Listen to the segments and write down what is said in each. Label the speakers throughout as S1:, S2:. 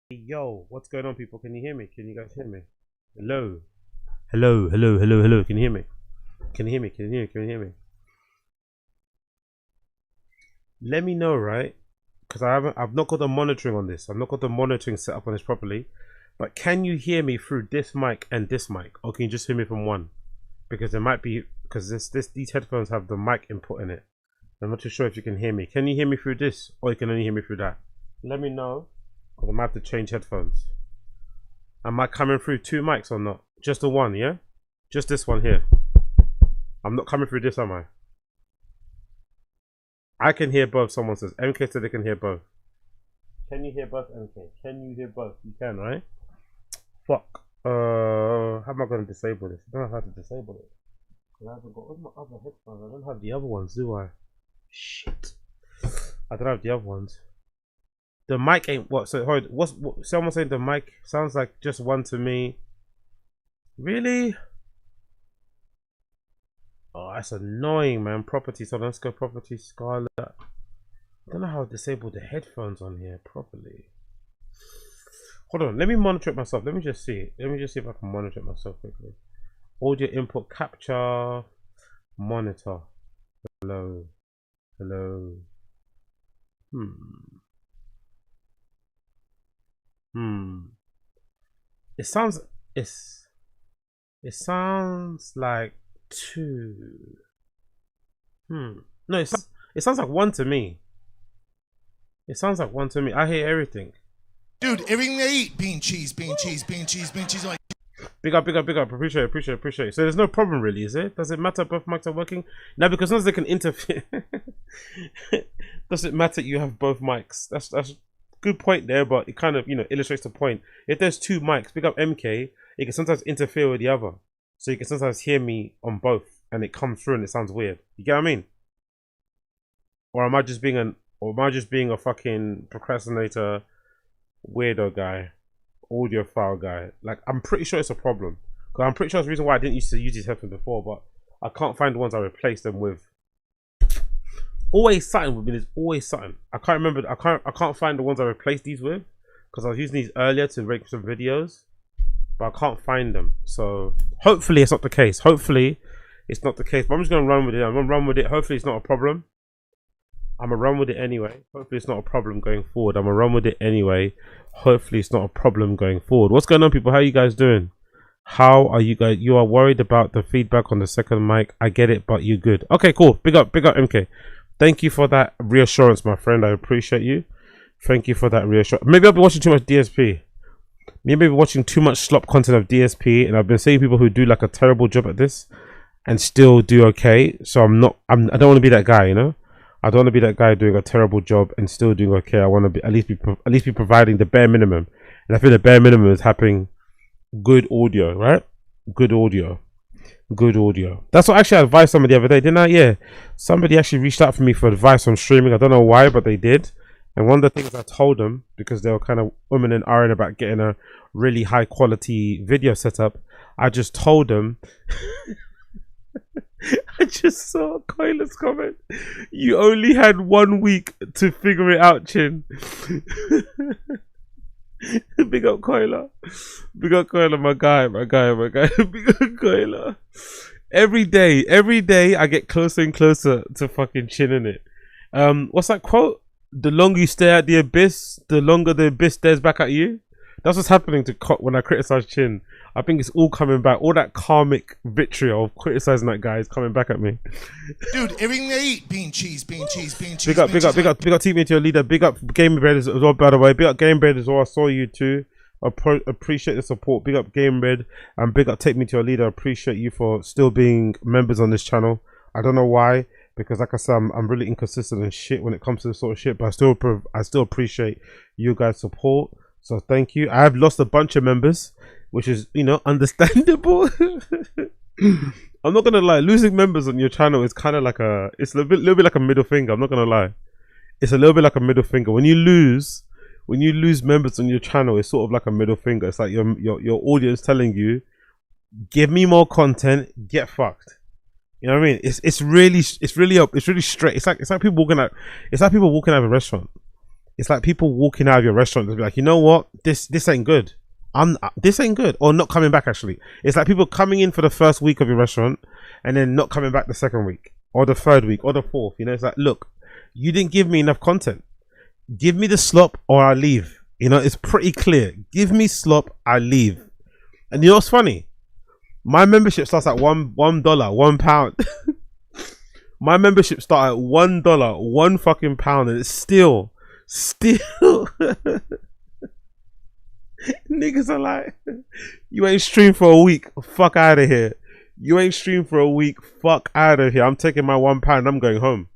S1: Yo, what's going on, people? Can you hear me? Can you guys hear me? Hello, hello, hello, hello, hello. Can you hear me? Can you hear me? Can you hear me? Can you hear me? Let me know, right? Because I've not got the monitoring on this. I've not got the monitoring set up on this properly. But can you hear me through this mic and this mic, or can you just hear me from one? Because there might be because these headphones have the mic input in it. I'm not too sure if you can hear me. Can you hear me through this, or you can only hear me through that? Let me know, because I might have to change headphones. Am I coming through two mics or not? Just the one, yeah? Just this one here. I'm not coming through this, am I? I can hear both, someone says. MK said they can hear both. Can you hear both, MK? Can you hear both? You can, right? Fuck. How am I going to disable this? I don't know how to disable it. I haven't got all my other headphones. I don't have the other ones, do I? Shit. I don't have the other ones. The mic ain't what? So hold. Someone saying the mic sounds like just one to me. Really? Oh, that's annoying, man. Property. So let's go property. Scarlet. I don't know how to disable the headphones on here properly. Hold on. Let me monitor it myself. Let me just see. Let me just see if I can monitor it myself quickly. Audio input capture. Monitor. Hello. Hello. It sounds it sounds like two. No, it sounds like one to me. It sounds like one to me. I hear everything.
S2: Dude, everything they eat, bean cheese, bean cheese, bean cheese, bean cheese. Like,
S1: big up, big up, big up. Appreciate it, appreciate it, appreciate it. So there's no problem really, is it? Does it matter both mics are working? No, because sometimes they can interfere. Does it matter you have both mics? That's good point there, but it kind of, illustrates the point. If there's two mics, big up MK, it can sometimes interfere with the other. So you can sometimes hear me on both and it comes through and it sounds weird. You get what I mean? Or am I just being a fucking procrastinator, weirdo guy, audiophile guy? Like, I'm pretty sure it's a problem. Because I'm pretty sure it's the reason why I didn't used to use these headphones before, but I can't find the ones I replaced them with. Always something with me. There's always something. I can't remember. I can't find the ones I replaced these with because I was using these earlier to make some videos, but I can't find them. So hopefully it's not the case. Hopefully it's not the case. But I'm just gonna run with it. I'm gonna run with it. Hopefully it's not a problem. I'm gonna run with it anyway. Hopefully it's not a problem going forward. I'm gonna run with it anyway. Hopefully it's not a problem going forward. What's going on, people? How are you guys doing? How are you guys? You are worried about the feedback on the second mic. I get it, but you're good. Okay, cool. Big up, MK. Thank you for that reassurance, my friend. I appreciate you. Thank you for that reassurance. Maybe I've been watching too much DSP. Maybe I've been watching too much slop content of DSP, and I've been seeing people who do like a terrible job at this and still do okay. So I don't want to be that guy, I don't want to be that guy doing a terrible job and still doing okay. I want to be at least be providing the bare minimum, and I feel the bare minimum is having good audio, right? Good audio. That's what actually I advised somebody the other day, didn't I? Yeah, somebody actually reached out for me for advice on streaming. I don't know why, but they did. And one of the things I told them, because they were kind of women and iron about getting a really high quality video setup, I just told them. I just saw Coiler's comment. You only had 1 week to figure it out, Chin. Big up Coiler. Big up Coiler, my guy. Big up Coiler. Every day I get closer and closer to fucking chinning it. What's that quote? The longer you stare at the abyss, the longer the abyss stares back at you. That's what's happening to when I criticize Chin. I think it's all coming back. All that karmic vitriol of criticizing that guy is coming back at me.
S2: dude, everything they eat, bean cheese, bean cheese, bean cheese.
S1: Big up Team Meteor Leader. Big up Game Red as well, by the way. Big up Game Red as well. I saw you too. Appreciate the support. Big up Game Red and big up Take Me to Your Leader. Appreciate you for still being members on this channel. I don't know why, because like I said, I'm really inconsistent and shit when it comes to this sort of shit, but I still appreciate you guys' support. So thank you. I have lost a bunch of members, which is, understandable. I'm not gonna lie, losing members on your channel is kind of like it's a little bit like a middle finger. I'm not gonna lie, it's a little bit like a middle finger. When you lose members on your channel, it's sort of like a middle finger. It's like your audience telling you, give me more content, get fucked. You know what I mean? It's really straight. It's like people walking out of a restaurant. It's like people walking out of your restaurant and be like, you know what, this ain't good. This ain't good, or not coming back. Actually, it's like people coming in for the first week of your restaurant and then not coming back the second week or the third week or the fourth. You know, it's like, look, you didn't give me enough content. Give me the slop or I leave. You know, it's pretty clear. Give me slop, I leave. And you know what's funny? My membership starts at $1, £1. My membership starts at $1, £1 and it's still niggas are like, you ain't streamed for a week, fuck out of here. You ain't streamed for a week, fuck out of here. I'm taking my £1, I'm going home.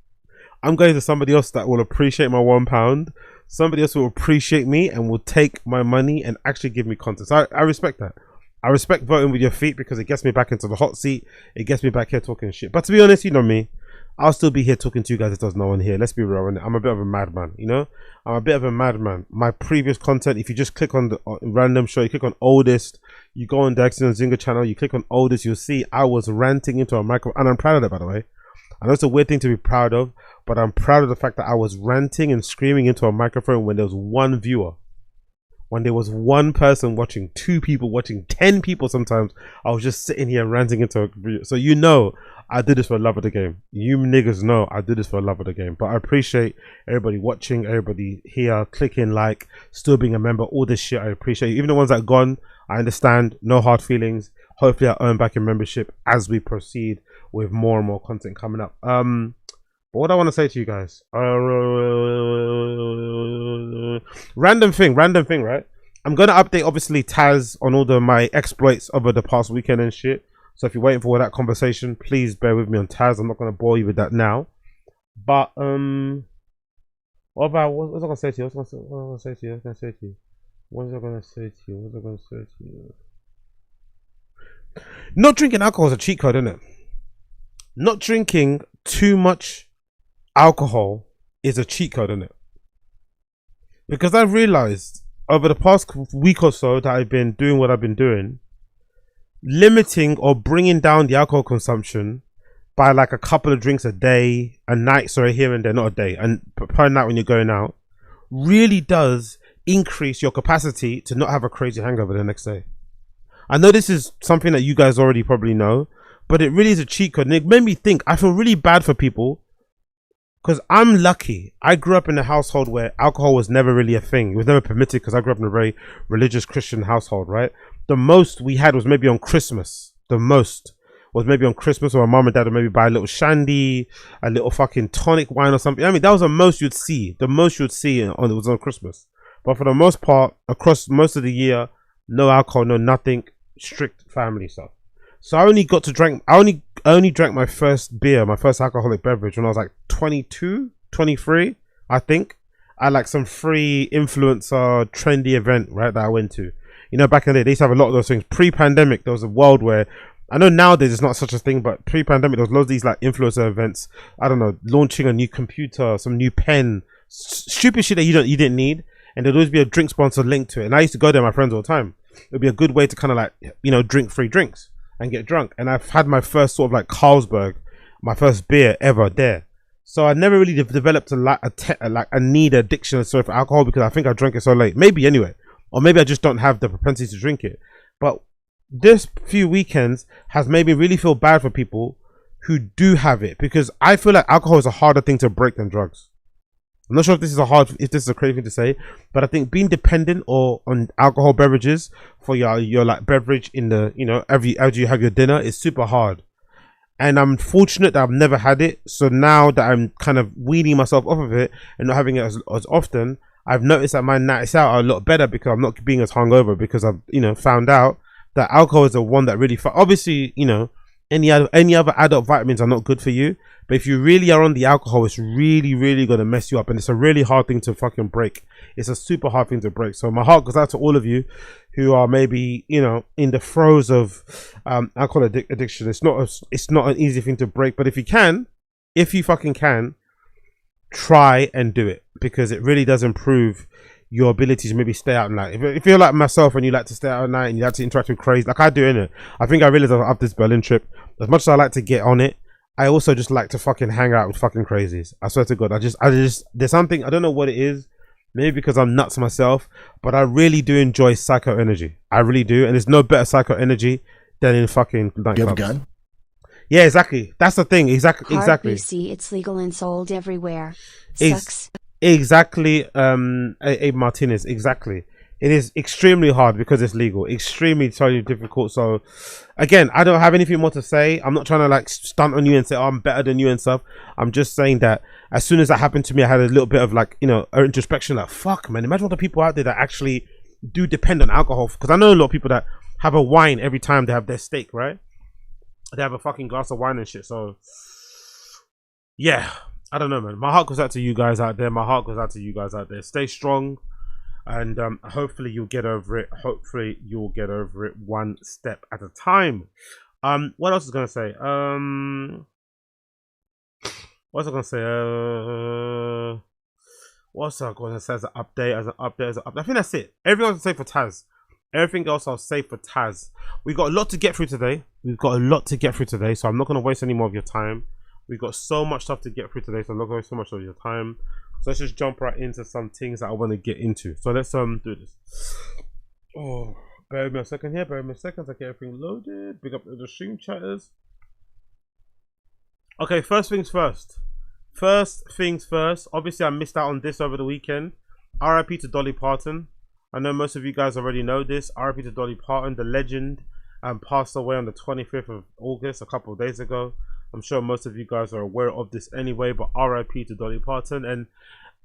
S1: I'm going to somebody else that will appreciate my £1. Somebody else will appreciate me and will take my money and actually give me content. So I respect that. I respect voting with your feet because it gets me back into the hot seat. It gets me back here talking shit. But to be honest, you know me, I'll still be here talking to you guys if there's no one here. Let's be real. I'm a bit of a madman, you know? I'm a bit of a madman. My previous content, if you just click on the random show, you click on oldest, you go on the Excellent Zinger channel, you click on oldest, you'll see I was ranting into a microphone. And I'm proud of that, by the way. I know it's a weird thing to be proud of, but I'm proud of the fact that I was ranting and screaming into a microphone when there was one viewer. When there was one person watching, 2 people watching, 10 people sometimes, I was just sitting here ranting into a video. So you know I do this for the love of the game. You niggas know I do this for the love of the game. But I appreciate everybody watching, everybody here, clicking like, still being a member, all this shit I appreciate. Even the ones that are gone, I understand, no hard feelings. Hopefully I earn back your membership as we proceed with more and more content coming up. But what I want to say to you guys, random thing, right? I'm gonna update obviously Taz on all my exploits over the past weekend and shit. So if you're waiting for that conversation, please bear with me on Taz. I'm not gonna bore you with that now. But what about what was I gonna say to you? What was I gonna say to you? Not drinking alcohol is a cheat code, isn't it? Not drinking too much alcohol is a cheat code, isn't it? Because I've realized over the past week or so that I've been doing what I've been doing, limiting or bringing down the alcohol consumption by like a couple of drinks a day, a night, sorry, here and there, not a day, and per night when you're going out, really does increase your capacity to not have a crazy hangover the next day. I know this is something that you guys already probably know, but it really is a cheat code. And it made me think, I feel really bad for people because I'm lucky. I grew up in a household where alcohol was never really a thing. It was never permitted because I grew up in a very religious Christian household, right? The most we had was maybe on Christmas. The most was maybe on Christmas, or my mom and dad would maybe buy a little shandy, a little fucking tonic wine or something. I mean, that was the most you'd see. The most you'd see on it was on Christmas. But for the most part, across most of the year, no alcohol, no nothing, strict family stuff. So I only got to drink, I only drank my first beer, my first alcoholic beverage when I was like 22, 23, I think. At like some free influencer trendy event, right, that I went to. You know, back in the day, they used to have a lot of those things. Pre-pandemic, there was a world where, I know nowadays it's not such a thing, but pre-pandemic, there was loads of these like influencer events. I don't know, launching a new computer, some new pen, stupid shit that you didn't need. And there'd always be a drink sponsor linked to it. And I used to go there with my friends all the time. It'd be a good way to kind of like, you know, drink free drinks and get drunk. And I've had my first sort of like Carlsberg, my first beer ever there. So I never really developed a need addiction for alcohol because I think I drank it so late. Maybe anyway. Or maybe I just don't have the propensity to drink it. But this few weekends has made me really feel bad for people who do have it, because I feel like alcohol is a harder thing to break than drugs. I'm not sure if this is a crazy thing to say, but I think being dependent or on alcohol beverages for your like beverage in the, you know, as you have your dinner is super hard. And I'm fortunate that I've never had it. So now that I'm kind of weaning myself off of it and not having it as often, I've noticed that my nights out are a lot better because I'm not being as hungover, because I've, you know, found out that alcohol is the one that really, obviously, you know, any other adult vitamins are not good for you. But if you really are on the alcohol, it's really, really going to mess you up. And it's a really hard thing to fucking break. It's a super hard thing to break. So my heart goes out to all of you who are maybe, you know, in the throes of alcohol addiction. It's not an easy thing to break. But if you fucking can, try and do it, because it really does improve your ability to maybe stay out at night. If you're like myself and you like to stay out at night and you like to interact with crazy, like I do, innit? I think I realized after this Berlin trip, as much as I like to get on it, I also just like to fucking hang out with fucking crazies. I swear to God, I just there's something, I don't know what it is, Maybe because I'm nuts myself, but I really do enjoy Psycho Energy. I really do, and there's no better Psycho Energy than in fucking nightclubs.
S2: You have a gun?
S1: Yeah, exactly. That's the thing. Exactly.
S3: See, it's legal and sold everywhere.
S1: Ex-
S3: Sucks.
S1: Exactly. Abe Martinez. Exactly. It is extremely hard because it's legal. Extremely totally difficult. So, again, I don't have anything more to say. I'm not trying to like stunt on you and say, oh, I'm better than you and stuff. I'm just saying that as soon as that happened to me, I had a little bit of like, you know, introspection. Like, fuck, man. Imagine all the people out there that actually do depend on alcohol. Because I know a lot of people that have a wine every time they have their steak, right? They have a fucking glass of wine and shit. So, yeah, I don't know, man. My heart goes out to you guys out there. My heart goes out to you guys out there. Stay strong. And hopefully you'll get over it. Hopefully you'll get over it one step at a time. What else is gonna say? What's I gonna say? What's I gonna say as an update? I think that's it. Everything else I'll say for Taz. Everything else I'll say for Taz. We've got a lot to get through today. So I'm not gonna waste any more of your time. We've got so much stuff to get through today, so I'm not gonna waste so much of your time. So let's just jump right into some things that I want to get into. So let's do this. Oh, bear with me a second here. Bear with me a second to get everything loaded. Big up the stream chatters. Okay, first things first. Obviously, I missed out on this over the weekend. RIP to Dolly Parton. I know most of you guys already know this. RIP to Dolly Parton, the legend, passed away on the 25th of August, a couple of days ago. I'm sure most of you guys are aware of this anyway, but RIP to Dolly Parton. And,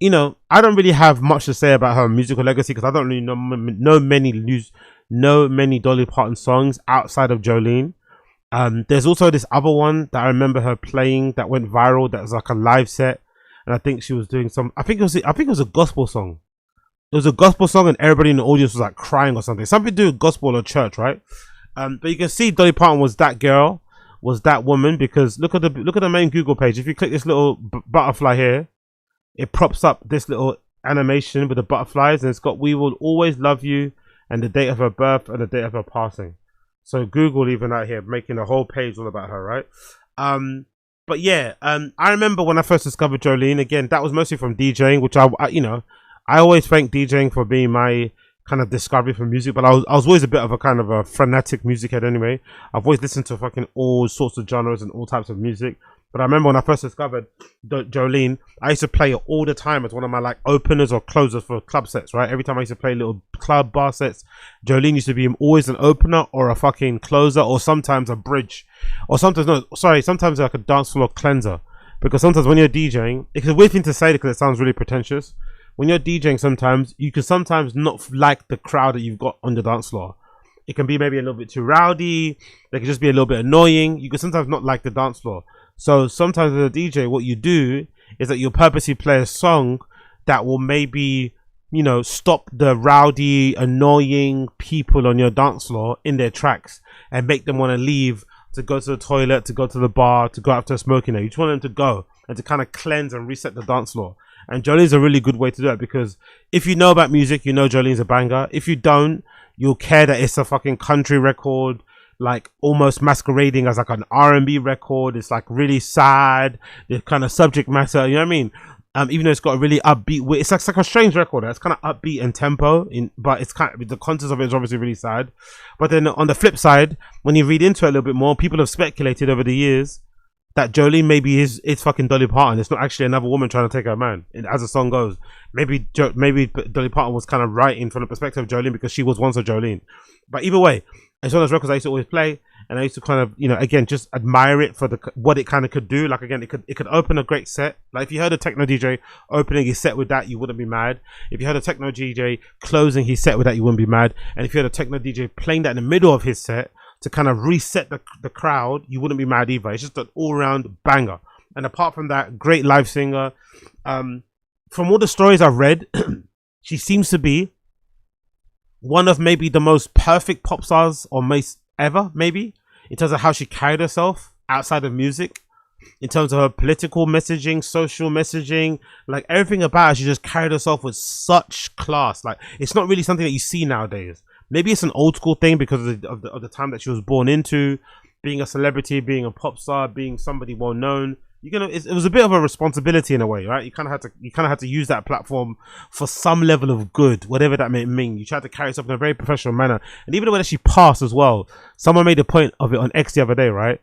S1: you know, I don't really have much to say about her musical legacy because I don't really know many Dolly Parton songs outside of Jolene. There's also this other one that I remember her playing that went viral. That was like a live set, and I think she was doing some. I think it was a gospel song. It was a gospel song, and everybody in the audience was like crying or something. Something to do with gospel or church, right? But you can see Dolly Parton was that girl. Was that woman, because look at the main Google page. If you click this little butterfly here, it props up this little animation with the butterflies, and it's got "We Will Always Love You" and the date of her birth and the date of her passing. So Google even out here making a whole page all about her, right? But yeah, I remember when I first discovered Jolene. Again, that was mostly from DJing, which I always thank DJing for being my kind of discovery for music, but I was always a bit of a kind of a frenetic music head anyway. I've always listened to fucking all sorts of genres and all types of music. But I remember when I first discovered Jolene, I used to play it all the time as one of my like openers or closers for club sets, right? Every time I used to play little club bar sets, Jolene used to be always an opener or a fucking closer, or sometimes a bridge, or sometimes like a dance floor cleanser. Because sometimes when you're DJing, it's a weird thing to say because it sounds really pretentious. When you're DJing, sometimes you can not like the crowd that you've got on the dance floor. It can be maybe a little bit too rowdy. They can just be a little bit annoying. You can sometimes not like the dance floor. So sometimes as a DJ, what you do is that you'll purposely play a song that will maybe, you know, stop the rowdy, annoying people on your dance floor in their tracks and make them want to leave, to go to the toilet, to go to the bar, to go after a smoking night. You just want them to go and to kind of cleanse and reset the dance floor. And Jolene's a really good way to do it, because if you know about music, you know Jolene's a banger. If you don't, you'll care that it's a fucking country record, like almost masquerading as like an R&B record. It's like really sad, the kind of subject matter, you know what I mean? Even though it's got a really upbeat, it's like a strange record. It's kind of upbeat in tempo, but it's kind of, the content of it is obviously really sad. But then on the flip side, when you read into it a little bit more, people have speculated over the years that Jolene maybe is fucking Dolly Parton. It's not actually another woman trying to take her man, as the song goes. Maybe Dolly Parton was kind of writing from the perspective of Jolene because she was once a Jolene. But either way, it's one of those records I used to always play, and I used to kind of, you know, again, just admire it for what it kind of could do. Like, again, it could open a great set. Like, if you heard a techno DJ opening his set with that, you wouldn't be mad. If you heard a techno DJ closing his set with that, you wouldn't be mad. And if you had a techno DJ playing that in the middle of his set to kind of reset the crowd, you wouldn't be mad either. It's just an all-round banger. And apart from that, great live singer. From all the stories I've read, she seems to be one of maybe the most perfect pop stars or most ever, maybe, in terms of how she carried herself outside of music, in terms of her political messaging, social messaging, like everything about her. She just carried herself with such class. Like, it's not really something that you see nowadays. Maybe it's an old school thing because of the time that she was born into, being a celebrity, being a pop star, being somebody well known. it was a bit of a responsibility in a way, right? You kind of had to use that platform for some level of good, whatever that may mean. You tried to carry yourself in a very professional manner, and even the way that she passed as well. Someone made a point of it on X the other day, right?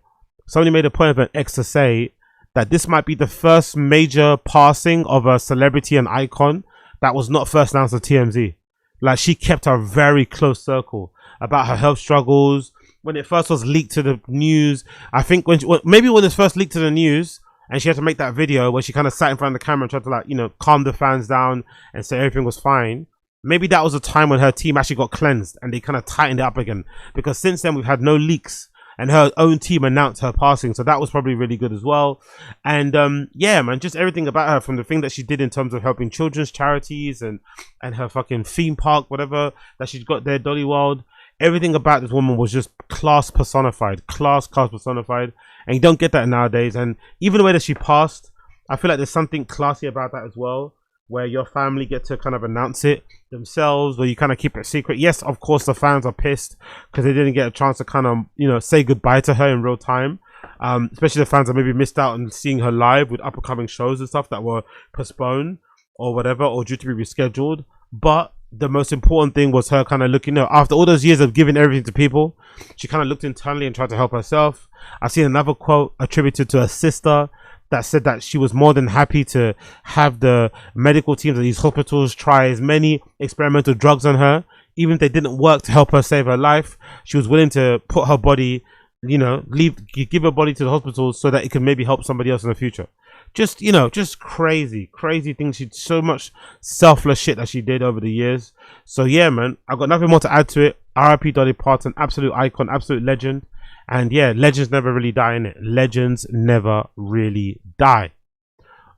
S1: Somebody made a point of it on X to say that this might be the first major passing of a celebrity and icon that was not first announced to TMZ. Like, she kept a very close circle about her health struggles. When it first was leaked to the news, I think when it's first leaked to the news, and she had to make that video where she kind of sat in front of the camera and tried to, like, you know, calm the fans down and say everything was fine. Maybe that was a time when her team actually got cleansed and they kind of tightened it up again, because since then we've had no leaks and her own team announced her passing. So that was probably really good as well. And yeah, man, just everything about her, from the thing that she did in terms of helping children's charities and her fucking theme park, whatever that she's got there, Dolly World. Everything about this woman was just class personified, class personified. And you don't get that nowadays. And even the way that she passed, I feel like there's something classy about that as well, where your family get to kind of announce it themselves, or you kind of keep it secret. Yes, of course, the fans are pissed because they didn't get a chance to kind of, you know, say goodbye to her in real time. Especially the fans that maybe missed out on seeing her live with up-and-coming shows and stuff that were postponed or whatever, or due to be rescheduled. But the most important thing was her kind of looking, you know, after all those years of giving everything to people, she kind of looked internally and tried to help herself. I've seen another quote attributed to her sister that said that she was more than happy to have the medical teams of these hospitals try as many experimental drugs on her, even if they didn't work, to help her save her life. She was willing to put her body, you know, give her body to the hospitals so that it could maybe help somebody else in the future. Just, you know, just crazy things. She so much selfless shit that she did over the years. So yeah, man, I've got nothing more to add to it. R.I.P. Dolly Parton, absolute icon, absolute legend. And yeah, legends never really die, innit? Legends never really die.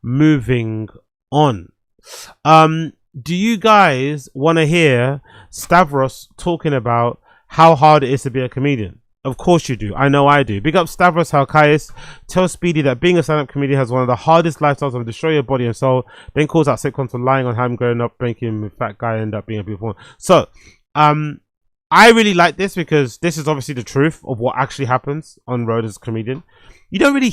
S1: Moving on. Do you guys want to hear Stavros talking about how hard it is to be a comedian? Of course you do. I know I do. Big up Stavros Halkais. Tell Speedy that being a stand-up comedian has one of the hardest lifestyles of destroy your body and soul. Then calls out sitcoms for lying on how I'm growing up, making him a fat guy end up being a beautiful one. So, I really like this because this is obviously the truth of what actually happens on road as a comedian. You don't really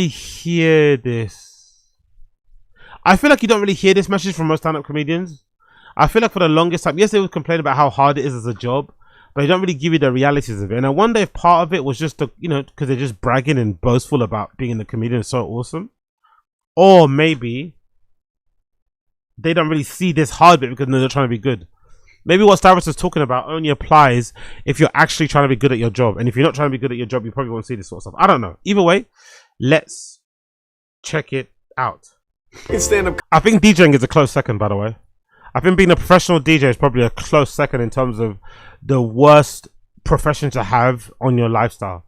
S1: hear this. I feel like you don't really hear this message from most stand-up comedians. I feel like for the longest time, yes, they would complain about how hard it is as a job, but they don't really give you the realities of it. And I wonder if part of it was just, you know, because they're just bragging and boastful about being a comedian, so awesome. Or maybe they don't really see this hard bit because they're trying to be good. Maybe what Stavros is talking about only applies if you're actually trying to be good at your job. And if you're not trying to be good at your job, you probably won't see this sort of stuff. I don't know. Either way, let's check it out. I think DJing is a close second, by the way. I think being a professional DJ is probably a close second in terms of the worst profession to have on your lifestyle.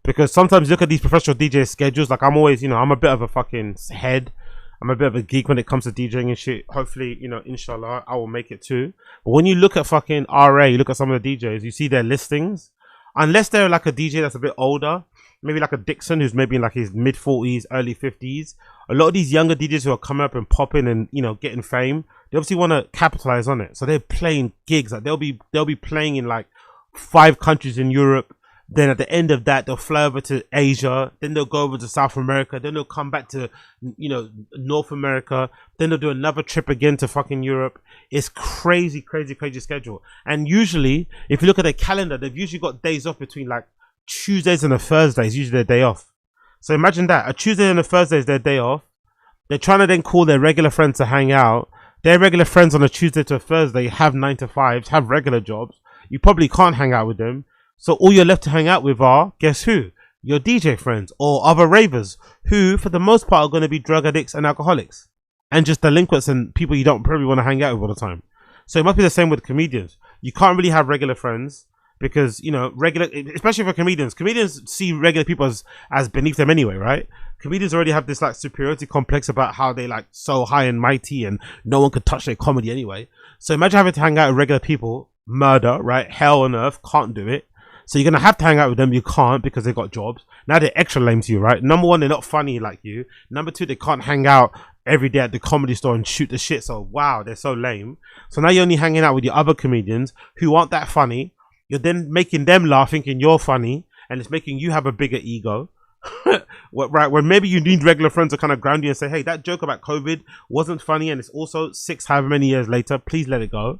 S1: Because sometimes you look at these professional DJ schedules, like I'm always, you know, I'm a bit of a fucking head. I'm a bit of a geek when it comes to DJing and shit. Hopefully, you know, inshallah, I will make it too. But when you look at fucking RA, you look at some of the DJs, you see their listings. Unless they're like a DJ that's a bit older, maybe like a Dixon who's maybe in like his mid 40s, early 50s. A lot of these younger DJs who are coming up and popping and, you know, getting fame, they obviously want to capitalize on it. So they're playing gigs. Like they'll be playing in like 5 countries in Europe. Then at the end of that, they'll fly over to Asia. Then they'll go over to South America. Then they'll come back to, you know, North America. Then they'll do another trip again to fucking Europe. It's crazy schedule. And usually, if you look at their calendar, they've usually got days off between like Tuesdays and a Thursday is usually their day off. So imagine that. A Tuesday and a Thursday is their day off. They're trying to then call their regular friends to hang out. Their regular friends on a Tuesday to a Thursday have 9 to 5s, have regular jobs. You probably can't hang out with them. So all you're left to hang out with are, guess who? Your DJ friends or other ravers who, for the most part, are going to be drug addicts and alcoholics and just delinquents and people you don't probably want to hang out with all the time. So it must be the same with comedians. You can't really have regular friends because, you know, especially for comedians see regular people as beneath them anyway, right? Comedians already have this like superiority complex about how they like so high and mighty and no one could touch their comedy anyway. So imagine having to hang out with regular people, murder, right? Hell on earth, can't do it. So you're going to have to hang out with them. You can't because they got jobs. Now they're extra lame to you, right? Number one, they're not funny like you. Number two, they can't hang out every day at the comedy store and shoot the shit. So wow, they're so lame. So now you're only hanging out with your other comedians who aren't that funny. You're then making them laugh thinking you're funny. and it's making you have a bigger ego. Right, when maybe you need regular friends to kind of ground you and say, hey, that joke about COVID wasn't funny, and it's also however many years later, please let it go.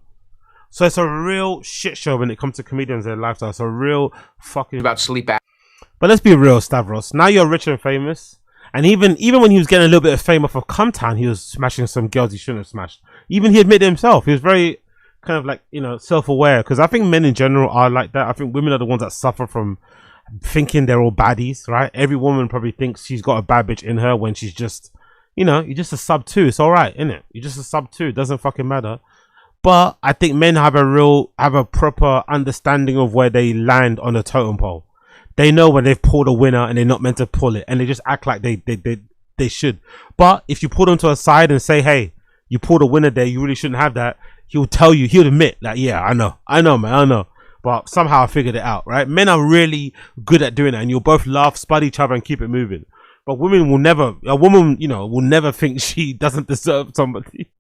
S1: So it's a real shit show when it comes to comedians and their lifestyle. It's a real fucking
S4: about sleep.
S1: But let's be real, Stavros. Now you're rich and famous, and even when he was getting a little bit of fame off of Cumtown, he was smashing some girls he shouldn't have smashed. Even he admitted himself. He was very kind of like, self-aware, because I think men in general are like that. I think women are the ones that suffer from thinking they're all baddies, right? Every woman probably thinks she's got a bad bitch in her when she's just, you're just a sub 2. It's all right, isn't it? You're just a sub 2. It doesn't fucking matter. But I think men have a proper understanding of where they land on the totem pole. They know when they've pulled a winner and they're not meant to pull it, and they just act like they should. But if you pull them to a side and say, hey, you pulled a winner there, you really shouldn't have that, he'll admit that, yeah, I know, man, I know. But somehow I figured it out, right? Men are really good at doing that, and you'll both laugh, spud each other, and keep it moving. But a woman will never think she doesn't deserve somebody,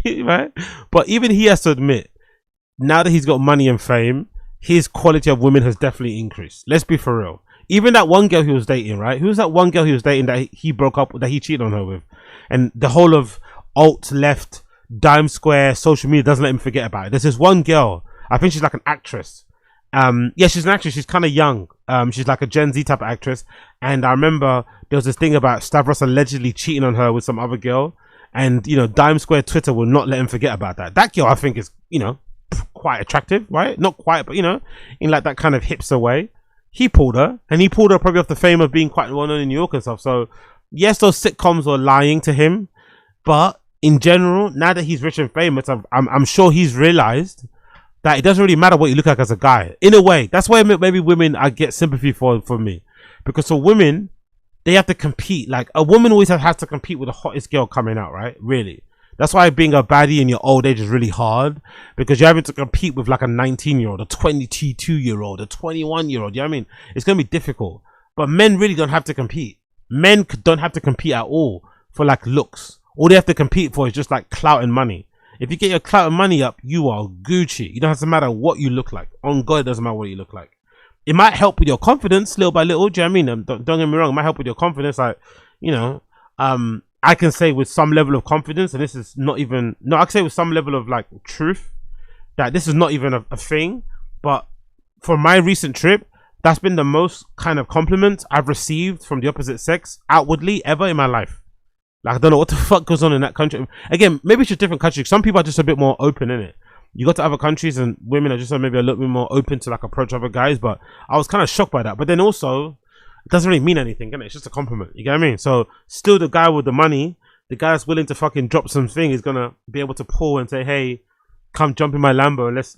S1: right? But even he has to admit, now that he's got money and fame, his quality of women has definitely increased. Let's be for real. Even that one girl he was dating, right? Who was that one girl he was dating that he broke up, that he cheated on her with? And the whole of alt, left, dime square, social media doesn't let him forget about it. There's this one girl, I think she's like an actress. Yeah, she's an actress. She's kind of young. She's like a Gen Z type of actress. And I remember there was this thing about Stavros allegedly cheating on her with some other girl. And, Dime Square Twitter will not let him forget about that. That girl, I think, is, quite attractive, right? Not quite, but, in like that kind of hipster way. He pulled her, and he pulled her probably off the fame of being quite well known in New York and stuff. So, yes, those sitcoms were lying to him. But in general, now that he's rich and famous, I'm sure he's realized that it doesn't really matter what you look like as a guy. In a way, that's why maybe women I get sympathy for me, because for women, they have to compete. Like, a woman always has to compete with the hottest girl coming out, right? Really, that's why being a baddie in your old age is really hard, because you're having to compete with like a 19-year-old, a 22-year-old, a 21-year-old. You know what I mean? It's gonna be difficult. But men really don't have to compete. Men don't have to compete at all for like looks. All they have to compete for is just like clout and money. If you get your clout and money up, you are Gucci. You don't have to matter what you look like. On God, it doesn't matter what you look like. It might help with your confidence little by little. Do you know what I mean? Don't get me wrong. It might help with your confidence. Like, I can say with some level of confidence, and this is not even, no, I can say with some level of like truth, that this is not even a thing. But for my recent trip, that's been the most kind of compliment I've received from the opposite sex outwardly ever in my life. Like, I don't know what the fuck goes on in that country. Again, maybe it's just different countries. Some people are just a bit more open in it. You go to other countries and women are just maybe a little bit more open to like approach other guys. But I was kind of shocked by that. But then also, it doesn't really mean anything, can it? It's just a compliment. You get what I mean? So still, the guy with the money, the guy that's willing to fucking drop something, is gonna be able to pull and say, "Hey, come jump in my Lambo and let's."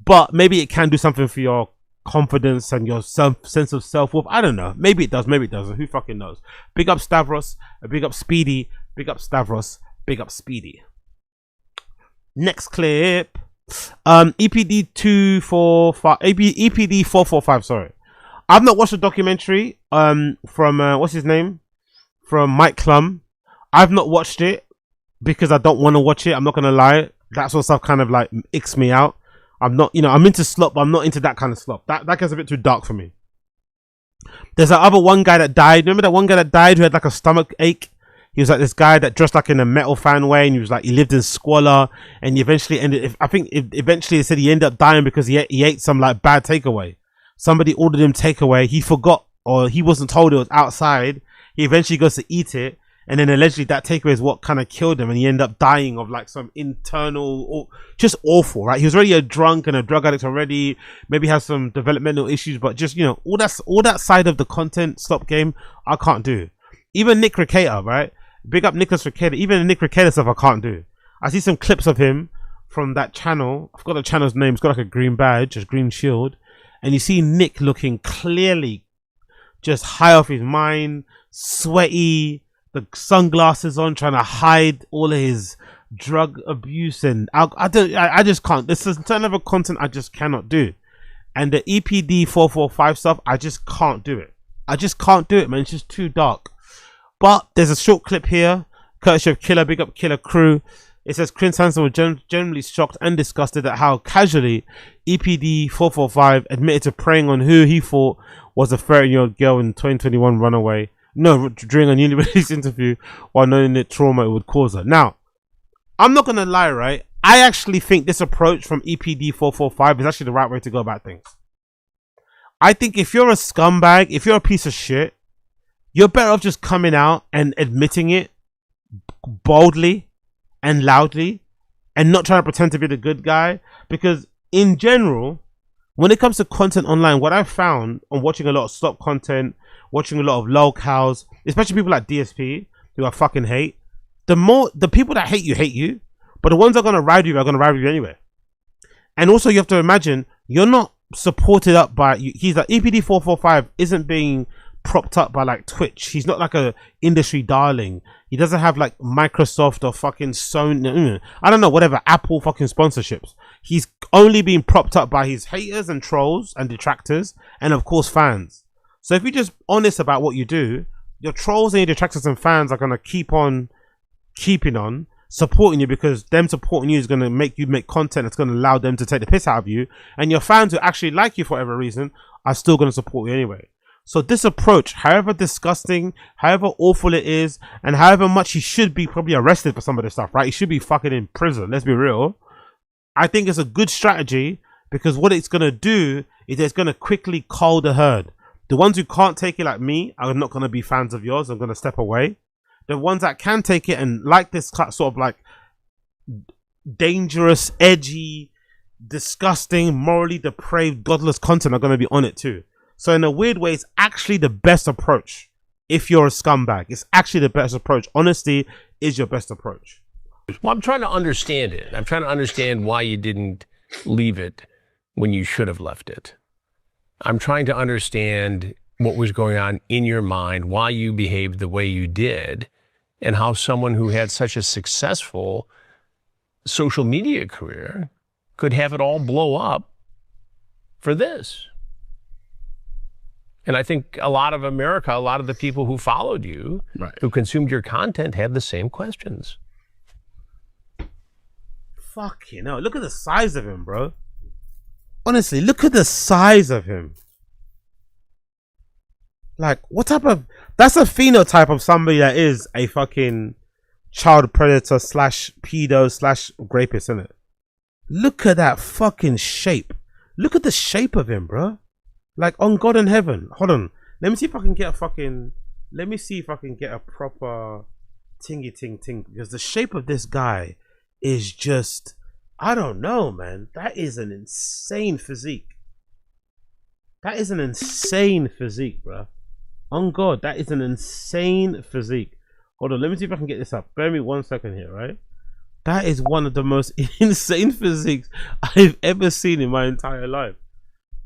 S1: But maybe it can do something for your confidence and your sense of self-worth. I don't know. Maybe it does, maybe it doesn't. Who fucking knows? Big up Stavros, big up Speedy, big up Stavros, big up Speedy. Next clip. EPD 245, EPD 445, sorry. I've not watched the documentary from what's his name? From Mike Klum. I've not watched it because I don't want to watch it. I'm not gonna lie. That sort of stuff kind of like icks me out. I'm not, I'm into slop, but I'm not into that kind of slop. That gets a bit too dark for me. There's that other one guy that died. Remember that one guy that died who had like a stomach ache? He was like this guy that dressed like in a metal fan way, and he was like, he lived in squalor, and he eventually ended, eventually they said he ended up dying because he ate some like bad takeaway. Somebody ordered him takeaway. He forgot, or he wasn't told it was outside. He eventually goes to eat it, and then allegedly that takeaway is what kind of killed him, and he ended up dying of like some internal, or just awful, right? He was already a drunk and a drug addict already, maybe has some developmental issues, but just, all that side of the content stop game, I can't do. Even Nick Rekieta, right? Big up Nicholas Rekieta. Even the Nick Rekieta stuff I can't do. I see some clips of him from that channel. I forgot the channel's name. It's got like a green badge, a green shield, and you see Nick looking clearly just high off his mind, sweaty, the sunglasses on, trying to hide all of his drug abuse, and I just can't. This is kind of a content I just cannot do. And the EPD 445 stuff, I just can't do it. I just can't do it, man. It's just too dark. But there's a short clip here, courtesy of Killer. Big up Killer Crew. It says Chris Hansen was generally shocked and disgusted at how casually EPD 445 admitted to preying on who he thought was a 13-year-old girl in 2021 runaway. No, during a newly released interview, while knowing the trauma it would cause her. Now, I'm not gonna lie, right? I actually think this approach from EPD 445 is actually the right way to go about things. I think if you're a scumbag, if you're a piece of shit, you're better off just coming out and admitting it boldly and loudly and not trying to pretend to be the good guy. Because in general, when it comes to content online, what I've found on watching a lot of stop content, watching a lot of lolcows, especially people like DSP who I fucking hate, the people that hate you, but the ones that are gonna ride you are gonna ride with you anyway. And also you have to imagine you're not supported up by he's like EPD 445 isn't being propped up by like Twitch. He's not like a industry darling. He doesn't have like Microsoft or fucking Sony, I don't know, whatever, Apple fucking sponsorships. He's only being propped up by his haters and trolls and detractors and of course fans. So if you're just honest about what you do, your trolls and your detractors and fans are gonna keep on keeping on supporting you, because them supporting you is going to make you make content that's going to allow them to take the piss out of you, and your fans who actually like you for whatever reason are still going to support you anyway. So this approach, however disgusting, however awful it is, and however much he should be probably arrested for some of this stuff, right? He should be fucking in prison, let's be real. I think it's a good strategy, because what it's going to do is it's going to quickly cull the herd. The ones who can't take it, like me, are not going to be fans of yours. I'm going to step away. The ones that can take it and like this sort of like dangerous, edgy, disgusting, morally depraved, godless content are going to be on it too. So in a weird way, it's actually the best approach. If you're a scumbag, it's actually the best approach. Honesty is your best approach.
S4: Well, I'm trying to understand it. I'm trying to understand why you didn't leave it when you should have left it. I'm trying to understand what was going on in your mind, why you behaved the way you did, and how someone who had such a successful social media career could have it all blow up for this. And I think a lot of America, a lot of the people who followed you,
S1: right,
S4: who consumed your content, have the same questions.
S1: Fucking hell, look at the size of him, bro. Honestly, look at the size of him. Like, what type of... That's a phenotype of somebody that is a fucking child predator slash pedo slash rapist, isn't it? Look at that fucking shape. Look at the shape of him, bro. Like, on God in heaven. Hold on. Let me see if I can get a fucking... Let me see if I can get a proper tingy ting ting. Because the shape of this guy is just... I don't know, man. That is an insane physique. That is an insane physique, bro. On God, that is an insane physique. Hold on, let me see if I can get this up. Bear me 1 second here, right? That is one of the most insane physiques I've ever seen in my entire life.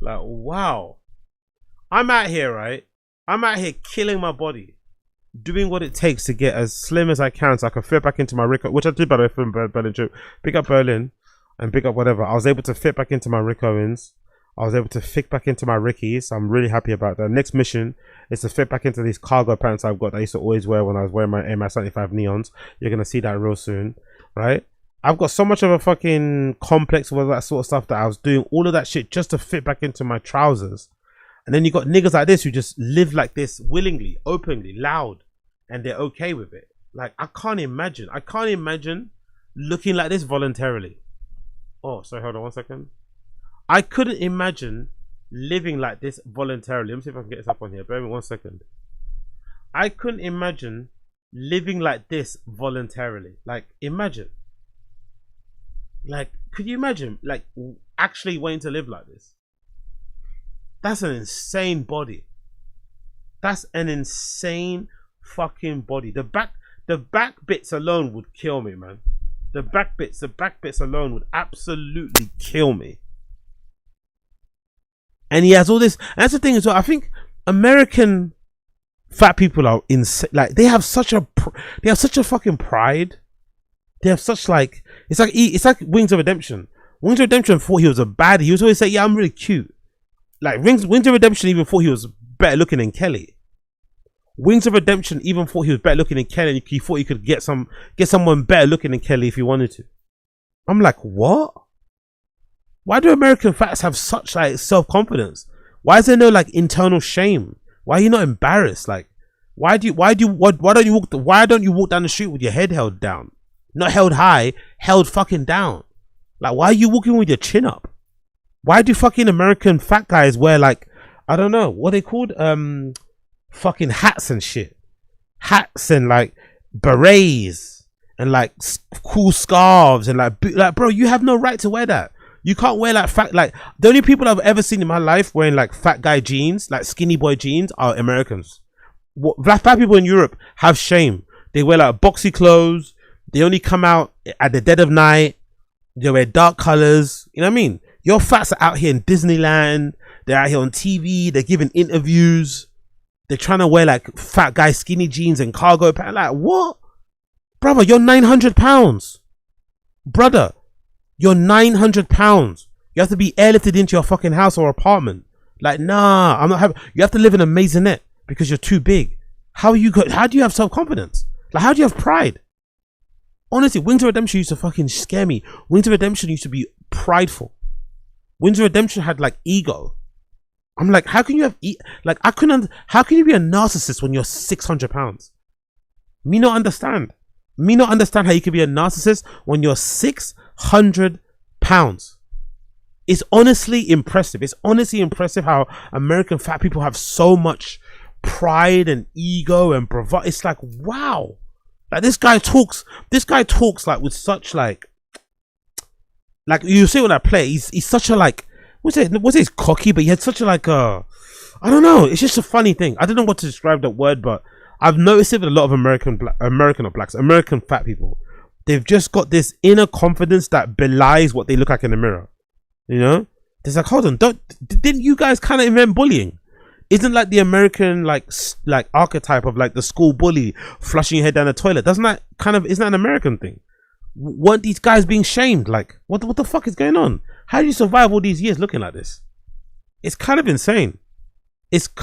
S1: Like, wow. I'm out here, right? I'm out here killing my body, doing what it takes to get as slim as I can so I can fit back into my Rico, which I did by the way from Berlin trip. Pick up Berlin and pick up whatever. I was able to fit back into my Rick Owens. I was able to fit back into my Rickies. I'm really happy about that. Next mission is to fit back into these cargo pants I've got that I used to always wear when I was wearing my MI75 neons. You're going to see that real soon, right? I've got so much of a fucking complex with all that sort of stuff that I was doing all of that shit just to fit back into my trousers. And then you got niggas like this who just live like this willingly, openly, loud, and they're okay with it. Like, I can't imagine looking like this voluntarily. Oh, sorry, hold on 1 second. I couldn't imagine living like this voluntarily. Let me see if I can get this up on here. Bear with me 1 second. I couldn't imagine living like this voluntarily. Like, imagine. Like, could you imagine, like, actually wanting to live like this? That's an insane body. That's an insane fucking body. The back bits alone would kill me, man. The back bits alone would absolutely kill me. And he has all this. And that's the thing as well. I think American fat people are insane. Like, they have such a fucking pride. They have such like it's like Wings of Redemption. Wings of Redemption thought he was a baddie. He was always say, "Yeah, I'm really cute." Like Wings of Redemption even thought he was better looking than Kelly. Wings of Redemption even thought he was better looking than Kelly. And he thought he could get someone better looking than Kelly if he wanted to. I'm like, what? Why do American fats have such like self-confidence? Why is there no like internal shame? Why are you not embarrassed? Like, why don't you walk down the street with your head held down? Not held high, held fucking down. Like, why are you walking with your chin up? Why do fucking American fat guys wear like, I don't know, what they called? Fucking hats and shit. Hats and like berets and like cool scarves and like bro, you have no right to wear that. You can't wear like fat, like the only people I've ever seen in my life wearing like fat guy jeans, like skinny boy jeans, are Americans. Fat people in Europe have shame. They wear like boxy clothes. They only come out at the dead of night. They wear dark colors. You know what I mean? Your fats are out here in Disneyland. They're out here on TV. They're giving interviews. They're trying to wear like fat guy skinny jeans and cargo pants. Like, what? Brother, you're 900 pounds. Brother, you're 900 pounds. You have to be airlifted into your fucking house or apartment. Like, nah, I'm not having. You have to live in a maisonette because you're too big. How do you have self-confidence? Like, how do you have pride? Honestly, Wings of Redemption used to fucking scare me. Wings of Redemption used to be prideful. Wings of Redemption had like ego. I'm like, how can you have how can you be a narcissist when you're 600 pounds? Me not understand how you can be a narcissist when you're 600 pounds. It's honestly impressive. It's honestly impressive how American fat people have so much pride and ego and bravado. It's like, wow. Like this guy talks like with such like you see when I play, he's such a like, he's cocky, but he had such a like I don't know, it's just a funny thing. I don't know what to describe that word, but I've noticed it with a lot of American fat people. They've just got this inner confidence that belies what they look like in the mirror. You know? It's like, hold on, didn't you guys kind of invent bullying? Isn't like the American like archetype of like the school bully flushing your head down the toilet? Isn't that an American thing? Weren't these guys being shamed? Like, what the fuck is going on? How do you survive all these years looking like this? It's kind of insane.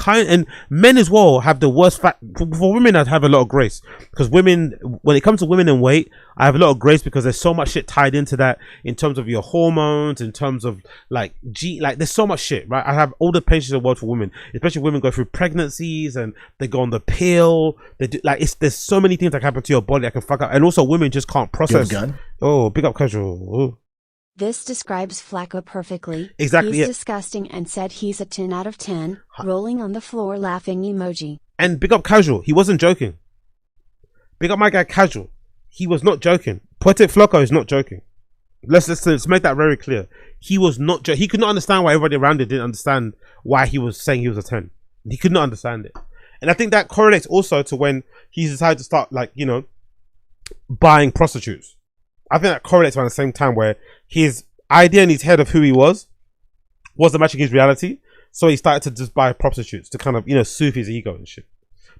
S1: And men as well have the worst fat. For women, I have a lot of grace, because women, when it comes to women and weight, I have a lot of grace because there's so much shit tied into that in terms of your hormones, in terms of like there's so much shit, right? I have all the patience in the world for women, especially women go through pregnancies and they go on the pill. They do there's so many things that happen to your body that can fuck up, and also women just can't process.
S2: You have a gun?
S1: Oh, big up casual. Ooh.
S3: This describes Flacco perfectly.
S1: Exactly.
S3: He's disgusting and said he's a 10 out of 10, rolling on the floor laughing emoji.
S1: And big up Casual. He wasn't joking. Big up my guy Casual. He was not joking. Poetic Flacco is not joking. Let's make that very clear. He was not joking. He could not understand why everybody around it didn't understand why he was saying he was a 10. He could not understand it. And I think that correlates also to when he decided to start buying prostitutes. I think that correlates around the same time where his idea in his head of who he wasn't matching his reality. So he started to just buy prostitutes to kind of, soothe his ego and shit.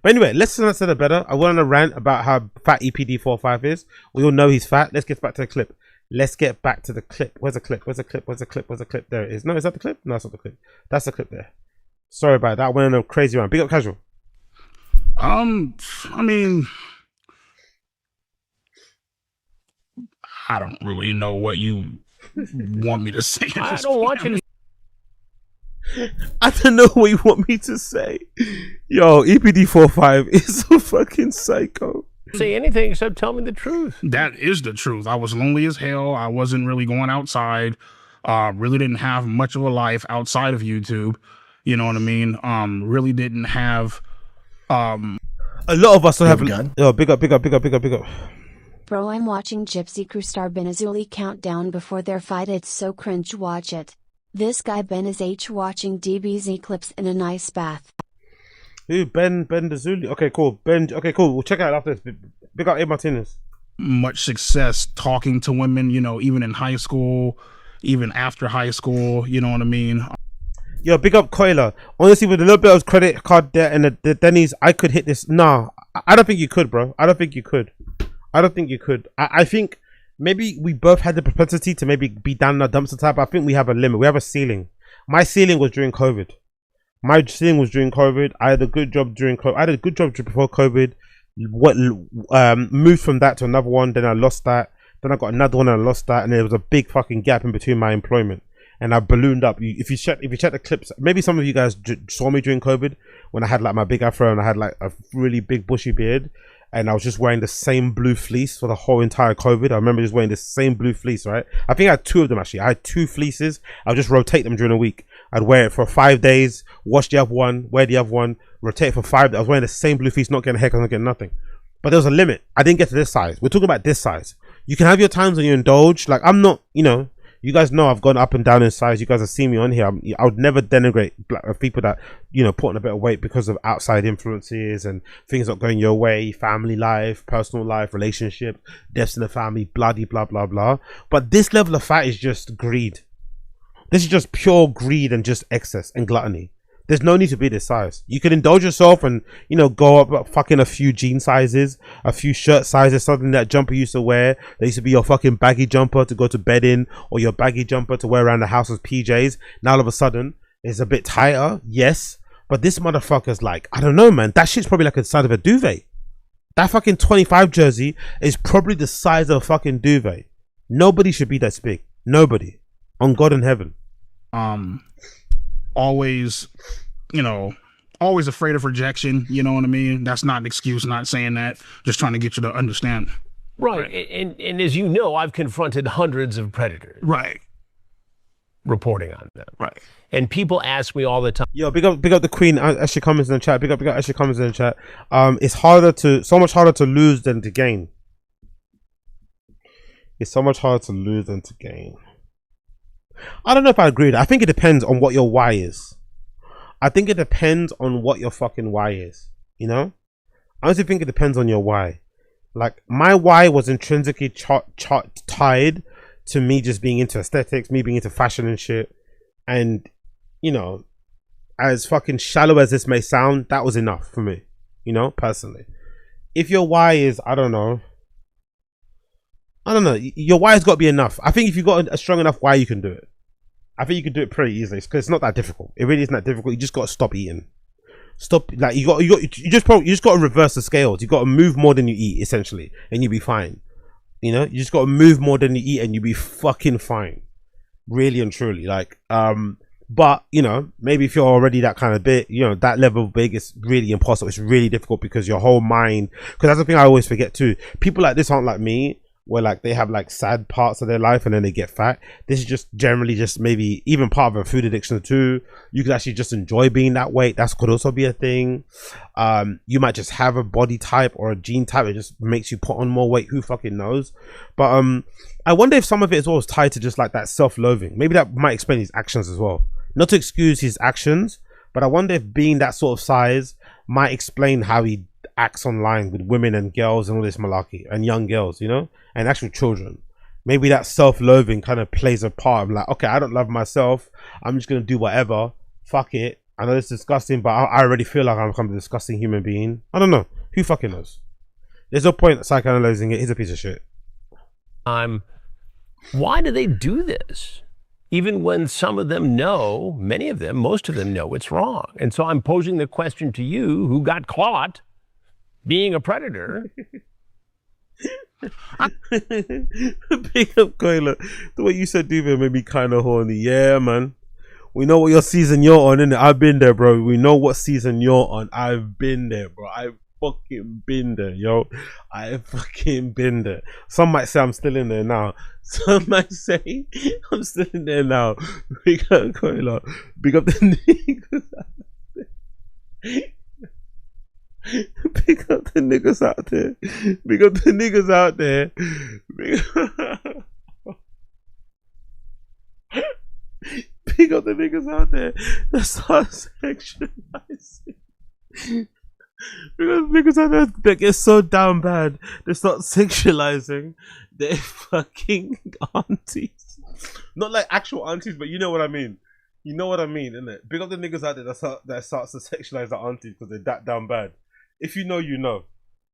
S1: But anyway, let's not say that better. I went on a rant about how fat EPD45 is. We all know he's fat. Let's get back to the clip. Where's the clip? There it is. No, is that the clip? No, it's not the clip. That's the clip there. Sorry about that. I went on a crazy rant. Big up Casual.
S5: I mean, I don't really know what you want me to say.
S4: I don't want you to.
S1: I don't know what you want me to say. Yo, EPD45 is a fucking psycho.
S4: Say anything except tell me the truth.
S5: That is the truth. I was lonely as hell. I wasn't really going outside. Really didn't have much of a life outside of YouTube. You know what I mean? Really didn't have.
S1: A lot of us don't have
S2: a gun.
S1: Yo, big up.
S3: Bro, I'm watching Gypsy Crew star Benazuli countdown before their fight. It's so cringe, watch it. This guy Ben is watching DBZ clips in an ice bath.
S1: Who? Ben Dazuli? Okay, cool. Okay, cool. We'll check it out after this. Big up A Martinez.
S5: Much success talking to women, even in high school, even after high school, you know what I mean?
S1: Yo, big up Coiler. Honestly, with a little bit of credit card debt and the Denny's, I could hit this. Nah, I don't think you could, bro. I don't think you could. I think maybe we both had the propensity to maybe be down in a dumpster type. I think we have a limit. We have a ceiling. My ceiling was during COVID. My thing was during COVID. I had a good job during COVID. I had a good job before COVID. What moved from that to another one. Then I lost that. Then I got another one and I lost that. And there was a big fucking gap in between my employment. And I ballooned up. If you check the clips, maybe some of you guys saw me during COVID when I had like my big afro and I had like a really big bushy beard. And I was just wearing the same blue fleece for the whole entire COVID. I remember just wearing the same blue fleece, right? I think I had 2 of them actually. I had 2 fleeces. I would just rotate them during the week. I'd wear it for 5 days, wash the other one, wear the other one, rotate it for 5 days. I was wearing the same blue fleece, not getting a haircut, not getting nothing. But there was a limit. I didn't get to this size. We're talking about this size. You can have your times when you indulge. Like, I'm not, you know, you guys know I've gone up and down in size. You guys have seen me on here. I would never denigrate people that, you know, put on a bit of weight because of outside influences and things not going your way, family life, personal life, relationship, deaths in the family, bloody blah, blah, blah. But this level of fat is just greed. This is just pure greed and just excess and gluttony. There's no need to be this size. You can indulge yourself and, you know, go up fucking a few jean sizes, a few shirt sizes, something that jumper used to wear. That used to be your fucking baggy jumper to go to bed in, or your baggy jumper to wear around the house as PJs. Now all of a sudden, it's a bit tighter, yes. But this motherfucker's like, I don't know, man. That shit's probably like the size of a duvet. That fucking 25 jersey is probably the size of a fucking duvet. Nobody should be that big. Nobody. On God in heaven.
S5: Always, you know, always afraid of rejection. You know what I mean? That's not an excuse, not saying that. Just trying to get you to understand.
S4: Right. And as you know, I've confronted hundreds of predators.
S5: Right.
S4: Reporting on them.
S5: Right.
S4: And people ask me all the time.
S1: Yo, big up the queen. Ashley comments in the chat. Big up Ashley comments in the chat. It's so much harder to lose than to gain. It's so much harder to lose than to gain. I don't know if I agree with that. I think it depends on what your why is. I think it depends on what your fucking why is. You know? I honestly think it depends on your why. Like, my why was intrinsically tied to me just being into aesthetics, me being into fashion and shit. And, you know, as fucking shallow as this may sound, that was enough for me. You know, personally. If your why is, I don't know, your why has got to be enough. I think if you've got a strong enough why, you can do it. I think you can do it pretty easily because it's not that difficult. It really isn't that difficult. You just got to stop eating. Stop, like, you just got to reverse the scales. You got to move more than you eat, essentially, and you'll be fine. You know, you just got to move more than you eat and you'll be fucking fine. Really and truly. Like, but, you know, maybe if you're already that kind of bit, you know, that level of big, it's really impossible. It's really difficult because your whole mind, because that's the thing I always forget too. People like this aren't like me, where like they have like sad parts of their life and then they get fat. This is just generally just maybe even part of a food addiction too. You could actually just enjoy being that weight. That could also be a thing. You might just have a body type or a gene type that just makes you put on more weight. Who fucking knows? But I wonder if some of it is always tied to just like that self-loathing. Maybe that might explain his actions as well. Not to excuse his actions, but I wonder if being that sort of size might explain how he acts online with women and girls and all this malarkey, and young girls, you know, and actual children. Maybe that self-loathing kind of plays a part of like, okay, I don't love myself, I'm just gonna do whatever, fuck it. I know it's disgusting, but I already feel like I'm kind of a disgusting human being. I don't know, who fucking knows? There's no point psychoanalyzing it. He's a piece of shit.
S4: Why do they do this? Even when some of them know, many of them, most of them know it's wrong. And so I'm posing the question to you, who got caught being a predator.
S1: Big up, Koila. The way you said Duvet made me kind of horny. Yeah, man. We know what your season you're on, innit? I've been there, bro. We know what season you're on. I've been there, bro. I've fucking been there, yo. I've fucking been there. Some might say I'm still in there now. Some might say I'm still in there now. Big up, Koila. Big up the niggas. Big up the niggas out there. Big up the niggas out there. Big up the niggas out there that start sexualizing. Because niggas out there that get so down bad, they start sexualizing their fucking aunties. Not like actual aunties, but you know what I mean. You know what I mean, innit? Big up the niggas out there that starts to sexualize their aunties because they're that down bad. If you know, you know.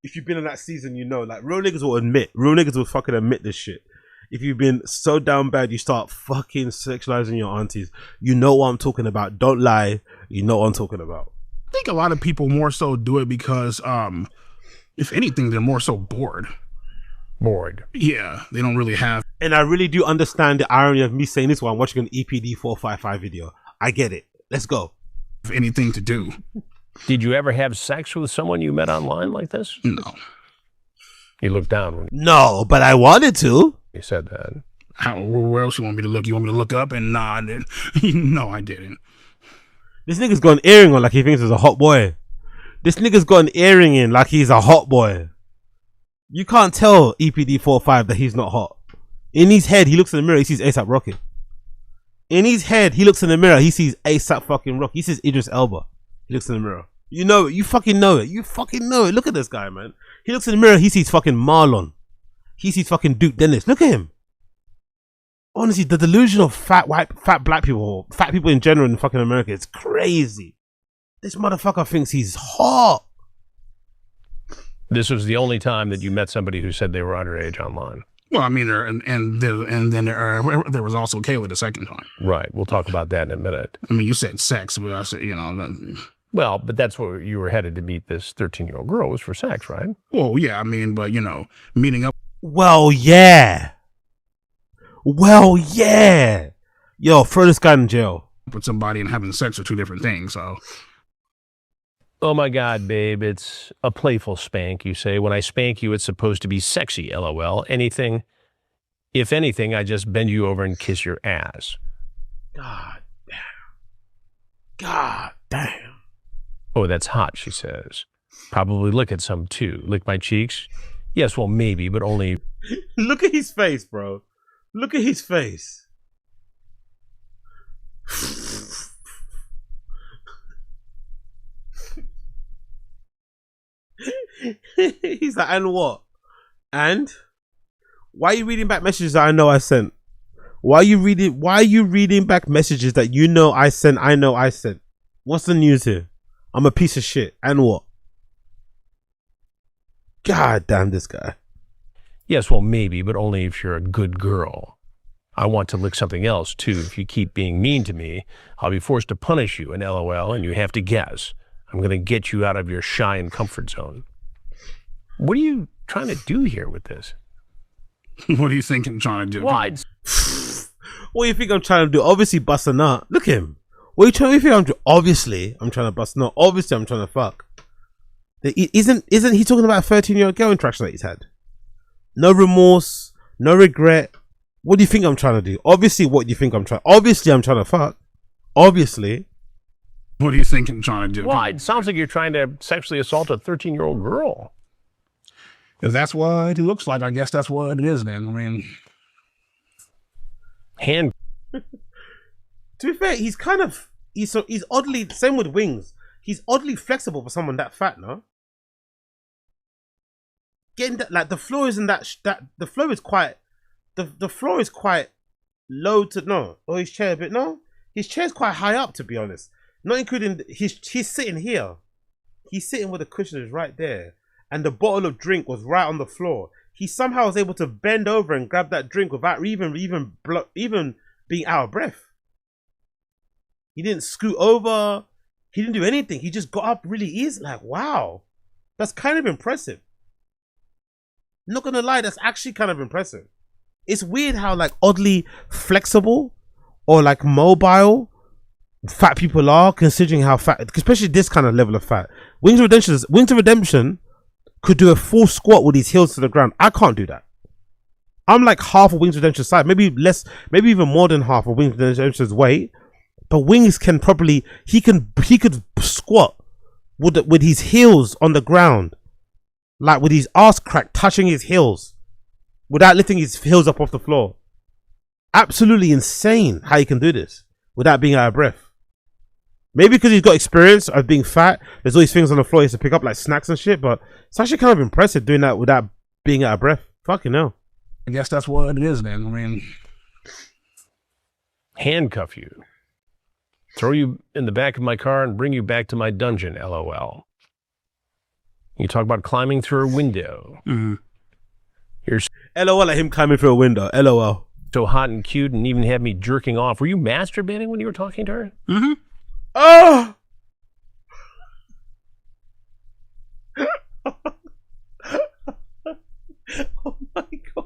S1: If you've been in that season, you know. Like, real niggas will admit. Real niggas will fucking admit this shit. if you've been so down bad, you start fucking sexualizing your aunties. You know what I'm talking about. Don't lie. You know what I'm talking about.
S5: I think a lot of people more so do it because, if anything, they're more so bored.
S4: Bored.
S5: Yeah, they don't really have.
S1: And I really do understand the irony of me saying this while I'm watching an EPD 455 video. I get it. Let's go.
S5: Anything to do.
S4: Did you ever have sex with someone you met online like this?
S5: No.
S4: You looked down when
S1: No, but I wanted to.
S4: you said that.
S5: Where else you want me to look? You want me to look up? And nah, I didn't. No, I didn't.
S1: This nigga's got an earring on like he thinks he's a hot boy. This nigga's got an earring in like he's a hot boy. You can't tell EPD 45 that he's not hot. In his head, he looks in the mirror, he sees ASAP Rocky. In his head, he looks in the mirror, he sees ASAP fucking Rocky. He sees Idris Elba. He looks in the mirror. You know it. You fucking know it. You fucking know it. Look at this guy, man. He looks in the mirror, he sees fucking Marlon. He sees fucking Duke Dennis. Look at him. Honestly, the delusion of fat black people, fat people in general in fucking America is crazy. This motherfucker thinks he's hot.
S4: This was the only time that you met somebody who said they were underage online.
S5: Well, I mean, and then there was also Kayla the second time.
S4: Right. We'll talk about that in a minute.
S5: I mean, you said sex, but I said,
S4: Well, but that's where you were headed to meet this 13-year-old girl, was for sex, right?
S5: well, yeah, I mean, but meeting up.
S1: Well, yeah. Well, yeah. Yo, throw this guy in jail.
S5: With somebody and having sex are two different things. So,
S4: Oh my God, babe, it's a playful spank, you say. When I spank you, it's supposed to be sexy, LOL. If anything, I just bend you over and kiss your ass.
S1: God damn. God damn.
S4: Oh, that's hot, she says. Probably lick at some too. Lick my cheeks? Yes, well, maybe, but only...
S1: Look at his face, bro. Look at his face. He's like, and what? And why are you reading back messages that I know I sent? Why are you reading back messages that you know I sent? I know I sent. What's the news here? I'm a piece of shit. And what? God damn this guy.
S4: Yes, well, maybe, but only if you're a good girl. I want to lick something else, too. If you keep being mean to me, I'll be forced to punish you, and LOL, and you have to guess. I'm going to get you out of your shy and comfort zone. What are you trying to do here with this?
S5: what do you think I'm trying to do?
S4: Well,
S1: What do you think I'm trying to do? Obviously, bust a nut. Look at him. What are you trying to think? Obviously, I'm trying to bust a nut. Obviously, I'm trying to fuck. Isn't he talking about a 13-year-old girl interaction that he's had? No remorse, no regret. What do you think I'm trying to do? Obviously, what do you think I'm trying? Obviously, I'm trying to fuck. Obviously.
S5: What do you think I'm trying to do?
S4: well, it sounds like you're trying to sexually assault a 13-year-old girl.
S5: If that's what it looks like, I guess that's what it is then. I mean,
S4: Hand.
S1: To be fair, he's oddly, same with Wings. He's oddly flexible for someone that fat, no? Getting that, like, the floor isn't the floor is quite, the floor is quite low to, no. Or his chair a bit, no? His chair's quite high up, to be honest. Not including, he's sitting here. He's sitting where the cushion is right there. And the bottle of drink was right on the floor. He somehow was able to bend over and grab that drink without even being out of breath. He didn't scoot over. He didn't do anything. He just got up really easy. Like, wow. That's kind of impressive. Not gonna lie, that's actually kind of impressive. It's weird how, like, oddly flexible or like mobile fat people are, considering how fat, especially this kind of level of fat. Wings of Redemption could do a full squat with his heels to the ground. I can't do that. I'm like half of Wings of Redemption's size, maybe less, maybe even more than half of Wings of Redemption's weight. But Wings can probably, he could squat with his heels on the ground, like with his ass crack touching his heels, without lifting his heels up off the floor. Absolutely insane how he can do this without being out of breath. Maybe because he's got experience of being fat. There's all these things on the floor he has to pick up, like snacks and shit. But it's actually kind of impressive doing that without being out of breath. Fucking hell.
S5: I guess that's what it is then. I mean,
S4: Handcuff you. Throw you in the back of my car and bring you back to my dungeon, LOL. You talk about climbing through a window.
S5: mm-hmm.
S1: LOL at him climbing through a window. LOL.
S4: So hot and cute and even had me jerking off. Were you masturbating when you were talking to her?
S5: Mm-hmm.
S1: Oh! Oh my god.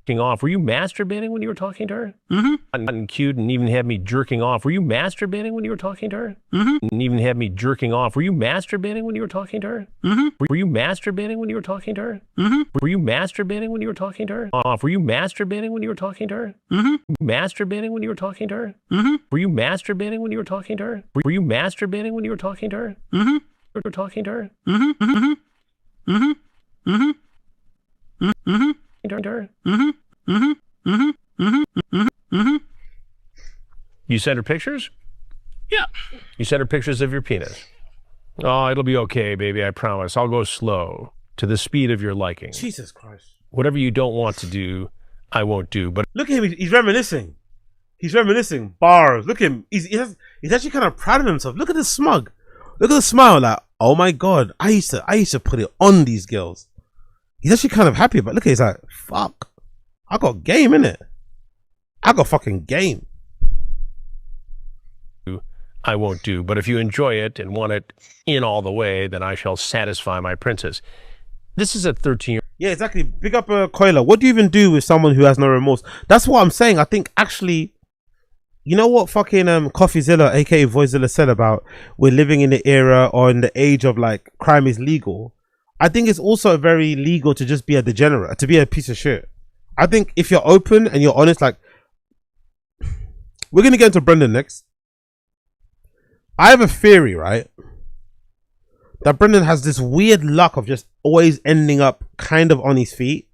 S4: Jerking off. Were you masturbating when you were talking to her?
S5: Mm-hmm.
S4: Hot and cute and even had me jerking off. Were you masturbating when you were talking to her?
S5: Mm-hmm.
S4: And even had me jerking off. Were you masturbating when you were talking to her?
S5: Mm-hmm.
S4: Were you masturbating when you were talking to her?
S5: Mm-hmm.
S4: Were you masturbating when you were talking to her? Off. Were you masturbating when you were talking to her?
S5: Mm-hmm.
S4: Masturbating when you were talking to her?
S5: Mm-hmm.
S4: Were you masturbating when you were talking to her? Were you masturbating when you were talking to her?
S5: Mm-hmm.
S4: You were talking to her?
S5: Mm-hmm. Mm-hmm. Mm-hmm. Mm-hmm. Mm-hmm.
S4: To her?
S5: Mm-hmm. Mm-hmm. Mm-hmm. Mm-hmm. Mm-hmm.
S4: You sent her pictures?
S5: Yeah.
S4: You sent her pictures of your penis. Oh, it'll be okay, baby. I promise. I'll go slow to the speed of your liking.
S1: Jesus Christ.
S4: Whatever you don't want to do, I won't do. But
S1: Look at him. He's reminiscing. He's reminiscing. Bars. Look at him. He's actually kind of proud of himself. Look at the smug. Look at the smile. Like, oh my god, I used to put it on these girls. He's actually kind of happy, but look at he's like, fuck. I got game, innit? I got fucking game.
S4: I won't do. But if you enjoy it and want it in all the way, then I shall satisfy my princess. This is a 13-year.
S1: Yeah, exactly. Big up Koila. What do you even do with someone who has no remorse? That's what I'm saying. I think actually, you know what fucking Coffeezilla, aka Voicezilla, said about we're living in the era or in the age of like crime is legal. I think it's also very legal to just be a degenerate, to be a piece of shit. I think if you're open and you're honest, like, we're gonna get into Brendan next. I have a theory, right, that Brendan has this weird luck of just always ending up kind of on his feet.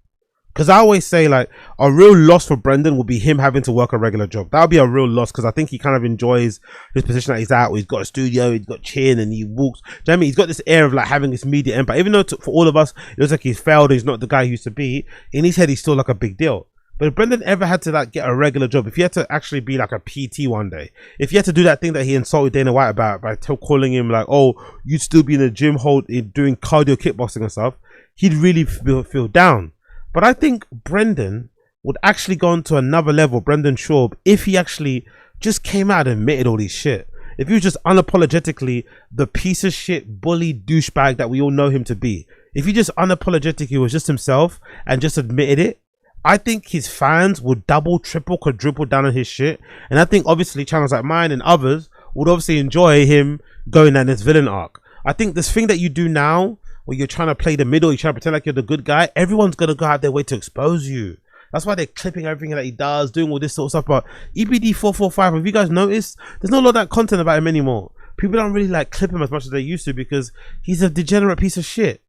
S1: Because I always say, like, a real loss for Brendan would be him having to work a regular job. That would be a real loss, because I think he kind of enjoys his position that he's at, where he's got a studio, he's got chin, and he walks. Do you know what I mean? He's got this air of like having this media empire. Even though for all of us, it looks like he's failed, he's not the guy he used to be, in his head, he's still like a big deal. But if Brendan ever had to like get a regular job, if he had to actually be like a PT one day, if he had to do that thing that he insulted Dana White about by calling him like, oh, you'd still be in the gym doing cardio kickboxing and stuff, he'd really feel down. But I think Brendan would actually go on to another level, Brendan Schaub, if he actually just came out and admitted all this shit. If he was just unapologetically the piece of shit, bully, douchebag that we all know him to be. If he just unapologetically was just himself and just admitted it, I think his fans would double, triple, quadruple down on his shit. And I think obviously channels like mine and others would obviously enjoy him going down this villain arc. I think this thing that you do now, where you're trying to play the middle, you're trying to pretend like you're the good guy, everyone's gonna go out their way to expose you. That's why they're clipping everything that he does, doing all this sort of stuff. But EBD 445, have you guys noticed? There's not a lot of that content about him anymore. People don't really like clip him as much as they used to, because he's a degenerate piece of shit.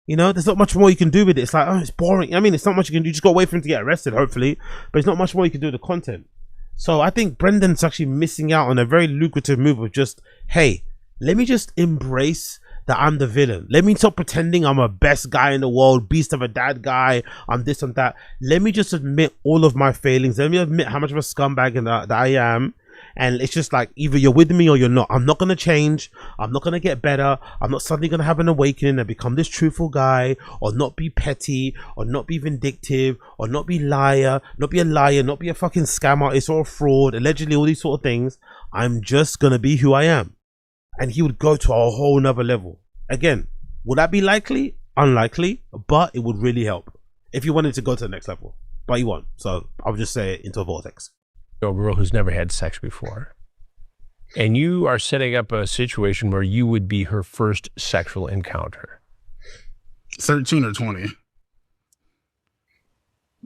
S1: You know, there's not much more you can do with it. It's like, oh, it's boring. I mean, it's not much you can do. You just got to wait for him to get arrested, hopefully. But it's not much more you can do with the content. So I think Brendan's actually missing out on a very lucrative move of just, hey, let me just embrace that I'm the villain. Let me stop pretending I'm a best guy in the world, beast of a dad guy, I'm this and that. Let me just admit all of my failings. Let me admit how much of a scumbag that I am. And it's just like, either you're with me or you're not. I'm not going to change. I'm not going to get better. I'm not suddenly going to have an awakening and become this truthful guy, or not be petty, or not be vindictive, or not be liar, not be a fucking scam artist or a fraud, allegedly all these sort of things. I'm just going to be who I am. And he would go to a whole nother level. Again, would that be likely? Unlikely, but it would really help if you wanted to go to the next level. But you won't. So I'll just say it into a vortex.
S4: A girl who's never had sex before, and you are setting up a situation where you would be her first sexual encounter.
S5: 13 or 20.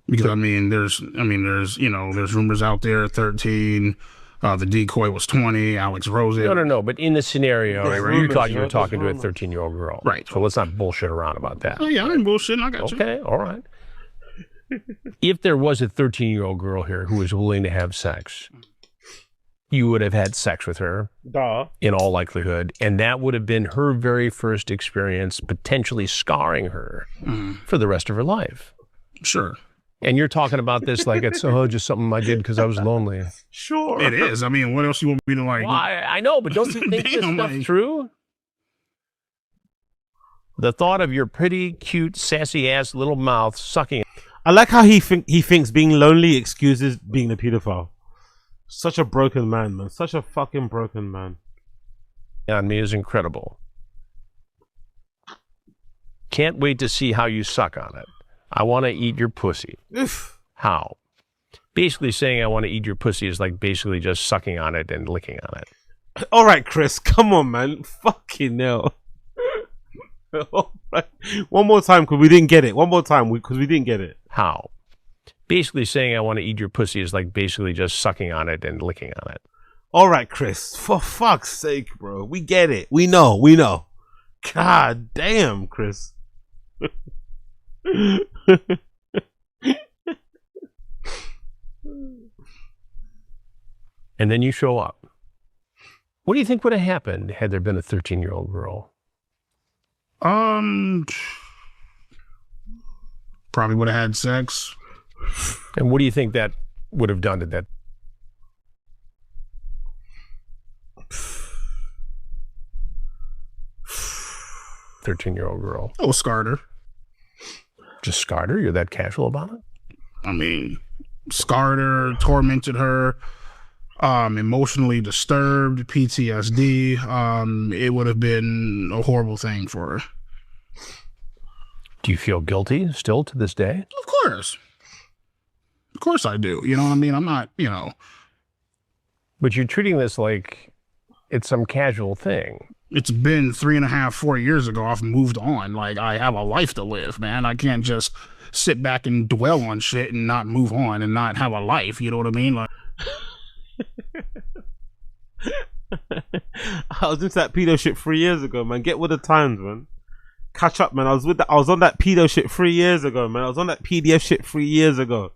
S5: Because there's rumors out there 13. The decoy was 20. Alex Rose.
S4: No. But in the scenario where you thought you were talking to a 13-year-old girl,
S5: right?
S4: So let's not bullshit around about that.
S5: Oh yeah, I ain't bullshitting. I got you.
S4: Okay, all right. If there was a 13-year-old girl here who was willing to have sex, you would have had sex with her, in all likelihood, and that would have been her very first experience, potentially scarring her for the rest of her life.
S5: Sure.
S4: And you're talking about this like it's just something I did because I was lonely.
S1: Sure.
S5: It is. I mean, what else you want me to like?
S4: Well, I know, but don't you think this stuff's true? The thought of your pretty, cute, sassy-ass little mouth sucking.
S1: I like how he thinks being lonely excuses being a pedophile. Such a broken man, man. Such a fucking broken man.
S4: On me is incredible. Can't wait to see how you suck on it. I want to eat your pussy.
S1: Oof.
S4: How? Basically saying I want to eat your pussy is like basically just sucking on it and licking on it.
S1: All right, Chris, come on, man. Fucking hell. All right. One more time, because we didn't get it. One more time, because we didn't get it.
S4: How? Basically saying I want to eat your pussy is like basically just sucking on it and licking on it.
S1: All right, Chris. For fuck's sake, bro. We get it. We know. God damn, Chris.
S4: And then you show up. What do you think would have happened had there been a 13-year-old girl?
S5: Probably would have had sex.
S4: And what do you think that would have done to that 13-year-old girl?
S5: Oh, scarred her.
S4: Just scarred her? You're that casual about it?
S5: I mean, scarred her, tormented her, emotionally disturbed, PTSD. It would have been a horrible thing for her.
S4: Do you feel guilty still to this day?
S5: Of course. Of course I do. You know what I mean? I'm not,
S4: But you're treating this like it's some casual thing.
S5: It's been 3.5, 4 years ago. I've moved on. Like, I have a life to live, man. I can't just sit back and dwell on shit and not move on and not have a life. You know what I mean? Like,
S1: I was into that pedo shit 3 years ago, man. Get with the times, man. Catch up, man. I was on that pedo shit 3 years ago, man. I was on that PDF shit 3 years ago.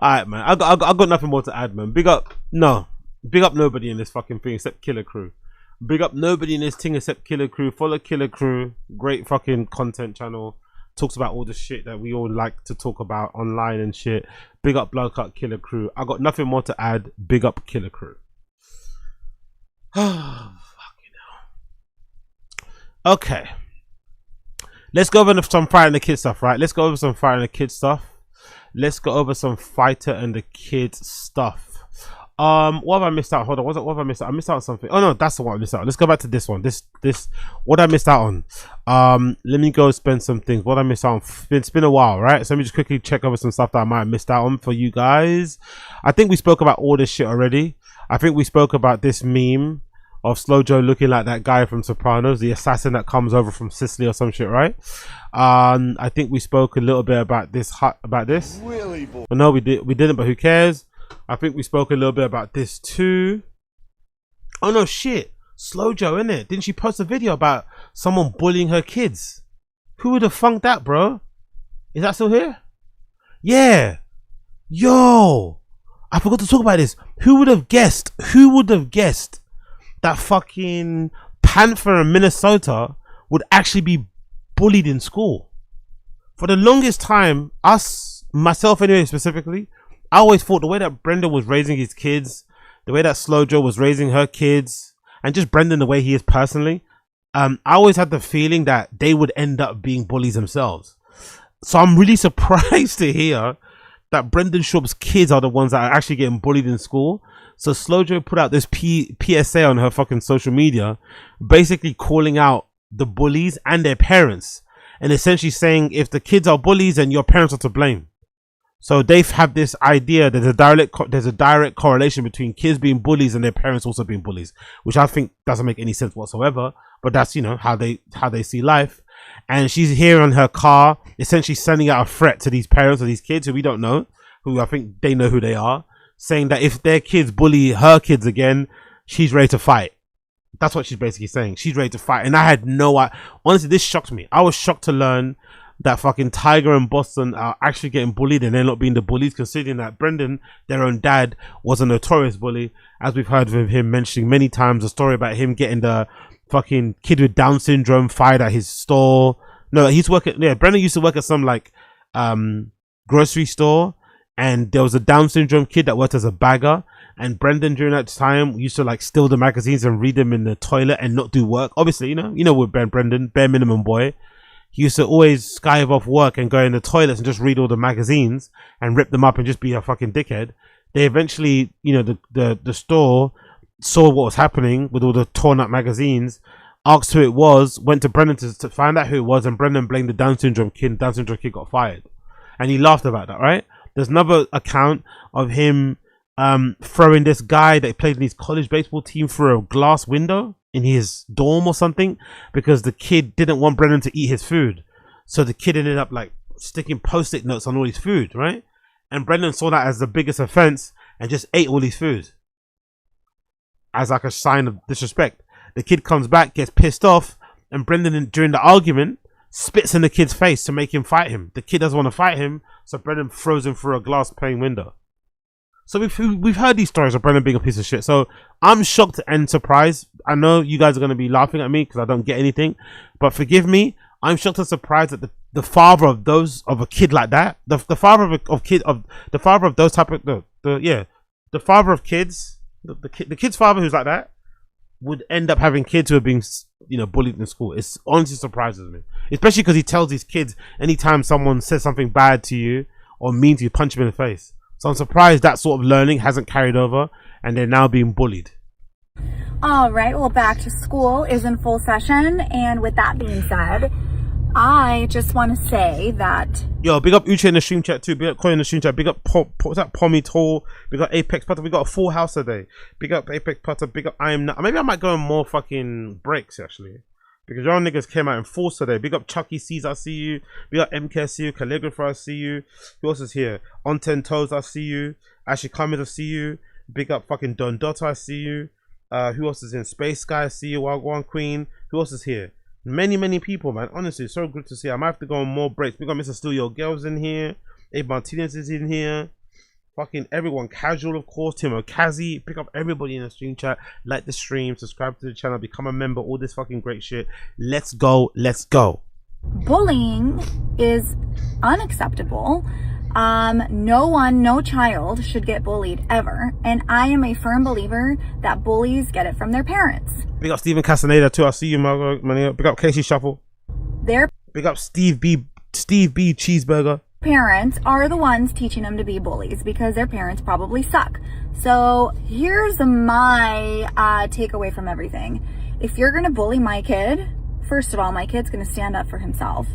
S1: Alright, man. I got nothing more to add, man. Big up nobody in this fucking thing except Killer Crew. Big up nobody in this thing except Killer Crew. Follow Killer Crew. Great fucking content channel. Talks about all the shit that we all like to talk about online and shit. Big up Bloodcut Killer Crew. I got nothing more to add. Big up Killer Crew. Oh, fucking hell. Okay. Let's go over some Fighter and the Kid stuff, right? Let's go over some Fighter and the Kid stuff. Let's go over some Fighter and the Kid stuff. What have I missed out? Hold on, what have I missed out? I missed out on something. Oh no, that's the one I missed out. Let's go back to this one. This what I missed out on. Let me go spend some things. What I missed out on. It's been a while, right? So let me just quickly check over some stuff that I might have missed out on for you guys. I think we spoke about all this shit already. I think we spoke about this meme of Slow Joe looking like that guy from Sopranos, the assassin that comes over from Sicily or some shit, right? I think we spoke a little bit about this. Really? Well, no, we didn't, but who cares? I think we spoke a little bit about this too. Oh no, shit. Slow Joe, innit? Didn't she post a video about someone bullying her kids? Who would have funked that, bro? Is that still here? Yeah. Yo. I forgot to talk about this. Who would have guessed? That fucking Panther in Minnesota would actually be bullied in school? For the longest time, myself anyway specifically, I always thought the way that Brendan was raising his kids, the way that Slow Joe was raising her kids, and just Brendan the way he is personally, I always had the feeling that they would end up being bullies themselves. So I'm really surprised to hear that Brendan Schaub's kids are the ones that are actually getting bullied in school. So Slow Joe put out this PSA on her fucking social media, basically calling out the bullies and their parents, and essentially saying if the kids are bullies, then your parents are to blame. So they have this idea that there's a direct correlation between kids being bullies and their parents also being bullies, which I think doesn't make any sense whatsoever. But that's, how they see life. And she's here on her car, essentially sending out a threat to these parents or these kids who we don't know, who I think they know who they are, saying that if their kids bully her kids again, she's ready to fight. That's what she's basically saying. She's ready to fight. And I had no idea. Honestly, this shocked me. I was shocked to learn that fucking Tiger and Boston are actually getting bullied and they're not being the bullies, considering that Brendan, their own dad, was a notorious bully. As we've heard of him mentioning many times, a story about him getting the fucking kid with Down syndrome fired at his store. No, Brendan used to work at some like grocery store, and there was a Down syndrome kid that worked as a bagger, and Brendan during that time used to like steal the magazines and read them in the toilet and not do work. Obviously, with Brendan, bare minimum boy. he used to always skive off work and go in the toilets and just read all the magazines and rip them up and just be a fucking dickhead. They eventually, you know, the store saw what was happening with all the torn up magazines, asked who it was, went to Brendan to find out who it was, and Brendan blamed the Down syndrome kid. Down syndrome kid got fired, and he laughed about that, right? There's another account of him throwing this guy that played in his college baseball team through a glass window in his dorm or something because the kid didn't want Brendan to eat his food. So the kid ended up like sticking post-it notes on all his food, right? And Brendan saw that as the biggest offense and just ate all his food as like a sign of disrespect. The kid comes back, gets pissed off, and Brendan, during the argument, spits in the kid's face to make him fight him. The kid doesn't want to fight him, so Brendan throws him through a glass pane window. So we've heard these stories of Brendan being a piece of shit. So I'm shocked and surprised. I know you guys are going to be laughing at me because I don't get anything, but forgive me. I'm shocked and surprised that the father of a kid like that, the father of those type of the father of kids, the kid's father who's like that would end up having kids who are being, you know, bullied in school. It honestly surprises me, especially because he tells these kids anytime someone says something bad to you or mean to you, punch him in the face. So I'm surprised that sort of learning hasn't carried over and they're now being bullied.
S6: All right, well, back to school is in full session, and with that being said, I just want to say that...
S1: Yo, big up Uche in the stream chat too. Big up Koi in the stream chat. Big up what's that? Pommy Tall. Big up Apex Putter. We got a full house today. Big up Apex Putter. Big up I Am Not. Maybe I might go on more fucking breaks actually, because y'all niggas came out in force today. Big up Chucky C's, I see you. Big up MK, I see you. Calligrapher, I see you. Who else is here? On 10 Toes, I see you. Ashley Cummins, I see you. Big up fucking Don Dota, I see you. Who else is in? Space Guy, I see you. Wagwan Queen. Who else is here? Many people, man. Honestly, so good to see. I might have to go on more breaks. We got Mr. Steal Your Girls in here. Abe Martinez is in here. Fucking everyone. Casual, of course. Timo Kazi. Pick up everybody in the stream chat. Like the stream. Subscribe to the channel. Become a member. All this fucking great shit. Let's go. Let's go.
S6: Bullying is unacceptable. No child should get bullied ever. And I am a firm believer that bullies get it from their parents.
S1: Big up Steven Castaneda too. I see you, Mario. Big up Casey Shuffle.
S6: Their
S1: Big up Steve B Cheeseburger.
S6: parents are the ones teaching them to be bullies because their parents probably suck. So here's my takeaway from everything. If you're going to bully my kid, first of all, my kid's going to stand up for himself.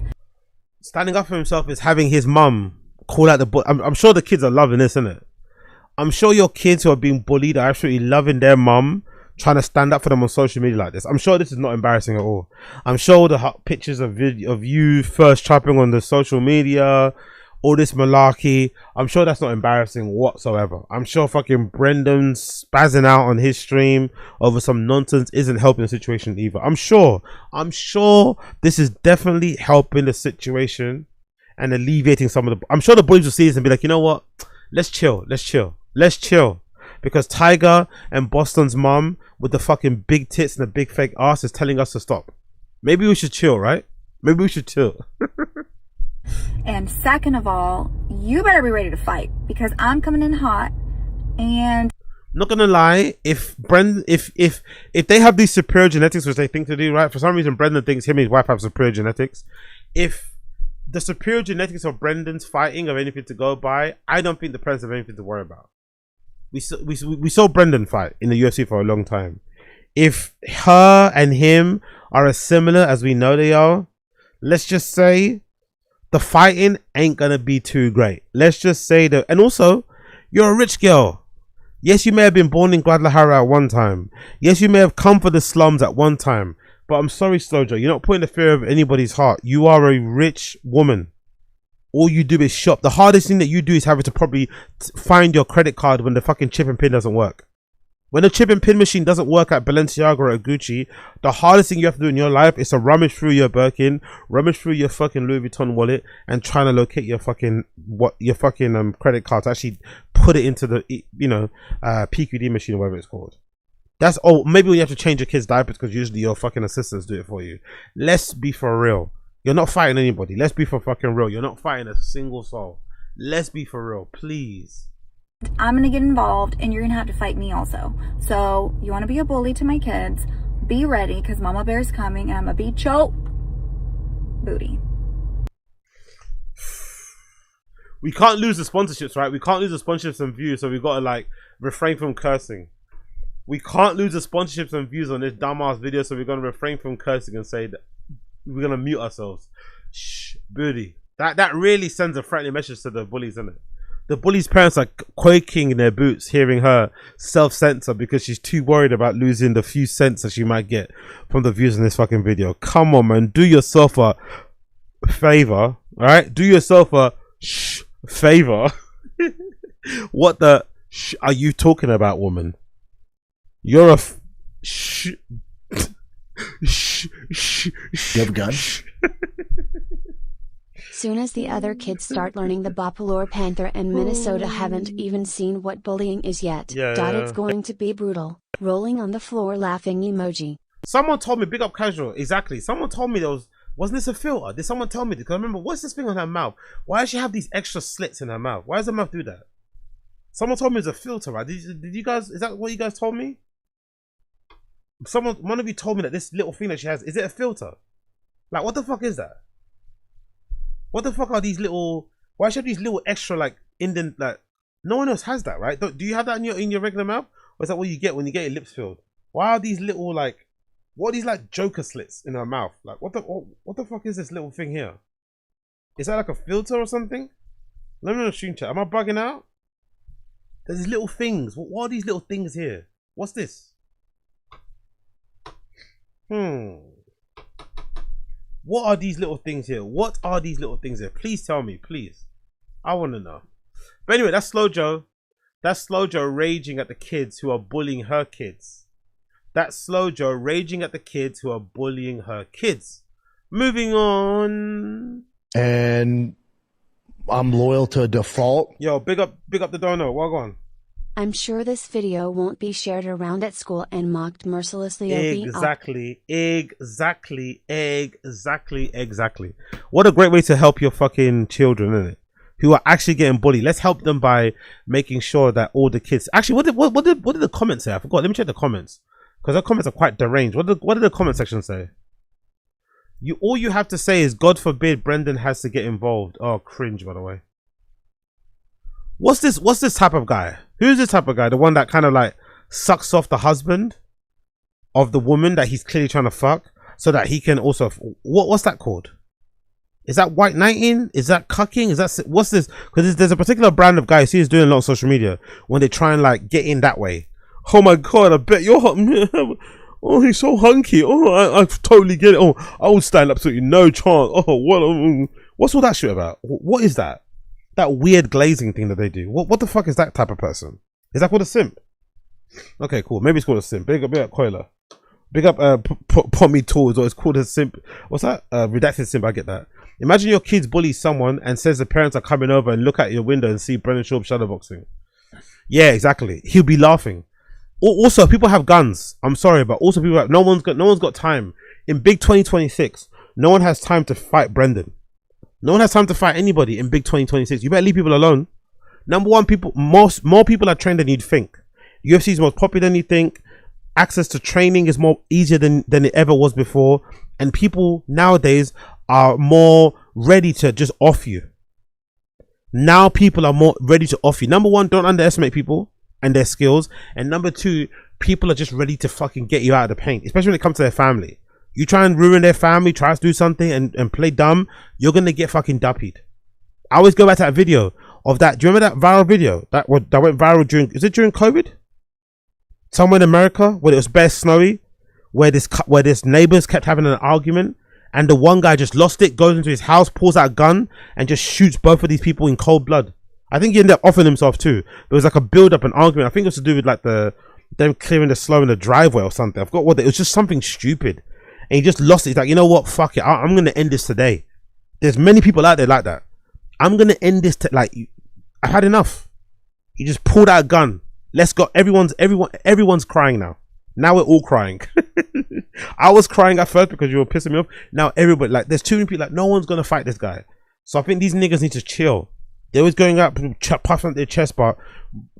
S1: Standing up for himself is having his mum call out the bully. I'm sure the kids are loving this, isn't it? I'm sure your kids who are being bullied are absolutely loving their mum trying to stand up for them on social media like this. I'm sure this is not embarrassing at all. I'm sure the pictures of you first chopping on the social media, all this malarkey, I'm sure that's not embarrassing whatsoever. I'm sure fucking Brendan spazzing out on his stream over some nonsense isn't helping the situation either. I'm sure this is definitely helping the situation and alleviating some of the... I'm sure the bullies will see this and be like, you know what? Let's chill. Because Tiger and Boston's mom with the fucking big tits and the big fake ass is telling us to stop. Maybe we should chill, right? Maybe we should chill.
S6: And second of all, you better be ready to fight because I'm coming in hot. And
S1: not gonna lie, if they have these superior genetics, which they think to do, right? For some reason, Brendan thinks him and his wife have superior genetics. If the superior genetics of Brendan's fighting of anything to go by, I don't think the parents have anything to worry about. We saw Brendan fight in the UFC for a long time. If her and him are as similar as we know they are, let's just say the fighting ain't gonna be too great. Let's just say that. And also, you're a rich girl. Yes, you may have been born in Guadalajara at one time. Yes, you may have come from the slums at one time. But I'm sorry, Slojo, you're not putting the fear of anybody's heart. You are a rich woman. All you do is shop. The hardest thing that you do is having to probably find your credit card when the fucking chip and pin doesn't work. When the chip and pin machine doesn't work at Balenciaga or at Gucci, the hardest thing you have to do in your life is to rummage through your Birkin, rummage through your fucking Louis Vuitton wallet, and trying to locate your fucking credit card to actually put it into the PQD machine or whatever it's called. That's all. Maybe when you have to change your kids' diapers because usually your fucking assistants do it for you. Let's be for real. You're not fighting anybody. Let's be for fucking real. You're not fighting a single soul. Let's be for real, please.
S6: I'm going to get involved and you're going to have to fight me also. So you want to be a bully to my kids, be ready because Mama Bear's coming and I'm going to beat you booty.
S1: We can't lose the sponsorships, right? We can't lose the sponsorships and views, so we gotta like refrain from cursing. We can't lose the sponsorships and views on this dumbass video, so we're gonna refrain from cursing and say that we're gonna mute ourselves. Shh, booty. That really sends a threatening message to the bullies, isn't it? The bullies' parents are quaking in their boots hearing her self-censor because she's too worried about losing the few cents that she might get from the views in this fucking video. Come on, man. Do yourself a favor, alright? Do yourself a favor. What the are you talking about, woman? You're a
S7: You have a gun?
S3: Soon as the other kids start learning the Bopalor Panther and Minnesota haven't even seen what bullying is yet. It's going to be brutal. Rolling on the floor laughing emoji.
S1: Someone told me, big up casual, exactly. Someone told me wasn't this a filter? Did someone tell me? Because I remember, what's this thing on her mouth? Why does she have these extra slits in her mouth? Why does her mouth do that? Someone told me it's a filter, right? Did you guys, is that what you guys told me? One of you told me that this little thing that she has, is it a filter? Like, what the fuck is that? What the fuck are these little, why should these little extra like indent, like, no one else has that, right? Do you have that in your regular mouth? Or is that what you get when you get your lips filled? Why are these little like, what are these like Joker slits in her mouth? Like, what the fuck is this little thing here? Is that like a filter or something? Let me know in the stream chat. Am I bugging out? There's these little things. What are these little things here? What's this? What are these little things here? What are these little things here? Please tell me, please. I want to know. But anyway, that's Slow Joe. That's Slow Joe raging at the kids who are bullying her kids. That's Slow Joe raging at the kids who are bullying her kids. Moving on.
S7: And I'm loyal to default.
S1: Yo, big up the dono. Well gone.
S3: I'm sure this video won't be shared around at school and mocked mercilessly.
S1: Exactly. What a great way to help your fucking children, isn't it? Who are actually getting bullied. Let's help them by making sure that all the kids. Actually, what did the comments say? I forgot. Let me check the comments because the comments are quite deranged. What did the comment section say? All you have to say is, God forbid Brendan has to get involved. Oh, cringe, by the way. What's this type of guy? Who's this type of guy? The one that kind of like sucks off the husband of the woman that he's clearly trying to fuck so that he can also, what's that called? Is that white knighting? Is that cucking? Is that, what's this? Because there's a particular brand of guys he's doing a lot on social media when they try and like get in that way. Oh my God, I bet you're hot. Oh, he's so hunky. Oh, I totally get it. Oh, I would stand up to you. No chance. Oh, what's all that shit about? What is that? That weird glazing thing that they do. What the fuck is that type of person? Is that called a simp? Okay, cool. Maybe it's called a simp. Big up Coiler. Big up Pommy Tools, or it's called a simp. What's that? Redacted simp. I get that. Imagine your kids bully someone and says the parents are coming over and look at your window and see Brendan Schaub shadowboxing. Yeah, exactly. He'll be laughing. Also, people have guns. I'm sorry, but also people have, no one's got time. In big 2026, no one has time to fight Brendan. No one has time to fight anybody in big 2026. You better leave people alone. Number one, more people are trained than you'd think. UFC is more popular than you think. Access to training is more easier than it ever was before. And people nowadays are more ready to just off you. Now people are more ready to off you. Number one, don't underestimate people and their skills. And number two, people are just ready to fucking get you out of the paint, especially when it comes to their family. You try and ruin their family, try to do something and play dumb, you're gonna get fucking duppied. I always go back to that video of that. Do you remember that viral video that went viral during COVID? Somewhere in America where it was bare snowy, where this neighbors kept having an argument, and the one guy just lost it, goes into his house, pulls out a gun, and just shoots both of these people in cold blood. I think he ended up offing himself too. But it was like a build up, an argument. I think it was to do with like them clearing the snow in the driveway or something. I forgot what it was. Just something stupid. And he just lost it. He's like, you know what? Fuck it. I'm going to end this today. There's many people out there like that. I'm going to end this. I've had enough. He just pulled out a gun. Let's go. Everyone's crying now. Now we're all crying. I was crying at first because you were pissing me off. Now everybody, like, there's too many people. Like, no one's going to fight this guy. So I think these niggas need to chill. They're always going up, puffing at their chest, but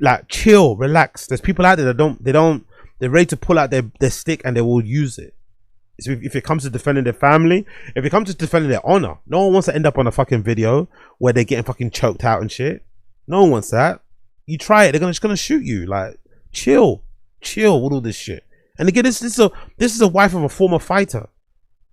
S1: like, chill, relax. There's people out there that they're ready to pull out their stick and they will use it. So if it comes to defending their family, if it comes to defending their honor, no one wants to end up on a fucking video where they're getting fucking choked out and shit. No one wants that. You try it, they're just gonna shoot you. Like, chill with all this shit. And again, this is a wife of a former fighter.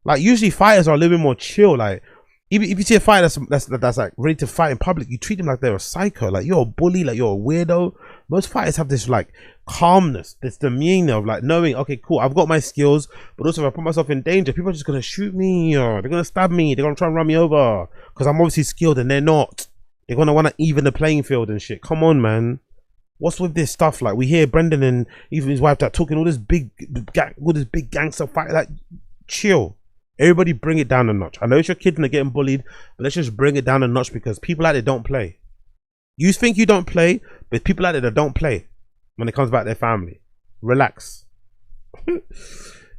S1: Like, usually fighters are a little bit more chill. Like, if you see a fighter that's like ready to fight in public, you treat them like they're a psycho. Like, you're a bully, like you're a weirdo. Most fighters have this like calmness, this demeanor of like knowing, okay, cool, I've got my skills, but also if I put myself in danger, people are just gonna shoot me, or they're gonna stab me, they're gonna try and run me over because I'm obviously skilled and they're not. They're gonna want to even the playing field and shit. Come on, man. What's with this stuff? Like, we hear Brendan and even his wife that talking all this big gangster fight. Like, chill. Everybody bring it down a notch. I know it's your kids and they're getting bullied, but let's just bring it down a notch because people out there don't play. You think you don't play, but people out there that don't play when it comes back to their family. Relax.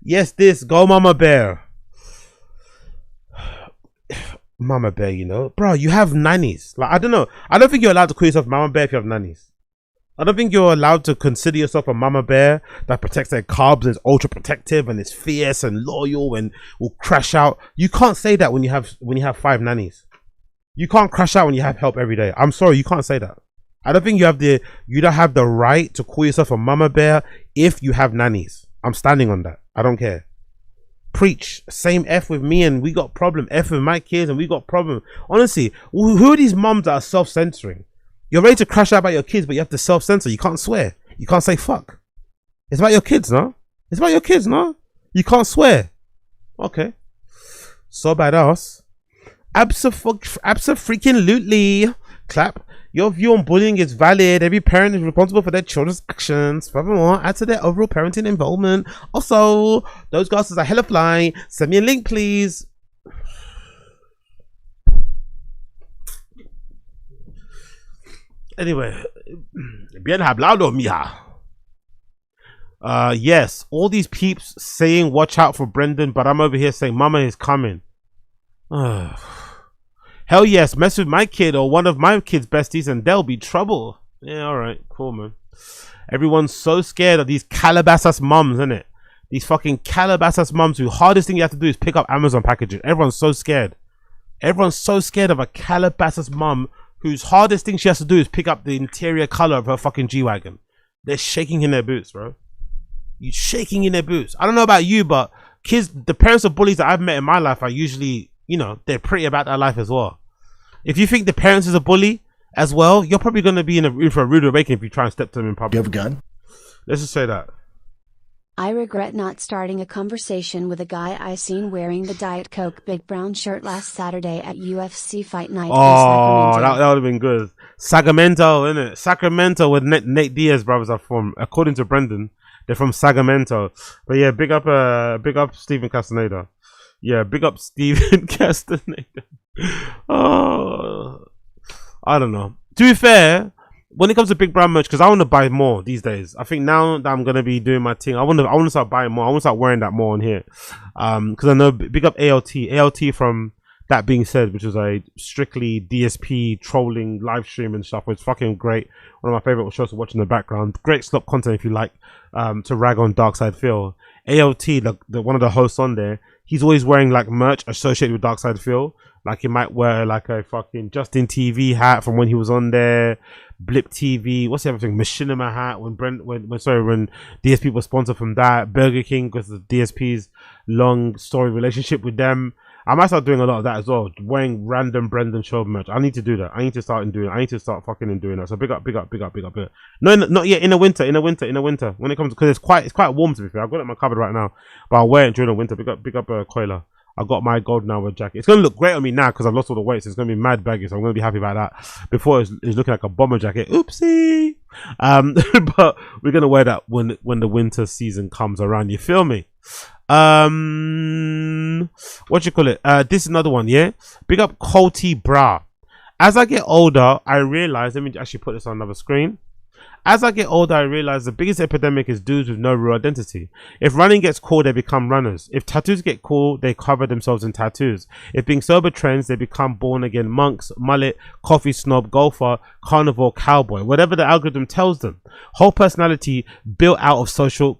S1: Yes, this. Go Mama Bear. Mama Bear, you know. Bro, you have nannies. Like, I don't know. I don't think you're allowed to call yourself Mama Bear if you have nannies. I don't think you're allowed to consider yourself a mama bear that protects their cubs and is ultra protective and is fierce and loyal and will crash out. You can't say that when you have 5 nannies. You can't crash out when you have help every day. I'm sorry, you can't say that. I don't think you don't have the right to call yourself a mama bear if you have nannies. I'm standing on that. I don't care. Preach. Same F with me and we got problem. F with my kids and we got problem. Honestly, who are these mums that are self-censoring? You're ready to crash out about your kids, but you have to self-censor. You can't swear. You can't say fuck. It's about your kids, no? It's about your kids, no? You can't swear. Okay. So badass. Abso-freaking-lutely. Clap. Your view on bullying is valid. Every parent is responsible for their children's actions. Furthermore, add to their overall parenting involvement. Also, those glasses are hella fly. Send me a link, please. Anyway, bien hablado, mija. Yes, all these peeps saying watch out for Brendan, but I'm over here saying mama is coming. Hell yes, mess with my kid or one of my kids' besties and there'll be trouble. Yeah, alright, cool, man. Everyone's so scared of these Calabasas mums, isn't it? These fucking Calabasas mums who hardest thing you have to do is pick up Amazon packages. Everyone's so scared. Everyone's so scared of a Calabasas mum whose hardest thing she has to do is pick up the interior color of her fucking G-Wagon. They're shaking in their boots, bro. You shaking in their boots. I don't know about you, but kids, the parents of bullies that I've met in my life are usually, you know, they're pretty about their life as well. If you think the parents is a bully as well, you're probably going to be in for a rude awakening if you try and step to them in public.
S7: Do you have a gun?
S1: Let's just say that.
S3: I regret not starting a conversation with a guy I seen wearing the Diet Coke Big Brown shirt last Saturday at UFC Fight Night in
S1: Oh,
S3: Sacramento.
S1: that would have been good. Sacramento, innit? Sacramento, where Nate Diaz brothers are from, according to Brendan. They're from Sacramento. But yeah, big up Stephen Castaneda. Yeah, big up Stephen Castaneda. Oh, I don't know. To be fair, when it comes to Big Brown merch, because I want to buy more these days. I think now that I'm gonna be doing my thing, I want to start buying more. I want to start wearing that more on here. Because I know, big up ALT from That Being Said, which is a strictly DSP trolling live stream and stuff. It's fucking great. One of my favorite shows to watch in the background. Great slop content if you like to rag on Darkside Phil. ALT, the one of the hosts on there, he's always wearing like merch associated with Darkside Phil. Like he might wear like a fucking Justin TV hat from when he was on there, Blip TV, what's the other thing? Machinima hat when DSP was sponsored from that, Burger King because of DSP's long story relationship with them. I might start doing a lot of that as well, wearing random Brendan show merch. I need to do that. I need to start fucking doing that. So big up. No, not yet. In the winter. When it comes, because it's quite warm to be fair. I've got it in my cupboard right now, but I'll wear it during the winter. Big up, Coiler. I got my golden hour jacket. It's gonna look great on me now because I've lost all the weight. So it's gonna be mad baggy. So I'm gonna be happy about that. Before it's looking like a bomber jacket. Oopsie. But we're gonna wear that when the winter season comes around. You feel me? What you call it? This is another one. Yeah. Big up Colty Bra. As I get older, I realize. Let me actually put this on another screen. As I get older, I realize the biggest epidemic is dudes with no real identity. If running gets cool, they become runners. If tattoos get cool, they cover themselves in tattoos. If being sober trends, they become born again monks, mullet, coffee snob, golfer, carnivore, cowboy, whatever the algorithm tells them. Whole personality built out of social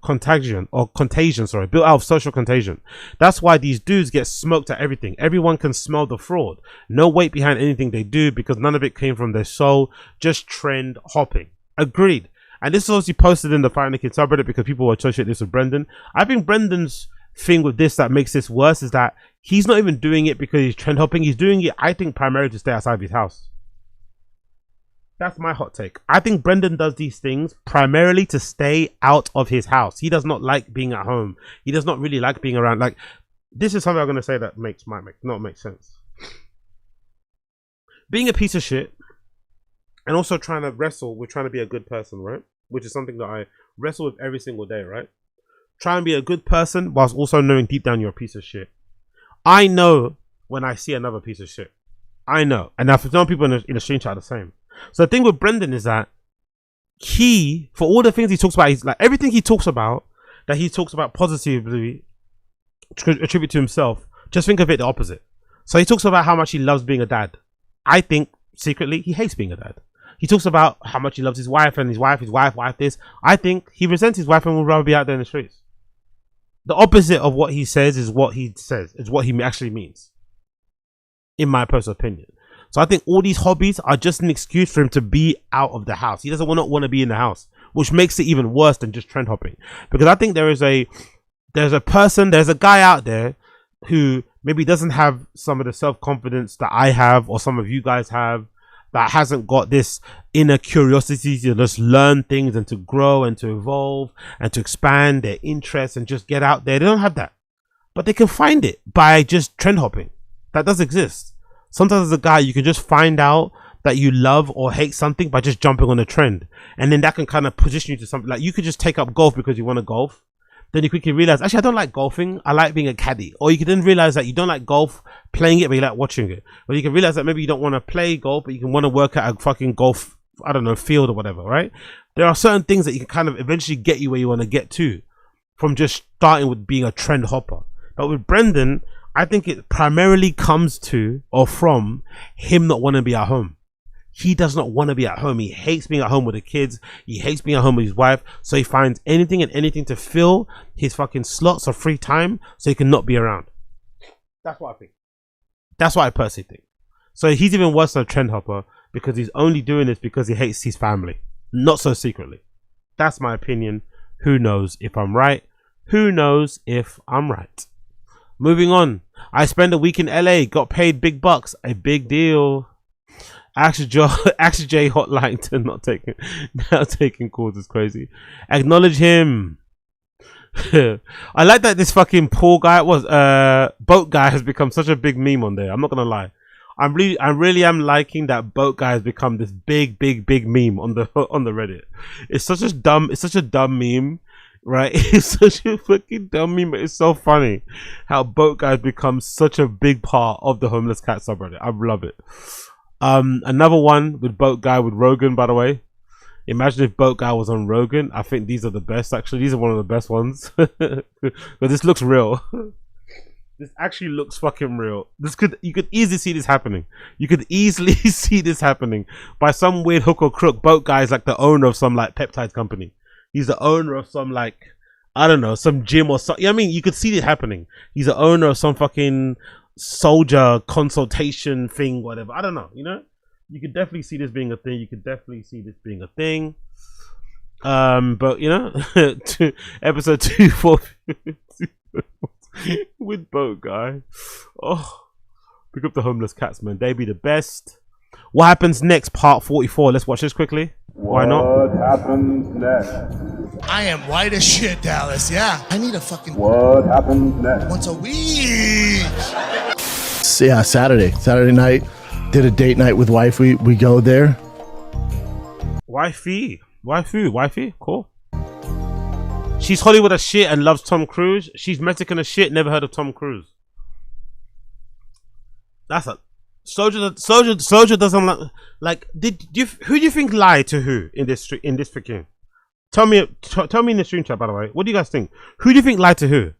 S1: contagion, built out of social contagion. That's why these dudes get smoked at everything. Everyone can smell the fraud. No weight behind anything they do because none of it came from their soul, just trend hopping. Agreed. And this is also posted in the Fighting the Kid subreddit because people will associate this with Brendan. I think Brendan's thing with this that makes this worse is that he's not even doing it because he's trend hopping. He's doing it, I think, primarily to stay outside of his house. That's my hot take. I think Brendan does these things primarily to stay out of his house. He does not like being at home. He does not really like being around. Like, this is something I'm going to say that might not make sense. Being a piece of shit and also trying to wrestle with trying to be a good person, right? Which is something that I wrestle with every single day, right? Try and be a good person whilst also knowing deep down you're a piece of shit. I know when I see another piece of shit. I know. And now for some people in the stream chat are the same. So the thing with Brendan is that for all the things he talks about, he's like everything he talks about that he talks about positively attribute to himself, just think of it the opposite. So he talks about how much he loves being a dad. I think secretly he hates being a dad. He talks about how much he loves his wife and his wife this. I think he resents his wife and would rather be out there in the streets. The opposite of what he says is what he says, is what he actually means, in my personal opinion. So I think all these hobbies are just an excuse for him to be out of the house. He doesn't want to be in the house, which makes it even worse than just trend hopping. Because I think there's a guy out there who maybe doesn't have some of the self-confidence that I have or some of you guys have, that hasn't got this inner curiosity to just learn things and to grow and to evolve and to expand their interests and just get out there. They don't have that, but they can find it by just trend hopping. That does exist. Sometimes as a guy, you can just find out that you love or hate something by just jumping on a trend. And then that can kind of position you to something. Like you could just take up golf because you want to golf. Then you quickly realize, actually, I don't like golfing. I like being a caddy. Or you can then realize that you don't like golf playing it, but you like watching it. Or you can realize that maybe you don't want to play golf, but you can want to work at a fucking golf, I don't know, field or whatever, right? There are certain things that you can kind of eventually get you where you want to get to from just starting with being a trend hopper. But with Brendan, I think it primarily comes to or from him not wanting to be at home. He does not want to be at home. He hates being at home with the kids. He hates being at home with his wife. So he finds anything and anything to fill his fucking slots of free time so he can not be around. That's what I think. That's what I personally think. So he's even worse than a trend hopper because he's only doing this because he hates his family. Not so secretly. That's my opinion. Who knows if I'm right? Who knows if I'm right? Moving on. I spent a week in LA, got paid big bucks. A big deal. Action J hotline to not taking calls is crazy. Acknowledge him. I like that this fucking poor guy boat guy has become such a big meme on there. I'm not gonna lie. I really am liking that boat guy has become this big meme on the Reddit. It's such a dumb meme. Right, it's such a fucking dumb meme, but it's so funny how boat guys become such a big part of the homeless cat subreddit. I love it. Another one with boat guy with Rogan, by the way. Imagine if boat guy was on Rogan. I think these are the best. Actually, these are one of the best ones. But this looks real. This actually looks fucking real. You could easily see this happening. You could easily see this happening by some weird hook or crook. Boat guy is like the owner of some like peptide company. He's the owner of some like, I don't know, some gym or something. I mean, you could see it happening. He's the owner of some fucking soldier consultation thing, whatever. I don't know, you know? You could definitely see this being a thing. But, you know, episode 240 with boat guy. Oh, pick up the homeless cats, man. They be the best. What happens next? Part 44. Let's watch this quickly. Why not?
S8: What happens next?
S2: I am white as shit, Dallas. Yeah. I need a fucking
S8: What happens next?
S2: once a week.
S7: Yeah, Saturday night, did a date night with wife. We go there.
S1: Wifey, cool. She's Hollywood as shit and loves Tom Cruise. She's Mexican as shit, never heard of Tom Cruise. Slojo doesn't like. Who do you think lied to who in this freaking? Tell me in the stream chat, by the way. What do you guys think? Who do you think lied to who?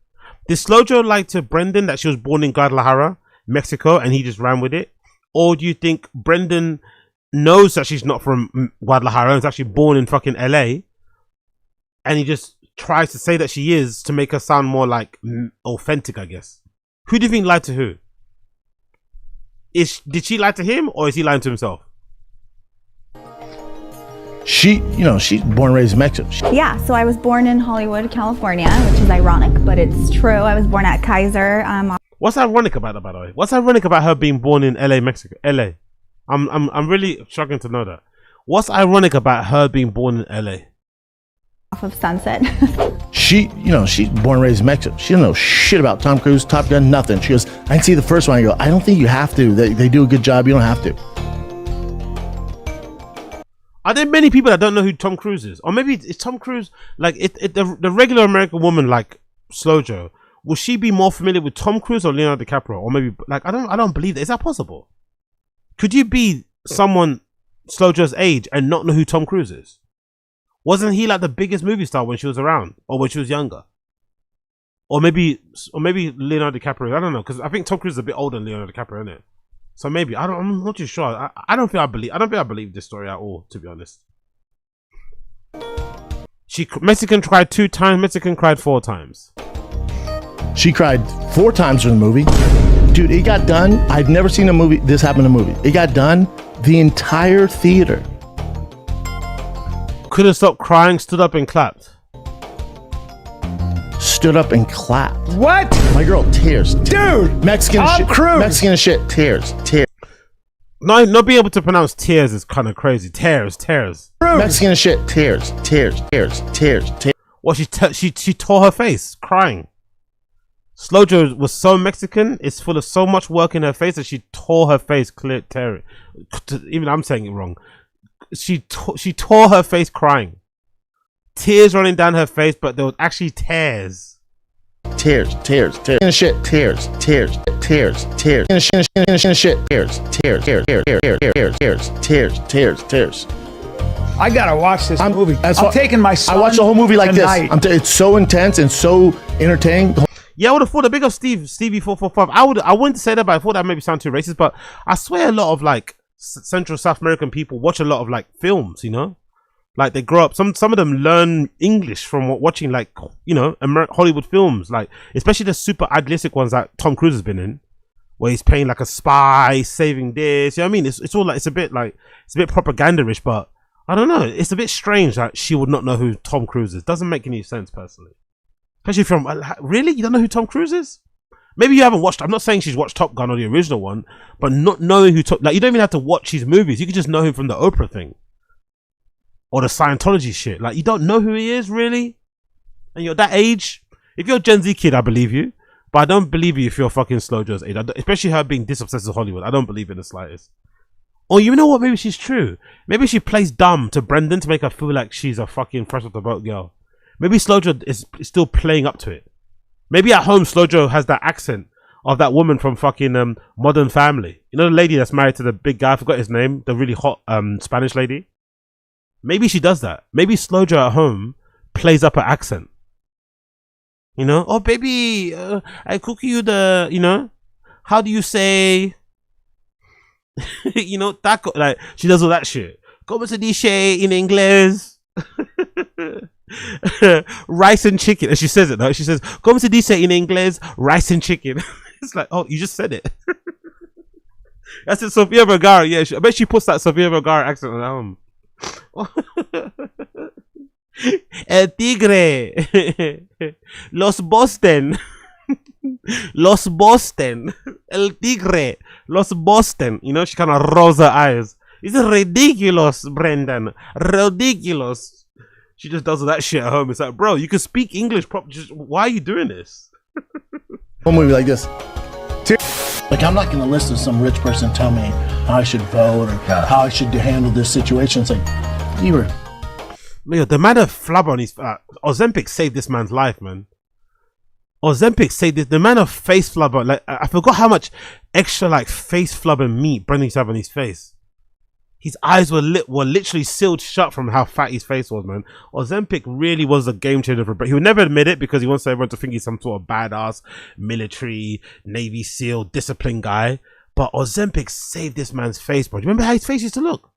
S1: Did Slojo lie to Brendan that she was born in Guadalajara, Mexico, and he just ran with it? Or do you think Brendan knows that she's not from Guadalajara and is actually born in fucking LA, and he just tries to say that she is to make her sound more like authentic, I guess? Who do you think lied to who? Did she lie to him, or is he lying to himself?
S7: She's born and raised in Mexico.
S6: Yeah, so I was born in Hollywood, California, which is ironic, but it's true. I was born at Kaiser.
S1: What's ironic about that, by the way? What's ironic about her being born in LA, Mexico? LA. I'm really struggling to know that. What's ironic about her being born in LA?
S6: Off of Sunset.
S7: She's born and raised in Mexico. She doesn't know shit about Tom Cruise, Top Gun, nothing. She goes, I can see the first one. I go, I don't think you have to. They do a good job. You don't have to.
S1: Are there many people that don't know who Tom Cruise is? Or maybe it's Tom Cruise, like the regular American woman like Slojo, will she be more familiar with Tom Cruise or Leonardo DiCaprio? Or maybe, like, I don't believe that. Is that possible? Could you be someone Slojo's age and not know who Tom Cruise is? Wasn't he like the biggest movie star when she was around, or when she was younger? Or maybe Leonardo DiCaprio. I don't know, because I think Tom Cruise is a bit older than Leonardo DiCaprio, isn't it? So maybe I'm not too sure. I don't think I believe this story at all, to be honest. Mexican cried 2 times. Mexican cried 4 times.
S7: She cried 4 times in the movie. Dude, it got done. I've never seen this happen in a movie. It got done. The entire theater
S1: couldn't stop crying, stood up and clapped.
S7: Stood up and clapped.
S9: What?
S7: My girl, tears.
S9: Dude!
S7: Mexican
S9: Tom
S7: shit.
S9: Cruise.
S7: Mexican shit. Tears.
S1: Not being able to pronounce tears is kind of crazy. Tears.
S7: Mexican shit. Tears.
S1: Well, she tore her face crying. Slojo was so Mexican, it's full of so much work in her face that she tore her face clear. Even I'm saying it wrong. She tore her face crying. Tears running down her face, but there was actually tears.
S7: Tears. Shit. Tears.
S9: I gotta watch this movie. I'm taking my son.
S7: I watch the whole movie like
S9: tonight.
S7: this. It's so intense and so entertaining.
S1: Yeah, I would have thought a big of Stevie 445. I wouldn't say that, but I thought that maybe sound too racist. But I swear a lot of like Central South American people watch a lot of like films, you know, like they grow up. Some of them learn English from watching like, you know, Hollywood films, like especially the super idealistic ones that Tom Cruise has been in, where he's playing like a spy, saving this. You know what I mean? It's all like it's a bit propaganda-ish, but I don't know. It's a bit strange that she would not know who Tom Cruise is. Doesn't make any sense personally. Especially from really, you don't know who Tom Cruise is? Maybe you haven't watched. I'm not saying she's watched Top Gun or the original one, but not knowing who like you don't even have to watch his movies. You can just know him from the Oprah thing or the Scientology shit. Like you don't know who he is really, and you're that age. If you're a Gen Z kid, I believe you, but I don't believe you if you're fucking Slojo's age. Especially her being this obsessed with Hollywood. I don't believe in the slightest. Or you know what? Maybe she's true. Maybe she plays dumb to Brendan to make her feel like she's a fucking fresh off the boat girl. Maybe Slojo is still playing up to it. Maybe at home Slojo has that accent of that woman from fucking Modern Family. You know the lady that's married to the big guy, I forgot his name, the really hot Spanish lady? Maybe she does that. Maybe Slojo at home plays up her accent. You know? Oh baby, I cook you the, you know, how do you say, you know, taco, like she does all that shit. Como se dice in inglés? Rice and chicken. And she says it though. She says, como se dice in inglés, rice and chicken. It's like, oh, you just said it. That's it, Sofia Vergara. Yeah, I bet she puts that Sofia Vergara accent on the album. El Tigre. Los Boston. Los Boston. El Tigre. Los Boston. You know, she kind of rolls her eyes. It's ridiculous, Brendan. Ridiculous. She just does all that shit at home. It's like, bro, you can speak English properly. Just why are you doing this?
S7: One movie like this. Like, I'm not going to listen to some rich person tell me how I should vote or how I should handle this situation. It's like, you were.
S1: The man of flubber on his Ozempic saved this man's life, man. Ozempic say this. The man of face flubber, like I forgot how much extra like face flubber meat Brendan used to have on his face. His eyes were literally sealed shut from how fat his face was, man. Ozempic really was a game changer for. He would never admit it because he wants everyone to think he's some sort of badass military Navy SEAL disciplined guy. But Ozempic saved this man's face, bro. Do you remember how his face used to look?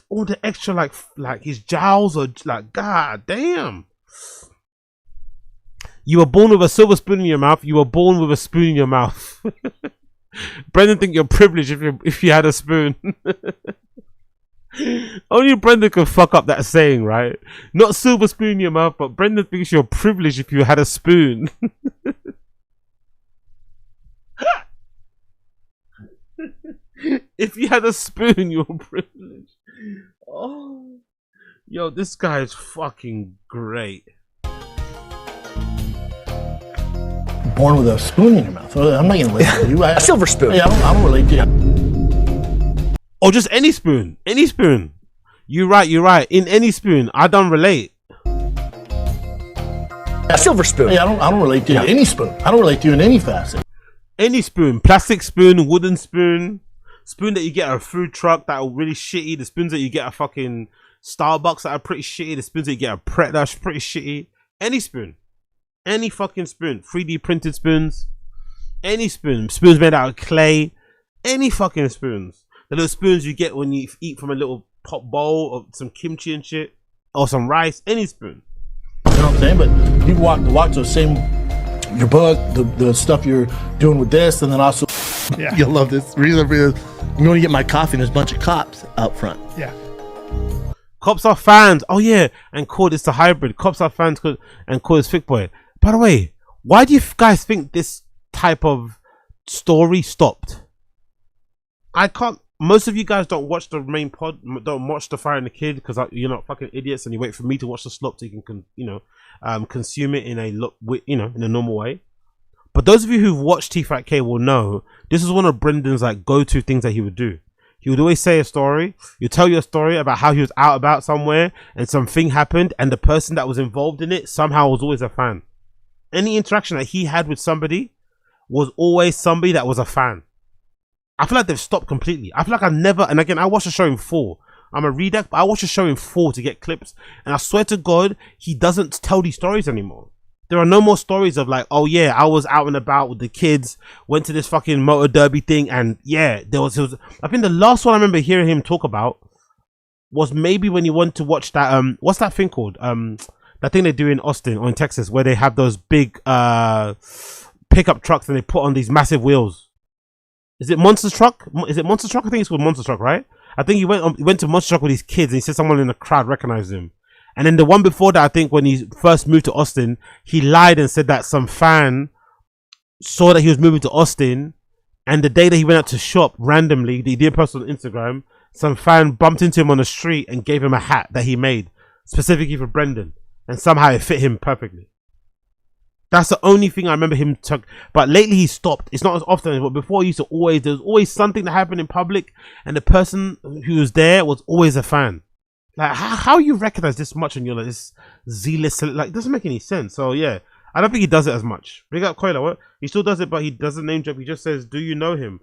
S1: All the extra like his jowls are like, god damn. You were born with a silver spoon in your mouth. You were born with a spoon in your mouth. Brendan think you're privileged if you had a spoon. Only Brendan can fuck up that saying, right? Not silver spoon in your mouth, but Brendan thinks you're privileged if you had a spoon. If you had a spoon, you're privileged. Oh, yo, this guy is fucking great.
S7: Born with a spoon in your mouth. I'm not gonna listen to you.
S9: A silver spoon.
S7: Yeah, I don't relate to you.
S1: Or just any spoon. Any spoon. You're right. In any spoon. I don't relate.
S9: A silver spoon.
S7: Yeah, I don't relate to you. Any spoon. I don't relate to you in any facet.
S1: Any spoon. Plastic spoon, wooden spoon. Spoon that you get at a food truck that are really shitty. The spoons that you get at fucking Starbucks that are pretty shitty. The spoons that you get at Pret that's pretty shitty. Any spoon. Any fucking spoon. 3D printed spoons. Any spoon. Spoons made out of clay. Any fucking spoons. The little spoons you get when you eat from a little pot bowl of some kimchi and shit. Or some rice. Any spoon.
S7: You know what I'm saying? But you watch those same, your book, the stuff you're doing with this, and then also,
S9: Yeah.
S7: you'll love this. Reason for this, I'm going to get my coffee and there's a bunch of cops out front.
S9: Yeah.
S1: Cops are fans. Oh yeah. And called it's the hybrid. Cops are fans and called it's Thick Boy. By the way, why do you guys think this type of story stopped? I can't. Most of you guys don't watch the main pod, don't watch the Fire and the Kid because you're not fucking idiots, and you wait for me to watch the slop so you can, consume it in in a normal way. But those of you who've watched T-Fat-K will know this is one of Brendan's like go-to things that he would do. He would always say a story. You tell you a story about how he was out about somewhere and something happened, and the person that was involved in it somehow was always a fan. Any interaction that he had with somebody was always somebody that was a fan. I feel like they've stopped completely. I feel like and again, I watched the show in full. I'm a reader, but I watched the show in full to get clips. And I swear to God, he doesn't tell these stories anymore. There are no more stories of like, oh yeah, I was out and about with the kids, went to this fucking motor derby thing. And yeah, there was I think the last one I remember hearing him talk about was maybe when he went to watch that, what's that thing called? That thing they do in Austin or in Texas where they have those big pickup trucks and they put on these massive wheels. Is it Monster Truck? Is it Monster Truck? I think it's called Monster Truck, right? I think he went to Monster Truck with his kids and he said someone in the crowd recognized him. And then the one before that, I think when he first moved to Austin, he lied and said that some fan saw that he was moving to Austin, and the day that he went out to shop randomly, he didn't post on Instagram, some fan bumped into him on the street and gave him a hat that he made specifically for Brendan, and somehow it fit him perfectly. That's the only thing I remember him took. But lately he stopped. It's not as often, but before he used to there was always something that happened in public, and the person who was there was always a fan. Like how you recognize this much and you're like this zealous, like it doesn't make any sense. So yeah, I don't think he does it as much. Big up Koila, what? He still does it, but he doesn't name drop. He just says, "Do you know him?"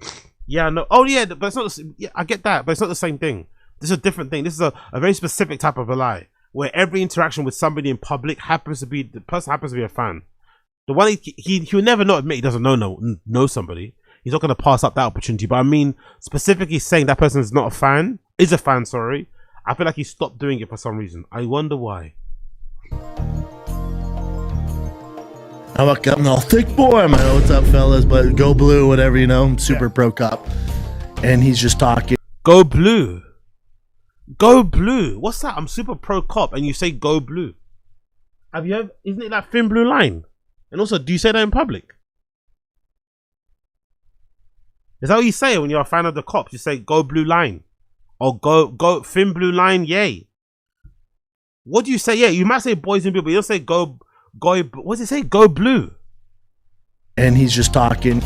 S1: Yeah, no. Oh yeah, but it's not. Yeah, I get that, but it's not the same thing. This is a different thing. This is a very specific type of a lie where every interaction with somebody in public happens to be the person happens to be a fan. The one he will never not admit he doesn't know somebody. He's not going to pass up that opportunity. But I mean, specifically saying that person is not a fan, is a fan, sorry. I feel like he stopped doing it for some reason. I wonder why.
S7: I'm all thick boy. I'm like, oh, what's up, fellas? But go blue, whatever, I'm super pro cop. And he's just talking.
S1: Go blue. Go blue. What's that? I'm super pro cop and you say go blue. Have you ever, isn't it that thin blue line? And also, do you say that in public? Is that what you say when you're a fan of the cops? You say go blue line. Or go thin blue line, yay. What do you say? Yeah, you might say boys in blue, but you'll say go, what does it say? Go blue.
S7: And he's just talking.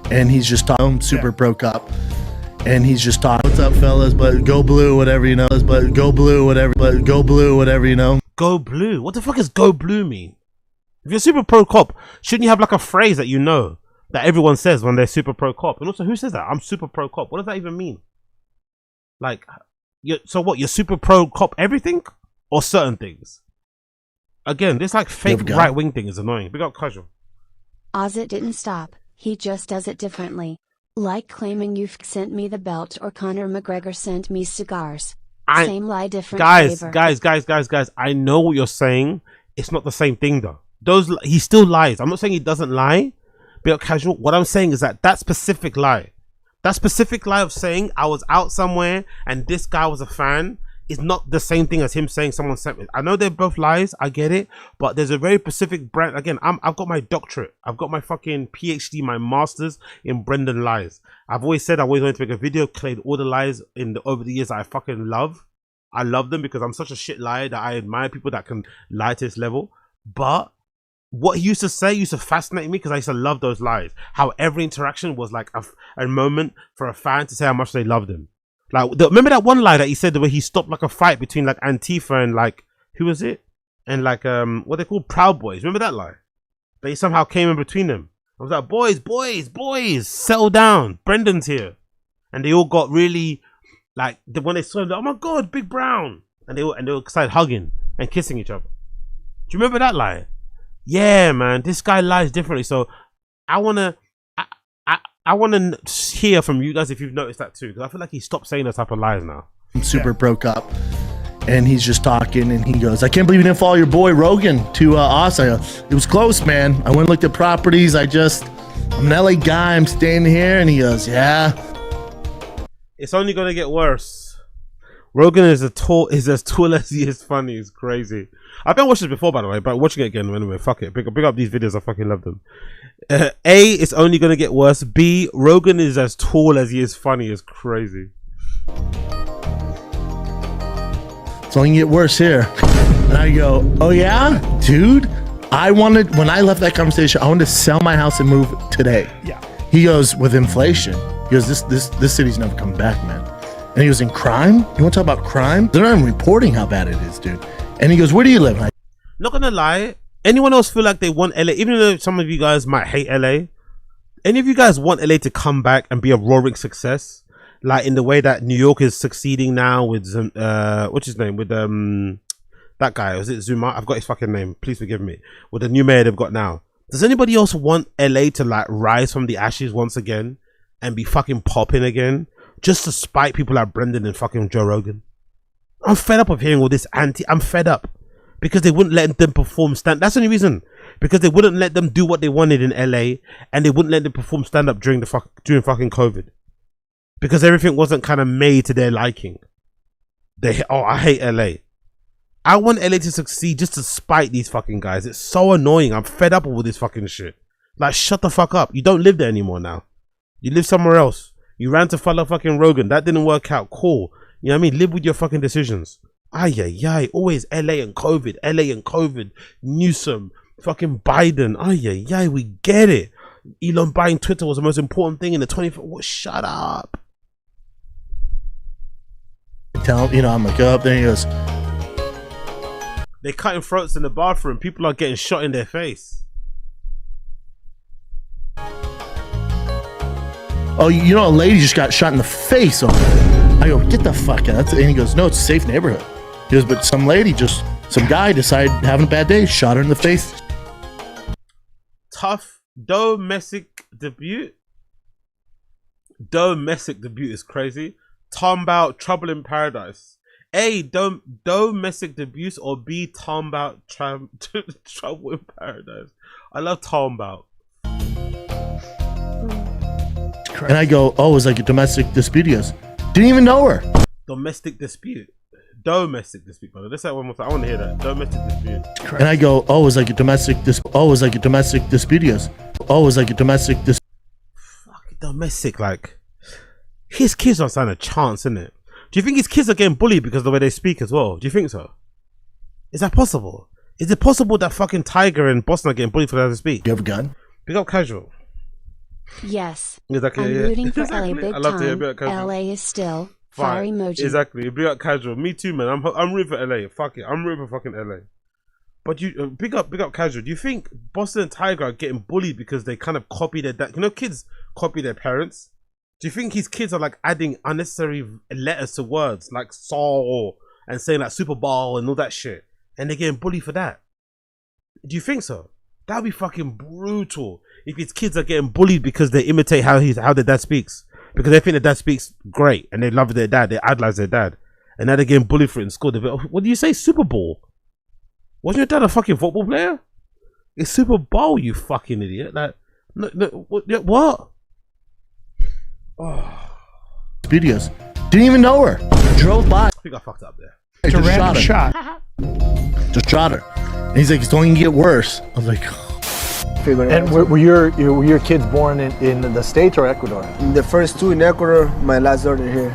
S7: And he's just talking. Super pro cop. And he's just talking. What's up, fellas? But go blue, whatever, But go blue, whatever. But go blue, whatever,
S1: Go blue? What the fuck does go blue mean? If you're super pro cop, shouldn't you have like a phrase that you know that everyone says when they're super pro cop? And also, who says that? I'm super pro cop. What does that even mean? Like, so what? You're super pro cop everything or certain things? Again, this like fake right wing thing is annoying. Big up Casual.
S3: Ozit didn't stop. He just does it differently. Like claiming you've sent me the belt or Conor McGregor sent me cigars. Same lie, different flavor.
S1: Guys. I know what you're saying. It's not the same thing though. He still lies. I'm not saying he doesn't lie. Big up Casual. What I'm saying is that specific lie, that specific lie of saying I was out somewhere and this guy was a fan, is not the same thing as him saying someone sent me. I know they're both lies, I get it, but there's a very specific brand. Again, I've got my doctorate, I've got my fucking PhD, my master's in Brendan lies. I've always said I always wanted to make a video, claimed all the lies over the years that I fucking love. I love them because I'm such a shit liar that I admire people that can lie to this level. But what he used to say used to fascinate me because I used to love those lies. How every interaction was like a moment for a fan to say how much they loved him. Like, remember that one lie that he said where he stopped like a fight between like Antifa and like, who was it? And like, what they call Proud Boys. Remember that lie? But he somehow came in between them. I was like, boys, settle down. Brendan's here. And they all got really, like, when they saw him, oh my God, Big Brown. And they all started hugging and kissing each other. Do you remember that lie? Yeah, man, this guy lies differently. So I wanna hear from you guys if you've noticed that too, because I feel like he stopped saying those type of lies now.
S7: I'm super pro cop, and he's just talking, and he goes, "I can't believe you didn't follow your boy Rogan to Austin." I go, "It was close, man. I went and looked at properties. I'm an LA guy. I'm staying here." And he goes, "Yeah."
S1: It's only gonna get worse. Rogan is as tall as he is funny. It's crazy. I've been watching this before, by the way, but watching it again anyway. Fuck it. Pick up these videos. I fucking love them. A, it's only gonna get worse. B, Rogan is as tall as he is funny. It's crazy.
S7: It's only gonna get worse here. And I go, "Oh yeah, dude. When I left that conversation, I wanted to sell my house and move today."
S5: Yeah.
S7: He goes, "With inflation," he goes, this city's never coming back, man." And he goes, "In crime? You want to talk about crime? They're not even reporting how bad it is, dude." And he goes, "Where do you live?" And
S1: not gonna lie, anyone else feel like they want LA, even though some of you guys might hate LA, any of you guys want LA to come back and be a roaring success, like in the way that New York is succeeding now with what's his name, with that guy, was it Zuma? I've got his fucking name, please forgive me, with the new mayor they've got now. Does anybody else want LA to like rise from the ashes once again and be fucking popping again, just to spite people like Brendan and fucking Joe Rogan? I'm fed up of hearing all this I'm fed up because they wouldn't let them perform that's the only reason, because they wouldn't let them do what they wanted in LA, and they wouldn't let them perform stand-up during fucking COVID, because everything wasn't kind of made to their liking. I hate LA. I want LA to succeed just to spite these fucking guys. It's so annoying. I'm fed up with all this fucking shit. Like, shut the fuck up. You don't live there anymore now. You live somewhere else. You ran to follow fucking Rogan. That didn't work out. Cool. You know what I mean? Live with your fucking decisions. Ay. Always LA and COVID. Newsom. Fucking Biden. Ay. We get it. Elon buying Twitter was the most important thing in the 24th. Shut up.
S7: tell him, I'm like, up there. He goes,
S1: they're cutting throats in the bathroom. People are getting shot in their face.
S7: "Oh, a lady just got shot in the face." I go, "Get the fuck out." And he goes, "No, it's a safe neighborhood." He goes, "But some guy decided having a bad day, shot her in the face."
S1: Tough domestic debut. Domestic debut is crazy. Talking about Trouble in Paradise. A, domestic debut, or B, talking about Trouble in Paradise. I love talking about.
S7: And I go, "Oh, it's like a domestic dispute." He goes, "Didn't even know her."
S1: Domestic dispute. Domestic dispute, brother. Let's say it one more time. I want to hear that. Domestic dispute.
S7: And I go, "Oh, it's like a domestic dispute." "Oh, it's like a domestic dispute." He goes, "Oh, it's like a domestic dispute."
S1: Fuck, domestic, like, his kids don't stand a chance, innit? Do you think his kids are getting bullied because of the way they speak as well? Do you think so? Is that possible? Is it possible that fucking Tiger and Boston are getting bullied for how they speak?
S7: You have a gun?
S1: Pick up Casual.
S3: Yes.
S1: Exactly.
S3: I'm rooting for
S1: exactly.
S3: LA big
S1: I love to hear
S3: time.
S1: Big Up Casual.
S3: LA is still fire emoji.
S1: Exactly. Big Up Casual. Me too, man. I'm rooting for LA. Fuck it. I'm rooting for fucking LA. But you big up casual. Do you think Boston and Tiger are getting bullied because they kind of copy their dad? You know, kids copy their parents. Do you think his kids are like adding unnecessary letters to words like "saw" and saying like "Super Bowl" and all that shit, and they're getting bullied for that? Do you think so? That'd be fucking brutal if his kids are getting bullied because they imitate how their dad speaks, because they think their dad speaks great and they love their dad, they idolize their dad, and now they're getting bullied for it in school. They're like, what do you say, Super Bowl? Wasn't your dad a fucking football player? It's Super Bowl, you fucking idiot. Like, no, what? Oh.
S7: Videos. Didn't even know her. Drove by.
S1: I think I fucked up there.
S9: It's a random shot.
S7: Just shot her. And he's like, it's only gonna get worse. I was like,
S9: And were your kids born in the States or Ecuador?
S10: The first two in Ecuador, my last daughter here.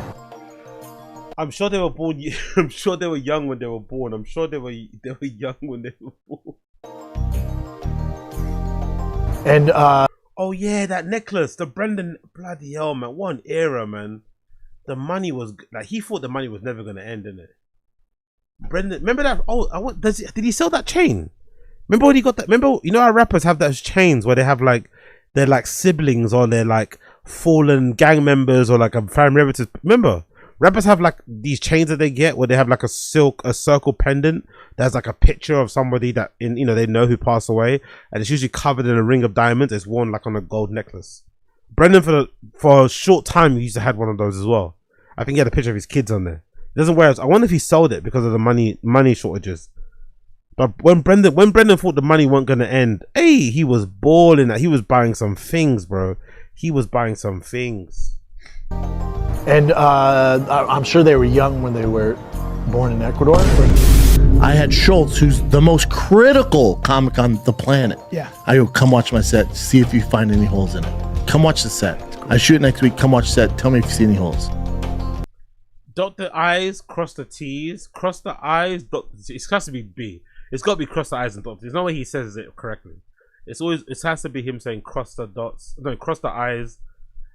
S1: I'm sure they were born. I'm sure they were young when they were born. I'm sure they were young when they were born.
S9: And
S1: oh yeah, that necklace, the Brendan, bloody hell, man! What an era, man. The money was like, he thought the money was never gonna end, didn't it? Brendan, remember that? Oh, did he sell that chain? Remember when he got that? Remember, you know how rappers have those chains where they have like they're like siblings or they're like fallen gang members or like a family relatives. Remember? Rappers have like these chains that they get where they have like a circle pendant that's like a picture of somebody that they know who passed away, and it's usually covered in a ring of diamonds. It's worn like on a gold necklace. Brendan for a short time he used to have one of those as well. I think he had a picture of his kids on there. He doesn't wear it. I wonder if he sold it because of the money shortages. But when Brendan thought the money wasn't gonna end, hey, he was balling that. He was buying some things, bro. He was buying some things.
S9: And I'm sure they were young when they were born in Ecuador.
S7: I had Schultz, who's the most critical comic on the planet.
S9: Yeah.
S7: I go, come watch my set, see if you find any holes in it. Come watch the set. I shoot next week, come watch the set, tell me if you see any holes.
S1: Dot the I's, cross the T's, cross the I's, it has to be B. It's got to be cross the I's and dot. There's no way he says it correctly. It has to be him saying cross the I's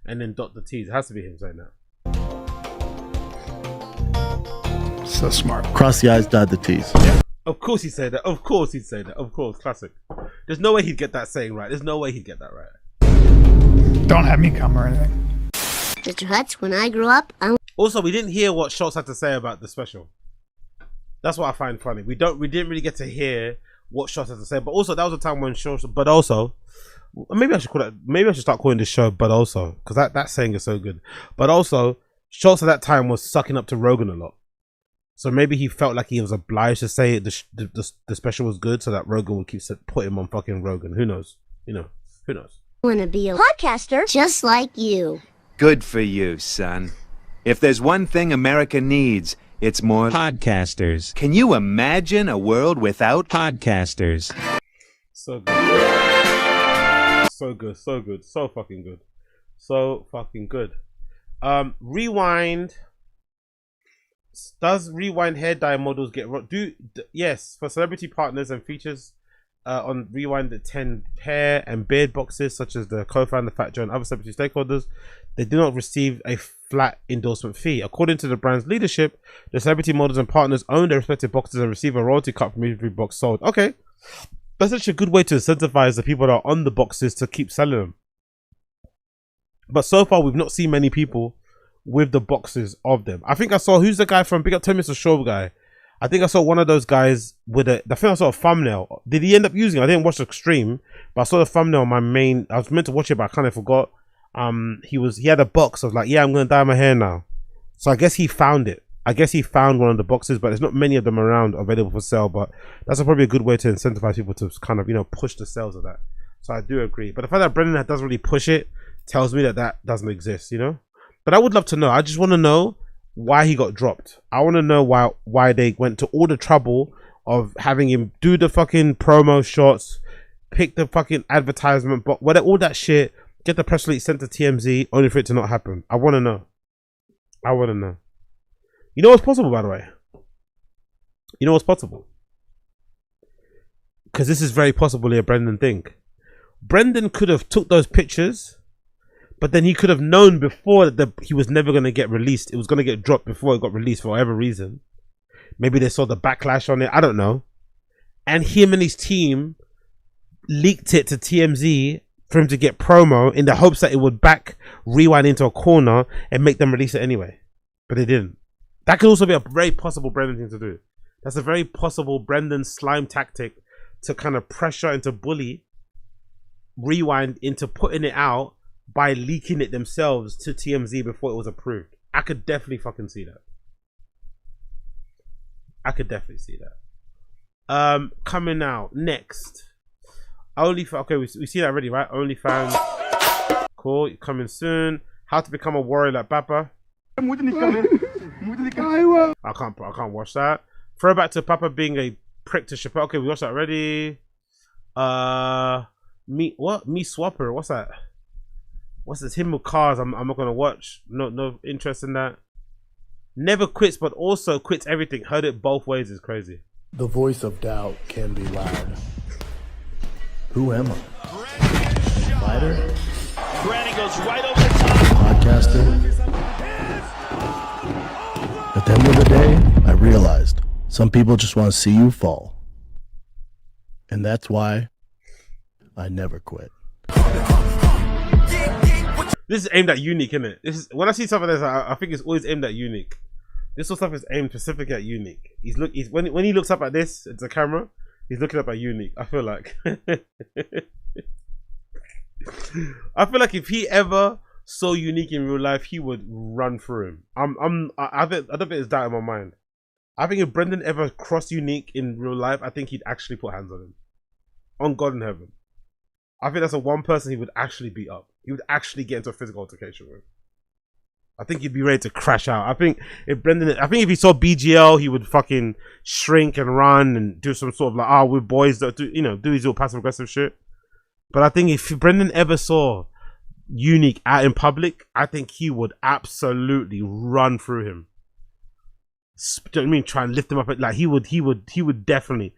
S1: and then dot the T's. It has to be him saying that.
S9: So smart.
S7: Cross the I's, dot the T's.
S1: Yeah. Of course he'd say that. Of course he'd say that. Of course. Classic. There's no way he'd get that saying right. There's no way he'd get that right.
S9: Don't have me come or anything.
S11: Mr. Hutz, when I grow up,
S1: Also, we didn't hear what Schultz had to say about the special. That's what I find funny. We didn't really get to hear what Schultz had to say. But also, that was a time when Schultz. But also, maybe I should start calling this show. But also, because that saying is so good. But also, Schultz at that time was sucking up to Rogan a lot. So maybe he felt like he was obliged to say the special was good, so that Rogan would keep putting him on fucking Rogan. Who knows? Who knows?
S11: I want to be a podcaster just like you.
S12: Good for you, son. If there's one thing America needs, it's more
S13: podcasters.
S12: Can you imagine a world without
S13: podcasters?
S1: So good. So good. So good. So fucking good. So fucking good. Rewind. Does Rewind hair dye models get yes, for celebrity partners and features on Rewind, the 10 hair and beard boxes such as the co-founder Fat Joe and other celebrity stakeholders, they do not receive a flat endorsement fee. According to the brand's leadership, the celebrity models and partners own their respective boxes and receive a royalty cut from every box sold. Okay, that's such a good way to incentivize the people that are on the boxes to keep selling them. But so far we've not seen many people with the boxes of them. I think I saw, who's the guy from Big Up to Mr. Shaw guy? I think I saw one of those guys with I think I saw a thumbnail. Did he end up using it? I didn't watch the stream, but I saw the thumbnail on my main. I was meant to watch it, but I kind of forgot. He had a box of like, yeah, I'm gonna dye my hair now. So I guess he found it. I guess he found one of the boxes, but there's not many of them around available for sale. But that's probably a good way to incentivize people to kind of push the sales of that. So I do agree. But the fact that Brendan doesn't really push it tells me that doesn't exist, But I would love to know. I just want to know why he got dropped. I want to know why they went to all the trouble of having him do the fucking promo shots, pick the fucking advertisement, but all that shit, get the press release sent to TMZ, only for it to not happen. I want to know. I want to know. You know what's possible, by the way? You know what's possible? Because this is very possibly a Brendan thing. Brendan could have took those pictures, but then he could have known before that he was never going to get released. It was going to get dropped before it got released for whatever reason. Maybe they saw the backlash on it. I don't know. and him and his team leaked it to TMZ for him to get promo in the hopes that it would rewind into a corner and make them release it anyway. But they didn't. That could also be a very possible Brendan thing to do. That's a very possible Brendan slime tactic to kind of pressure and to bully Rewind into putting it out by leaking it themselves to TMZ before it was approved. I could definitely fucking see that. I could definitely see that. Coming out next. Okay, we see that already, right? OnlyFans. Cool, coming soon. How to become a warrior like Papa. I can't watch that. Throwback to Papa being a prick to Chappelle. Okay, we watched that already. Me Swapper. What's that? What's this? Him with cars. I'm not gonna watch. No interest in that. Never quits, but also quits everything. Heard it both ways is crazy.
S9: The voice of doubt can be loud.
S7: Who am I? Fighter?
S14: Granny goes right over the top.
S7: Podcaster? At the end of the day, I realized some people just want to see you fall. And that's why I never quit.
S1: This is aimed at Unique, isn't it? This is, when I see something like this, I think it's always aimed at Unique. This sort of stuff is aimed specifically at Unique. When he looks up at this, it's a camera, he's looking up at Unique. I feel like if he ever saw Unique in real life, he would run through him. I don't think there's doubt in my mind. I think if Brendan ever crossed Unique in real life, I think he'd actually put hands on him. On God in heaven. I think that's the one person he would actually beat up. He would actually get into a physical altercation with. I think he'd be ready to crash out. I think if he saw BGL, he would fucking shrink and run and do some sort of like, we're boys that do his little passive aggressive shit. But I think if Brendan ever saw Unique out in public, I think he would absolutely run through him. Do you know what I mean? Try and lift him up. Like he would definitely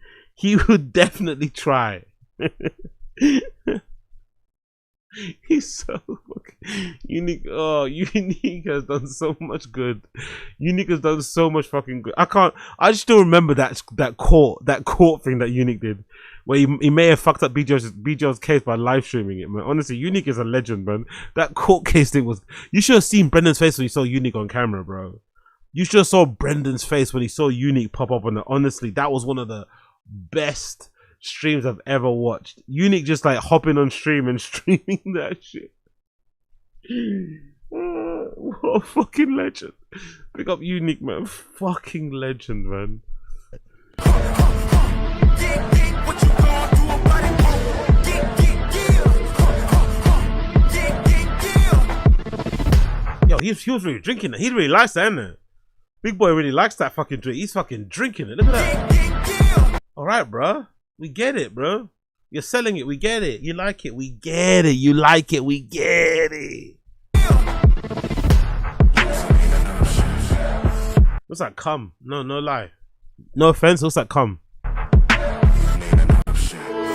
S1: try. He's so fucking Unique. Oh, Unique has done so much good. Unique has done so much fucking good. I just still remember that court thing that Unique did, where he may have fucked up BJ's case by live streaming it, man. Honestly, Unique is a legend, man. That court case thing was. You should have seen Brendan's face when you saw Unique on camera, bro. You should have saw Brendan's face when he saw Unique pop up on it. Honestly, that was one of the best streams I've ever watched. Unique just like hopping on stream and streaming that shit. What a fucking legend. Pick up Unique, man. Fucking legend, man. Yo, he was really drinking it. He really likes that, innit? Big boy really likes that fucking drink. He's fucking drinking it. Look at that. Alright, bro. We get it, bro. You're selling it. We get it. You like it. We get it. You like it. We get it. What's that cum? No lie. No offense. What's that cum?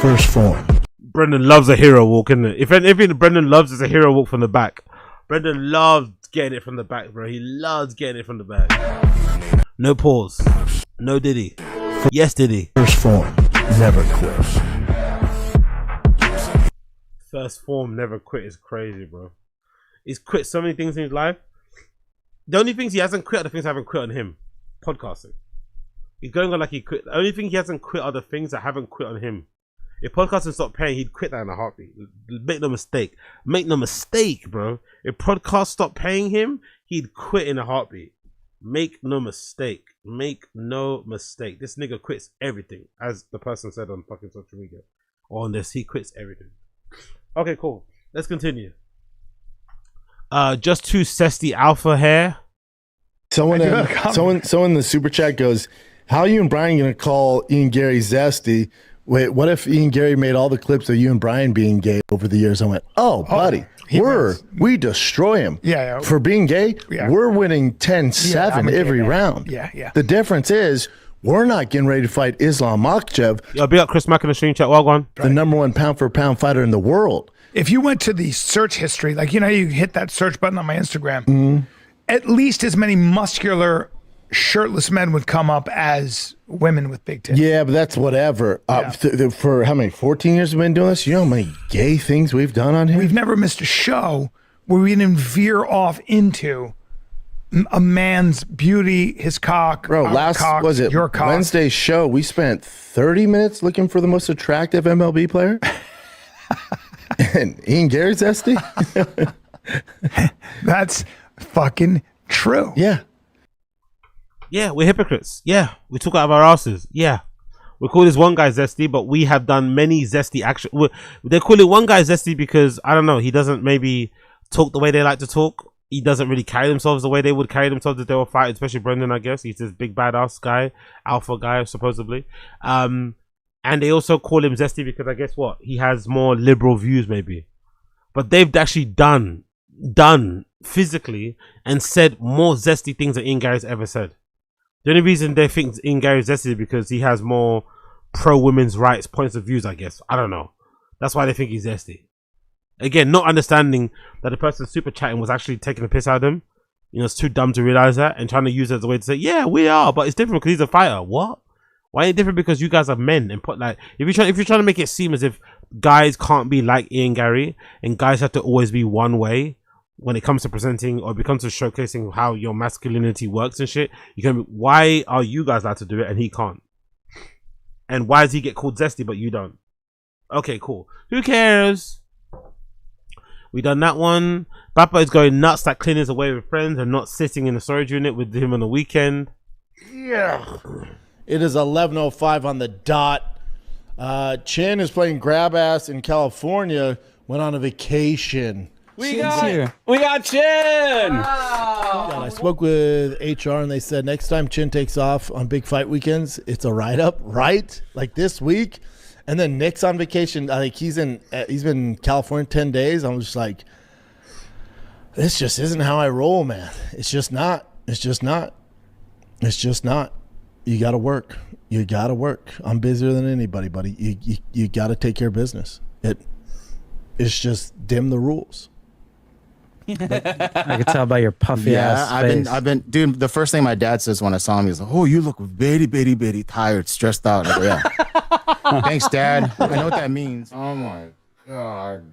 S7: First form.
S1: Brendan loves a hero walk, isn't it? If anything Brendan loves is a hero walk from the back. Brendan loves getting it from the back, bro. He loves getting it from the back. No pause. No Diddy. Yes, Diddy.
S7: First form. Never quit.
S1: First form, never quit is crazy, bro. He's quit so many things in his life. The only things he hasn't quit are the things that haven't quit on him. Podcasting. He's going on like he quit. The only thing he hasn't quit are the things that haven't quit on him. If podcasting stopped paying, he'd quit that in a heartbeat. Make no mistake. Make no mistake, bro. If podcast stopped paying him, he'd quit in a heartbeat. Make no mistake. Make no mistake. This nigga quits everything, as the person said on fucking social media. Or on this, he quits everything. Okay, cool. Let's continue. Just too zesty alpha hair.
S7: Someone in the super chat goes, "How are you and Brian gonna call Ian Gary zesty? Wait, what if Ian Gary made all the clips of you and Brian being gay over the years?" I went, "Oh, buddy, we destroy him.
S15: Yeah.
S7: For being gay, we're winning 10-7 every round.
S15: Yeah.
S7: The difference is we're not getting ready to fight Islam Makhachev.
S1: Yo, big up Chris Mack in the stream chat. Well gone.
S7: The number one pound for pound fighter in the world.
S15: If you went to the search history, like, you hit that search button on my Instagram, at least as many muscular shirtless men would come up as women with big tits.
S7: Yeah, but that's whatever. For how many? 14 years we've been doing this. You know how many gay things we've done on here?
S15: We've never missed a show where we didn't veer off into a man's beauty, his cock,
S7: Bro,
S15: your cock.
S7: Wednesday's show, we spent 30 minutes looking for the most attractive MLB player? And Ian Gary's zesty?
S15: That's fucking true.
S7: Yeah.
S1: Yeah, we're hypocrites. Yeah, we took out of our asses. Yeah. We call this one guy zesty, but we have done many zesty action. They call it one guy zesty because, I don't know, he doesn't maybe talk the way they like to talk. He doesn't really carry themselves the way they would carry themselves if they were fighting, especially Brendan, I guess. He's this big badass guy, alpha guy, supposedly. And they also call him zesty because I guess what? He has more liberal views, maybe. But they've actually done physically and said more zesty things than Ian Gary's ever said. The only reason they think Ian Gary's zesty is because he has more pro-women's rights points of views, I guess. I don't know. That's why they think he's zesty. Again, not understanding that the person super chatting was actually taking a piss out of him. You know, it's too dumb to realize that and trying to use it as a way to say, yeah, we are, but it's different because he's a fighter. What? Why ain't it different because you guys are men? And put like, if you're trying to make it seem as if guys can't be like Ian Gary and guys have to always be one way when it comes to presenting or it comes to showcasing how your masculinity works and shit, you can. Why are you guys allowed to do it and he can't? And why does he get called zesty but you don't? Okay, cool. Who cares? We done that one. Bappa is going nuts that Clint is away with friends and not sitting in the storage unit with him on the weekend.
S7: Yeah. It is 11:05 on the dot. Chin is playing grab ass in California. Went on a vacation.
S16: We got Chin.
S7: God, I spoke with HR and they said next time Chin takes off on big fight weekends, it's a write up, right? Like this week. And then Nick's on vacation. I think he's been in California 10 days. I'm just like, this just isn't how I roll, man. It's just not. It's just not. It's just not. You got to work. You got to work. I'm busier than anybody, buddy. You got to take care of business. It's just dim the rules.
S16: I can tell by your puffy ass face.
S17: I've been, dude. The first thing my dad says when I saw him, he's like, "Oh, you look very tired, stressed out." I go, yeah. Thanks, Dad. I know what that means. Oh my god.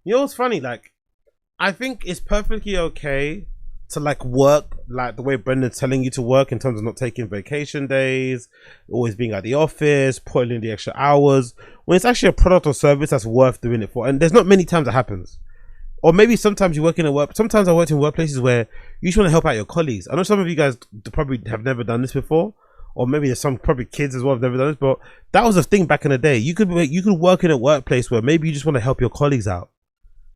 S1: You know what's funny? Like, I think it's perfectly okay to like work like the way Brendan's telling you to work in terms of not taking vacation days, always being at the office, putting in the extra hours when it's actually a product or service that's worth doing it for. And there's not many times that happens. Or maybe sometimes you work in a work. Sometimes I worked in workplaces where you just want to help out your colleagues. I know some of you guys probably have never done this before, or maybe there's some probably kids as well have never done this. But that was a thing back in the day. You could work in a workplace where maybe you just want to help your colleagues out.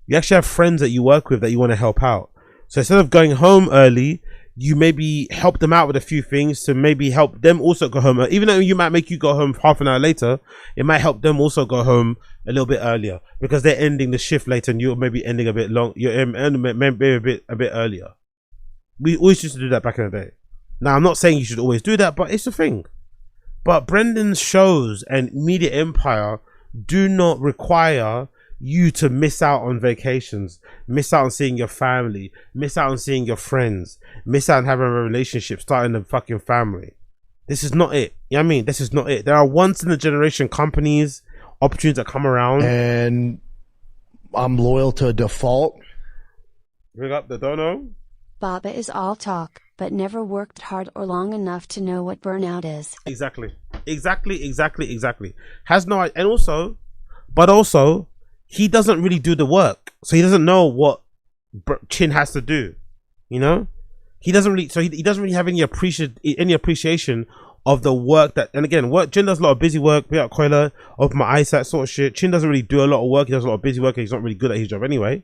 S1: You actually have friends that you work with that you want to help out. So instead of going home early, you maybe help them out with a few things to maybe help them also go home. Even though you might make you go home half an hour later, it might help them also go home a little bit earlier because they're ending the shift later and you're maybe ending a bit long. You're ending maybe a bit earlier. We always used to do that back in the day. Now I'm not saying you should always do that, but it's a thing. But Brendan's shows and media empire do not require you to miss out on vacations, miss out on seeing your family, miss out on seeing your friends, miss out on having a relationship, starting a fucking family. This is not it. You know what I mean? This is not it. There are once in a generation companies, opportunities that come around.
S7: And I'm loyal to a default.
S1: Bring up the dono.
S3: Baba is all talk, but never worked hard or long enough to know what burnout is.
S1: Exactly. Has no, and also, he doesn't really do the work, so he doesn't know what Chin has to do. You know, he doesn't really. So he doesn't really have any appreciation of the work that. And again, Chin does a lot of busy work. Be out Koila, open my eyes, that sort of shit. Chin doesn't really do a lot of work. He does a lot of busy work, and he's not really good at his job anyway.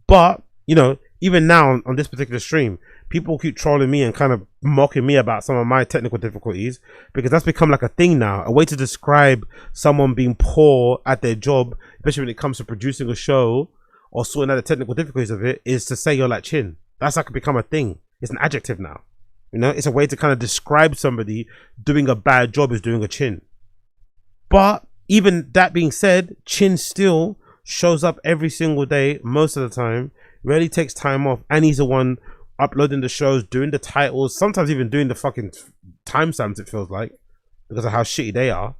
S1: But you know, even now on this particular stream, people keep trolling me and kind of mocking me about some of my technical difficulties because that's become like a thing now, a way to describe someone being poor at their job, especially when it comes to producing a show or sorting out the technical difficulties of it, is to say you're like Chin. That's like become a thing. It's an adjective now. You know, it's a way to kind of describe somebody doing a bad job as doing a Chin. But even that being said, Chin still shows up every single day, most of the time, rarely takes time off, and he's the one uploading the shows, doing the titles, sometimes even doing the fucking timestamps, it feels like, because of how shitty they are.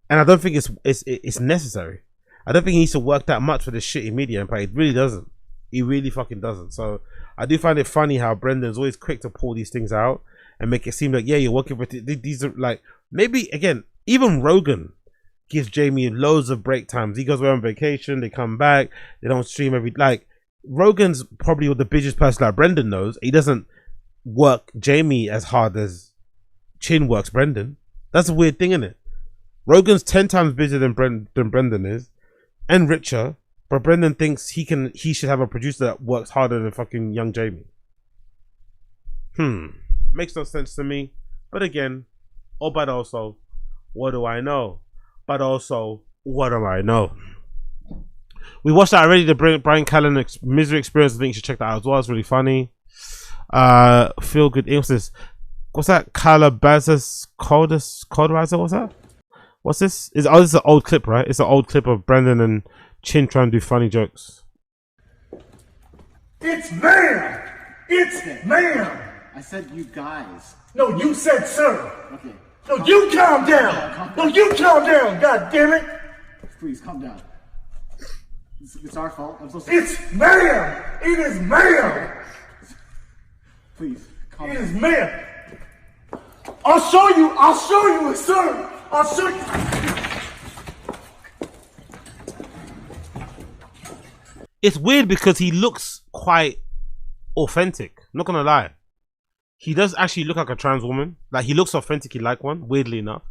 S1: And I don't think it's necessary. I don't think he needs to work that much for this shitty media empire. It really doesn't. He really fucking doesn't. So I do find it funny how Brendan's always quick to pull these things out and make it seem like, yeah, you're working with these are like, maybe again, even Rogan gives Jamie loads of break times. He goes away on vacation, they come back, they don't stream every, like, Rogan's probably the busiest person that Brendan knows. He doesn't work Jamie as hard as Chin works Brendan. That's a weird thing, isn't it? Rogan's 10 times busier than Brendan is, and richer, but Brendan thinks he should have a producer that works harder than fucking young Jamie. Makes no sense to me. But again, but also, what do I know? But also, what do I know? We watched that already, the Brian Callen Misery Experience. I think you should check that out as well. It's really funny. Feel good. What's that? Calabasas Coderizer? What's that? What's this? This is an old clip, right? It's an old clip of Brendan and Chin trying to do funny jokes.
S18: It's ma'am! It's ma'am!
S17: I said you guys.
S18: No, you said sir.
S17: Okay.
S18: No, you calm down. No, you calm down, god damn it.
S17: Please, calm down. It's our fault. I'm so sorry.
S18: It's ma'am! It is ma'am!
S17: Please, calm
S18: It
S17: down.
S18: is ma'am! I'll show you, sir! I'll show you!
S1: It's weird because he looks quite authentic. Not gonna lie. He does actually look like a trans woman. Like, he looks authentically like one, weirdly enough.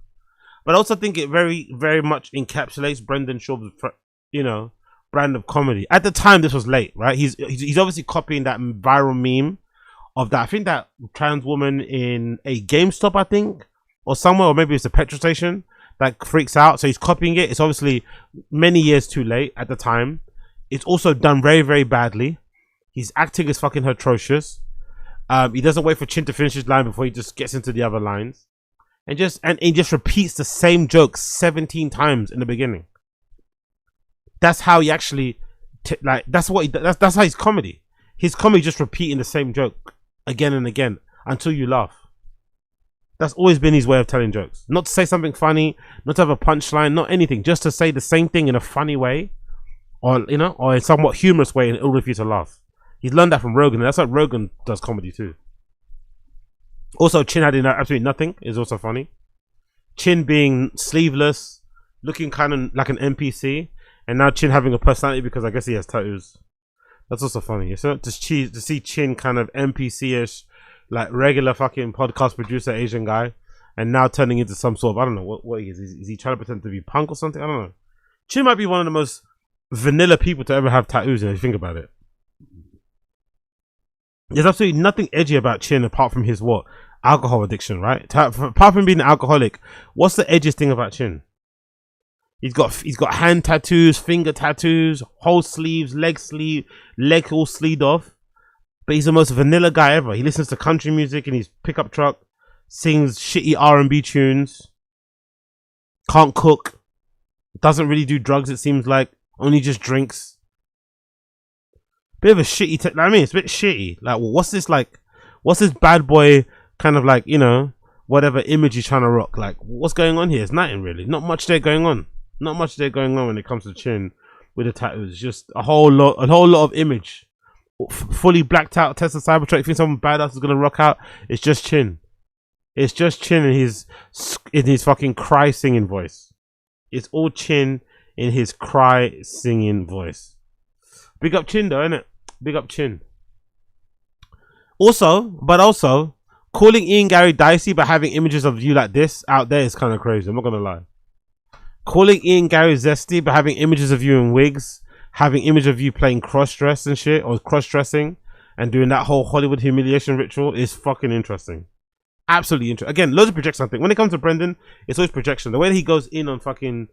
S1: But I also think it very, very much encapsulates Brendan Schaub's, you know, brand of comedy. At the time, this was late, right? He's obviously copying that viral meme of that. I think that trans woman in a GameStop, I think, or somewhere, or maybe it's a petrol station that freaks out. So he's copying it. It's obviously many years too late at the time. It's also done very, very badly. His acting is fucking atrocious. He doesn't wait for Chin to finish his line before he just gets into the other lines, and he just repeats the same joke 17 times in the beginning. That's how he actually that's how his comedy. His comedy just repeating the same joke again and again until you laugh. That's always been his way of telling jokes. Not to say something funny, not to have a punchline, not anything. Just to say the same thing in a funny way, or or a somewhat humorous way in order for you to laugh. He's learned that from Rogan, and that's how Rogan does comedy too. Also, Chin had absolutely nothing is also funny. Chin being sleeveless, looking kind of like an NPC, and now Chin having a personality because I guess he has tattoos. That's also funny. It's not to see Chin kind of NPC-ish, like regular fucking podcast producer Asian guy, and now turning into some sort of, I don't know what he is. Is he trying to pretend to be punk or something? I don't know. Chin might be one of the most vanilla people to ever have tattoos, if you think about it. There's absolutely nothing edgy about Chin apart from his alcohol addiction, right? Apart from being an alcoholic, what's the edgiest thing about Chin? He's got hand tattoos, finger tattoos, whole sleeves, leg all sleeved off. But he's the most vanilla guy ever. He listens to country music in his pickup truck, sings shitty R&B tunes, can't cook, doesn't really do drugs, it seems like, only just drinks. Bit of a shitty I mean, it's a bit shitty. Like, well, what's this bad boy kind of like, whatever image he's trying to rock? Like, what's going on here? It's nothing really. Not much there going on. Not much there going on when it comes to Chin with the tattoos. It's just a whole lot of image. Fully blacked out Tesla Cybertruck. If you think someone badass is gonna rock out, it's just Chin. It's just Chin in his fucking cry singing voice. It's all Chin in his cry singing voice. Big up Chin though, innit? Big up Chin. Also, calling Ian Gary dicey but having images of you like this out there is kind of crazy. I'm not gonna lie. Calling Ian Gary zesty but having images of you in wigs, having image of you playing cross-dress and shit, or cross-dressing and doing that whole Hollywood humiliation ritual is fucking interesting. Absolutely interesting. Again, loads of projection. I think when it comes to Brendan, it's always projection. The way that he goes in on fucking,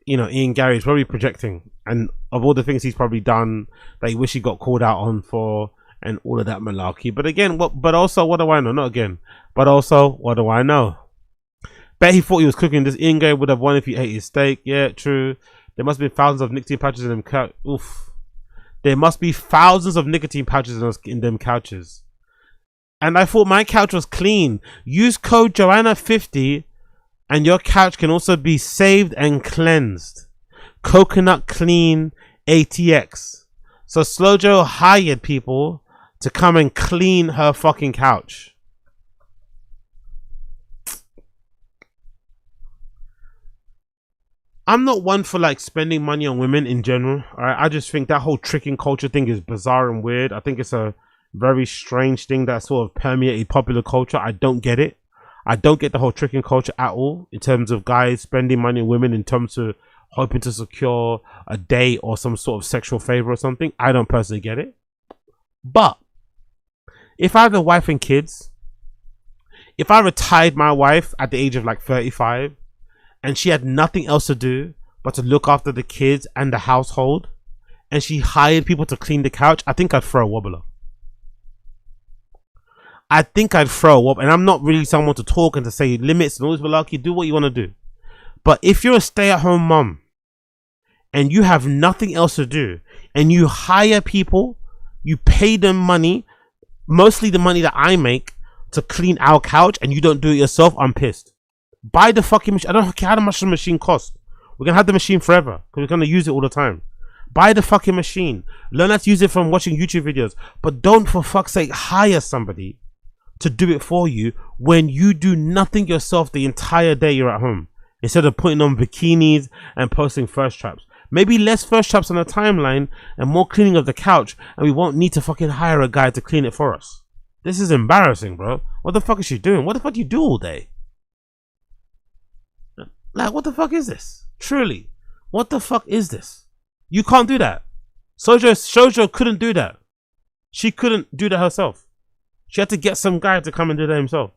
S1: Ian Gary is probably projecting, and of all the things he's probably done that he wish he got called out on for, and all of that malarkey. But again, what do I know? Not again, but also, what do I know? Bet he thought he was cooking this. Ian Gary would have won if he ate his steak. Yeah, true. There must have been thousands of nicotine patches in him. Oof. there must be thousands of nicotine pouches in them couches. And I thought my couch was clean. Use code Joanna50 and your couch can also be saved and cleansed. Coconut Clean ATX. So Slojo hired people to come and clean her fucking couch. I'm not one for like spending money on women in general. Alright, I just think that whole tricking culture thing is bizarre and weird. I think it's a very strange thing that sort of permeated popular culture. I don't get it. I don't get the whole tricking culture at all in terms of guys spending money on women in terms of hoping to secure a date or some sort of sexual favor or something. I don't personally get it. But if I have a wife and kids, if I retired my wife at the age of like 35 and she had nothing else to do but to look after the kids and the household, and she hired people to clean the couch, I think I'd throw a wobbler. I think I'd throw a wobbler. And I'm not really someone to talk and to say limits and always be like, do what you want to do. But if you're a stay-at-home mom and you have nothing else to do and you hire people, you pay them money, mostly the money that I make, to clean our couch, and you don't do it yourself, I'm pissed. Buy the fucking machine. I don't care how much the machine costs. We're gonna have the machine forever because we're gonna use it all the time. Buy the fucking machine. Learn how to use it from watching YouTube videos. But don't, for fuck's sake, hire somebody to do it for you when you do nothing yourself the entire day you're at home. Instead of putting on bikinis and posting thirst traps. Maybe less thirst traps on the timeline and more cleaning of the couch, and we won't need to fucking hire a guy to clean it for us. This is embarrassing, bro. What the fuck is she doing? What the fuck do you do all day? Like, what the fuck is this? Truly, what the fuck is this? You can't do that. Shoujo couldn't do that. She couldn't do that herself. She had to get some guy to come and do that himself.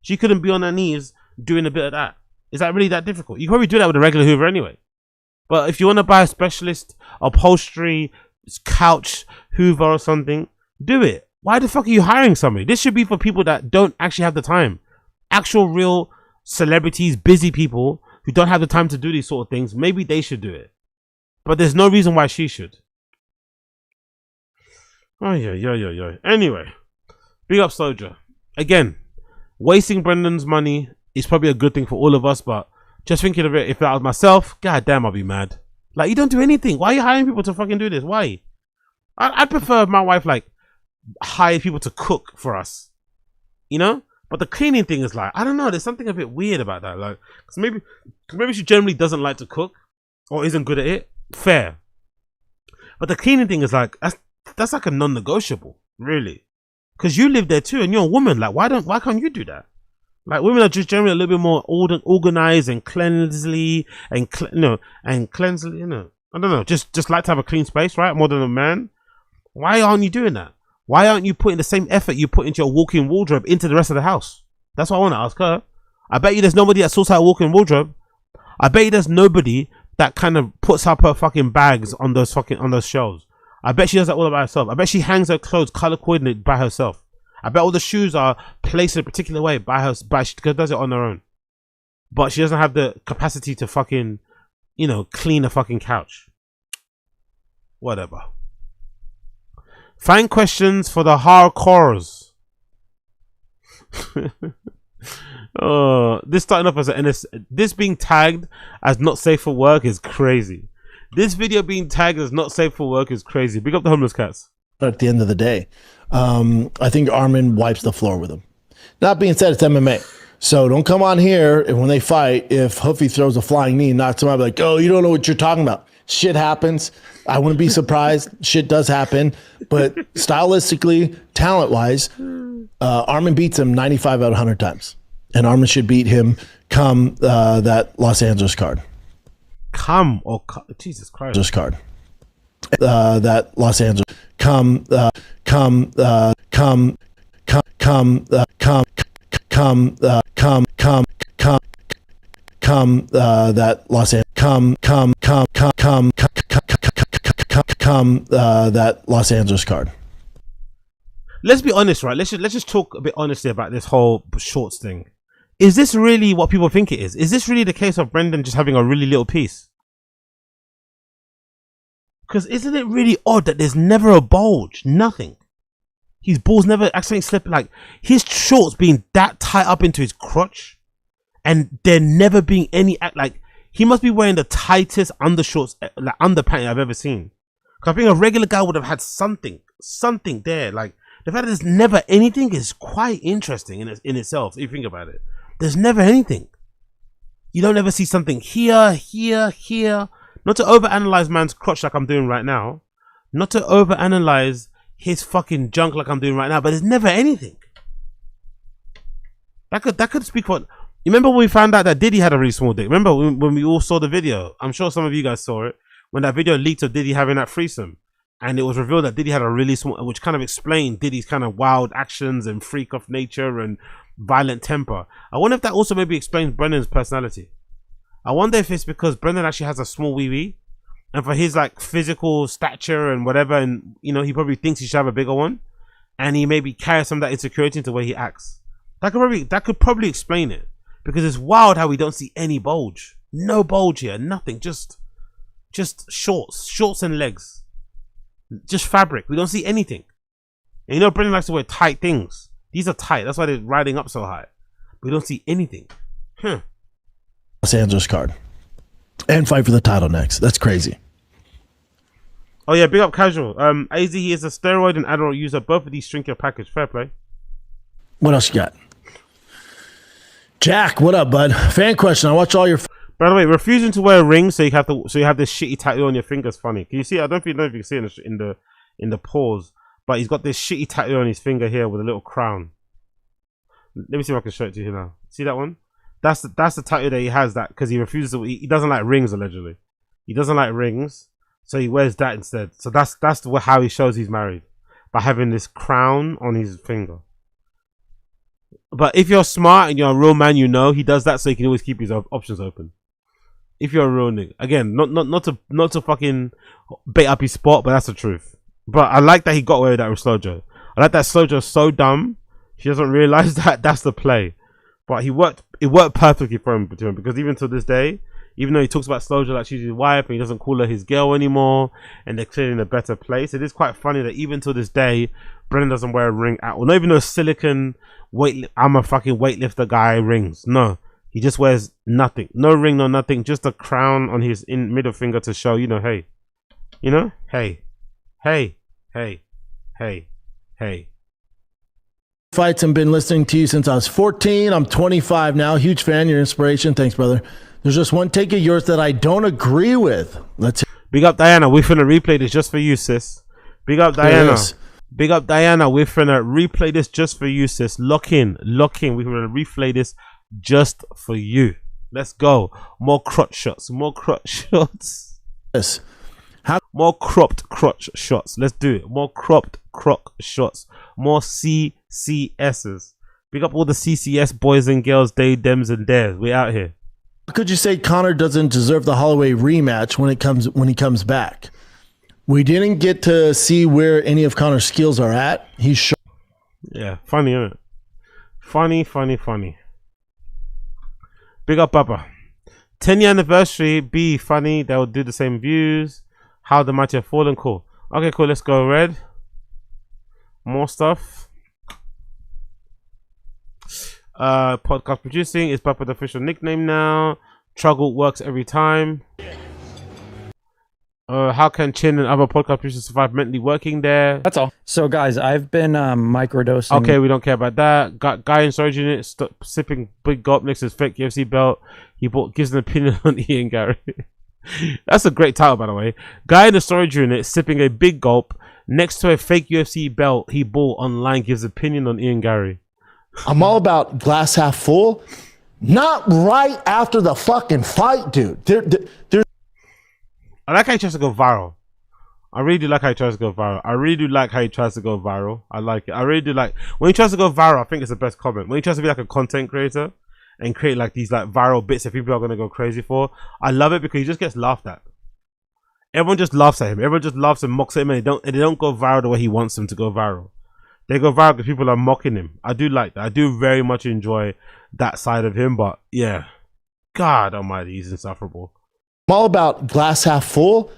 S1: She couldn't be on her knees doing a bit of that. Is that really that difficult? You can probably do that with a regular Hoover anyway. But if you want to buy a specialist upholstery couch Hoover or something, do it. Why the fuck are you hiring somebody? This should be for people that don't actually have the time. Actual real celebrities, busy people who don't have the time to do these sort of things. Maybe they should do it. But there's no reason why she should. Oh yeah. Anyway, big up Soldier. Again, wasting Brendan's money is probably a good thing for all of us, but just thinking of it, if that was myself, god damn, I'd be mad. Like, you don't do anything. Why are you hiring people to fucking do this? Why? I'd prefer if my wife like hired people to cook for us, you know. But the cleaning thing is like, I don't know, there's something a bit weird about that. Like, cause maybe she generally doesn't like to cook or isn't good at it. Fair. But the cleaning thing is like, that's like a non-negotiable, really. Because you live there too and you're a woman. Like, why can't you do that? Like, women are just generally a little bit more organized and cleansly and cleansly, you know. I don't know, just like to have a clean space, right? More than a man. Why aren't you doing that? Why aren't you putting the same effort you put into your walk-in wardrobe into the rest of the house? That's what I want to ask her. I bet you there's nobody that sorts out a walk-in wardrobe. I bet you there's nobody that kind of puts up her fucking bags on those shelves. I bet she does that all by herself. I bet she hangs her clothes color coordinated by herself. I bet all the shoes are placed in a particular way by her, but she does it on her own. But she doesn't have the capacity to fucking, you know, clean a fucking couch. Whatever. Find questions for the hardcores. This starting off as an NS. This being tagged as not safe for work is crazy. This video being tagged as not safe for work is crazy. Big up the homeless cats.
S9: But at the end of the day, I think Armin wipes the floor with him. That being said, it's MMA. So don't come on here and when they fight, if Hoofy throws a flying knee, not somebody like, oh, you don't know what you're talking about. Shit happens. I wouldn't be surprised. Shit does happen. But stylistically, talent-wise, Armin beats him 95 out of 100 times. And Armin should beat him come that Los Angeles card.
S1: Jesus Christ.
S9: Just card. That Los Angeles that Los that Los Angeles card.
S1: Let's be honest, right? Let's just talk a bit honestly about this whole shorts thing. Is this really what people think it is? Is this really the case of Brendan just having a really little piece? Because isn't it really odd that there's never a bulge? Nothing. His balls never accidentally slip. Like, his shorts being that tight up into his crotch, and there never being any, like, he must be wearing the tightest undershorts, like underpants I've ever seen. Because I think a regular guy would have had something there. Like, the fact that there's never anything is quite interesting in itself, if you think about it. There's never anything. You don't ever see something here. Not to overanalyze man's crotch like I'm doing right now. Not to overanalyze his fucking junk like I'm doing right now, but there's never anything. That could speak for. You remember when we found out that Diddy had a really small dick? Remember when we all saw the video? I'm sure some of you guys saw it. When that video leaked of Diddy having that threesome, and it was revealed that Diddy had a really small, which kind of explained Diddy's kind of wild actions and freak of nature and violent temper. I wonder if that also maybe explains Brennan's personality. I wonder if it's because Brendan actually has a small wee-wee, and for his like physical stature and whatever, and you know, he probably thinks he should have a bigger one, and he maybe carries some of that insecurity into the way he acts. That could probably explain it, because it's wild how we don't see any bulge, no bulge here, nothing, just shorts and legs, just fabric. We don't see anything. And you know, Brendan likes to wear tight things. These are tight. That's why they're riding up so high. We don't see anything.
S9: Los Angeles card and fight for the title next. That's crazy.
S1: Oh yeah, big up Casual. AZ, he is a steroid and Adderall user. Both of these shrink your package. Fair play.
S9: What else you got? Jack, what up, bud? Fan question. I watch all your.
S1: By the way, refusing to wear a ring so you have this shitty tattoo on your finger is funny. Can you see? I don't know if you can see it in the pause, but he's got this shitty tattoo on his finger here with a little crown. Let me see if I can show it to you now. See that one? That's the tattoo that he has, that because he refuses to. He doesn't like rings, allegedly. He doesn't like rings, so he wears that instead. So that's how he shows he's married, by having this crown on his finger. But if you're smart and you're a real man, you know he does that so he can always keep his options open. If you're a real nigga, again, not to fucking bait up his spot, but that's the truth. But I like that he got away with that with Slojo. I like that Slojo's so dumb she doesn't realize that that's the play. But it worked perfectly for him, because even to this day, even though he talks about Slojo like she's his wife and he doesn't call her his girl anymore, and they're clearly in a better place, it is quite funny that even to this day, Brennan doesn't wear a ring at all. Not even those silicon I'm a fucking weightlifter guy rings. No, he just wears nothing. No ring, no nothing. Just a crown on his middle finger to show, hey. Hey.
S9: Fights and been listening to you since I was 14. I'm 25 now. Huge fan. Your inspiration. Thanks, brother. There's just one take of yours that I don't agree with. Let's
S1: big up Diana. We're finna replay this just for you, sis. Big up Diana.
S9: Yes.
S1: Big up Diana. We're finna replay this just for you, sis. Lock in. We're gonna replay this just for you. Let's go. More crotch shots.
S9: Yes.
S1: More cropped crotch shots. Let's do it. More cropped croc shots. More CCSs. Big up all the CCS boys and girls, they, dems, and theirs. We out here.
S9: How could you say Conor doesn't deserve the Holloway rematch when he comes back? We didn't get to see where any of Conor's skills are at. He's sure.
S1: Yeah, funny, isn't it? Funny. Big up Papa. 10-year anniversary. Be funny. They'll do the same views. How the mighty have fallen. Cool. Okay, cool. Let's go. Red. More stuff. Podcast producing is Papa's official nickname now. Struggle works every time. How can Chin and other podcast producers survive mentally working there?
S16: That's all. So, guys, I've been microdosing.
S1: Okay, we don't care about that. Guy in storage unit sipping big gulp next to his fake UFC belt. He gives an opinion on Ian Gary. That's a great title, by the way. Guy in the storage unit sipping a big gulp next to a fake UFC belt he bought online gives opinion on Ian Gary.
S9: I'm all about glass half full. Not right after the fucking fight, dude. There's
S1: I like how he tries to go viral. I really do like how he tries to go viral. I really do like how he tries to go viral. I like it. I really do like when he tries to go viral. I think it's the best comment. When he tries to be like a content creator and create like these like viral bits that people are gonna go crazy for. I love it because he just gets laughed at. Everyone just laughs at him. Everyone just laughs and mocks at him, and they don't go viral the way he wants them to go viral. They go viral because people are mocking him. I do like that. I do very much enjoy that side of him. But yeah, God Almighty, he's insufferable.
S9: I'm all about glass half full.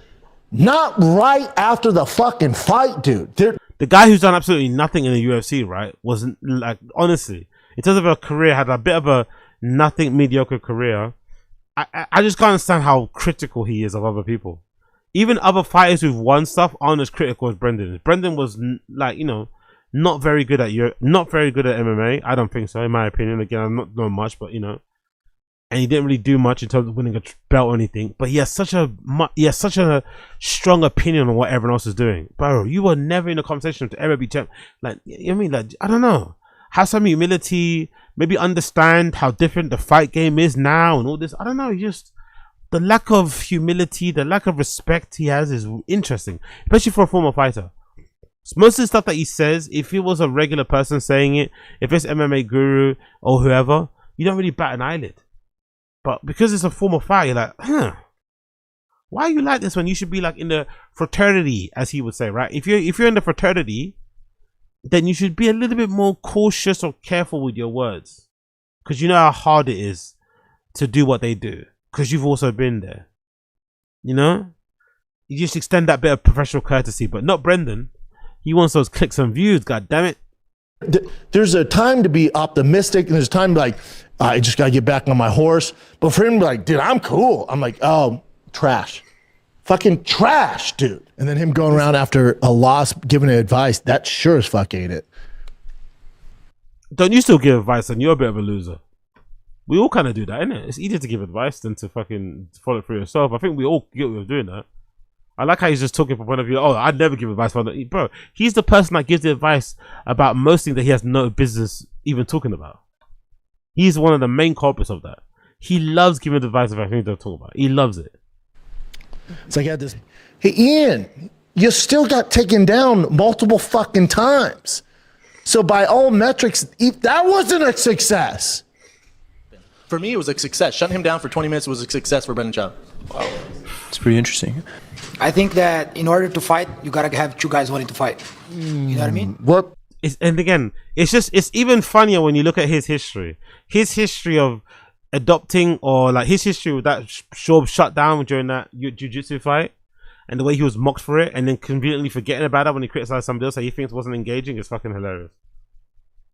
S9: Not right after the fucking fight, dude.
S1: The guy who's done absolutely nothing in the UFC, right, wasn't like, honestly, in terms of a career, had a bit of a nothing mediocre career. I just can't understand how critical he is of other people. Even other fighters who've won stuff aren't as critical as Brendan. Brendan was like, you know, not very good at MMA. I don't think so, in my opinion. Again, I'm not knowing much, but you know, and he didn't really do much in terms of winning a belt or anything. But he has such a strong opinion on what everyone else is doing, bro. You were never in a conversation to ever be like, you know what I mean, like, I don't know. Have some humility, maybe understand how different the fight game is now and all this. I don't know, just the lack of humility, the lack of respect he has is interesting, especially for a former fighter. Most of the stuff that he says, if he was a regular person saying it, if it's MMA guru or whoever, you don't really bat an eyelid. But because it's a former fighter, you're like, why are you like this when you should be like in the fraternity, as he would say, right? If you're in the fraternity, then you should be a little bit more cautious or careful with your words, because you know how hard it is to do what they do, because you've also been there. You know, you just extend that bit of professional courtesy, but not Brendan. He wants those clicks and views. God damn it!
S9: There's a time to be optimistic, and there's a time to be like, I just gotta get back on my horse. But for him, like, dude, I'm cool. I'm like, oh, trash. Fucking trash, dude. And then him going around after a loss, giving advice, that sure as fuck ain't it.
S1: Don't you still give advice and you're a bit of a loser? We all kind of do that, isn't it? It's easier to give advice than to fucking follow it through yourself. I think we all guilty of doing that. I like how he's just talking from point of view. Oh, I'd never give advice. Bro, he's the person that gives the advice about most things that he has no business even talking about. He's one of the main culprits of that. He loves giving advice about things to talk about. He loves it.
S9: It's like I had this. Hey, Ian, you still got taken down multiple fucking times. So by all metrics, that wasn't a success.
S19: For me, it was a success. Shutting him down for 20 minutes was a success for Brendan Schaub.
S20: Wow. It's pretty interesting. I think that in order to fight, you gotta have two guys wanting to fight. You know what I mean?
S9: What?
S1: And again, it's even funnier when you look at his history. His history of adopting, or like his history with that Schaub shut down during that jiu-jitsu fight, and the way he was mocked for it, and then conveniently forgetting about it when he criticized somebody else that he thinks wasn't engaging, is fucking hilarious.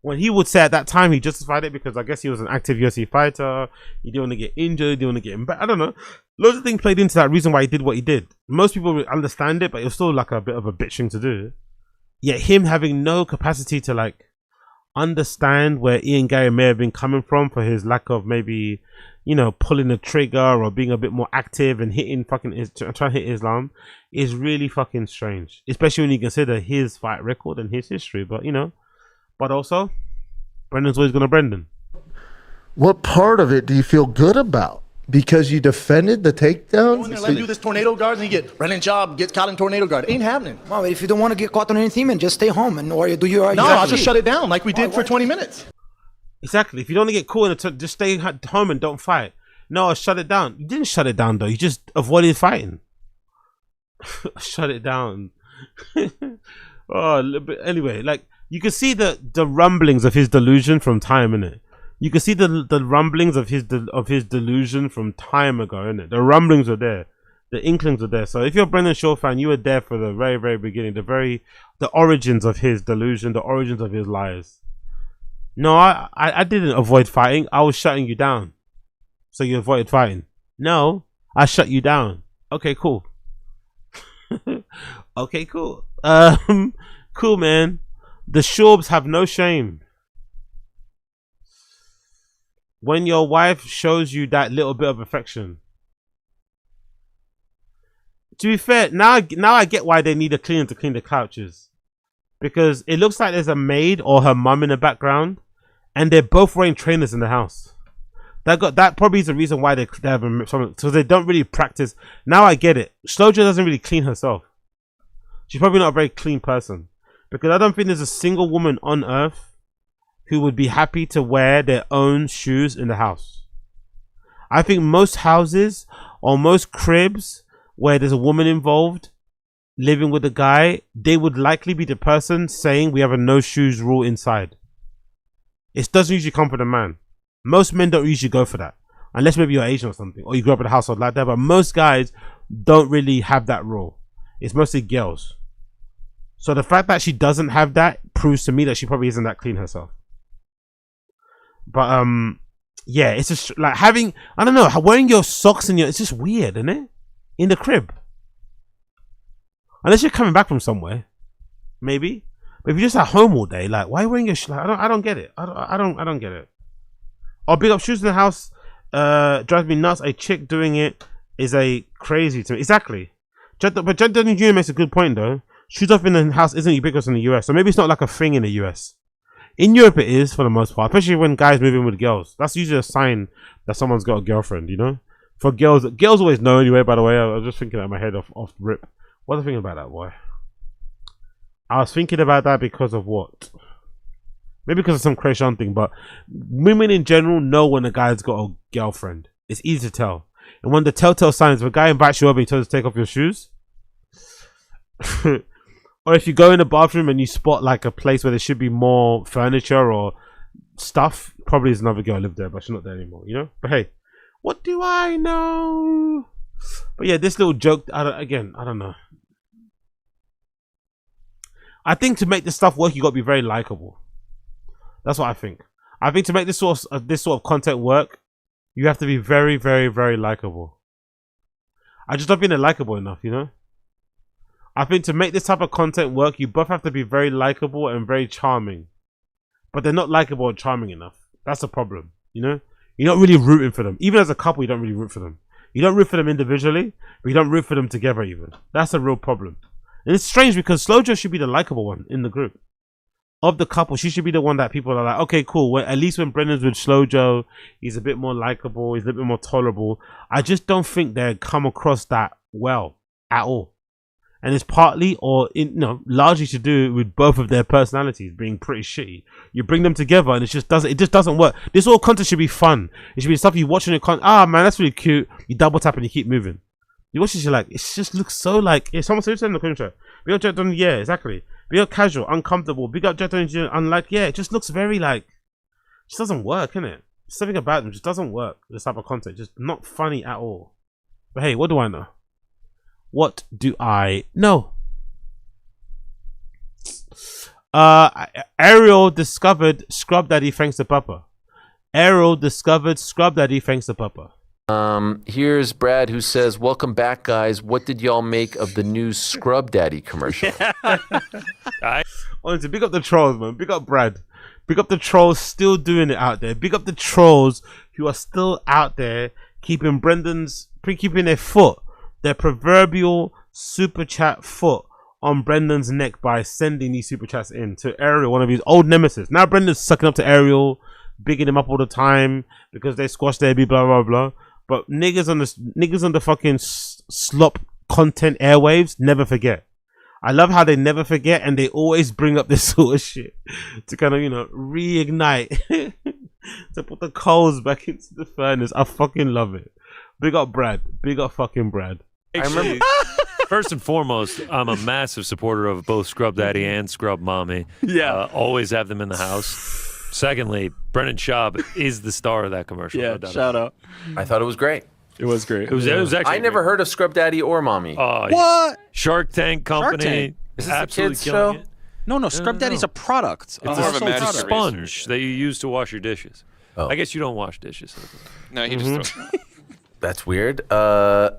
S1: When he would say at that time he justified it because I guess he was an active UFC fighter, he didn't want to get injured, he didn't want to get him back. I don't know. Loads of things played into that reason why he did what he did. Most people would understand it, but it was still like a bit of a bitch thing to do. Yet him having no capacity to like understand where Ian Garry may have been coming from for his lack of maybe, you know, pulling the trigger or being a bit more active and hitting fucking trying to hit Islam is really fucking strange, especially when you consider his fight record and his history. But you know, but also Brendan's always gonna Brendan.
S9: What part of it do you feel good about? Because you defended the takedown?
S19: Let him do this tornado guard and he get Brendan Schaub gets caught in tornado guard. Ain't happening.
S20: Well, if you don't want to get caught on anything, then just stay home and or do your.
S19: No, I'll just shut it down like we did for 20 minutes.
S1: Exactly. If you don't want to get caught in just stay home and don't fight. No, I'll shut it down. You didn't shut it down though. You just avoided fighting. Shut it down. Oh, but anyway, like you can see the rumblings of his delusion from time, innit? You can see the rumblings of his delusion from time ago, innit? The rumblings were there, the inklings were there. So if you're a Brendan Schaub fan, you were there for the very, very beginning, the origins of his delusion, the origins of his lies. No, I didn't avoid fighting. I was shutting you down, so you avoided fighting. No, I shut you down. Okay, cool. Okay, cool. Cool, man. The Schaubs have no shame. When your wife shows you that little bit of affection. To be fair, now I get why they need a cleaner to clean the couches. Because it looks like there's a maid or her mum in the background, and they're both wearing trainers in the house. That probably is the reason why they have something, so they don't really practice. Now I get it. Sloja doesn't really clean herself. She's probably not a very clean person. Because I don't think there's a single woman on earth who would be happy to wear their own shoes in the house. I think most houses or most cribs where there's a woman involved living with a guy, they would likely be the person saying we have a no shoes rule inside. It doesn't usually come from the man. Most men don't usually go for that, unless maybe you're Asian or something, or you grew up in a household like that. But most guys don't really have that rule. It's mostly girls. So the fact that she doesn't have that proves to me that she probably isn't that clean herself. But yeah, it's just like having, I don't know, wearing your socks it's just weird, isn't it? In the crib. Unless you're coming back from somewhere, maybe. But if you're just at home all day, like, why are you wearing your like, I don't get it. I don't get it. Oh, big up shoes in the house. Drives me nuts. A chick doing it is a crazy to me. Exactly. But Jed Dunning Jr. makes a good point though. Shoes off in the house isn't ubiquitous in the US, so maybe it's not like a thing in the US. In Europe, it is for the most part, especially when guys move in with girls. That's usually a sign that someone's got a girlfriend, you know. For girls always know anyway. By the way, I was just thinking out my head off rip. What was I thinking about that, boy? I was thinking about that because of what? Maybe because of some Croatian thing, but women in general know when a guy's got a girlfriend. It's easy to tell. And one of the telltale signs, if a guy invites you over and he tells you to take off your shoes, or if you go in the bathroom and you spot like a place where there should be more furniture or stuff, probably there's another girl live there, but she's not there anymore, you know? But hey, what do I know? But yeah, this little joke, I don't know. I think to make this stuff work, you got to be very likable. That's what I think. I think to make this sort of content work, you have to be very, very, very likable. I just don't think they're likable enough, you know? I think to make this type of content work, you both have to be very likable and very charming. But they're not likable or charming enough. That's the problem, you know? You're not really rooting for them. Even as a couple, you don't really root for them. You don't root for them individually, but you don't root for them together even. That's a real problem. And it's strange because Slojo should be the likable one in the group. Of the couple, she should be the one that people are like, okay, cool. Well, at least when Brendan's with Slojo, he's a bit more likable, he's a little bit more tolerable. I just don't think they come across that well at all. And it's partly or largely to do with both of their personalities being pretty shitty. You bring them together and it just doesn't work. This all content should be fun. It should be stuff you watch on your content. Ah man, that's really cute. You double tap and you keep moving. You watch this, you're like, it just looks so like, yeah, someone said in the contract. Big up Jet Dunn, yeah, exactly. Big up casual, uncomfortable. Big up Jet Dunn, unlike, yeah, it just looks very like, it just doesn't work, innit? Something about them just doesn't work. This type of content, just not funny at all. But hey, what do I know? What do I know? Ariel discovered Scrub Daddy thanks to Papa. Ariel discovered Scrub Daddy thanks to Papa.
S21: Here's Brad who says, welcome back, guys. What did y'all make of the new Scrub Daddy commercial?
S1: Honestly, big up the trolls, man. Big up Brad. Big up the trolls still doing it out there. Big up the trolls who are still out there keeping keeping their foot, their proverbial super chat foot on Brendan's neck by sending these super chats in to Ariel, one of his old nemesis. Now Brendan's sucking up to Ariel, bigging him up all the time because they squashed their blah blah blah. But niggas on the fucking slop content airwaves never forget. I love how they never forget and they always bring up this sort of shit to kind of, reignite, to put the coals back into the furnace. I fucking love it. Big up Brad. Big up fucking Brad.
S22: I remember. First and foremost, I'm a massive supporter of both Scrub Daddy and Scrub Mommy.
S23: Yeah.
S22: Always have them in the house. Secondly, Brendan Schaub is the star of that commercial.
S23: Yeah,
S22: no
S23: shout out.
S21: I thought it was great.
S23: It was great.
S22: It was actually
S21: I never heard of Scrub Daddy or Mommy.
S23: What?
S22: Shark Tank Company.
S23: Shark Tank.
S21: Is this
S22: absolutely
S21: a kids
S22: killing
S21: show?
S22: it.
S23: No, Scrub Daddy's a product.
S22: It's a sponge that you use to wash your dishes.
S21: Oh.
S22: I guess you don't wash dishes.
S24: No, he just throws it.
S21: That's weird.
S23: No,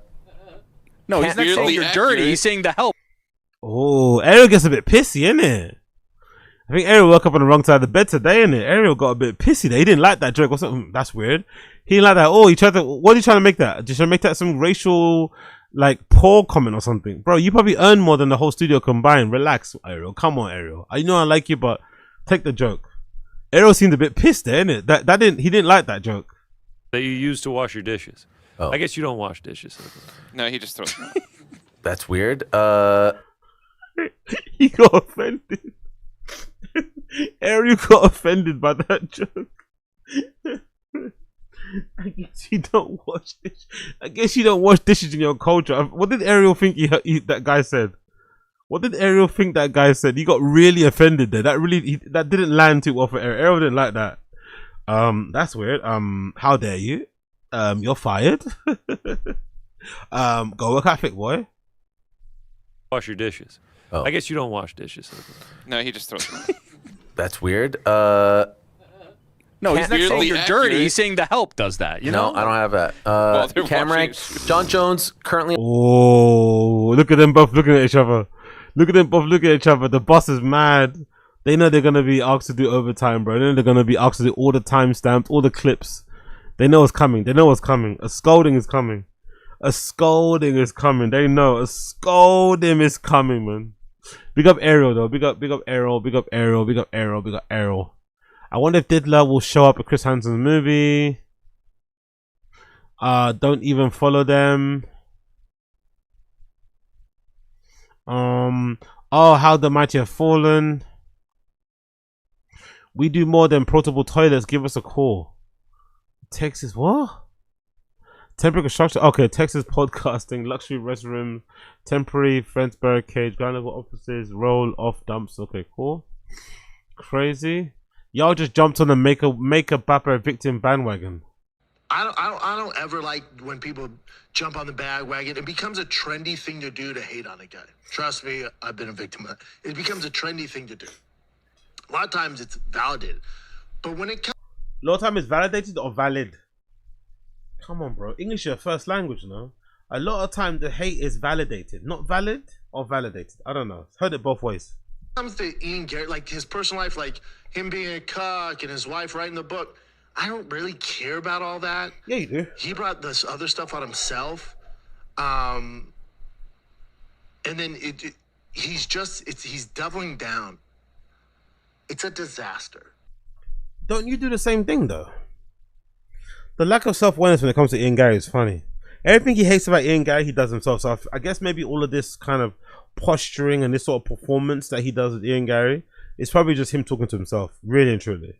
S23: he's not saying you're dirty. He's saying to help.
S1: Oh, Ariel gets a bit pissy, innit? I think Ariel woke up on the wrong side of the bed today, innit? Ariel got a bit pissy there. He didn't like that joke or something. That's weird. He didn't like that. Oh, what are you trying to make that? Just trying to make that some racial, poor comment or something? Bro, you probably earn more than the whole studio combined. Relax, Ariel. Come on, Ariel. I know I like you, but take the joke. Ariel seemed a bit pissed there, innit? He didn't like that joke.
S22: That you use to wash your dishes.
S21: Oh.
S22: I guess you don't wash dishes.
S24: No, he just throws it.
S21: That's weird.
S1: He got offended. Ariel got offended by that joke. I guess you don't wash dishes. I guess you don't wash dishes in your culture. What did Ariel think that guy said? What did Ariel think that guy said? He got really offended there. That didn't land too well for Ariel. Ariel didn't like that. That's weird. How dare you? You're fired. Go work at Fit Boy.
S22: wash your dishes.
S21: Oh.
S22: I guess you don't wash dishes.
S24: No, he just throws them out.
S21: That's weird.
S23: No, he's not saying
S24: Weirdly
S23: you're dirty.
S24: accurate.
S23: He's saying the help does that. You know?
S21: No, I don't have that.
S24: they're
S21: Camrank,
S24: washing
S21: John Jones currently.
S1: Oh, look at them both looking at each other. Look at them both looking at each other. The boss is mad. They know they're gonna be asked to do overtime, bro. They know they're gonna be asked to do all the timestamps, all the clips. They know what's coming. They know what's coming. A scolding is coming. A scolding is coming. They know a scolding is coming, man. Big up Ariel though. Big up Ariel. Big up Ariel. Big up Ariel. Big up Ariel. I wonder if Diddler will show up at Chris Hansen's movie. Don't even follow them. Oh, how the mighty have fallen. We do more than portable toilets. Give us a call. Texas, what? Temporary construction. Okay, Texas podcasting, luxury restrooms, temporary fence barricades, ground level offices, roll off dumps. Okay, cool. Crazy. Y'all just jumped on the make a Bapper victim bandwagon.
S7: I don't ever like when people jump on the bandwagon. It becomes a trendy thing to do to hate on a guy. Trust me, I've been a victim of that. It becomes a trendy thing to do. A lot of times it's validated. But when it comes...
S1: A lot of time it's validated or valid. Come on, bro. English is your first language, no? A lot of time the hate is validated. Not valid or validated. I don't know. Heard it both ways.
S7: Comes to Ian Garrett, like his personal life, like him being a cuck and his wife writing the book, I don't really care about all that.
S1: Yeah, you do.
S7: He brought this other stuff on himself, and then he's doubling down. It's a disaster.
S1: Don't you do the same thing though? The lack of self-awareness when it comes to Ian Gary is funny. Everything he hates about Ian Gary, he does himself. So I guess maybe all of this kind of posturing and this sort of performance that he does with Ian Gary is probably just him talking to himself, really and truly.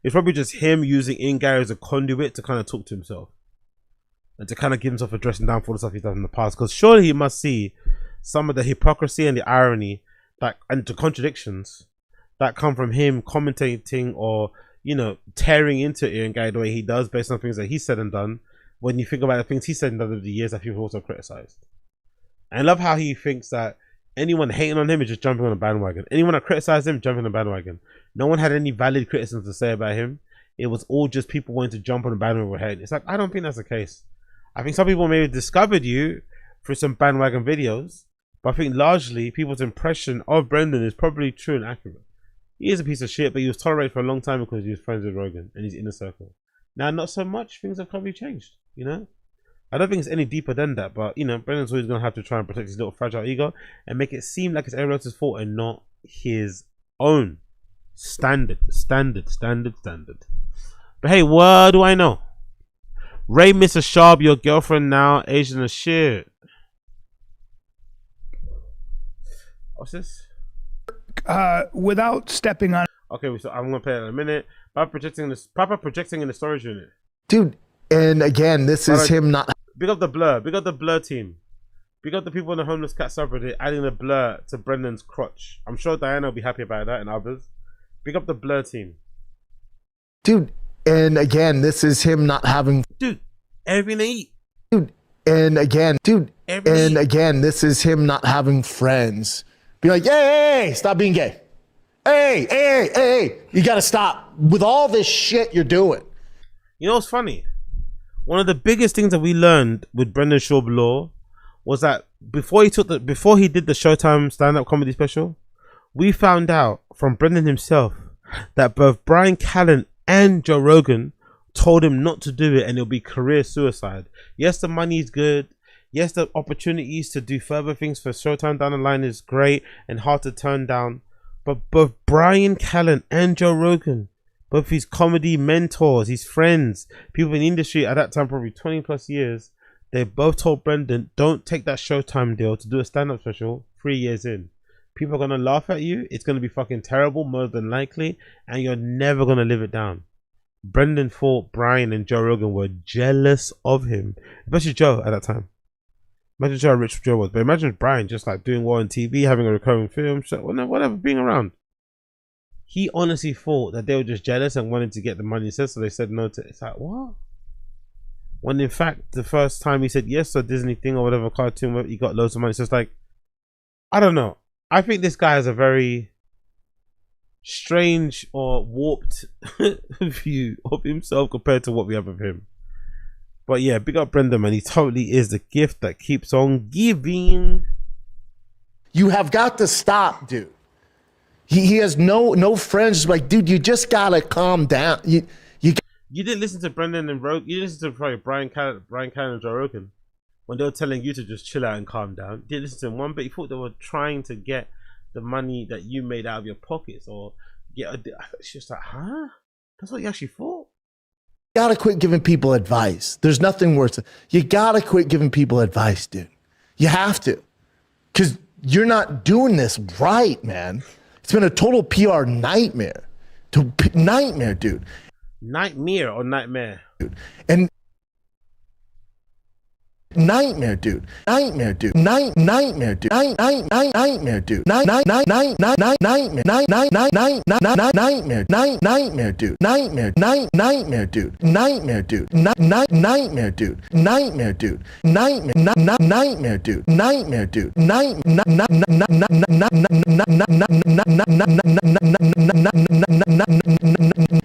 S1: It's probably just him using Ian Gary as a conduit to kind of talk to himself and to kind of give himself a dressing down for the stuff he's done in the past. Because surely he must see some of the hypocrisy and the irony and the contradictions that come from him commentating or, you know, tearing into Ian Gary the way he does based on things that he said and done. When you think about the things he said and done over the years that people also criticized. And I love how he thinks that anyone hating on him is just jumping on a bandwagon. Anyone that criticized him, jumping on a bandwagon. No one had any valid criticisms to say about him. It was all just people wanting to jump on the bandwagon with hate. It's like, I don't think that's the case. I think some people maybe discovered you through some bandwagon videos, but I think largely people's impression of Brendan is probably true and accurate. He is a piece of shit, but he was tolerated for a long time because he was friends with Rogan and his inner circle. Now, not so much. Things have probably changed, you know? I don't think it's any deeper than that, but, you know, Brendan's always going to have to try and protect his little fragile ego and make it seem like it's everyone else's fault and not his own. Standard. But hey, what do I know? Ray Mr. Sharp, your girlfriend now Asian as shit. What's this?
S15: Without stepping on.
S1: Okay, so I'm gonna play it in a minute. Papa projecting in the storage unit.
S9: Dude, and again, this is him not.
S1: Big up the Blur. Big up the Blur team. Big up the people in the Homeless Cat subreddit adding the Blur to Brendan's crotch. I'm sure Diana will be happy about that and others. Big up the Blur team.
S9: Dude, and again, this is him not having.
S1: Dude, everything they eat.
S9: Dude, and again, this is him not having friends. Be like, hey, stop being gay. Hey, you gotta stop with all this shit you're doing.
S1: You know what's funny? One of the biggest things that we learned with Brendan Schaub Law was that before he did the Showtime stand-up comedy special, we found out from Brendan himself that both Brian Callen and Joe Rogan told him not to do it and it'll be career suicide. Yes, the money's good. Yes, the opportunities to do further things for Showtime down the line is great and hard to turn down. But both Brian Callen and Joe Rogan, both his comedy mentors, his friends, people in the industry at that time, probably 20 plus years, they both told Brendan, don't take that Showtime deal to do a stand-up special 3 years in. People are going to laugh at you. It's going to be fucking terrible, more than likely, and you're never going to live it down. Brendan thought Brian and Joe Rogan were jealous of him, especially Joe at that time. Imagine how rich Joe was, but imagine Brian just like doing well on TV, having a recurring film, show, whatever, being around. He honestly thought that they were just jealous and wanted to get the money instead, so they said no to it. It's like, what? When in fact, the first time he said yes to a Disney thing or whatever cartoon, he got loads of money. So it's like, I don't know. I think this guy has a very strange or warped view of himself compared to what we have of him. But yeah, big up Brendan, man. He totally is the gift that keeps on giving.
S9: You have got to stop, dude. He has no friends. Like, dude, you just gotta calm down. You
S1: didn't listen to Brendan and Rogan. You didn't listen to probably Brian Cannon and Joe Rogan when they were telling you to just chill out and calm down. You didn't listen to them one bit. You thought they were trying to get the money that you made out of your pockets, or get. It's just like, huh? That's what you actually thought.
S9: You gotta quit giving people advice. There's nothing worse. You gotta quit giving people advice, dude. You have to, because you're not doing this right, man. It's been a total PR nightmare. Nightmare, dude.
S1: Nightmare or nightmare?
S9: Dude. And nightmare, dude. Nightmare, dude. Nightmare, dude. Nightmare, dude. Nightmare, nightmare, dude. Nightmare, nightmare, dude. Nightmare, dude. Nightmare, dude. Nightmare, dude. Nightmare, dude. Nightmare, dude.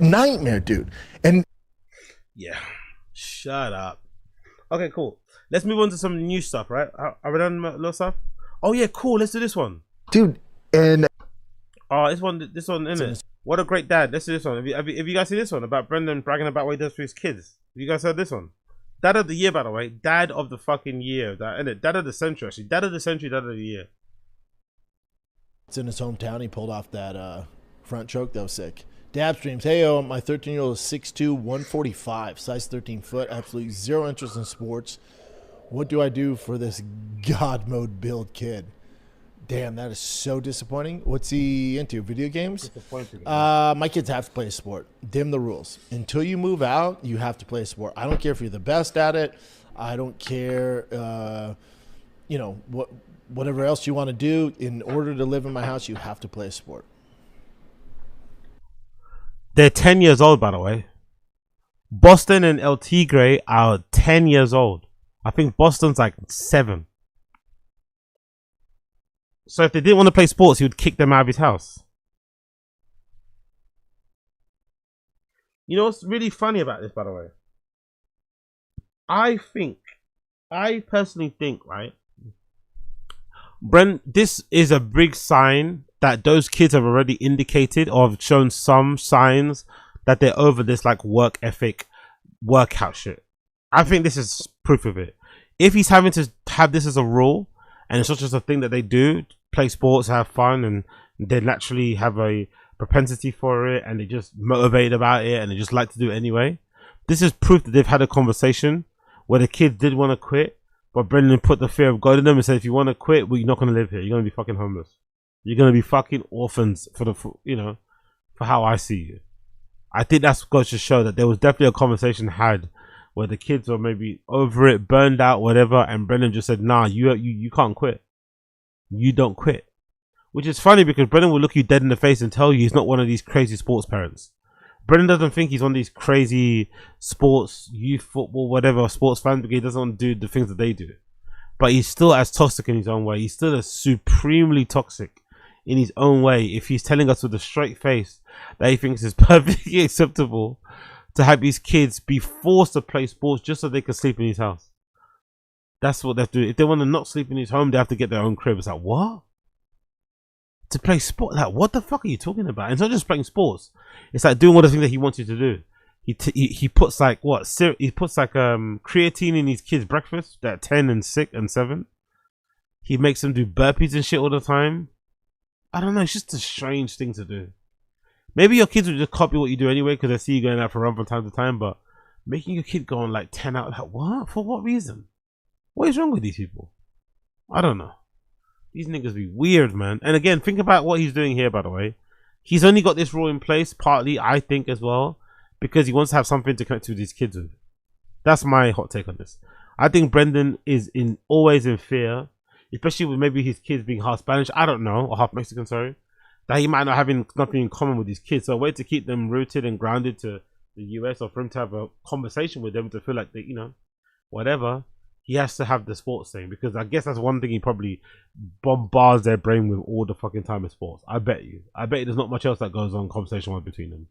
S9: Nightmare, dude. And
S1: yeah, shut up. Okay, cool. Let's move on to some new stuff, right? Are we done with a lot of stuff? Oh yeah, cool. Let's do this one,
S9: dude. And
S1: oh, this one, isn't it? What a great dad. Let's do this one. Have you guys seen this one about Brendan bragging about what he does for his kids? Have you guys heard this one? Dad of the year, by the way. Dad of the fucking year. That, isn't it? Dad of the century, actually. Dad of the century. Dad of the year.
S9: It's in his hometown. He pulled off that front choke. That was sick. Dab streams. Hey, my 13-year-old is 6'2", 145, size 13 foot. Absolutely zero interest in sports. What do I do for this God mode build kid? Damn, that is so disappointing. What's he into? Video games? My kids have to play a sport. Dim the rules. Until you move out, you have to play a sport. I don't care if you're the best at it. I don't care, whatever else you want to do. In order to live in my house, you have to play a sport.
S1: They're 10 years old, by the way. Boston and El Tigre are 10 years old. I think Boston's like 7. So if they didn't want to play sports, he would kick them out of his house. You know what's really funny about this, by the way? I personally think, right? This is a big sign that those kids have already indicated or have shown some signs that they're over this like work ethic, workout shit. I think this is proof of it. If he's having to have this as a rule, and it's not just a thing that they do, play sports, have fun, and they naturally have a propensity for it, and they just motivated about it, and they just like to do it anyway. This is proof that they've had a conversation where the kid did want to quit, but Brendan put the fear of God in them and said, if you want to quit, well, you're not going to live here. You're going to be fucking homeless. You're going to be fucking orphans for how I see you. I think that's got to show that there was definitely a conversation had where the kids were maybe over it, burned out, whatever, and Brendan just said, nah, you can't quit. You don't quit. Which is funny because Brendan will look you dead in the face and tell you he's not one of these crazy sports parents. Brendan doesn't think he's one of these crazy sports, youth football, whatever, sports fans, because he doesn't want to do the things that they do. But he's still as toxic in his own way. He's still as supremely toxic in his own way if he's telling us with a straight face that he thinks it's perfectly acceptable to have these kids be forced to play sports just so they can sleep in his house. That's what they have to do. If they want to not sleep in his home, they have to get their own crib. It's like, what? To play sport? Like, what the fuck are you talking about? And it's not just playing sports. It's like doing all the things that he wants you to do. He puts like what? He puts like creatine in his kids' breakfast at 10 and 6 and 7. He makes them do burpees and shit all the time. I don't know. It's just a strange thing to do. Maybe your kids will just copy what you do anyway because they see you going out for a run from time to time. But making your kid go on like 10 out, like what? For what reason? What is wrong with these people? I don't know. These niggas be weird, man. And again, think about what he's doing here, by the way. He's only got this rule in place, partly, I think, as well, because he wants to have something to connect with his kids with. That's my hot take on this. I think Brendan is always in fear, especially with maybe his kids being half Spanish, I don't know, or half Mexican, sorry, that he might not have nothing in common with his kids. So a way to keep them rooted and grounded to the US, or for him to have a conversation with them to feel like they, whatever, he has to have the sports thing, because I guess that's one thing he probably bombards their brain with all the fucking time in sports. I bet you there's not much else that goes on conversation-wise between them.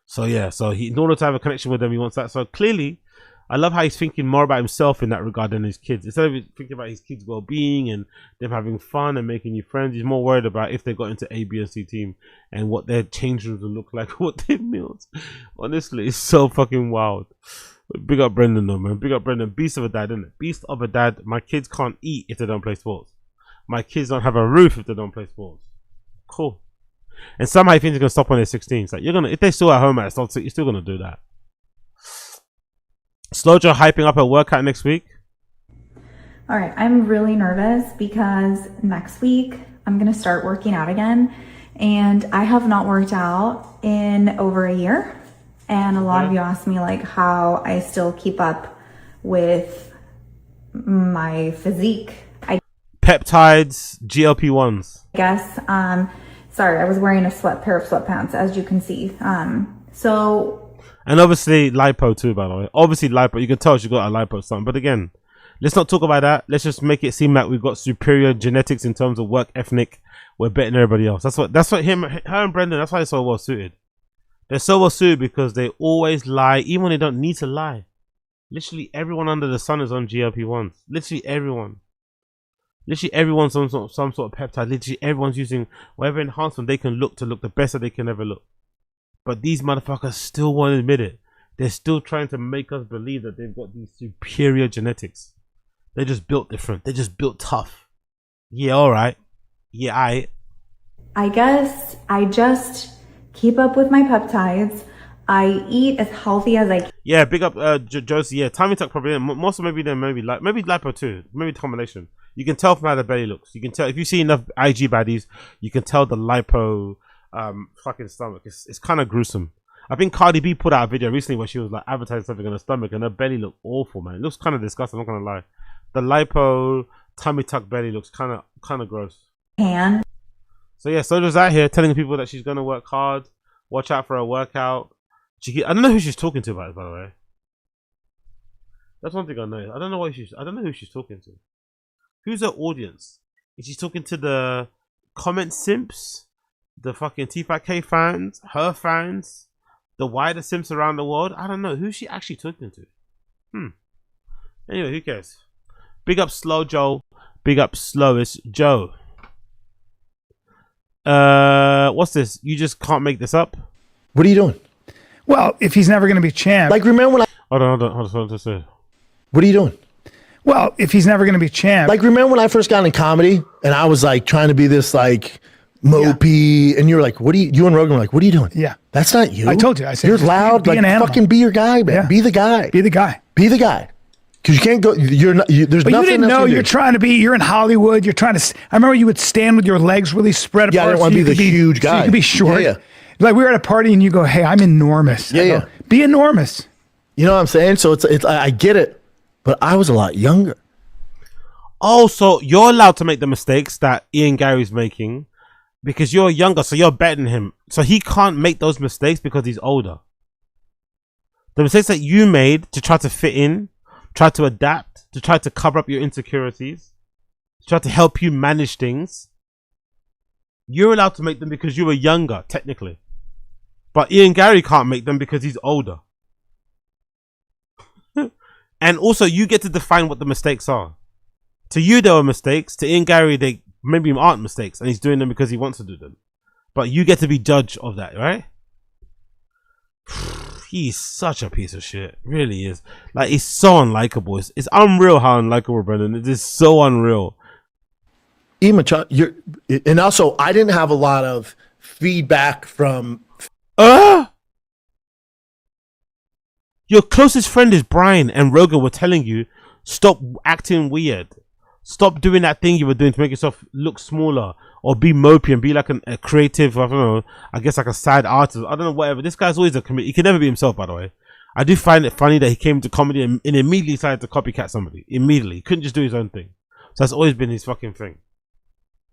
S1: So yeah, so he, in order to have a connection with them, he wants that. So clearly, I love how he's thinking more about himself in that regard than his kids. Instead of thinking about his kids' well-being and them having fun and making new friends, he's more worried about if they got into A, B, and C team and what their change rooms will look like, what their meals. Honestly, it's so fucking wild. Big up Brendan though, man. Big up Brendan. Beast of a dad, isn't it? Beast of a dad. My kids can't eat if they don't play sports. My kids don't have a roof if they don't play sports. Cool. And somehow he thinks he's gonna stop when they're 16. It's like, you're gonna, if they're still at home at start, you're still gonna do that. Slojo hyping up her workout next week.
S2: All right, I'm really nervous because next week I'm gonna start working out again, and I have not worked out in over a year. And a lot of you asked me like how I still keep up with my physique. I
S1: Peptides, GLP-1s.
S2: guess. Sorry, I was wearing a pair of sweatpants, as you can see.
S1: And obviously lipo too, by the way. Obviously lipo. You can tell she got a lipo something. But again, let's not talk about that. Let's just make it seem like we've got superior genetics in terms of work ethic. We're better than everybody else. That's what her and Brendan, that's why they're so well suited. They're so well suited because they always lie, even when they don't need to lie. Literally everyone under the sun is on GLP-1s. Literally everyone. Literally everyone's on some sort of peptide. Literally everyone's using whatever enhancement they can look to look the best that they can ever look. But these motherfuckers still won't admit it. They're still trying to make us believe that they've got these superior genetics. They're just built different. They're just built tough. Yeah, alright. Yeah,
S2: I guess I just keep up with my peptides. I eat as healthy as I can.
S1: Yeah, big up Josie. Yeah, tummy tuck probably. Most of maybe lipo too. Maybe the combination. You can tell from how the belly looks. You can tell if you see enough IG baddies. You can tell the lipo fucking stomach. It's kind of gruesome. I think Cardi B put out a video recently where she was like advertising something on her stomach, and her belly looked awful, man. It looks kind of disgusting. I'm not gonna lie. The lipo tummy tuck belly looks kind of gross. So yeah, Soja's out here telling people that she's gonna work hard. Watch out for her workout. I don't know who she's talking to about it, by the way. That's one thing I know. I don't know who she's talking to. Who's her audience? Is she talking to the comment simps? The fucking T5K fans? Her fans? The wider simps around the world? I don't know. Who's she actually talking to? Anyway, who cares? Big up Slow Joe. Big up Slowest Joe. What's this? You just can't make this up?
S9: What are you doing?
S15: Well, if he's never going to be champ.
S9: Like, remember when I...
S1: Hold on.
S9: What are you doing?
S15: Well, if he's never going to be champ.
S9: Like, remember when I first got into comedy and I was like trying to be this like mopey, and you were like, you and Rogan were like, what are you doing?
S15: Yeah.
S9: That's not you.
S15: I told you. I said,
S9: you're loud. Like, fucking be your guy, man.
S15: Yeah.
S9: Be the guy.
S15: Be the guy.
S9: Be the guy. Because you can't go, there's
S15: but
S9: nothing
S15: you didn't
S9: else
S15: know
S9: you
S15: you're
S9: do.
S15: trying to be, you're in Hollywood. You're trying to, I remember you would stand with your legs really spread apart.
S9: Yeah, I didn't want to be the huge guy.
S15: So you could be short.
S9: Yeah.
S15: Like we were at a party and you go, hey, I'm enormous.
S9: Yeah, yeah.
S15: Be enormous.
S9: You know what I'm saying? So it's I get it, but I was a lot younger.
S1: Oh, so you're allowed to make the mistakes that Ian Gary's making because you're younger, so you're better than him. So he can't make those mistakes because he's older. The mistakes that you made to try to fit in, try to adapt, to try to cover up your insecurities, to try to help you manage things, you're allowed to make them because you were younger, technically. But Ian Gary can't make them because he's older. And also, you get to define what the mistakes are. To you, they were mistakes. To Ian Gary, they maybe aren't mistakes, and he's doing them because he wants to do them. But you get to be judge of that, right? He's such a piece of shit. Really is. Like, he's so unlikable. It's unreal how unlikable Brendan. It is so unreal.
S9: And also, I didn't have a lot of feedback from...
S1: Your closest friend is Brian, and Rogan were telling you, stop acting weird. Stop doing that thing you were doing to make yourself look smaller, or be mopey and be like a creative, I don't know, I guess like a sad artist. I don't know, whatever. This guy's always a comedian. He can never be himself, by the way. I do find it funny that he came to comedy and immediately decided to copycat somebody. Immediately. He couldn't just do his own thing. So that's always been his fucking thing.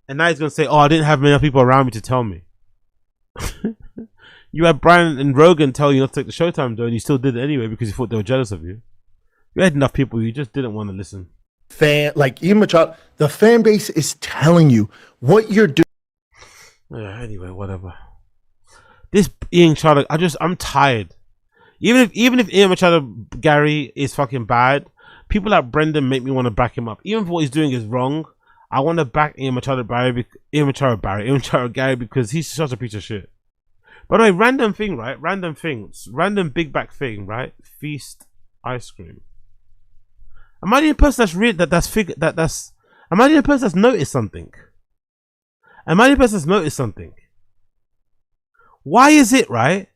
S1: And now he's going to say, oh, I didn't have enough people around me to tell me. You had Brian and Rogan tell you not to take the Showtime though, and you still did it anyway because you thought they were jealous of you. You had enough people, you just didn't want to listen.
S7: fan, like Ian Machado, the fan base is telling you what you're doing.
S1: Yeah, anyway, whatever. This Ian Machado, I'm tired. Even if Ian Machado Gary is fucking bad, people like Brendan make me want to back him up. Even if what he's doing is wrong, I want to back Ian Machado Gary because he's such a piece of shit. By the way, random thing, right? Random big back thing, right? Feast ice cream. Am I the only person am I the only person that's noticed something? Am I the only person that's noticed something? Why is it, right,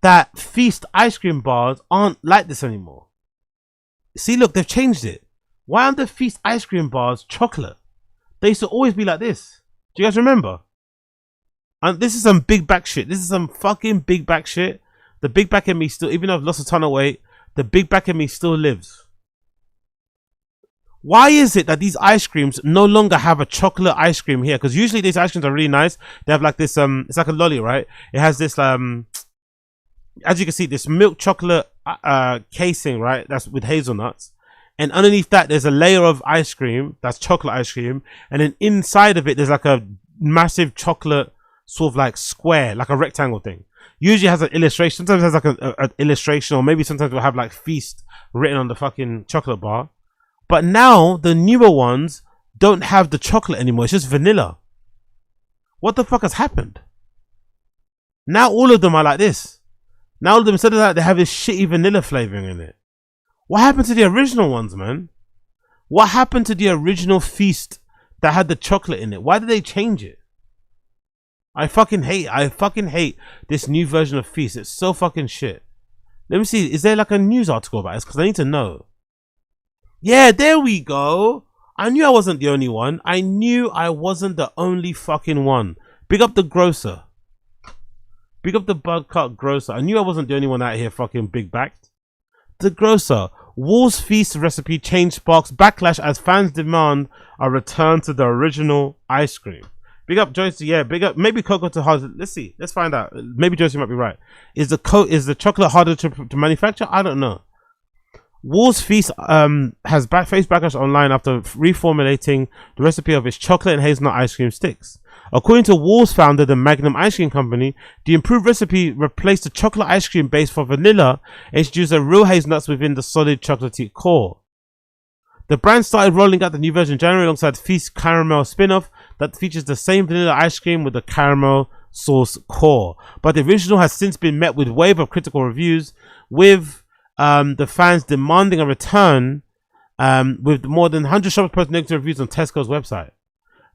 S1: that Feast ice cream bars aren't like this anymore? See, look, they've changed it. Why aren't the Feast ice cream bars chocolate? They used to always be like this. Do you guys remember? And this is some big back shit. This is some fucking big back shit. The big back in me still, even though I've lost a ton of weight, the big back in me still lives. Why is it that these ice creams no longer have a chocolate ice cream here? Because usually these ice creams are really nice. They have like this, it's like a lolly, right? It has this, as you can see, this milk chocolate casing, right? That's with hazelnuts. And underneath that, there's a layer of ice cream. That's chocolate ice cream. And then inside of it, there's like a massive chocolate sort of like square, like a rectangle thing. Usually has an illustration. Sometimes it has like an illustration, or maybe sometimes we'll have like Feast written on the fucking chocolate bar. But now the newer ones don't have the chocolate anymore. It's just vanilla. What the fuck has happened? Now all of them are like this. Now all of them, instead of that, they have this shitty vanilla flavoring in it. What happened to the original ones, man? What happened to the original Feast that had the chocolate in it? Why did they change it? I fucking hate this new version of Feast. It's so fucking shit. Let me see. Is there like a news article about this? Because I need to know. Yeah, there we go. I knew I wasn't the only one. I knew I wasn't the only fucking one. Big up the grocer. Big up the bug cut grocer. I knew I wasn't the only one out here fucking big backed. The grocer. Wall's Feast recipe change sparks backlash as fans demand a return to the original ice cream. Big up Joyce, yeah. Big up, maybe Cocoa to hard. Let's see. Let's find out. Maybe Joyce might be right. Is the chocolate harder to manufacture? I don't know. Wall's Feast has faced backlash online after reformulating the recipe of its chocolate and hazelnut ice cream sticks. According to Wall's founder, the Magnum Ice Cream Company, the improved recipe replaced the chocolate ice cream base for vanilla and introduced a real hazelnuts within the solid chocolatey core. The brand started rolling out the new version in January alongside Feast Caramel spin-off that features the same vanilla ice cream with the caramel sauce core. But the original has since been met with a wave of critical reviews, with the fans demanding a return, with more than 100 shoppers posting negative reviews on Tesco's website.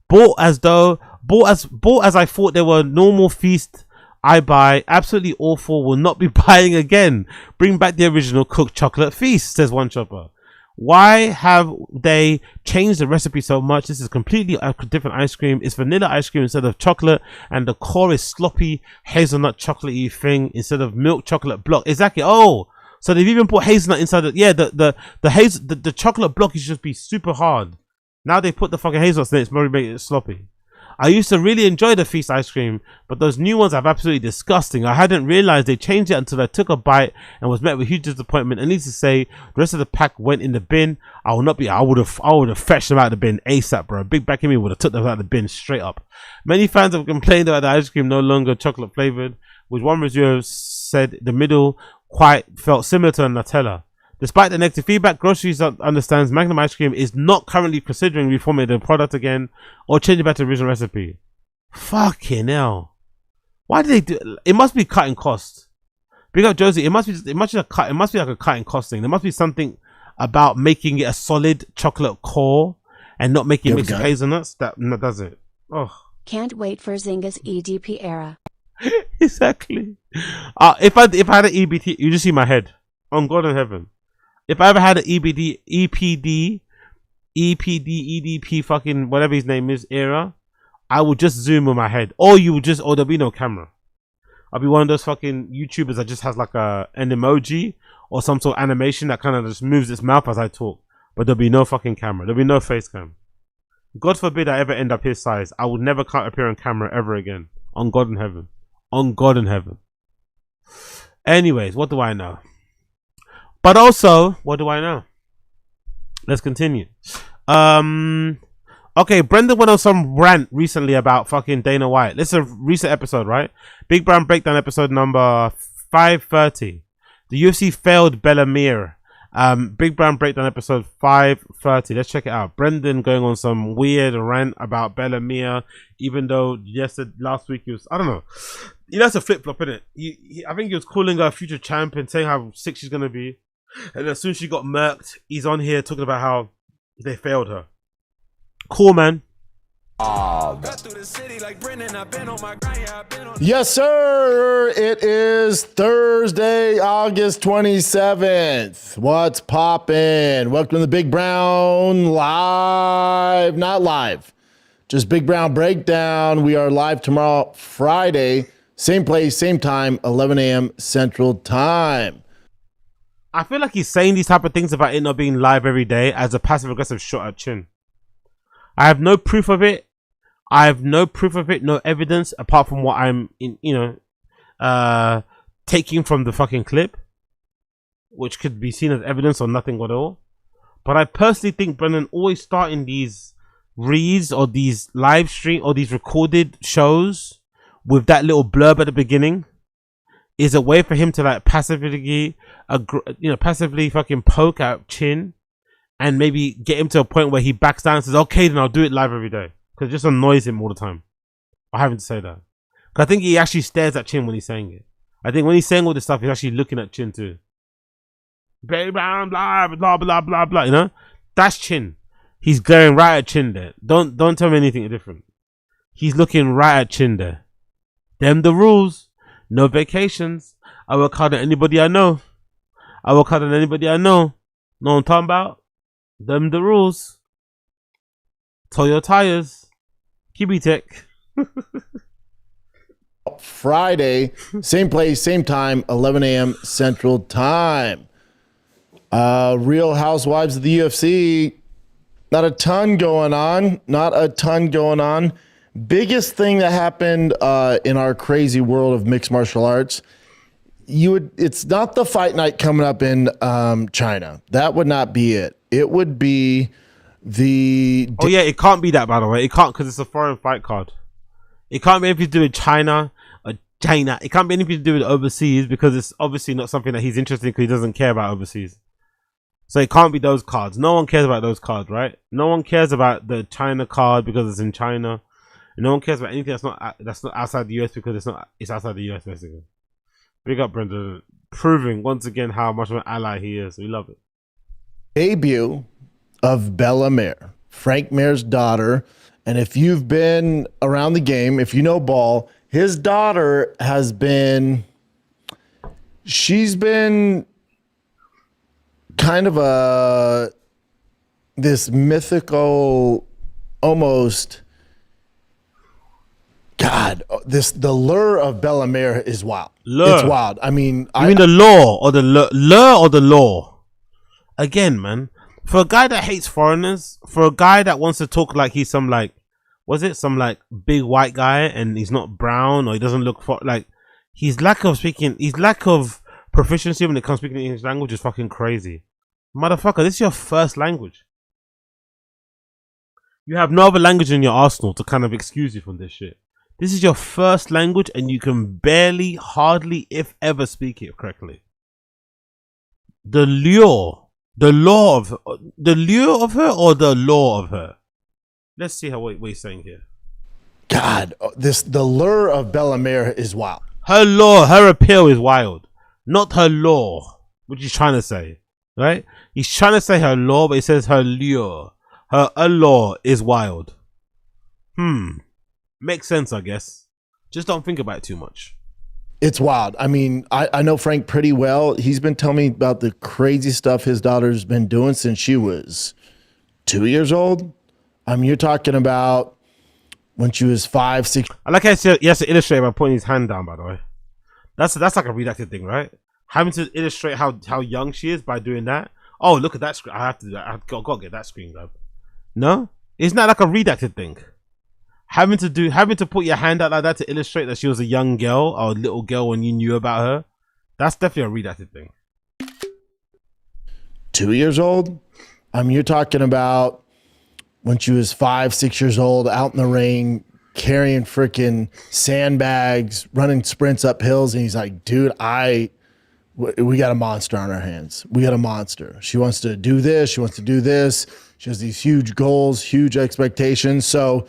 S1: Bought as I thought they were normal Feast I buy, absolutely awful, will not be buying again. Bring back the original cooked chocolate Feast, says one shopper. Why have they changed the recipe so much? This is completely a different ice cream. It's vanilla ice cream instead of chocolate, and the core is sloppy hazelnut chocolatey thing instead of milk chocolate block. Exactly. Oh, so they've even put hazelnut inside it. Yeah, the chocolate block used to just be super hard. Now they put the fucking hazelnuts in it. It's probably making it sloppy. I used to really enjoy the Feast ice cream, but those new ones are absolutely disgusting. I hadn't realized they changed it until I took a bite and was met with huge disappointment. And needless to say, the rest of the pack went in the bin. I would have fetched them out of the bin ASAP, bro. Big back in me would have took them out of the bin straight up. Many fans have complained about the ice cream no longer chocolate flavored, which one reviewer said the middle quite felt similar to a Nutella. Despite the negative feedback, Groceries understands Magnum Ice Cream is not currently considering reformulating the product again or changing back to the original recipe. Fucking hell. Why did they do it? Must be cutting costs. Big up Josie. It must be like a cutting cost thing. There must be something about making it a solid chocolate core and not making it mix with hazelnuts that does it. Oh.
S3: Can't wait for Zynga's EDP era.
S1: Exactly. If I had an EBT, you just see my head. On God in heaven. If I ever had an EPD, EDP, fucking whatever his name is, era, I would just zoom with my head. Or there'll be no camera. I'll be one of those fucking YouTubers that just has like an emoji or some sort of animation that kind of just moves its mouth as I talk. But there'll be no fucking camera. There'll be no face cam. God forbid I ever end up his size. I would never appear on camera ever again. On God in heaven. On God in heaven. Anyways, what do I know? But also, what do I know? Let's continue. Okay, Brendan went on some rant recently about fucking Dana White. This is a recent episode, right? Big Brown Breakdown episode number 530. The UFC failed Bellemere. Big Brown Breakdown episode 530. Let's check it out. Brendan going on some weird rant about Bellemere, even though last week he was, I don't know. That's a flip flop, isn't it? I think he was calling her a future champion, saying how sick she's gonna be, and as soon as she got murked, he's on here talking about how they failed her. Cool, man.
S9: Yes, sir. It is Thursday, August 27th. What's poppin'? Welcome to the Big Brown live, not live, just Big Brown Breakdown. We are live tomorrow, Friday, same place, same time, 11 a.m. Central Time.
S1: I feel like he's saying these type of things about it not being live every day as a passive aggressive shot at Chin. I have no proof of it. No evidence apart from what I'm taking from the fucking clip, which could be seen as evidence or nothing at all. But I personally think Brendan always starting these reads or these live stream or these recorded shows with that little blurb at the beginning is a way for him to like passively fucking poke out Chin and maybe get him to a point where he backs down and says, okay, then I'll do it live every day. Because it just annoys him all the time. I having to say that. Because I think he actually stares at Chin when he's saying it. I think when he's saying all this stuff, he's actually looking at Chin too. Blah, blah, blah, blah, blah, blah, blah, you know? That's Chin. He's glaring right at Chin there. Don't tell me anything different. He's looking right at Chin there. Them the rules. No vacations. I work harder than anybody I know. Know what I'm talking about? Them the rules. Toyo Tires. Kibi Tech.
S9: Friday, same place, same time, 11 a.m. Central Time. Real Housewives of the UFC. Not a ton going on. Biggest thing that happened in our crazy world of mixed martial arts. It's not the fight night coming up in China. That would not be it. It would be oh yeah, it can't be that, by the way. It can't, because it's a foreign fight card. It can't be anything to do with China. It can't be anything to do with overseas, because it's obviously not something that he's interested in, because he doesn't care about overseas. So it can't be those cards. No one cares about those cards, right? No one cares about the China card because it's in China. And no one cares about anything that's not outside the US because it's outside the US, basically. Big up Brendan, proving once again how much of an ally he is. We love it. Debut of Bellemere, Frank Mir's daughter. And if you've been around the game, if you know ball, his daughter she's been kind of this mythical, almost, God, the lure of Bellemere is wild. It's wild. I mean,
S1: you mean the law or the lure or the law? Again, man. For a guy that hates foreigners, for a guy that wants to talk like he's some big white guy and he's not brown or he doesn't look his lack of proficiency when it comes to speaking the English language is fucking crazy. Motherfucker, this is your first language. You have no other language in your arsenal to kind of excuse you from this shit. This is your first language and you can barely, hardly, if ever speak it correctly. The lure of her or the law of her? Let's see what he's saying here.
S9: God, the lure of Bellemere is wild.
S1: Her law, her appeal is wild. Not her law, which he's trying to say, right? He's trying to say her law, but he says her lure. Her allure is wild. Makes sense, I guess. Just don't think about it too much.
S9: It's wild. I mean, I know Frank pretty well. He's been telling me about the crazy stuff his daughter's been doing since she was 2 years old. I mean, you're talking about when she was 5, 6.
S1: I like how he has to illustrate by putting his hand down, by the way. That's like a redacted thing, right? Having to illustrate how young she is by doing that. Oh, look at that screen. I have to do that. I've got to get that screen grab. No? Isn't that like a redacted thing? Having to put your hand out like that to illustrate that she was a young girl or a little girl when you knew about her. That's definitely a redacted thing.
S9: 2 years old? I mean, you're talking about when she was 5, 6 years old, out in the rain, carrying freaking sandbags, running sprints up hills. And he's like, dude, we got a monster on our hands. We got a monster. She wants to do this. She wants to do this. She has these huge goals, huge expectations. So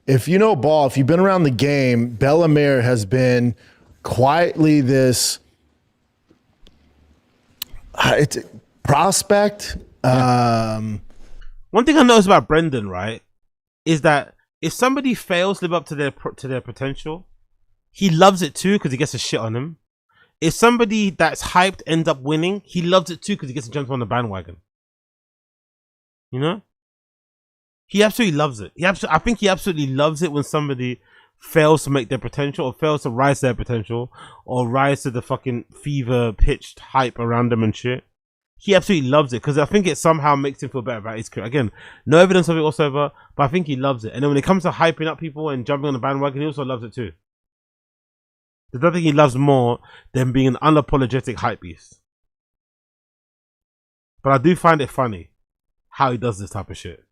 S9: if you know ball, if you've been around the game, Bella Mare has been quietly this it's a prospect.
S1: One thing I noticed about Brendan, right, is that if somebody fails to live up to their potential, he loves it too because he gets a shit on him. If somebody that's hyped ends up winning, he loves it too because he gets to jump on the bandwagon. You know? He absolutely loves it. I think he absolutely loves it when somebody fails to make their potential or fails to rise to their potential or rise to the fucking fever pitched hype around them and shit. He absolutely loves it because I think it somehow makes him feel better about his career. Again, no evidence of it whatsoever, but I think he loves it. And then when it comes to hyping up people and jumping on the bandwagon, he also loves it too. There's nothing he loves more than being an unapologetic hype beast. But I do find it funny how he does this type of shit.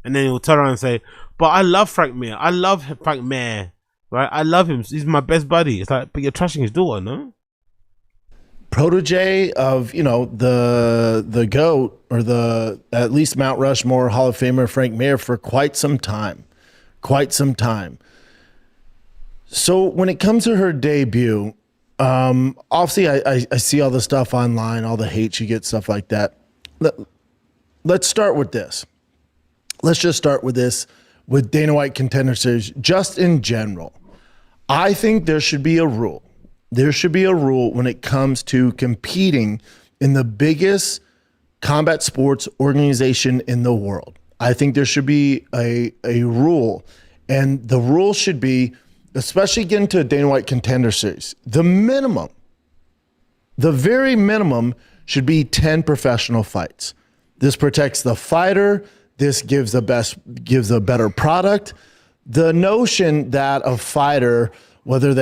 S1: And then he'll turn around and say, but I love Frank Mir. I love Frank Mir. Right? I love him. He's my best buddy. It's like, but you're trashing his daughter, no?
S9: Protege of, you know, the GOAT or the at least Mount Rushmore Hall of Famer Frank Mir for quite some time. So when it comes to her debut, obviously I see all the stuff online, all the hate she gets, stuff like that. Let's start with this. Let's just start with this with Dana White Contender Series, just in general. I think there should be a rule. There should be a rule when it comes to competing in the biggest combat sports organization in the world. I think there should be a rule, and the rule should be, especially getting to a Dana White Contender Series, the very minimum should be 10 professional fights. This protects the fighter. This gives a better product. The notion that a fighter, whether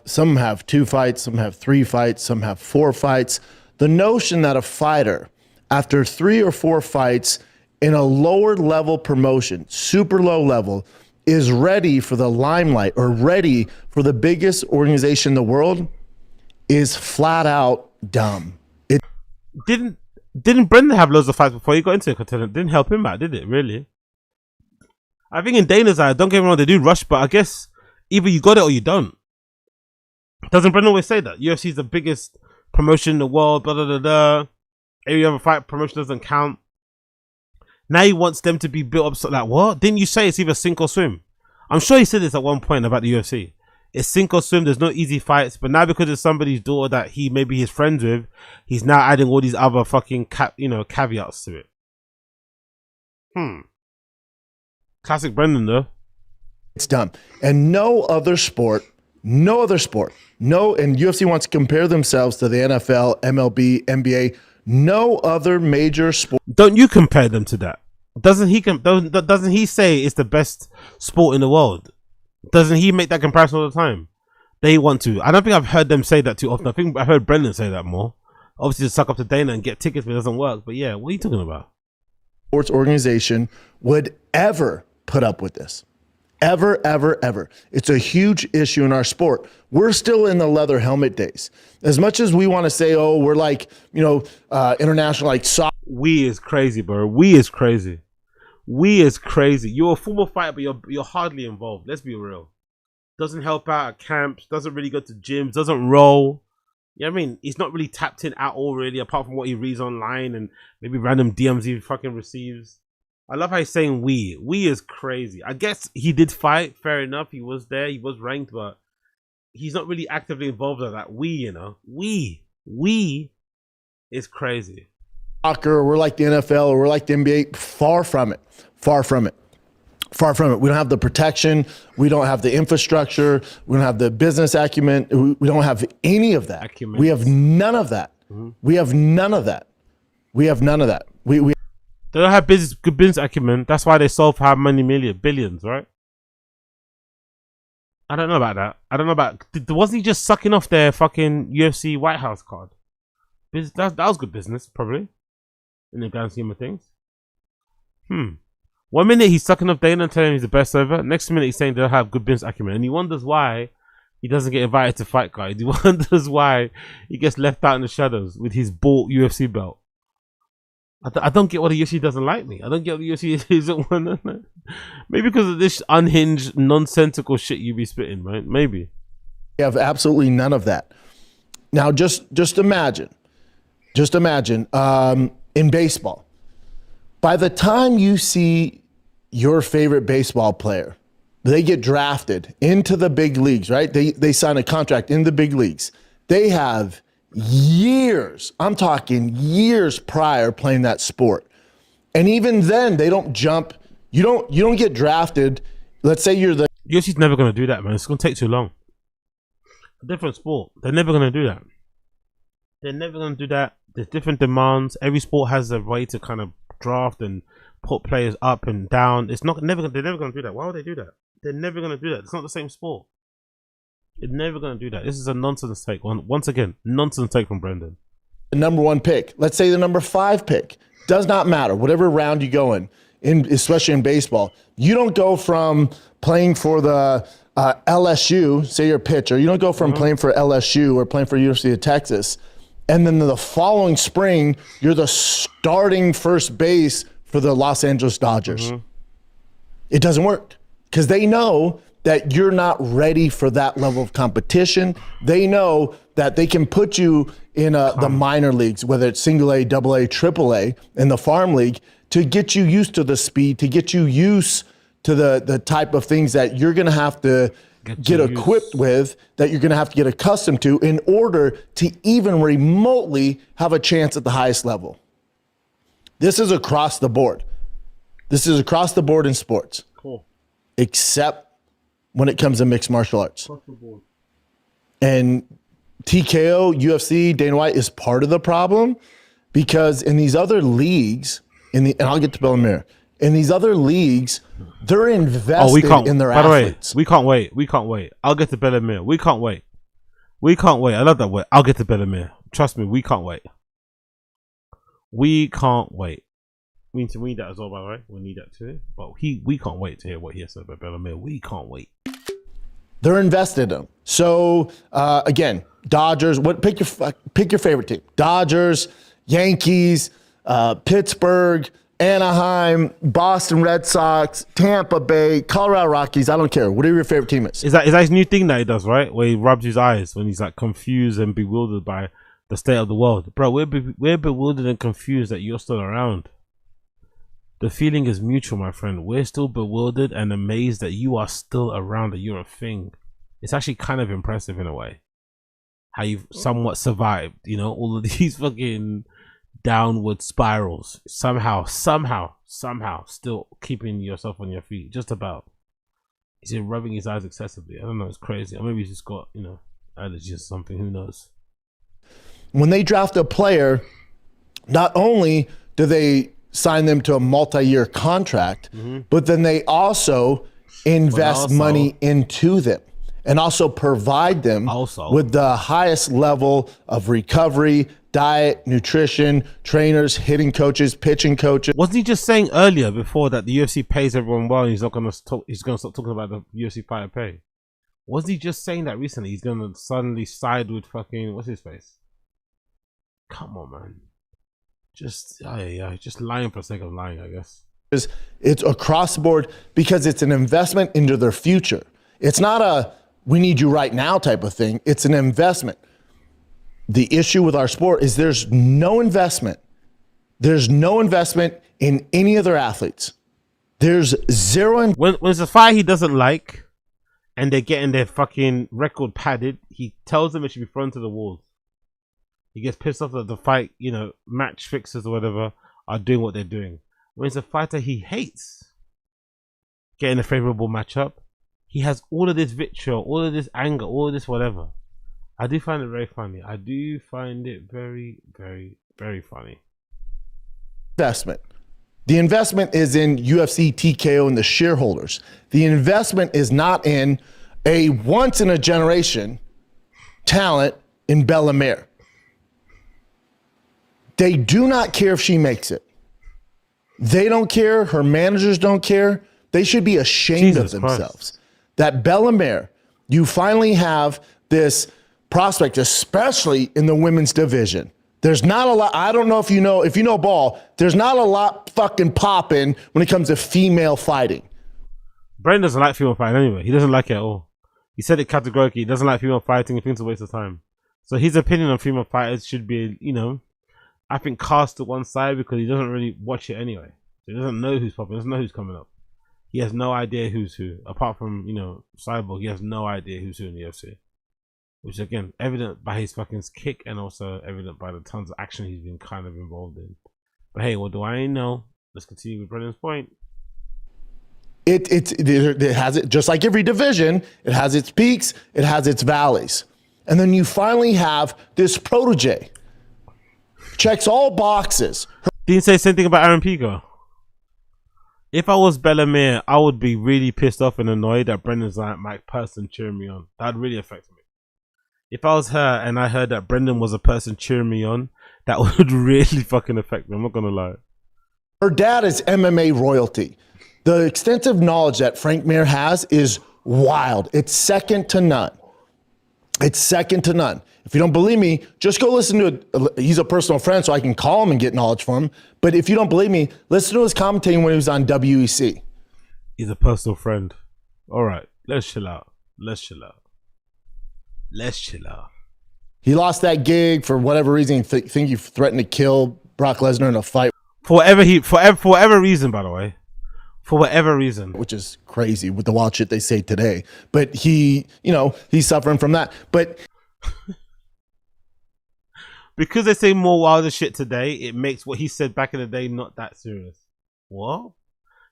S9: some have 2 fights, some have 3 fights, some have 4 fights. The notion that a fighter, after 3 or 4 fights in a lower level promotion, super low level, is ready for the limelight or ready for the biggest organization in the world is flat out dumb. It
S1: Didn't Brendan have loads of fights before he got into Contender? Didn't help him out, did it? Really? I think in Dana's eye, don't get me wrong, they do rush, but I guess either you got it or you don't. Doesn't Brendan always say that? UFC is the biggest promotion in the world, blah, blah, blah, blah. Every other fight promotion doesn't count. Now he wants them to be built up. So, like, what? Didn't you say it's either sink or swim? I'm sure he said this at one point about the UFC. It's sink or swim. There's no easy fights. But now because it's somebody's daughter that he maybe is friends with, he's now adding all these other fucking caveats to it. Classic Brendan though.
S9: It's dumb. And no other sport, and UFC wants to compare themselves to the NFL, MLB, NBA. No other major sport.
S1: Don't you compare them to that? Doesn't he say it's the best sport in the world? Doesn't he make that comparison all the time? They want to. I don't think I've heard them say that too often. I think I heard Brendan say that more. Obviously to suck up to Dana and get tickets, but it doesn't work. But yeah, what are you talking about?
S9: Sports organization would ever put up with this. Ever. It's a huge issue in our sport. We're still in the leather helmet days. As much as we want to say, oh, we're like, international, like soccer.
S1: We is crazy, bro. We is crazy. You're a former fighter, but you're hardly involved. Let's be real. Doesn't help out at camps. Doesn't really go to gyms. Doesn't roll. You know what I mean? He's not really tapped in at all, really, apart from what he reads online and maybe random DMs he fucking receives. I love how he's saying we. We is crazy. I guess he did fight. Fair enough. He was there. He was ranked, but he's not really actively involved in that. We is crazy.
S9: Soccer, we're like the NFL, or we're like the NBA. Far from it. We don't have the protection. We don't have the infrastructure. We don't have the business acumen. We don't have any of that. We have none of that. We have none of that.
S1: They don't have good business acumen. That's why they solve how many billions, right? I don't know about that. Wasn't he just sucking off their fucking UFC White House card? That was good business, probably, in the grand scheme of things. One minute he's sucking up Dana and telling him he's the best ever. Next minute he's saying they'll have good business acumen, and he wonders why he doesn't get invited to fight guys. He wonders why he gets left out in the shadows with his bought UFC belt. I don't get why the UFC doesn't like me. I don't get why the UFC isn't one. Maybe because of this unhinged, nonsensical shit you be spitting, right? Maybe.
S9: You have absolutely none of that. Now, just imagine, in baseball, by the time you see your favorite baseball player, they get drafted into the big leagues, right? They sign a contract in the big leagues. They have years, I'm talking years prior playing that sport. And even then, they don't jump. You don't get drafted. Let's say you're the
S1: UFC's never going to do that, man. It's going to take too long. It's a different sport. They're never going to do that. They're never going to do that. There's different demands. Every sport has a way to kind of draft and put players up and down. They're never going to do that. Why would they do that? They're never going to do that. It's not the same sport. They're never going to do that. This is a nonsense take. Once again, nonsense take from Brendan.
S9: The number 1 pick. Let's say the number 5 pick. Does not matter. Whatever round you go in, especially in baseball, you don't go from playing for the LSU, say you're a pitcher, you don't go from playing for LSU or playing for University of Texas, and then the following spring, you're the starting first base for the Los Angeles Dodgers. It doesn't work because they know that you're not ready for that level of competition. They know that they can put you in the minor leagues, whether it's single A, double A, triple A, in the farm league, to get you used to the speed, to get you used to the type of things that you're going to have to get equipped with, that you're going to have to get accustomed to in order to even remotely have a chance at the highest level. This is across the board. This is across the board in sports.
S1: Cool.
S9: Except when it comes to mixed martial arts. And TKO, UFC, Dana White is part of the problem because in these other leagues, and I'll get to Bellamere, in these other leagues, they're invested in their athletes.
S1: We can't wait. We can't wait. I'll get to Bellamere. We can't wait. We can't wait. I love that word. I'll get to Bellamere. Trust me, we can't wait. We can't wait. We need that as well, by the way. We need that too. But we can't wait to hear what he has said about Bellamere. We can't wait.
S9: They're invested in them. So again, Dodgers. Pick your favorite team. Dodgers, Yankees, Pittsburgh, Anaheim, Boston Red Sox, Tampa Bay, Colorado Rockies. I don't care. Whatever your favorite team is.
S1: Is that his new thing that he does, right? Where he rubs his eyes when he's like confused and bewildered by the state of the world. Bro, we're bewildered and confused that you're still around. The feeling is mutual, my friend. We're still bewildered and amazed that you are still around, that you're a thing. It's actually kind of impressive in a way. How you've somewhat survived, you know, all of these fucking downward spirals. Somehow, still keeping yourself on your feet. Just about. Is he rubbing his eyes excessively? I don't know, it's crazy. Or maybe he's just got, you know, allergies or something, who knows.
S9: When they draft a player, not only do they sign them to a multi-year contract, but then they also invest money into them and also provide them with the highest level of recovery, diet, nutrition, trainers, hitting coaches, pitching coaches.
S1: Wasn't he just saying earlier before that the UFC pays everyone well and he's going to stop talking about the UFC fighter pay? Wasn't he just saying that recently? He's going to suddenly side with fucking, what's his face? Come on, man. Just lying for the sake of lying, I guess.
S9: It's across the board because it's an investment into their future. It's not a we need you right now type of thing. It's an investment. The issue with our sport is there's no investment. There's no investment in any other athletes. There's zero.
S1: When it's a fight he doesn't like and they're getting their fucking record padded, he tells them it should be thrown to the walls. He gets pissed off that the fight, you know, match fixers or whatever are doing what they're doing. When it's a fighter he hates getting a favorable matchup, he has all of this vitriol, all of this anger, all of this whatever. I do find it very funny. I do find it very, very, very funny.
S9: Investment. The investment is in UFC, TKO, and the shareholders. The investment is not in a once-in-a-generation talent in Bellamere. They do not care if she makes it. They don't care. Her managers don't care. They should be ashamed of themselves. That Bellemare, you finally have this prospect, especially in the women's division. There's not a lot. I don't know if you know ball, there's not a lot fucking popping when it comes to female fighting.
S1: Brendan doesn't like female fighting anyway. He doesn't like it at all. He said it categorically. He doesn't like female fighting. He thinks it's a waste of time. So his opinion on female fighters should be, I think cast to one side because he doesn't really watch it anyway. So he doesn't know who's popping. He doesn't know who's coming up. He has no idea who's who. Apart from, Cyborg, he has no idea who's who in the UFC. Which is, again, evident by his fucking kick and also evident by the tons of action he's been kind of involved in. But hey, what do I know? Let's continue with Brendan's point.
S9: It has it, just like every division, it has its peaks, it has its valleys. And then you finally have this protege. Checks all boxes.
S1: Didn't say the same thing about Aaron Pico. If I was Bellemare, I would be really pissed off and annoyed that Brendan's like my person cheering me on. That'd really affect me. If I was her and I heard that Brendan was a person cheering me on, that would really fucking affect me. I'm not gonna lie.
S9: Her dad is MMA royalty. The extensive knowledge that Frank Mir has is wild. It's second to none. It's second to none. If you don't believe me, just go listen to it. He's a personal friend, so I can call him and get knowledge from him. But if you don't believe me, listen to his commentating when he was on WEC.
S1: He's a personal friend. All right, let's chill out. Let's chill out. Let's chill out.
S9: He lost that gig for whatever reason. Think he threatened to kill Brock Lesnar in a fight.
S1: For whatever reason, by the way. For whatever reason.
S9: Which is crazy with the wild shit they say today. But he's suffering from that. But
S1: because they say more wilder shit today, it makes what he said back in the day not that serious. What?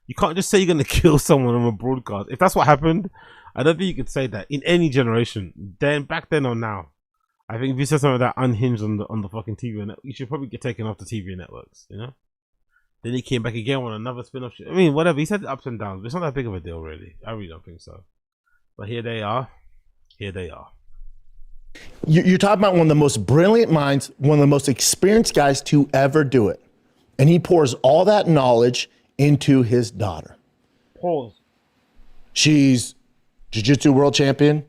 S1: You can't just say you're going to kill someone on a broadcast. If that's what happened, I don't think you could say that in any generation. Then back then or now. I think if you said something like that unhinged on the fucking TV network, you should probably get taken off the TV networks, Then he came back again with another spin-off shit. I mean, whatever. He said ups and downs, but it's not that big of a deal, really. I really don't think so. But here they are. Here they are.
S9: You're talking about one of the most brilliant minds, one of the most experienced guys to ever do it. And he pours all that knowledge into his daughter.
S1: Pause.
S9: She's jiu-jitsu world champion.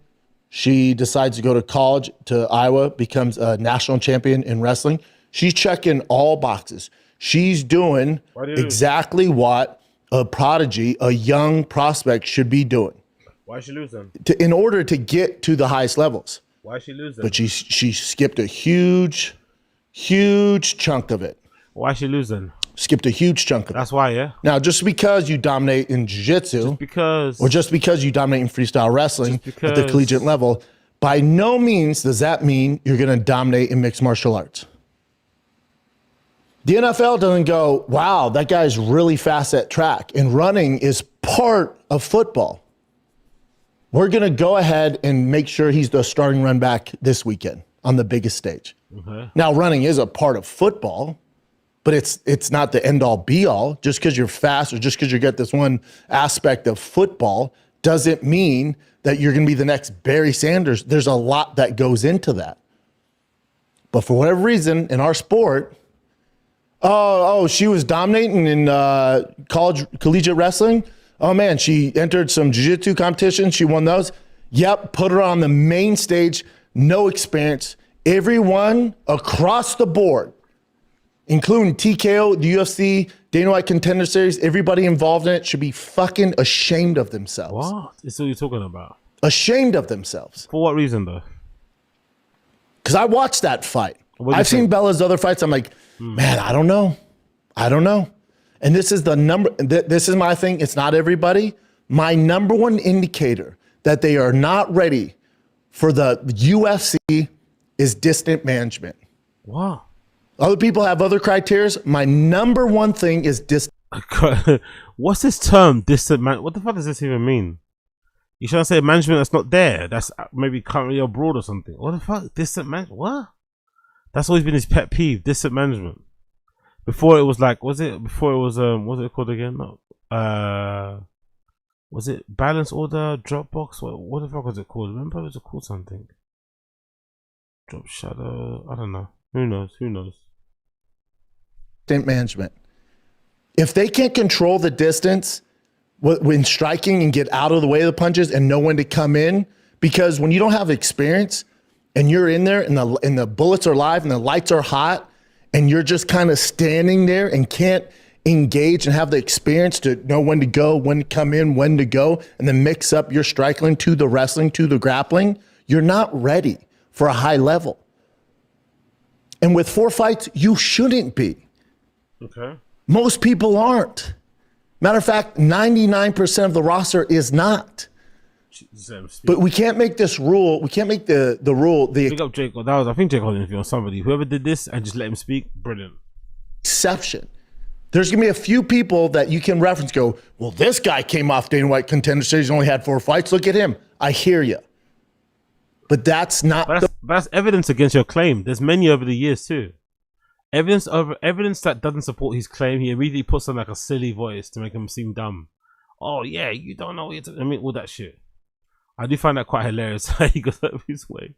S9: She decides to go to college to Iowa, becomes a national champion in wrestling. She's checking all boxes. She's doing exactly what a prodigy, a young prospect should be doing.
S1: Why she lose them?
S9: In order to get to the highest levels.
S1: Why she lose them?
S9: But she skipped a huge chunk of it.
S1: Why she lose them?
S9: Skipped a huge chunk of it.
S1: That's why, yeah.
S9: Now, just because you dominate in jiu-jitsu, just because you dominate in freestyle wrestling at the collegiate level, by no means does that mean you're going to dominate in mixed martial arts. The NFL doesn't go, wow, that guy's really fast at track, and running is part of football. We're going to go ahead and make sure he's the starting run back this weekend on the biggest stage.
S1: Okay.
S9: Now, running is a part of football, but it's not the end all be all. Just because you're fast or just because you get this one aspect of football doesn't mean that you're going to be the next Barry Sanders. There's a lot that goes into that. But for whatever reason, in our sport, she was dominating in collegiate wrestling. Oh man, she entered some jiu-jitsu competitions. She won those. Yep, put her on the main stage. No experience. Everyone across the board, including TKO, the UFC, Dana White Contender Series, everybody involved in it should be fucking ashamed of themselves.
S1: What? This is what you're talking about.
S9: Ashamed of themselves.
S1: For what reason, though?
S9: Because I watched that fight. I've seen Bella's other fights. I'm like, man, I don't know. And this is the number. This is my thing. It's not everybody. My number one indicator that they are not ready for the UFC is distant management.
S1: Wow.
S9: Other people have other criteria. My number one thing is distant.
S1: What's this term, distant man? What the fuck does this even mean? You trying to say management that's not there? That's maybe currently abroad or something. What the fuck? Distant management? What? That's always been his pet peeve, distant management. Before it was like, what was it called again? No. Was it Balance Order, Dropbox? What the fuck was it called? Remember it was called something. Drop Shadow, I don't know. Who knows?
S9: Distant management.
S7: If they can't control the distance when striking and get out of the way of the punches and know when to come in, because when you don't have experience and you're in there and the bullets are live and the lights are hot and you're just kind of standing there and can't engage and have the experience to know when to go, when to come in, when to go, and then mix up your striking to the wrestling, to the grappling, you're not ready for a high level. And with 4 fights, you shouldn't be.
S1: Okay.
S7: Most people aren't. Matter of fact, 99% of the roster is not. But we can't make this rule. We can't make the rule the
S1: Pick up Jacob. I think Jacob had an interview on somebody. Whoever did this and just let him speak, brilliant.
S7: exception. There's going to be a few people that you can reference, go, well, this guy came off Dana White Contender Series, only had 4 fights. Look at him. I hear you. But that's not.
S1: That's evidence against your claim. There's many over the years too. Evidence that doesn't support his claim. He immediately puts on like a silly voice to make him seem dumb. Oh yeah, you don't know what you're talking. I mean, all that shit. I do find that quite hilarious. How he goes out of his way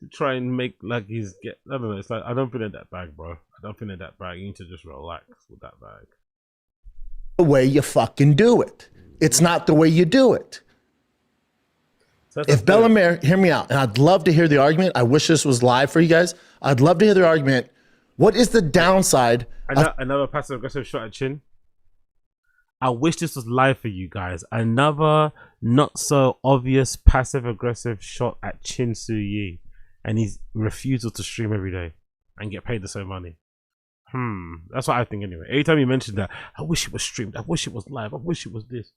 S1: to try and make like I don't know. It's like I don't feel in that bag, bro. I don't feel in that bag. You need to just relax with that bag.
S7: The way you fucking do it. It's not the way you do it. If Bellemare, hear me out, and I'd love to hear the argument. I wish this was live for you guys. I'd love to hear the argument. What is the downside?
S1: Another passive aggressive shot at Chin. I wish this was live for you guys. Another not so obvious passive aggressive shot at Chin Su Yi, and his refusal to stream every day and get paid the same money. That's what I think anyway. Every time you mention that, I wish it was streamed. I wish it was live. I wish it was this.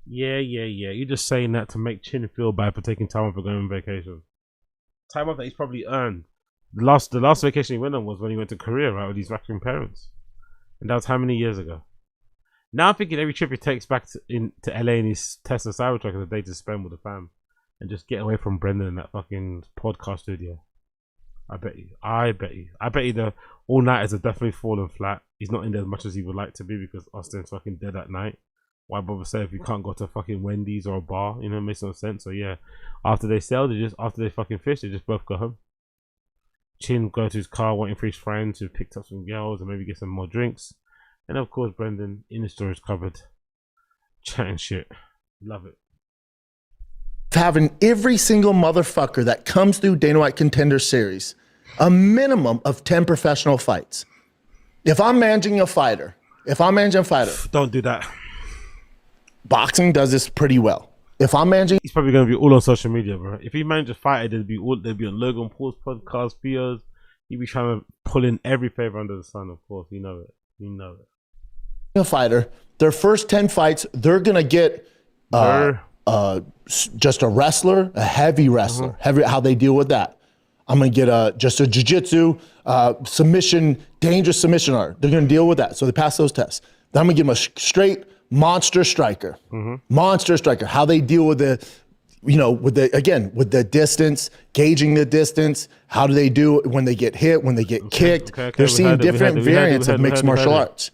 S1: Yeah. You're just saying that to make Chin feel bad for taking time off for going on vacation. Time off that he's probably earned. The last vacation he went on was when he went to Korea, right, with his Russian parents. And that was how many years ago? Now I'm thinking every trip he takes back to LA in his Tesla Cybertruck is a day to spend with the fam. And just get away from Brendan in that fucking podcast studio. I bet you the all-nighters are definitely fallen flat. He's not in there as much as he would like to be because Austin's fucking dead at night. Why bother say if you can't go to fucking Wendy's or a bar? You know, it makes no sense. So yeah, after they fucking fish, they just both go home. Chin go to his car waiting for his friends who picked up some girls and maybe get some more drinks. And of course Brendan in the storage cupboard chatting shit. Love it.
S7: Having every single motherfucker that comes through Dana White Contender Series a minimum of 10 professional fights. If I'm managing a fighter,
S1: don't do that.
S7: Boxing does this pretty well. If I'm managing,
S1: he's probably gonna be all on social media, bro. If he manages a fighter, they'd be on Logan Paul's podcast, videos. He'd be trying to pull in every favor under the sun. Of course, you know it.
S7: A fighter, their first 10 fights, they're gonna get just a wrestler, a heavy wrestler. Heavy, how they deal with that. I'm gonna get just a jiu-jitsu submission, dangerous submission art. They're gonna deal with that. So they pass those tests. Then I'm gonna give them a straight monster striker. Monster striker. How they deal with with the distance, gauging the distance. How do they do when they get hit, when they get kicked? They're seeing different variants of mixed martial arts.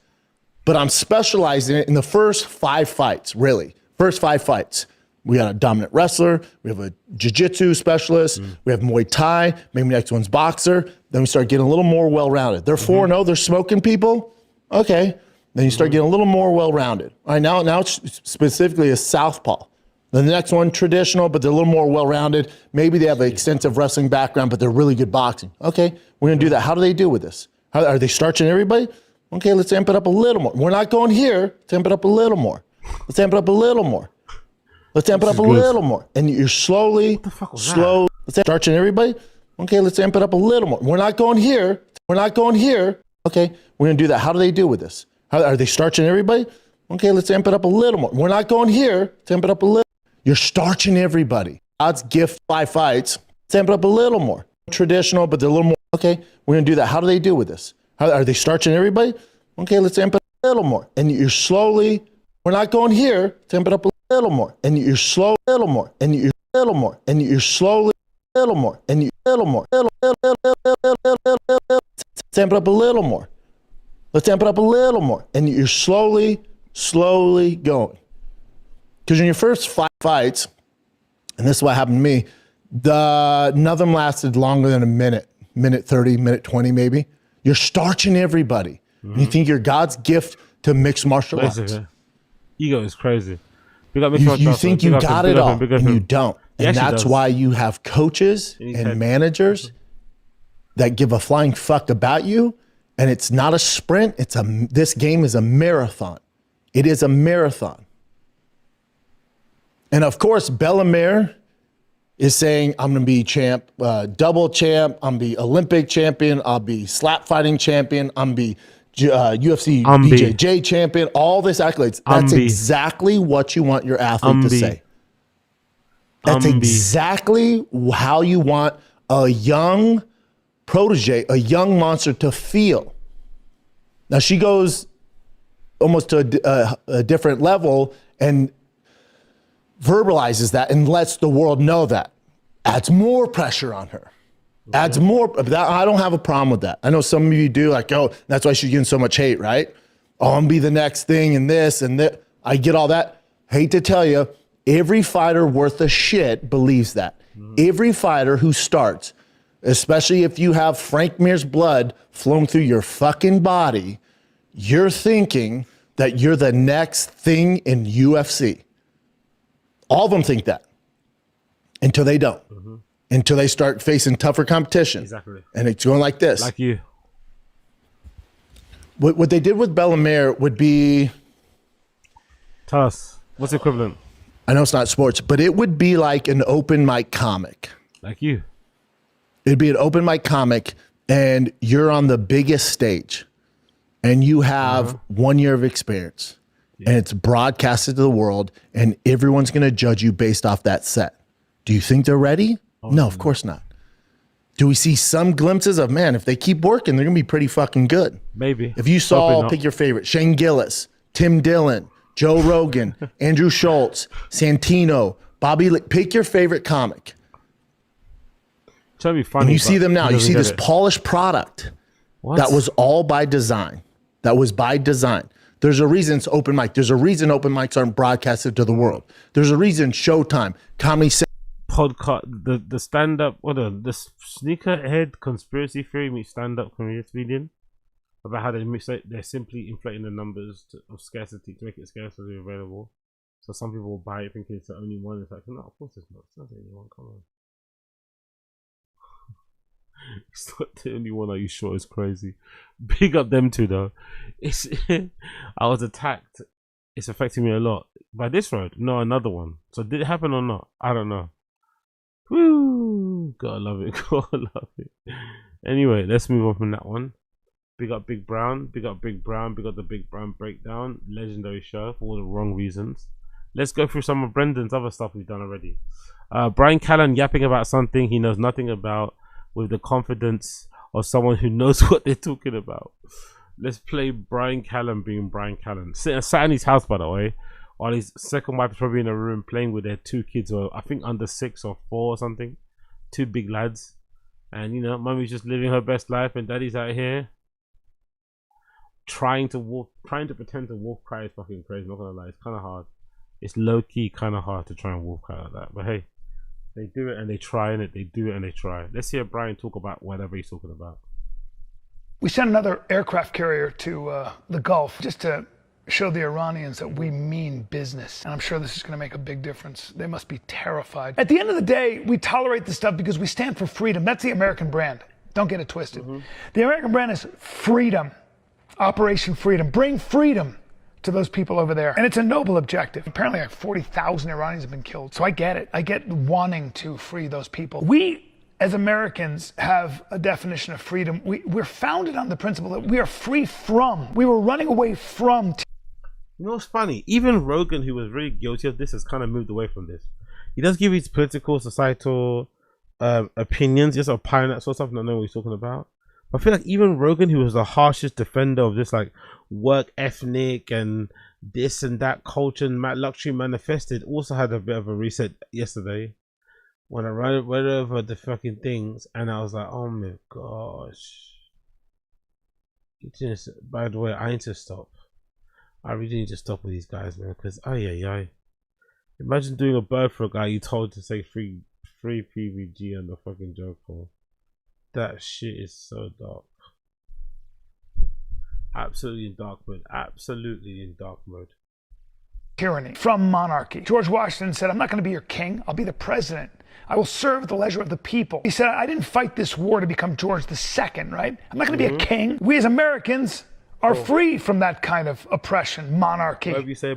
S7: But I'm specializing it in the first 5 fights, really. First 5 fights. We got a dominant wrestler. We have a jiu-jitsu specialist. We have Muay Thai. Maybe next one's boxer. Then we start getting a little more well-rounded. They're 4-0. They're smoking people. Okay. Then you start getting a little more well-rounded. All right, now it's specifically a southpaw. Then the next one, traditional, but they're a little more well-rounded. Maybe they have an extensive wrestling background, but they're really good boxing. Okay, we're going to do that. How do they do with this? Are they starching everybody? Okay, let's amp it up a little more. We're not going here. Let's amp it up a little more. Let's amp it up a little more. Let's amp it up a little more. And you're slowly, let's starching everybody. Okay, let's amp it up a little more. We're not going here. We're not going here. Okay, we're going to do that. How do they do with this? Are they starching everybody? Okay, let's amp it up a little more. We're not going here. Let's amp it up a little. You're starching everybody. God's gift 5 fights. Let's amp it up a little more. Traditional, but they're a little more. Okay, we're going to do that. How do they do with this? Are they starching everybody? Okay, let's amp it up a little more. And you're slowly, we're not going here. Let's amp it up a little more. And you're slow, a little more. And you're a little more. And you're slowly, a little more. And you're a little more. Let's amp it up a little more. Let's amp it up a little more. And you're slowly going. Because in your first 5 fights, and this is what happened to me, none of them lasted longer than a minute 30, minute 20 maybe. You're starching everybody. And you think you're God's gift
S9: to mixed martial arts.
S1: Basically. Ego is crazy.
S9: You think you got it all, and you don't. And that's why you have coaches and managers that give a flying fuck about you. And it's not a sprint. This game is a marathon. It is a marathon. And of course, Bellemare is saying, I'm going to be champ, double champ. I'm going to be Olympic champion. I'll be slap fighting champion. I'm going to be UFC BJJ champion. All this accolades. That's exactly what you want your athlete to say. That's exactly how you want a young protege, a young monster to feel. Now she goes almost to a different level and verbalizes that and lets the world know that. Adds more pressure on her. Adds more. I don't have a problem with that. I know some of you do, like, oh, that's why she's getting so much hate, right? Oh, I'm gonna be the next thing and this and that. I get all that. Hate to tell you, every fighter worth a shit believes that. Every fighter who starts, especially if you have Frank Mir's blood flowing through your fucking body, you're thinking that you're the next thing in UFC. All of them think that until they don't. Until they start facing tougher competition.
S1: Exactly.
S9: And it's going like this.
S1: Like you.
S9: What they did with Bellemare would be...
S1: Tell us. What's the equivalent?
S9: I know it's not sports, but it would be like an open mic comic.
S1: Like you.
S9: It'd be an open mic comic, and you're on the biggest stage, and you have 1 year of experience, and it's broadcasted to the world, and everyone's going to judge you based off that set. Do you think they're ready? No, of course not. Do we see some glimpses of, man, if they keep working, they're going to be pretty fucking good?
S1: Maybe.
S9: If you saw, pick your favorite, Shane Gillis, Tim Dillon, Joe Rogan, Andrew Schultz, Santino, Bobby Lee, pick your favorite comic.
S1: Trying to be funny,
S9: and you see them now. You see this polished product that was all by design. That was by design. There's a reason it's open mic. There's a reason open mics aren't broadcasted to the world. There's a reason Showtime, Comedy
S1: podcast, the stand up, the sneakerhead conspiracy theory meets stand up comedian about how they're simply inflating the numbers of scarcity to make it scarcely available. So some people will buy it thinking it's the only one. It's like, no, of course it's not. It's not the only one. Come on. It's not the only one. Are you sure? It's crazy. Big up them two though. I was attacked. It's affecting me a lot. By this road? No, another one. So did it happen or not? I don't know. Woo! Gotta love it. Gotta love it. Anyway, let's move on from that one. Big up Big Brown. Big up Big Brown. Big up the Big Brown Breakdown. Legendary show for all the wrong reasons. Let's go through some of Brendan's other stuff we've done already. Brian Callen yapping about something he knows nothing about with the confidence of someone who knows what they're talking about. Let's play Brian Callen being Brian Callen. Sat in his house, by the way, while his second wife is probably in a room playing with their two kids, or I think under 6 or 4 or something. Two big lads. And, you know, mommy's just living her best life and daddy's out here trying to pretend to wolf cry is fucking crazy. Not gonna lie, it's kind of hard. It's low-key kind of hard to try and wolf cry like that. But hey, they do it and they try, and they do it and they try. Let's hear Brian talk about whatever he's talking about.
S15: We sent another aircraft carrier to the Gulf just to show the Iranians that we mean business. And I'm sure this is going to make a big difference. They must be terrified. At the end of the day, we tolerate this stuff because we stand for freedom. That's the American brand. Don't get it twisted. The American brand is freedom. Operation Freedom. Bring freedom to those people over there. And it's a noble objective. Apparently like 40,000 Iranians have been killed. So I get it. I get wanting to free those people. We, as Americans, have a definition of freedom. We're founded on the principle that we are free from. We were running away from.
S1: You know what's funny? Even Rogan, who was really guilty of this, has kind of moved away from this. He does give his political, societal opinions, just opine that sort of stuff. I don't know what he's talking about. I feel like even Rogan, who was the harshest defender of this like work ethic and this and that culture and luxury manifested, also had a bit of a reset yesterday when I read over the fucking things, and I was like, oh my gosh. By the way, I need to stop. I really need to stop with these guys, man, because imagine doing a bird for a guy you told to say free PVG on the fucking joke for. That shit is so dark. Absolutely in dark mode. Absolutely in dark mode.
S15: Tyranny from monarchy. George Washington said, I'm not going to be your king. I'll be the president. I will serve at the leisure of the people. He said, I didn't fight this war to become George II, right? I'm not going to be a king. We as Americans are free from that kind of oppression, monarchy,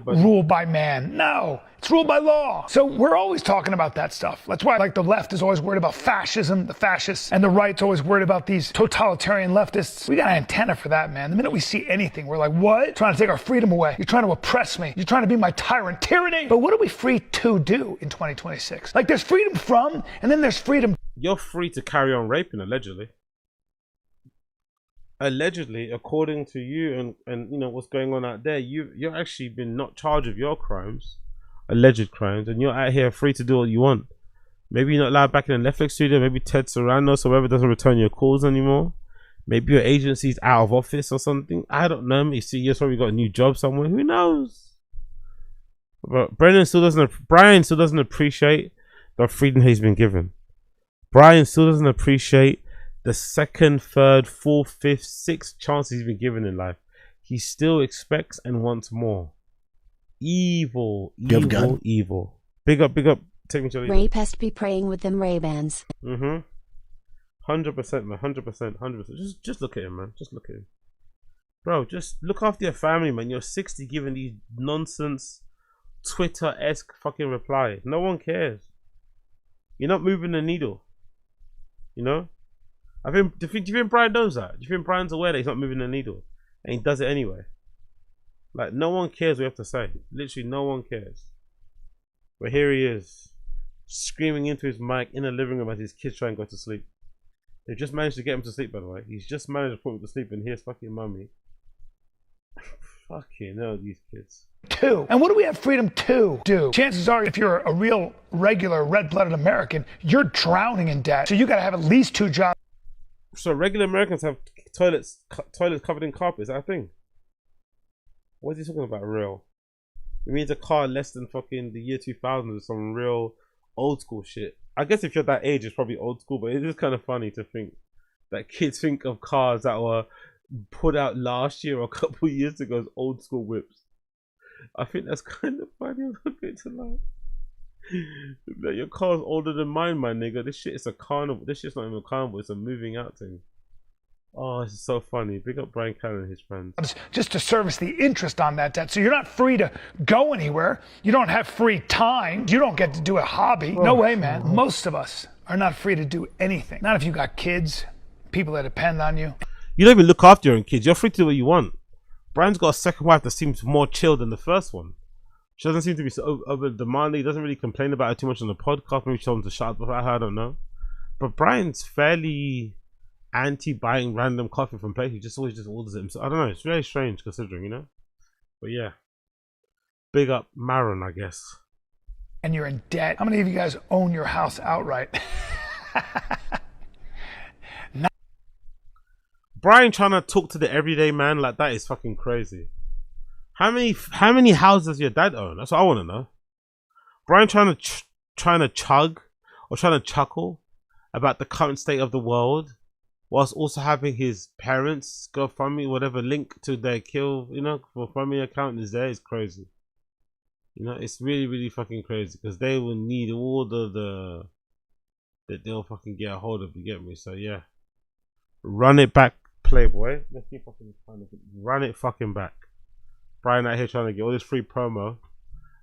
S15: ruled by man. No, it's ruled by law. So we're always talking about that stuff. That's why like the left is always worried about fascism, the fascists, and the right's always worried about these totalitarian leftists. We got an antenna for that, man. The minute we see anything, we're like, what? Trying to take our freedom away. You're trying to oppress me. You're trying to be my tyrant. Tyranny. But what are we free to do in 2026? Like there's freedom from, and then there's freedom.
S1: You're free to carry on raping, allegedly. Allegedly, according to you and you know what's going on out there, you're actually been not charged of your crimes, alleged crimes, and you're out here free to do what you want. Maybe you're not allowed back in the Netflix studio. Maybe Ted Sarandos or whoever doesn't return your calls anymore. Maybe your agency's out of office or something. I don't know. You see, you've probably got a new job somewhere. Who knows? But Brian still doesn't appreciate the freedom he's been given. Brian still doesn't appreciate the second, third, fourth, fifth, sixth chance he's been given in life. He still expects and wants more. Evil. Big up. Take me to the
S3: Rapist be praying with them Ray-Bans.
S1: 100%, man. 100%. Just look at him, man. Just look at him. Bro, just look after your family, man. You're 60 giving these nonsense Twitter-esque fucking replies. No one cares. You're not moving the needle. You know? Do you think Brian knows that? Do you think Brian's aware that he's not moving the needle? And he does it anyway. Like, no one cares what you have to say. Literally, no one cares. But here he is, screaming into his mic in the living room as his kids try and go to sleep. They've just managed to get him to sleep, by the way. He's just managed to put him to sleep, and here's fucking mummy. Fucking hell, these kids.
S15: And what do we have freedom to do? Chances are, if you're a real, regular, red-blooded American, you're drowning in debt. So you got to have at least 2 jobs.
S1: So regular Americans have toilets covered in carpet. Is that a thing? What is he talking about? Real? It means a car less than fucking the year 2000 or some real old school shit. I guess if you're that age, it's probably old school. But it is kind of funny to think that kids think of cars that were put out last year or a couple of years ago as old school whips. I think that's kind of funny. I'm not going to lie. Like, your car's older than mine, my nigga. This shit is a carnival. This shit's not even a carnival, it's a moving out thing. Oh, this is so funny. Big up Brian Callen and his friends.
S15: Just to service the interest on that debt. So you're not free to go anywhere. You don't have free time. You don't get to do a hobby. No way, man. Most of us are not free to do anything. Not if you got kids, people that depend on you.
S1: You don't even look after your own kids. You're free to do what you want. Brian's got a second wife that seems more chill than the first one. She doesn't seem to be so over demanding. He doesn't really complain about her too much on the podcast. Maybe she told him to shut up about her. I don't know. But Brian's fairly anti-buying random coffee from places. He just always just orders it himself. I don't know. It's very strange considering, you know. But yeah, big up Maron, I guess.
S15: And you're in debt. How many of you guys own your house outright?
S1: Brian trying to talk to the everyday man like that is fucking crazy. How many houses does your dad own? That's what I want to know. Brian trying to chug or trying to chuckle about the current state of the world, whilst also having his parents GoFundMe, whatever link to their kill, you know, GoFundMe account is there. Is crazy. You know, it's really, really fucking crazy because they will need all the that they'll fucking get a hold of. You get me? So yeah, run it back, Playboy. Let's see if I can find it. Run it fucking back. Brian out here trying to get all this free promo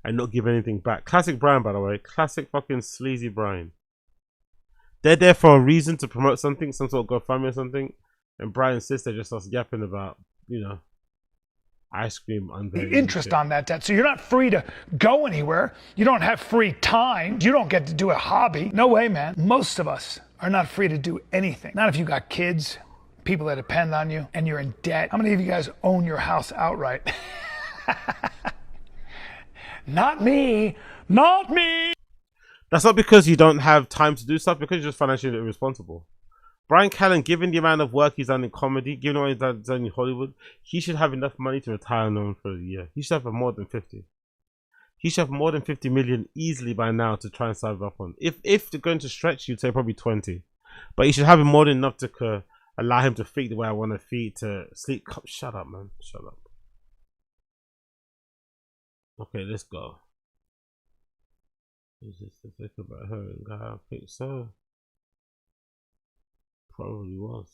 S1: and not give anything back. Classic Brian, by the way. Classic fucking sleazy Brian. They're there for a reason to promote something, some sort of GoFundMe or something. And Brian's sister just starts yapping about, you know, ice cream unveiling.
S15: The interest on that debt. So you're not free to go anywhere. You don't have free time. You don't get to do a hobby. No way, man. Most of us are not free to do anything. Not if you got kids, people that depend on you, and you're in debt. How many of you guys own your house outright? Not me. Not me.
S1: That's not because you don't have time to do stuff, because you're just financially irresponsible. Brian Callen, given the amount of work he's done in comedy, given what he's done in Hollywood, he should have enough money to retire on for a year. He should have more than 50. He should have more than 50 million easily by now to try and save up on. If they're going to stretch, you'd say probably 20. But he should have more than enough to allow him to feed the way I want to feed, to sleep. Shut up, man. Shut up. Okay, let's go. Is this to think about her? I think so. Probably was.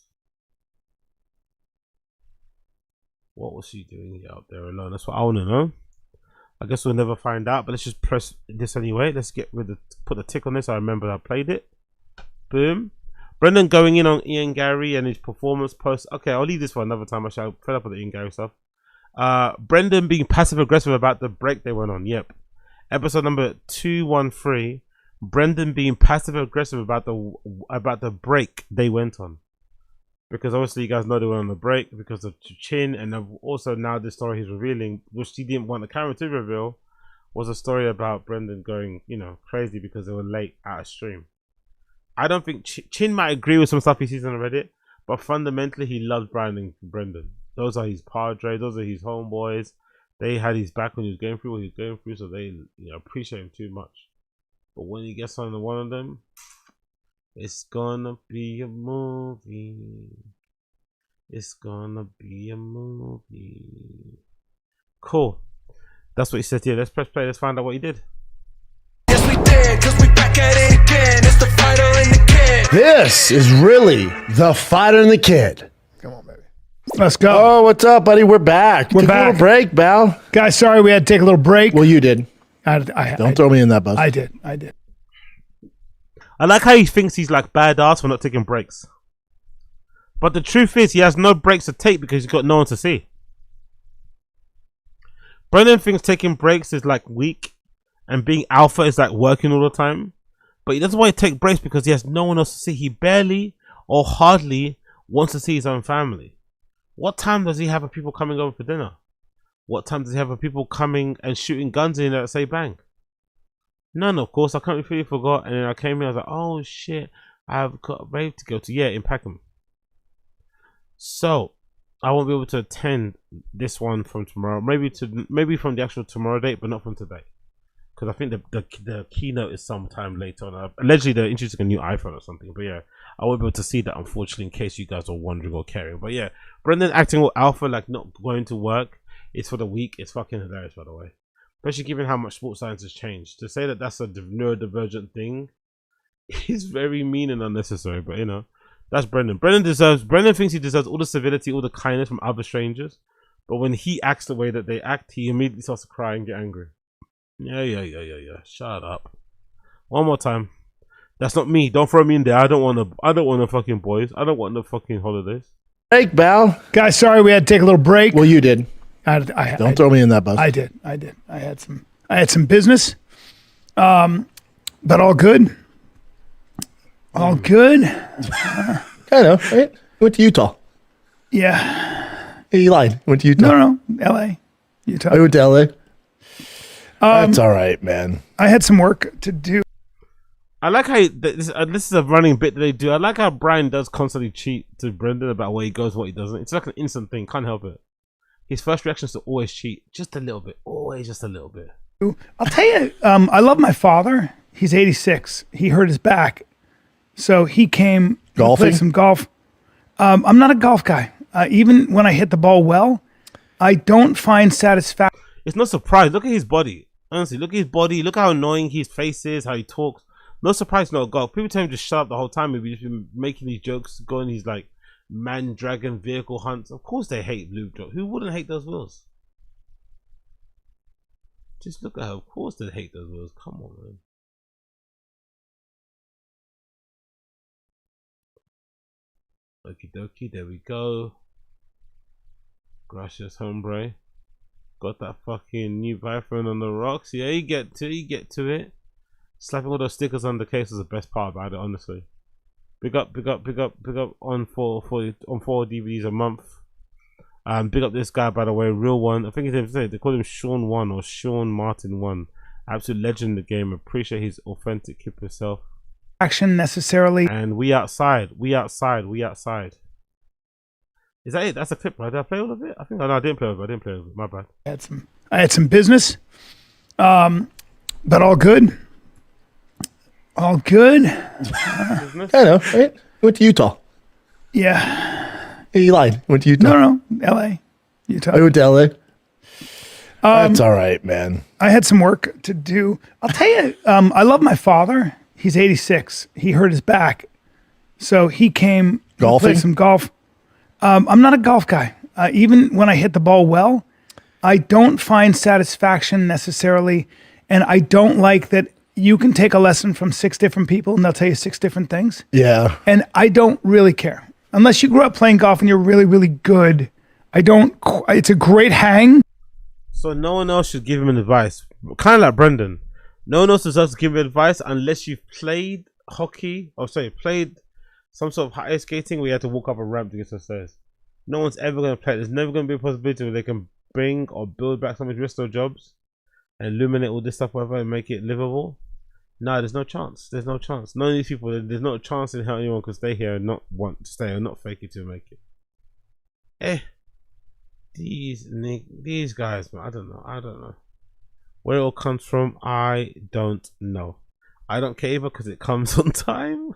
S1: What was she doing out there alone? That's what I want to know. I guess we'll never find out, but let's just press this anyway. Let's get rid of, put the tick on this. I remember I played it. Boom. Brendan going in on Ian Gary and his performance post. Okay, I'll leave this for another time. I shall fed up with the Ian Gary stuff. Brendan being passive aggressive about the break they went on. Yep. Episode number 213. Brendan being passive aggressive about the break they went on. Because obviously you guys know they went on the break because of Chin, and also now this story he's revealing, which he didn't want the camera to reveal, was a story about Brendan going, you know, crazy because they were late at a stream. I don't think Chin might agree with some stuff he sees on Reddit, but fundamentally he loves Brendan. Those are his padres, those are his homeboys. They had his back when he was going through what he was going through, so they, you know, appreciate him too much. But when he gets on one of them, it's gonna be a movie. It's gonna be a movie. Cool. That's what he said here. Let's press play. Let's find out what he did.
S18: Yes, we did, 'cause we back at it again. It's the fighter and the kid.
S7: This is really the fighter and the kid.
S15: Come on, baby. Let's go.
S7: Oh, what's up, buddy? We're back.
S15: We're
S7: Took
S15: back.
S7: a little break, Bal.
S15: Guys, sorry we had to take a little break.
S7: Well, you did. Don't throw me in that bus.
S15: I did.
S1: I like how he thinks he's like badass for not taking breaks. But the truth is he has no breaks to take because he's got no one to see. Brendan thinks taking breaks is like weak and being alpha is like working all the time. But he doesn't want to take breaks because he has no one else to see. He barely or hardly wants to see his own family. What time does he have of people coming over for dinner? What time does he have of people coming and shooting guns in there that say bang? None, of course. I completely forgot. And then I came here, I was like, oh shit, I've got a rave to go to. Yeah, in Peckham. So, I won't be able to attend this one from tomorrow. Maybe from the actual tomorrow date, but not from today. Because I think the keynote is sometime later on. Allegedly, they're introducing a new iPhone or something. But yeah, I won't be able to see that, unfortunately, in case you guys are wondering or caring. But yeah, Brendan acting all alpha, like not going to work. It's for the week. It's fucking hilarious, by the way. Especially given how much sports science has changed. To say that that's a neurodivergent thing is very mean and unnecessary. But you know, that's Brendan. Brendan thinks he deserves all the civility, all the kindness from other strangers. But when he acts the way that they act, he immediately starts to cry and get angry. Yeah. Shut up. One more time. That's not me. Don't throw me in there. I don't want the fucking boys. I don't want the fucking holidays.
S7: Break, Bal.
S15: Guys, sorry we had to take a little break.
S7: Well, you did. Don't throw me in that bus.
S15: I did. I had some business. But all good. All good.
S7: I know, right? Went to Utah.
S15: Yeah.
S7: He lied. Went to Utah.
S15: No. LA. Utah.
S7: I went to LA. That's all right, man.
S15: I had some work to do.
S1: I like how this is a running bit that they do. I like how Brian does constantly cheat to Brendan about where he goes, what he doesn't. It's like an instant thing. Can't help it. His first reaction is to always cheat. Just a little bit. Always just a little bit.
S15: I'll tell you, I love my father. He's 86. He hurt his back. So he came to play some golf. I'm not a golf guy. Even when I hit the ball well, I don't find satisfaction.
S1: It's no surprise. Look at his body. Honestly, look at his body. Look how annoying his face is, how he talks. No surprise, no golf. People tell him to shut up the whole time. Maybe just been making these jokes, going these like man dragon vehicle hunts. Of course they hate blue drop. Who wouldn't hate those wheels? Just look at her. Of course they hate those wheels. Come on, man. Okie dokie, there we go. Gracias, hombre. Got that fucking new iPhone on the rocks. Yeah, you get to it. Slapping all those stickers on the case is the best part about it, honestly. Big up on four DVDs a month. Big up this guy, by the way, real one. I think they call him Sean 1 or Sean Martin 1. Absolute legend in the game. Appreciate his authentic. Keep yourself.
S15: Action necessarily.
S1: And we outside. Is that it? That's a clip, right? Did I play all of it? I think I didn't play all of it. My bad.
S15: I had some business. But all good. All good.
S7: I know, right? Went to Utah.
S15: Yeah.
S7: He lied. Went to Utah.
S15: No, L.A., Utah.
S7: I went to LA. That's all right, man.
S15: I had some work to do. I'll tell you, I love my father. He's 86. He hurt his back. So he came to
S7: Golfing?
S15: play some golf. I'm not a golf guy. Even when I hit the ball well, I don't find satisfaction necessarily. And I don't like that you can take a lesson from 6 different people and they'll tell you 6 different things.
S7: Yeah.
S15: And I don't really care. Unless you grew up playing golf and you're really, really good. It's a great hang.
S1: So no one else should give him advice. Kind of like Brendan. No one else deserves to give him advice unless you've played played some sort of ice skating where you had to walk up a ramp to get to the stairs. No one's ever going to play it. There's never going to be a possibility where they can bring or build back some of the resto jobs and illuminate all this stuff, whatever, and make it livable. No, there's no chance. There's no chance. None of these people, there's no chance in how anyone could stay here and not want to stay or not fake it to make it. These guys, man, I don't know. Where it all comes from, I don't know. I don't care either because it comes on time.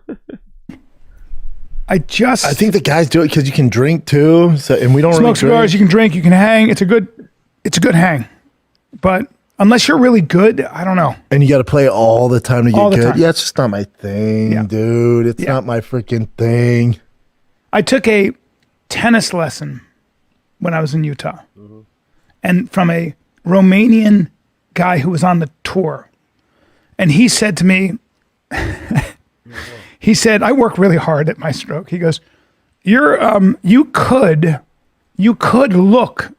S15: I
S7: think the guys do it because you can drink too. So, and we don't
S15: smoke
S7: really
S15: cigars. You can drink. You can hang. It's a good hang. But unless you're really good, I don't know.
S7: And you got to play all the time to get good.
S15: Time.
S7: Yeah, it's just not my thing, dude. It's not my freaking thing.
S15: I took a tennis lesson when I was in Utah, and from a Romanian guy who was on the tour, and he said to me, he said, "I work really hard at my stroke." He goes, you could look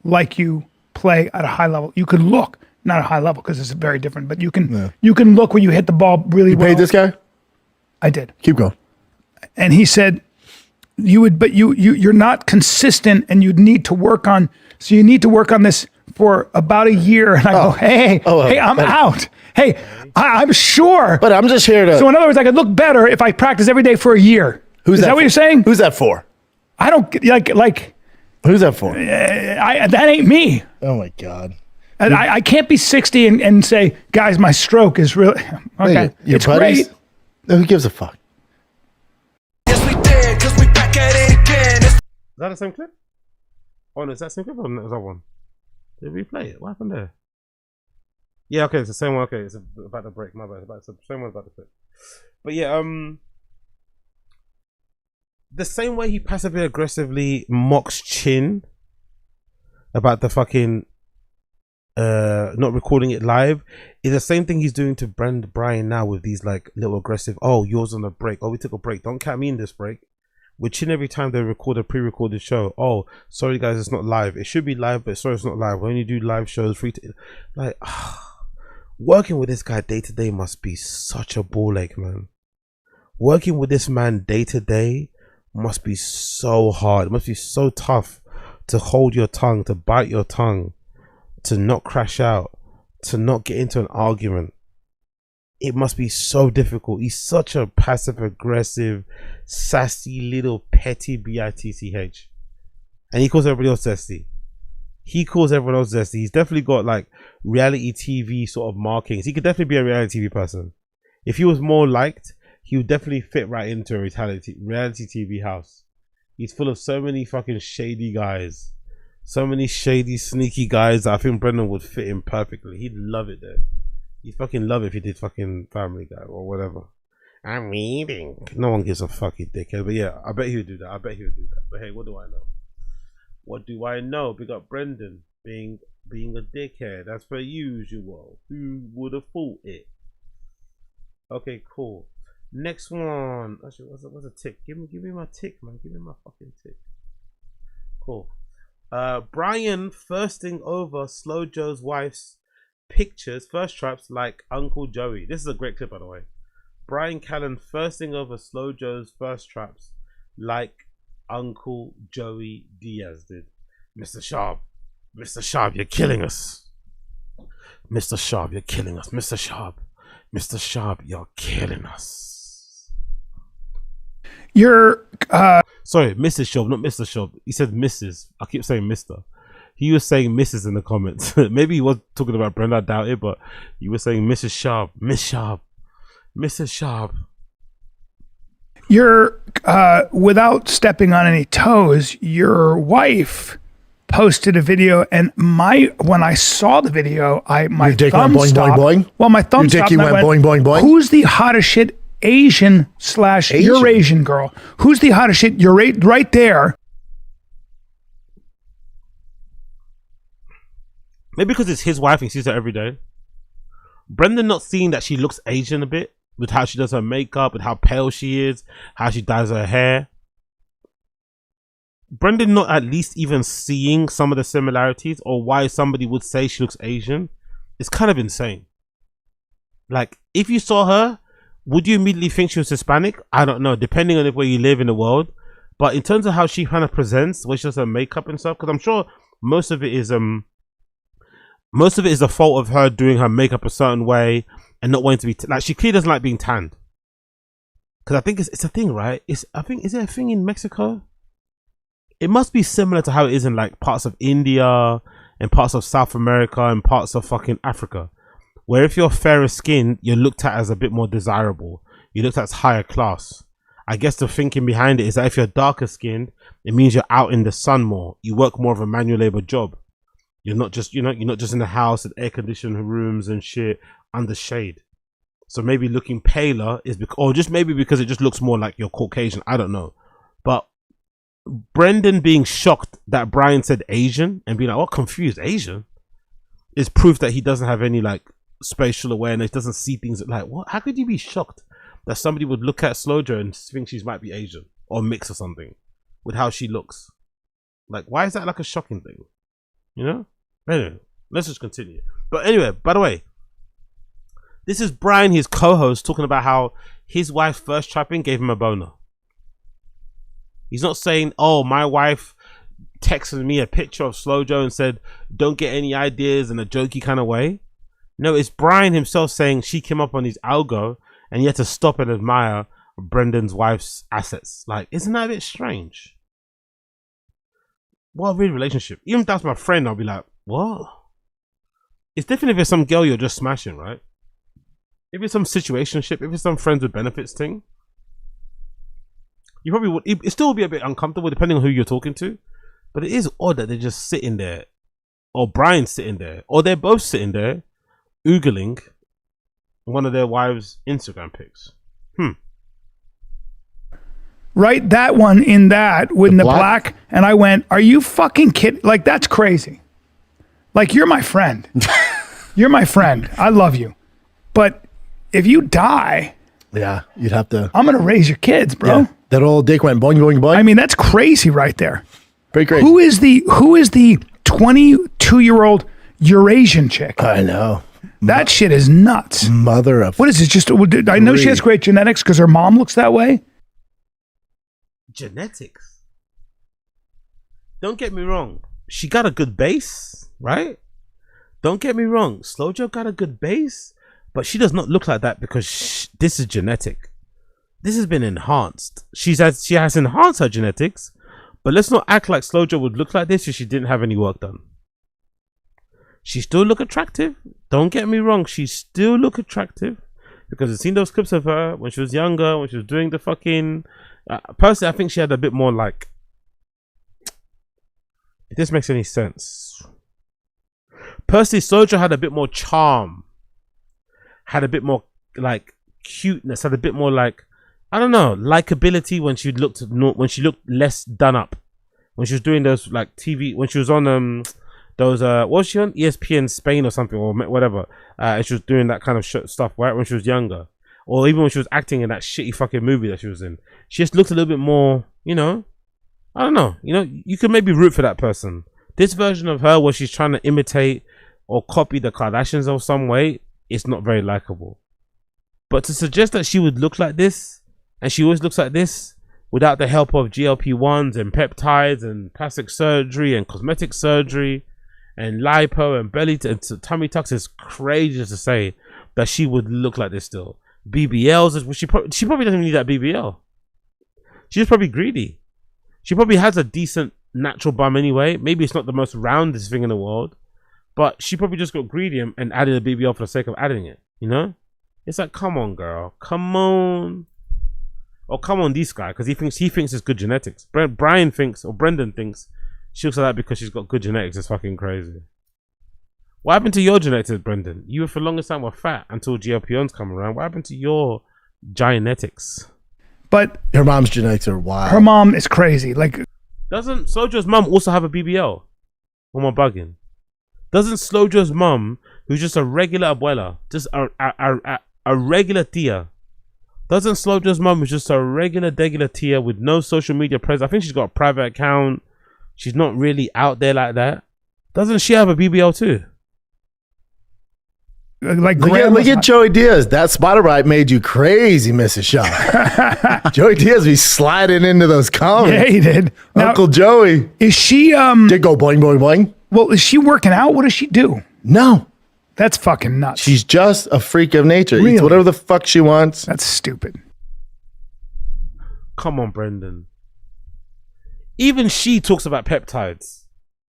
S15: like you play at a high level. You could look, not a high level because it's very different, but you can look when you hit the ball really well."
S7: You paid this guy?
S15: I did.
S7: Keep going.
S15: And he said, you're not consistent and you need to work on this for about a year. And I go, hey, I'm out. Hey, I'm sure.
S7: But I'm just here to.
S15: So in other words, I could look better if I practice every day for a year. Is that what you're saying?
S7: Who's that for?
S15: I don't like.
S7: Who's that for?
S15: That ain't me.
S7: Oh my God.
S15: I can't be 60 and say, guys, my stroke is really okay.
S7: Your
S15: it's
S7: buddies?
S15: great.
S7: Who gives a fuck?
S1: Is that the same clip? Oh, no, is that the same clip or is that one? Did we play it? What happened there? Yeah, okay, it's the same one. Okay, it's about the break. My bad. It's the same one about the clip. But yeah, the same way he passively aggressively mocks Chin about the fucking not recording it live is the same thing he's doing to Brian now with these like little aggressive, oh, yours on a break, oh, we took a break, don't count me in this break. With Chin every time they record a pre-recorded show, oh, sorry guys, it's not live. It should be live, but sorry, it's not live. We only do live shows free to, like, working with this guy day to day must be such a ball ache, man. Working with this man day to day must be so hard. It must be so tough to hold your tongue, to bite your tongue, to not crash out, to not get into an argument. It must be so difficult. He's such a passive aggressive, sassy little petty bitch, and he calls everybody else zesty. He calls everyone else zesty. He's definitely got like reality TV sort of markings. He could definitely be a reality TV person. If he was more liked, he would definitely fit right into a reality TV house. He's full of so many fucking shady guys, so many shady, sneaky guys that I think Brendan would fit in perfectly. He'd love it there. He'd fucking love it if he did fucking Family Guy or whatever. I'm reading. No one gives a fucking dickhead. But yeah, I bet he would do that. But hey, what do I know? What do I know? Big up Brendan being a dickhead. That's per usual. Who would have thought it? Okay, cool. Next one. Actually, what's a tick? Give me my tick, man. Give me my fucking tick. Cool. Brian firsting over Slow Joe's wife's pictures, first traps like Uncle Joey. This is a great clip, by the way. Brian Callen firsting over Slow Joe's first traps like Uncle Joey Diaz did. Mr. Sharp, you're killing us. Mr. Sharp, you're killing us. Mr. Sharp, you're killing us.
S15: You're
S1: sorry, Mrs. Sharp, not Mr. Sharp. He said Mrs. I keep saying Mr. He was saying Mrs. in the comments. Maybe he was talking about Brenda, I doubt it, but he was saying Mrs. Sharp, Miss Sharp, Mrs. Sharp.
S15: You're without stepping on any toes, your wife posted a video, and when I saw the video, my
S9: Your dick
S15: thumb
S9: went boing,
S15: stopped.
S9: boing, boing?
S15: Well, my thumb
S9: Your
S15: stopped.
S9: dicky
S15: and I
S9: went boing, boing, boing?
S15: Who's the hottest shit Asian / Eurasian girl? Who's the hottest shit? You're right there.
S1: Maybe because it's his wife and he sees her every day. Brendan not seeing that she looks Asian a bit with how she does her makeup and how pale she is, how she dyes her hair. Brendan not at least even seeing some of the similarities or why somebody would say she looks Asian. It's kind of insane. Like, if you saw her, would you immediately think she was Hispanic? I don't know, depending on where you live in the world. But in terms of how she kind of presents, where she does her makeup and stuff, because I'm sure most of it is the fault of her doing her makeup a certain way and not wanting to be like, she clearly doesn't like being tanned. Because I think it's a thing, right? Is it a thing in Mexico? It must be similar to how it is in like parts of India and parts of South America and parts of fucking Africa, where if you're fairer skinned, you're looked at as a bit more desirable. You're looked at as higher class. I guess the thinking behind it is that if you're darker skinned, it means you're out in the sun more. You work more of a manual labor job. You're not just in the house and air conditioned rooms and shit under shade. So maybe looking paler is or just maybe because it just looks more like you're Caucasian. I don't know. But Brendan being shocked that Brian said Asian and being like, "Oh, confused Asian," is proof that he doesn't have any like spatial awareness. Doesn't see things like what? How could you be shocked that somebody would look at Slojo and think she might be Asian or mixed or something with how she looks? Like, why is that like a shocking thing? You know? Anyway, let's just continue. But anyway, by the way, this is Brian, his co-host, talking about how his wife's first trapping gave him a boner. He's not saying, "Oh, my wife texted me a picture of Slojo and said, don't get any ideas," in a jokey kind of way. No, it's Brian himself saying she came up on his algo and he had to stop and admire Brendan's wife's assets. Like, isn't that a bit strange? What a weird relationship. Even if that's my friend, I'll be like, what? It's different if it's some girl you're just smashing, right? If it's some situationship, if it's some friends with benefits thing, you probably would. It still would be a bit uncomfortable depending on who you're talking to. But it is odd that they're just sitting there, or Brian's sitting there, or they're both sitting there, oogling one of their wives' Instagram pics.
S15: Right, that one in that with the black, and I went, "Are you fucking kidding? Like, that's crazy. Like, you're my friend. You're my friend. I love you. But if you die,
S9: yeah, you'd have to.
S15: I'm gonna raise your kids, bro."
S9: Yeah, that old dick went boing, boing, boing.
S15: I mean, that's crazy right there.
S9: Pretty crazy.
S15: Who is the 22-year-old Eurasian chick?
S9: I know.
S15: That shit is nuts.
S9: Mother of.
S15: What is it? Just I know she has great genetics because her mom looks that way.
S1: Genetics. Don't get me wrong. She got a good base, right? Don't get me wrong. Slojo got a good base, but she does not look like that because this is genetic. This has been enhanced. She has enhanced her genetics, but let's not act like Slojo would look like this if she didn't have any work done. She still look attractive. Don't get me wrong. She still look attractive because I've seen those clips of her when she was younger, when she was doing the fucking. Personally, I think she had a bit more like. If this makes any sense. Personally, Slojo had a bit more charm. Had a bit more like cuteness. Had a bit more like, I don't know, likability when she looked less done up. When she was doing those like TV, when she was on those what was she on? ESPN Spain or something or whatever. And she was doing that kind of stuff, right? When she was younger. Or even when she was acting in that shitty fucking movie that she was in. She just looked a little bit more, you know, I don't know. You know, you could maybe root for that person. This version of her where she's trying to imitate or copy the Kardashians or some way, it's not very likable. But to suggest that she would look like this, and she always looks like this, without the help of GLP-1s and peptides and plastic surgery and cosmetic surgery and lipo and belly and tummy tucks, is crazy to say that she would look like this still. BBLs, she probably doesn't even need that BBL. She's probably greedy. She probably has a decent natural bum anyway. Maybe it's not the most roundest thing in the world, but she probably just got greedy and added a BBL for the sake of adding it. You know, it's like, come on, girl, come on. oh come on, this guy, because he thinks it's good genetics. Brendan thinks she looks like that because she's got good genetics. It's fucking crazy. What happened to your genetics, Brendan? You were for the longest time were fat until GLP-1s come around. What happened to your genetics?
S15: But
S9: her mom's genetics are wild.
S15: Her mom is crazy. Like,
S1: doesn't Slojo's mom also have a BBL? Or am I bugging? Doesn't Slojo's mom, who's just a regular abuela, just a regular tia, doesn't Slojo's mom, who's just a regular tia with no social media presence? I think she's got a private account. She's not really out there like that. Doesn't she have a BBL too?
S15: Like
S9: look at Joey Diaz. That spotter right made you crazy, Mrs. Shaw. Joey Diaz be sliding into those comments.
S15: Yeah, he did.
S9: Uncle Joey.
S15: Is she
S9: did go boing boing boing?
S15: Well, is she working out? What does she do?
S9: No.
S15: That's fucking nuts.
S9: She's just a freak of nature.
S15: Really?
S9: Eats whatever the fuck she wants.
S15: That's stupid.
S1: Come on, Brendan. Even she talks about peptides.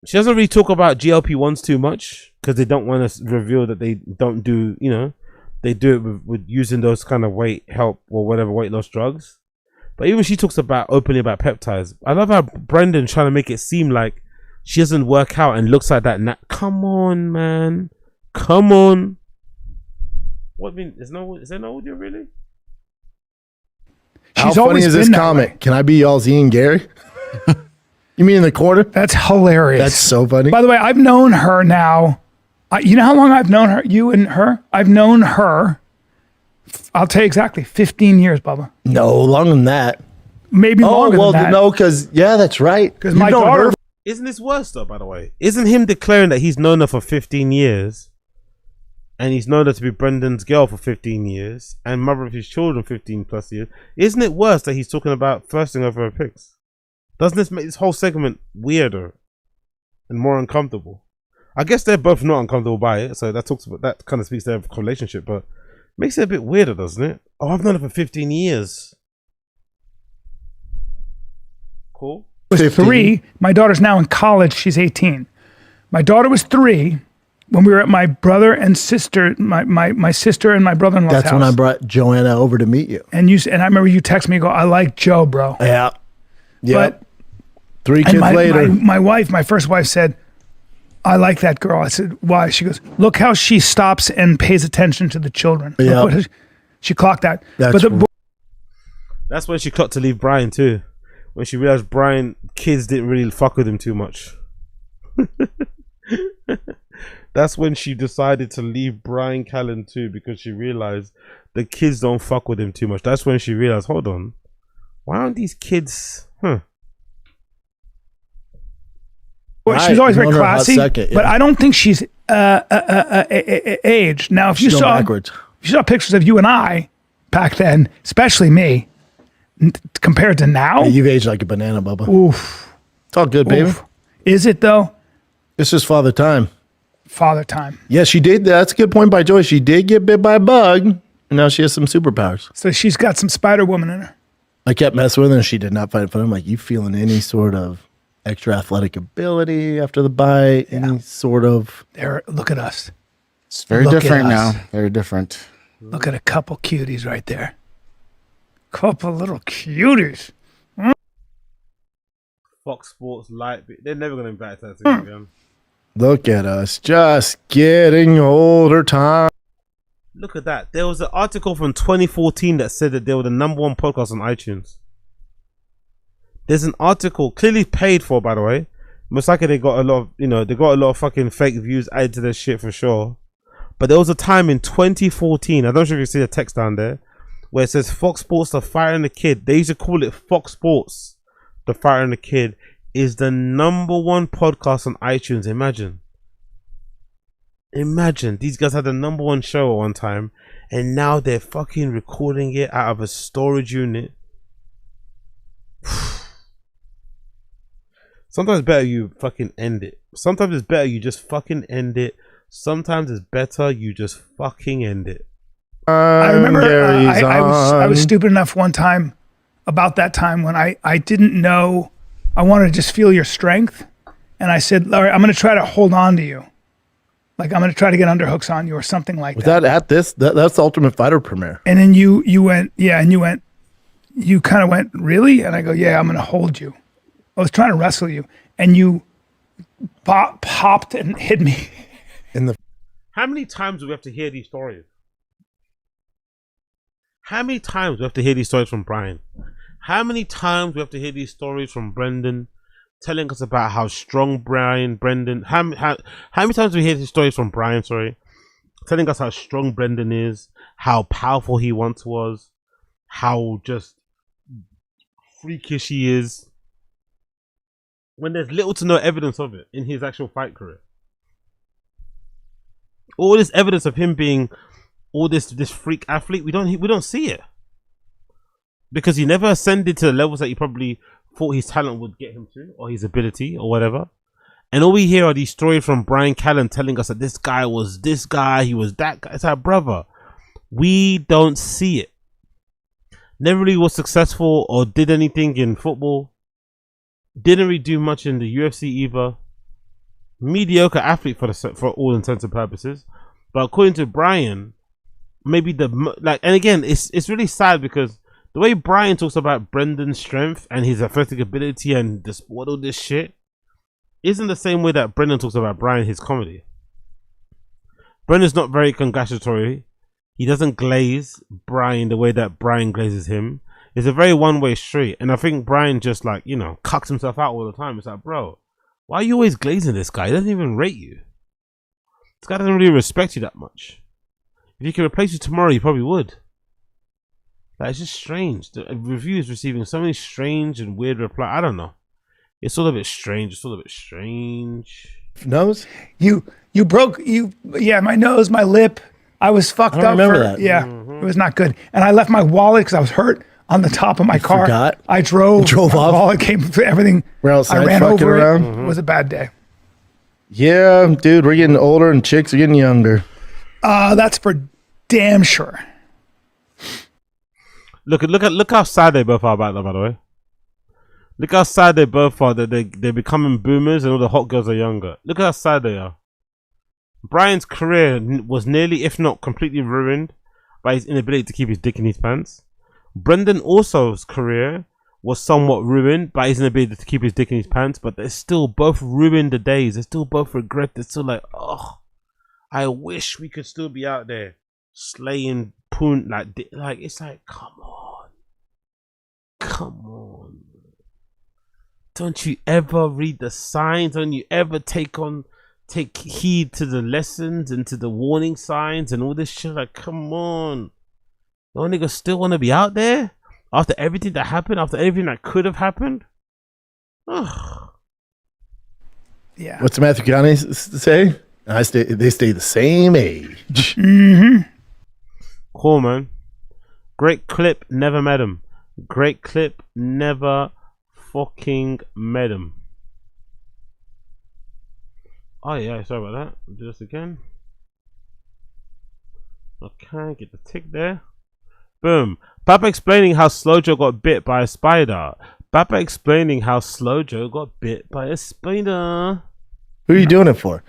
S1: She doesn't really talk about GLP-1s too much because they don't want to reveal that they don't do, you know, they do it with using those kind of weight help or whatever weight loss drugs. But even she talks about openly about peptides. I love how Brendan's trying to make it seem like she doesn't work out and looks like that. Come on, man. Come on. What mean? Is there no audio really?
S9: How funny is this comment? Can I be y'all's Ian Gary? You mean in the corner?
S15: That's hilarious.
S9: That's so funny.
S15: By the way, I've known her now. You know how long I've known her? You and her? I've known her. I'll tell you exactly. 15 years, Bubba.
S9: No, longer than that.
S15: Maybe longer than that.
S9: No, because that's right.
S15: Because my daughter.
S1: Isn't this worse though? By the way, isn't him declaring that he's known her for 15 years, and he's known her to be Brendan's girl for 15 years, and mother of his children 15 plus years? Isn't it worse that he's talking about thirsting over her pics? Doesn't this make this whole segment weirder and more uncomfortable? I guess they're both not uncomfortable by it, so that kind of speaks to their relationship, but makes it a bit weirder, doesn't it? Oh, I've known her for 15 years. Cool.
S15: Was 3. My daughter's now in college. She's 18. My daughter was 3 when we were at my brother and sister, my sister and my brother-in-law's house.
S9: That's when I brought Joanna over to meet you.
S15: And I remember you text me and go, I like Joe, bro.
S9: Yeah.
S15: But
S9: 3 kids later.
S15: My wife, my first wife said, I like that girl. I said, why? She goes, look how she stops and pays attention to the children.
S9: Yeah.
S15: She clocked that.
S1: That's when she clocked to leave Brian too. When she realized kids didn't really fuck with him too much. That's when she decided to leave Brian Callen too, because she realized the kids don't fuck with him too much. That's when she realized, hold on, why aren't these kids?
S15: Well, she's always very classy, but I don't think she's aged. Now, if you saw pictures of you and I back then, especially me, compared to now,
S9: you've aged like a banana, Bubba.
S15: Oof,
S9: it's all good, baby.
S15: Is it though?
S9: It's just father time.
S15: Father time.
S9: Yeah, she did. That's a good point by Joy. She did get bit by a bug, and now she has some superpowers.
S15: So she's got some Spider Woman in her.
S9: I kept messing with her, and she did not fight for him. Like, you feeling any sort of extra athletic ability after the bite? Yeah. Any sort of?
S15: Look at us.
S17: It's very different now. Very different.
S15: Look at a couple cuties right there. Couple little cuties.
S1: Fox Sports Light. They're never going to invite her to again.
S9: Look at us, just getting older time.
S1: Look at that. There was an article from 2014 that said that they were the #1 podcast on iTunes. There's an article clearly paid for, by the way. Most likely they got a lot of, fucking fake views added to their shit for sure. But there was a time in 2014, I don't know if you can see the text down there, where it says Fox Sports The Fighter and the Kid. They used to call it Fox Sports The Fighter and the Kid is the #1 podcast on iTunes. Imagine these guys had the #1 show at one time, and now they're fucking recording it out of a storage unit. Sometimes it's better you fucking end it. Sometimes it's better you just fucking end it. Sometimes it's better you just fucking end it.
S15: I remember I was stupid enough one time, about that time when I didn't know, I wanted to just feel your strength, and I said, all right, I'm going to try to hold on to you. Like, I'm going to try to get underhooks on you or something like that.
S9: Was that at this? That's the Ultimate Fighter premiere.
S15: And then you went, yeah, and you went, you kind of went, really? And I go, yeah, I'm going to hold you. I was trying to wrestle you. And you popped and hit me.
S1: How many times do we have to hear these stories? How many times do we have to hear these stories from Brian? How many times do we have to hear these stories from Brendan, telling us about how strong Brendan? How many times do we hear these stories from Brian? Sorry, telling us how strong Brendan is, how powerful he once was, how just freakish he is, when there's little to no evidence of it in his actual fight career. All this evidence of him being all this freak athlete, we don't see it, because he never ascended to the levels that he probably thought his talent would get him to, or his ability, or whatever. And all we hear are these stories from Brian Callen telling us that this guy was this guy, he was that guy. It's our brother. We don't see it. Never really was successful or did anything in football. Didn't really do much in the UFC either. Mediocre athlete for all intents and purposes. But according to Brian, maybe and again, it's really sad, because the way Brian talks about Brendan's strength and his athletic ability and all this shit isn't the same way that Brendan talks about Brian, his comedy. Brendan's not very congratulatory. He doesn't glaze Brian the way that Brian glazes him. It's a very one-way street. And I think Brian just cucks himself out all the time. It's like, bro, why are you always glazing this guy? He doesn't even rate you. This guy doesn't really respect you that much. If he could replace you tomorrow, he probably would. Like, it's just strange. The review is receiving so many strange and weird replies. I don't know. It's all a bit strange.
S9: Nose?
S15: You broke my nose, my lip. I was fucked up.
S9: Remember that.
S15: Yeah, It was not good. And I left my wallet because I was hurt on the top of my car.
S9: Forgot?
S15: I drove
S9: off.
S15: My wallet came to everything.
S9: We're outside
S15: I ran
S9: fucking
S15: over
S9: around.
S15: it. It was a bad day.
S9: Yeah, dude, we're getting older and chicks are getting younger.
S15: That's for damn sure.
S1: Look how sad they both are about that, by the way. Look how sad they both are that they're becoming boomers and all the hot girls are younger. Look how sad they are. Brian's career was nearly, if not completely, ruined by his inability to keep his dick in his pants. Brendan also's career was somewhat ruined by his inability to keep his dick in his pants, but they're still both ruined the days. They still both regret. They're still like, oh, I wish we could still be out there slaying poon like it's like, come on. Don't you ever read the signs? Don't you ever take heed to the lessons and to the warning signs and all this shit? Like, come on. No niggas still want to be out there after everything that happened, after everything that could have happened? Ugh.
S15: Yeah.
S9: What's Matthew County say? They stay the same age.
S15: Mm-hmm.
S1: Cool, man. Great clip. Never met him. Great clip. Never fucking met him. Oh yeah, sorry about that. Do this again. Okay, get the tick there. Boom. Papa explaining how Slojo got bit by a spider. Papa explaining how Slojo got bit by a spider.
S9: Who are you doing it for?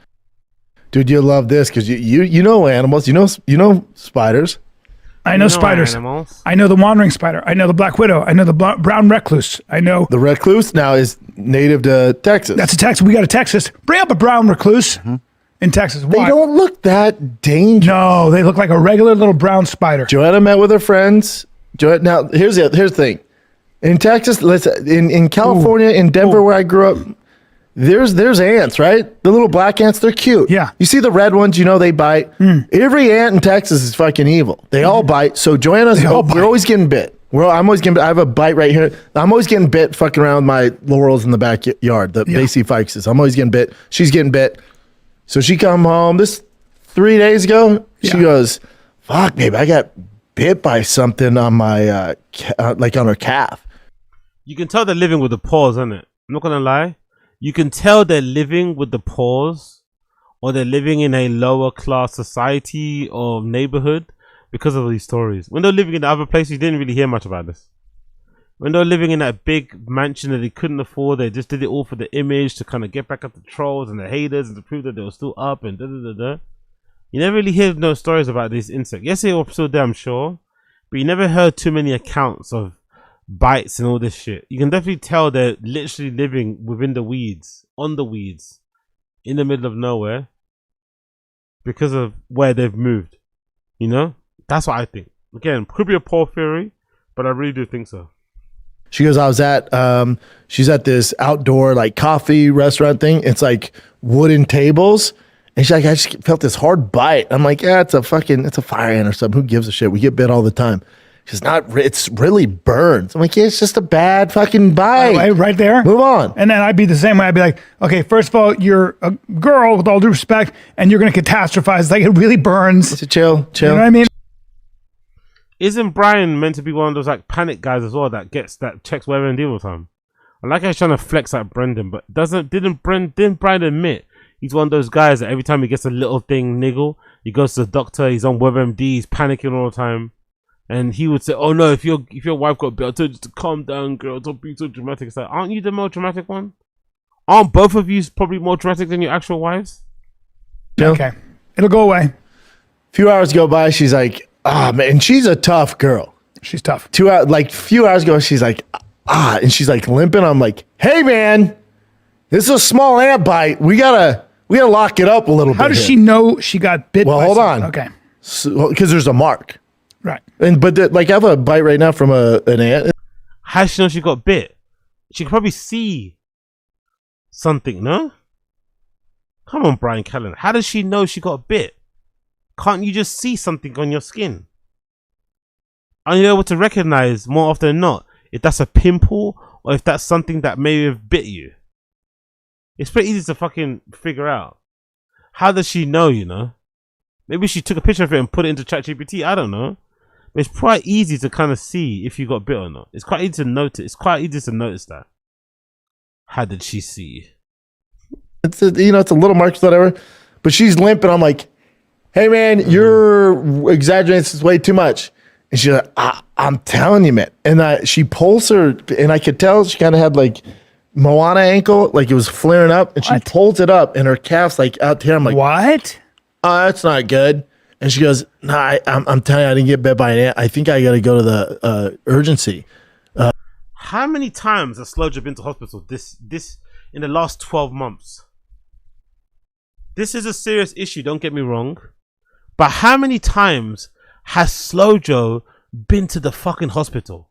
S9: Dude, you'll love this because you know animals. You know spiders.
S15: I know spiders.
S1: Animals.
S15: I know the wandering spider. I know the black widow. I know the brown recluse. I know
S9: the recluse now is native to Texas.
S15: That's a Texas. We got a Texas. Bring up a brown recluse in Texas.
S9: They don't look that dangerous.
S15: No, they look like a regular little brown spider.
S9: Joanna met with her friends. Now here's the thing. In Texas, in California, in Denver, where I grew up, there's ants, right? The little black ants, they're cute.
S15: Yeah.
S9: You see the red ones, they bite. Every ant in Texas is fucking evil. They all bite. So we're always getting bit. I'm always getting bit. I have a bite right here. I'm always getting bit fucking around with my laurels in the backyard, the Basie Fikes. I'm always getting bit. She's getting bit. So she come home this 3 days ago. She goes, fuck, babe, I got bit by something on my, like on her calf.
S1: You can tell they're living with the paws, isn't it? I'm not going to lie. You can tell they're living with the paws, or they're living in a lower class society or neighborhood because of these stories. When they're living in the other places, you didn't really hear much about this. When they're living in that big mansion that they couldn't afford, they just did it all for the image to kind of get back at the trolls and the haters and to prove that they were still up and da-da-da-da. You never really hear no stories about these insects. Yes, they were still there, I'm sure, but you never heard too many accounts of bites and all this shit. You can definitely tell they're literally living within the weeds, on the weeds, in the middle of nowhere, because of where they've moved. You know, that's what I think. Again, could be a poor theory, but I really do think so.
S7: She goes, I was at, she's at this outdoor like coffee restaurant thing. It's like wooden tables. And she's like, I just felt this hard bite. I'm like, yeah, it's a fire ant or something. Who gives a shit? We get bit all the time. She's not, it's really burns. I'm like, yeah, it's just a bad fucking bite.
S15: Right there.
S7: Move on.
S15: And then I'd be the same way. I'd be like, okay, first of all, you're a girl with all due respect, and you're going to catastrophize. Like, it really burns.
S7: It's a chill.
S15: You know what I mean?
S1: Isn't Brian meant to be one of those like panic guys as well that checks weather and deal with time? I like how he's trying to flex like Brendan, but didn't Brian admit he's one of those guys that every time he gets a little thing niggle, he goes to the doctor, he's on WebMD, he's panicking all the time. And he would say, "Oh no, if your wife got bit, I told you to calm down, girl. Don't be so dramatic." It's like, aren't you the more dramatic one? Aren't both of you probably more dramatic than your actual wives?
S7: No.
S15: Okay, it'll go away.
S7: A few hours go by, she's like, ah, man, and she's a tough girl.
S15: She's tough.
S7: Few hours ago, she's like, and she's like limping. I'm like, hey man, this is a small ant bite. We gotta lock it up a little bit.
S15: How does
S7: here.
S15: she know she got bit?
S7: Well,
S15: by
S7: hold
S15: something?
S7: on.
S15: Okay.
S7: Because there's a mark.
S15: Right.
S7: But I have a bite right now from an ant.
S1: How does she know she got bit? She could probably see something, no? Come on, Brian Callen. How does she know she got bit? Can't you just see something on your skin? Are you able to recognize more often than not if that's a pimple or if that's something that may have bit you? It's pretty easy to fucking figure out. How does she know, you know? Maybe she took a picture of it and put it into ChatGPT. I don't know. But it's quite easy to kind of see if you got bit or not. It's quite easy to notice. It's quite easy to notice that. How did she see?
S7: It's a little mark, whatever. But she's limping. I'm like, hey man, you're exaggerating this way too much. And she's like, I'm telling you, man. And she pulls her, and I could tell she kind of had like Moana ankle, like it was flaring up, and she pulls it up, and her calf's like out here. I'm like,
S15: what?
S7: Oh, that's not good. And she goes, nah, I'm telling you, I didn't get bit by an ant. I think I got to go to the urgency.
S1: How many times has Slojo been to hospital this in the last 12 months? This is a serious issue, don't get me wrong. But how many times has Slojo been to the fucking hospital?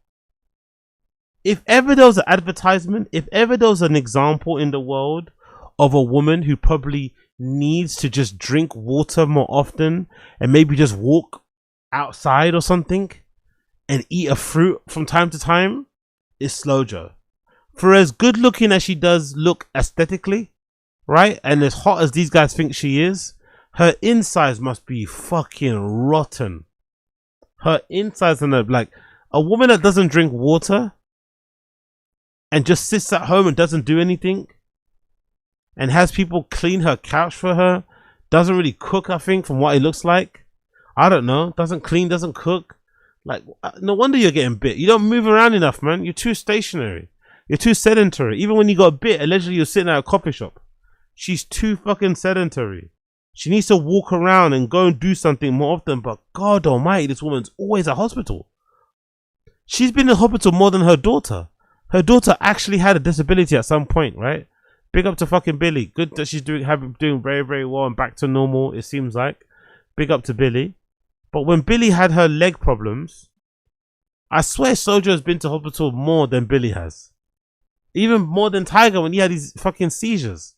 S1: If ever there was an advertisement, if ever there was an example in the world of a woman who probably needs to just drink water more often and maybe just walk outside or something and eat a fruit from time to time, is Slojo. For as good looking as she does look aesthetically, right, and as hot as these guys think she is, her insides must be fucking rotten. Her insides are like a woman that doesn't drink water and just sits at home and doesn't do anything and has people clean her couch for her, doesn't really cook, I think, from what it looks like. I don't know. Doesn't clean, doesn't cook. Like, no wonder you're getting bit. You don't move around enough, man. You're too stationary. You're too sedentary. Even when you got bit, allegedly you're sitting at a coffee shop. She's too fucking sedentary. She needs to walk around and go and do something more often. But God almighty, this woman's always at hospital. She's been in hospital more than her daughter. Her daughter actually had a disability at some point, right? Big up to fucking Billy. Good that she's doing very, very well and back to normal, it seems like. Big up to Billy. But when Billy had her leg problems, I swear Slojo has been to hospital more than Billy has. Even more than Tiger when he had his fucking seizures.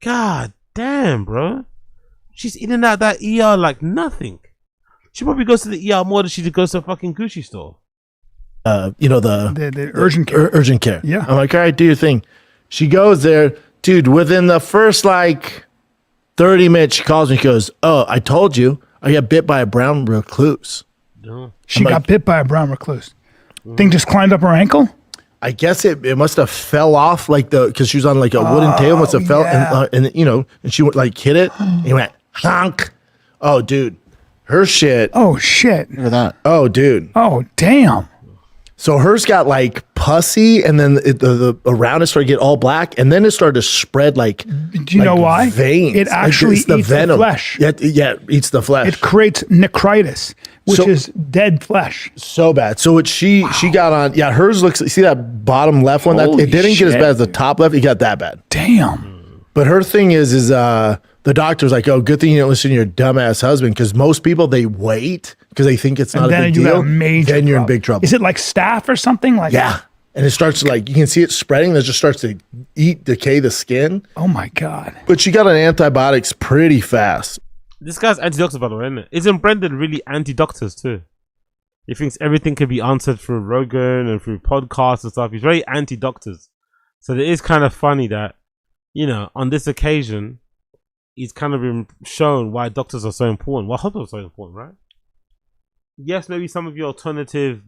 S1: God damn, bro. She's in and out that ER like nothing. She probably goes to the ER more than she goes to a fucking Gucci store.
S15: The urgent care.
S7: Urgent care.
S15: Yeah.
S7: I'm like, all right, do your thing. She goes there, dude. Within the first like 30 minutes, she calls me. She goes, "Oh, I told you, I got bit by a brown recluse."
S1: No.
S15: She got bit by a brown recluse. Thing just climbed up her ankle.
S7: I guess it must have fell off because she was on like a wooden table. Must have fell and she went like hit it. And he went honk. Oh, dude, her shit.
S15: Oh shit.
S17: Look at that.
S7: Oh, dude.
S15: Oh damn.
S7: So hers got like pussy, and then the around it started to get all black, and then it started to spread like.
S15: Do you know why?
S7: Veins.
S15: It actually eats the flesh.
S7: Yeah, it eats the flesh.
S15: It creates necritis, which is dead flesh.
S7: So bad. So what she got on, hers looks, see that bottom left one? That
S15: Holy
S7: it didn't get as
S15: shit.
S7: bad as the top left. It got that bad.
S15: Damn.
S7: But her thing is the doctor's like, oh, good thing you didn't listen to your dumbass husband, because most people, they wait because they think it's not
S15: And
S7: a
S15: then
S7: big
S15: you got
S7: deal.
S15: a major
S7: Then you're in
S15: problem.
S7: big trouble.
S15: Is it like staph or something? Like
S7: Yeah. And it starts to you can see it spreading. It just starts to decay the skin.
S15: Oh my God.
S7: But she got on antibiotics pretty fast.
S1: This guy's anti-doctor, by the way, isn't it? Isn't Brendan really anti-doctors too? He thinks everything can be answered through Rogan and through podcasts and stuff. He's very anti-doctors. So it is kind of funny that, on this occasion, he's kind of been shown why doctors are so important. Why hospitals are so important, right? Yes, maybe some of your alternative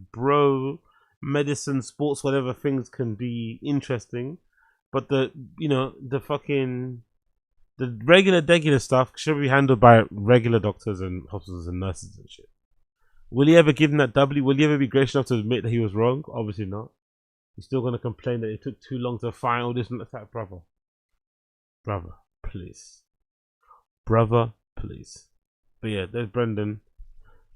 S1: medicine, sports, whatever things can be interesting, but the regular stuff should be handled by regular doctors and hospitals and nurses and shit. Will he ever give him that W? Will he ever be gracious enough to admit that he was wrong? Obviously not. He's still going to complain that it took too long to find all this and that. Brother, please. But yeah, there's Brendan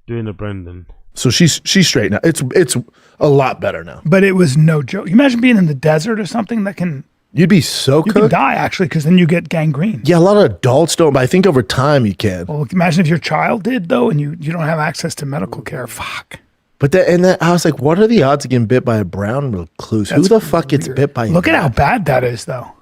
S1: doing the Brendan.
S7: So she's straight now. It's a lot better now.
S15: But it was no joke. You imagine being in the desert or something that can.
S7: You'd be so
S15: You can die actually, because then you get gangrene.
S7: Yeah, a lot of adults don't, but I think over time you can.
S15: Well, imagine if your child did though, and you don't have access to medical care. Fuck.
S7: But I was like, what are the odds of getting bit by a brown recluse? Who the fuck gets bit by?
S15: Look at how bad that is, though.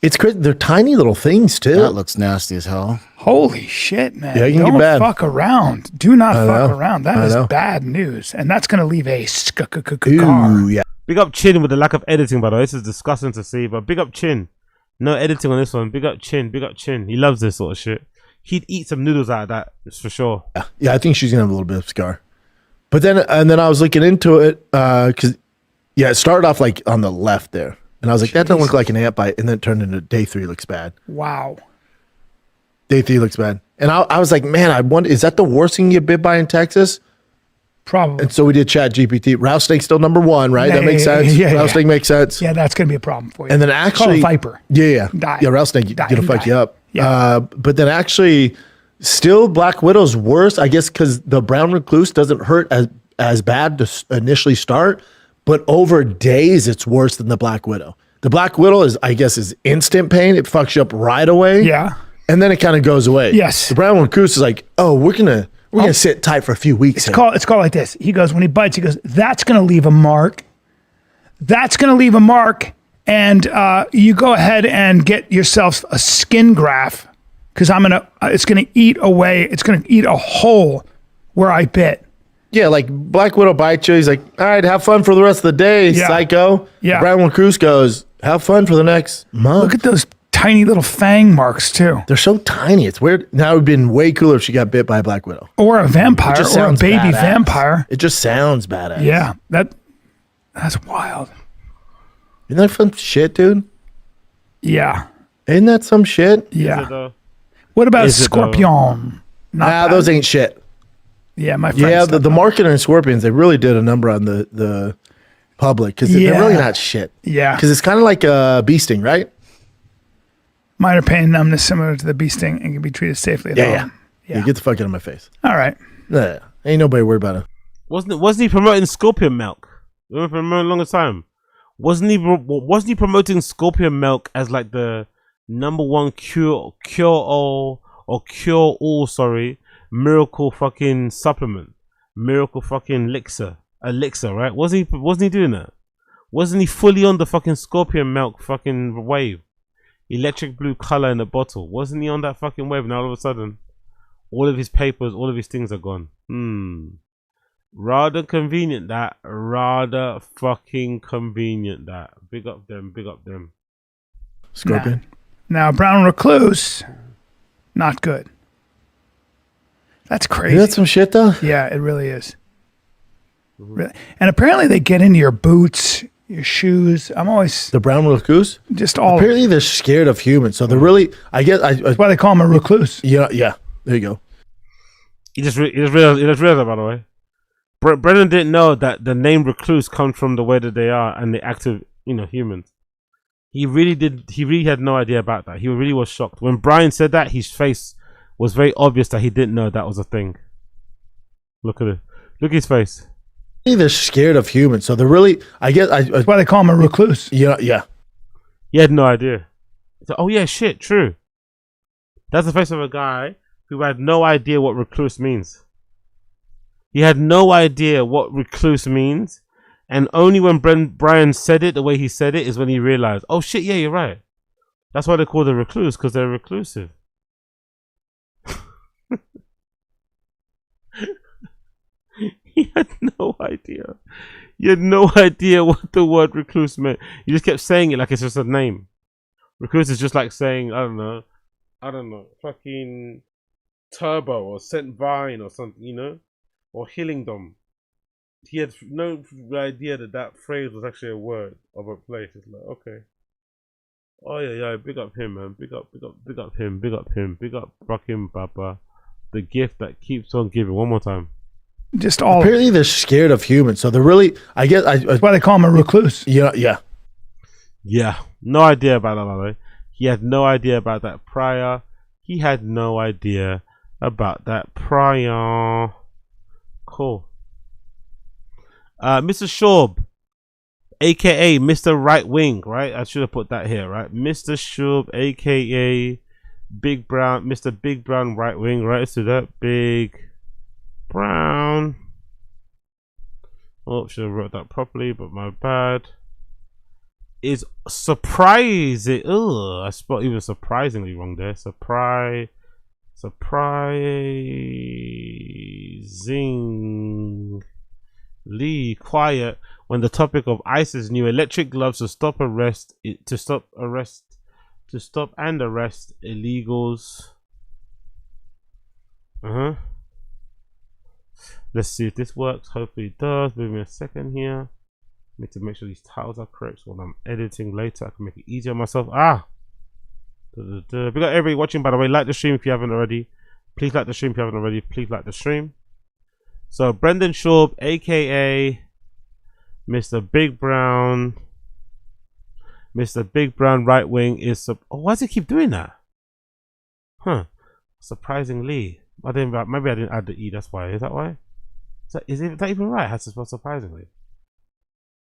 S7: It's crazy. They're tiny little things too.
S17: That looks nasty as hell.
S15: Holy shit, man!
S7: Yeah, it can
S15: Don't
S7: get bad.
S15: fuck around. Do not
S7: I
S15: fuck
S7: know.
S15: around. That
S7: I
S15: is
S7: know.
S15: bad news, and that's gonna leave a car.
S7: Ooh, yeah.
S1: Big up Chin with the lack of editing, by the way. This is disgusting to see, but big up Chin. No editing on this one. Big up Chin. He loves this sort of shit. He'd eat some noodles out of that, it's for sure.
S7: Yeah, I think she's gonna have a little bit of scar. But then I was looking into it because it started off like on the left there, and I was like, that doesn't look like an ant bite, and then it turned into day 3 looks bad.
S15: Wow.
S7: Day 3 looks bad, and I was like, man, I wonder, is that the worst thing you get bit by in Texas?
S15: Probably.
S7: And so we did Chat GPT. Rattlesnake's still number 1, right? That makes sense. Rattlesnake makes sense.
S15: Yeah, that's gonna be a problem for you.
S7: And then
S15: Call
S7: actually,
S15: a viper.
S7: Yeah.
S15: Die.
S7: Yeah, rattlesnake
S15: Die.
S7: gonna fuck
S15: Die.
S7: you up.
S15: Yeah.
S7: But then actually, still Black Widow's worse, I guess, because the brown recluse doesn't hurt as bad to initially start, but over days it's worse than the Black Widow. The Black Widow is instant pain. It fucks you up right away.
S15: Yeah.
S7: And then it kind of goes away.
S15: Yes.
S7: The brown recluse is like, oh, we're gonna sit tight for a few weeks.
S15: It's called like this. He goes, when he bites, he goes, that's gonna leave a mark. That's gonna leave a mark, and you go ahead and get yourself a skin graft, because it's gonna eat away. It's gonna eat a hole where I bit.
S7: Yeah, like Black Widow bites you. He's like, all right, have fun for the rest of the day, psycho.
S15: Yeah.
S7: Brown recluse goes, have fun for the next month.
S15: Look at those tiny little fang marks too.
S7: They're so tiny. It's weird. Now it would have been way cooler if she got bit by a Black Widow.
S15: Or a vampire,
S7: It just
S15: or a
S7: sounds
S15: baby
S7: badass.
S15: vampire.
S7: It just sounds badass.
S15: Yeah, that's wild.
S7: Isn't that some shit, dude?
S15: Yeah.
S7: Isn't that some shit?
S15: Yeah. What about Scorpion?
S7: Nah, those ain't shit.
S15: Yeah, my friend.
S7: Yeah, the marketer and Scorpions, they really did a number on the public, because they're really not shit.
S15: Yeah.
S7: Because it's kind of like a bee sting, right?
S15: Minor pain, numbness similar to the bee sting and can be treated safely at home.
S7: Yeah, get the fuck out of my face.
S15: All right.
S7: Yeah, ain't nobody worried about it.
S1: Wasn't he promoting Scorpion milk? Remember for a longer time. Wasn't he promoting Scorpion milk as like the number one cure all miracle fucking supplement, miracle fucking elixir, right? Wasn't he doing that? Wasn't he fully on the fucking Scorpion milk fucking wave? Electric blue color in the bottle. Wasn't he on that fucking wave? Now all of a sudden, all of his papers, all of his things are gone. Rather convenient that. Rather fucking convenient that. Big up them.
S7: Scorpion.
S15: Now, brown recluse, not good. That's crazy.
S7: That's some shit though.
S15: Yeah, it really is. Really. And apparently they get into your boots, your shoes. I'm always
S7: the brown recluse.
S15: Just all.
S7: Apparently they're scared of humans, so they're really. I guess that's
S15: why they call them a recluse.
S7: Yeah. There you go.
S1: He just realized that, by the way. Brennan didn't know that the name recluse comes from the way that they are and the active, humans. He really had no idea about that. He really was shocked when Brian said that. His face was very obvious that he didn't know that was a thing. Look at it. Look at his face.
S9: They're scared of humans, so they're really. I guess
S15: that's why they call him a recluse.
S9: Yeah, yeah.
S1: He had no idea. So, oh yeah, shit, true. That's the face of a guy who had no idea what recluse means. He had no idea what recluse means, and only when Brian said it the way he said it is when he realized, oh shit, yeah, you're right. That's why they call them recluse, because they're reclusive. He had no idea. He had no idea what the word recluse meant. He just kept saying it like it's just a name. Recluse is just like saying, I don't know, fucking Turbo or St. Vine or something, you know? Or Hillingdom. He had no idea that that phrase was actually a word of a place. It's like, okay. Oh yeah, big up him, man. Big up him. Big up Rakim Baba. The gift that keeps on giving. One more time.
S15: Just all.
S9: Apparently they're scared of humans, so they're really. I guess
S15: that's why they call him a recluse.
S9: Yeah, yeah.
S1: Yeah, no idea about that, by the way. He had no idea about that prior. He had no idea about that prior. Cool. Mr. Shorb, aka Mr. Right Wing, right? I should have put that here, right? Mr. Shorb, aka Big Brown, Mr. Big Brown Right Wing, right? So that Big Brown. Oh, should have wrote that properly, but my bad. Is surprising. Ugh, I spelled even surprisingly wrong there. Surprisingly quiet when the topic of ISIS new electric gloves to stop and arrest illegals. Let's see if this works. Hopefully it does. Give me a second here. Need to make sure these titles are correct so when I'm editing later I can make it easier on myself. We got everybody watching, by the way. Like the stream if you haven't already. Please like the stream if you haven't already. Please like the stream. So Brendan Schaub, aka Mr. Big Brown Right Wing is why does it keep doing that? Surprisingly. Maybe I didn't add the E, that's why. Is that why? Is that even right? It has to spell surprisingly.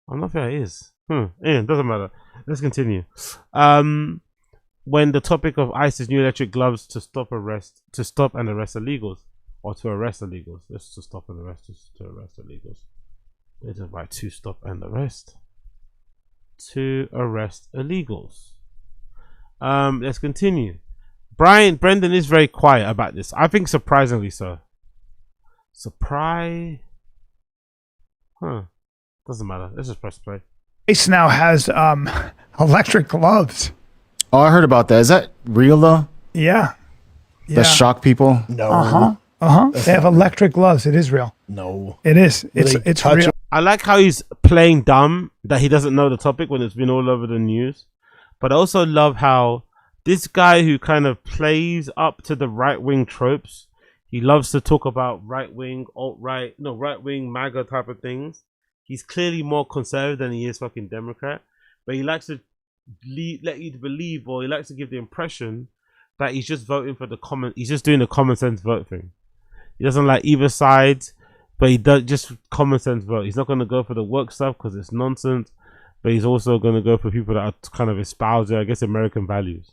S1: I'm not sure it is. Yeah, doesn't matter. Let's continue. When the topic of ISIS new electric gloves to stop and arrest illegals, or to arrest illegals. Let's to stop and arrest to arrest illegals. There's a right to stop and arrest. To arrest illegals. Let's continue. Brendan is very quiet about this. I think surprisingly so. Surprise. Doesn't matter. Let's just press play.
S15: Ace now has electric gloves.
S17: Oh, I heard about that. Is that real though?
S15: Yeah.
S17: That shock people?
S9: No.
S15: They have electric gloves. It is real.
S9: No.
S15: It is. It's real.
S1: I like how he's playing dumb that he doesn't know the topic when it's been all over the news. But I also love how this guy who kind of plays up to the right-wing tropes, he loves to talk about right-wing, alt-right, right-wing, MAGA type of things. He's clearly more conservative than he is fucking Democrat. But he likes to let you believe, or he likes to give the impression that he's just voting for he's just doing the common sense vote thing. He doesn't like either side, but he does just common sense vote. He's not going to go for the work stuff because it's nonsense, but he's also going to go for people that are kind of espousing, I guess, American values.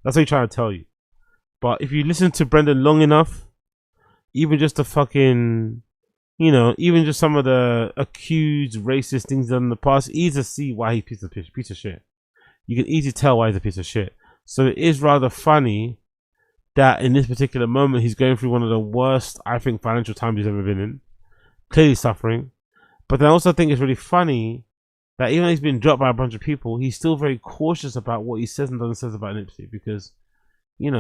S1: That's what he's trying to tell you. But if you listen to Brendan long enough, even just the fucking, even just some of the accused racist things done in the past, easy to see why he's a piece of shit. You can easily tell why he's a piece of shit. So it is rather funny that in this particular moment he's going through one of the worst, I think, financial times he's ever been in. Clearly suffering. But then I also think it's really funny that even though he's been dropped by a bunch of people, he's still very cautious about what he says and doesn't say about Nipsey because, we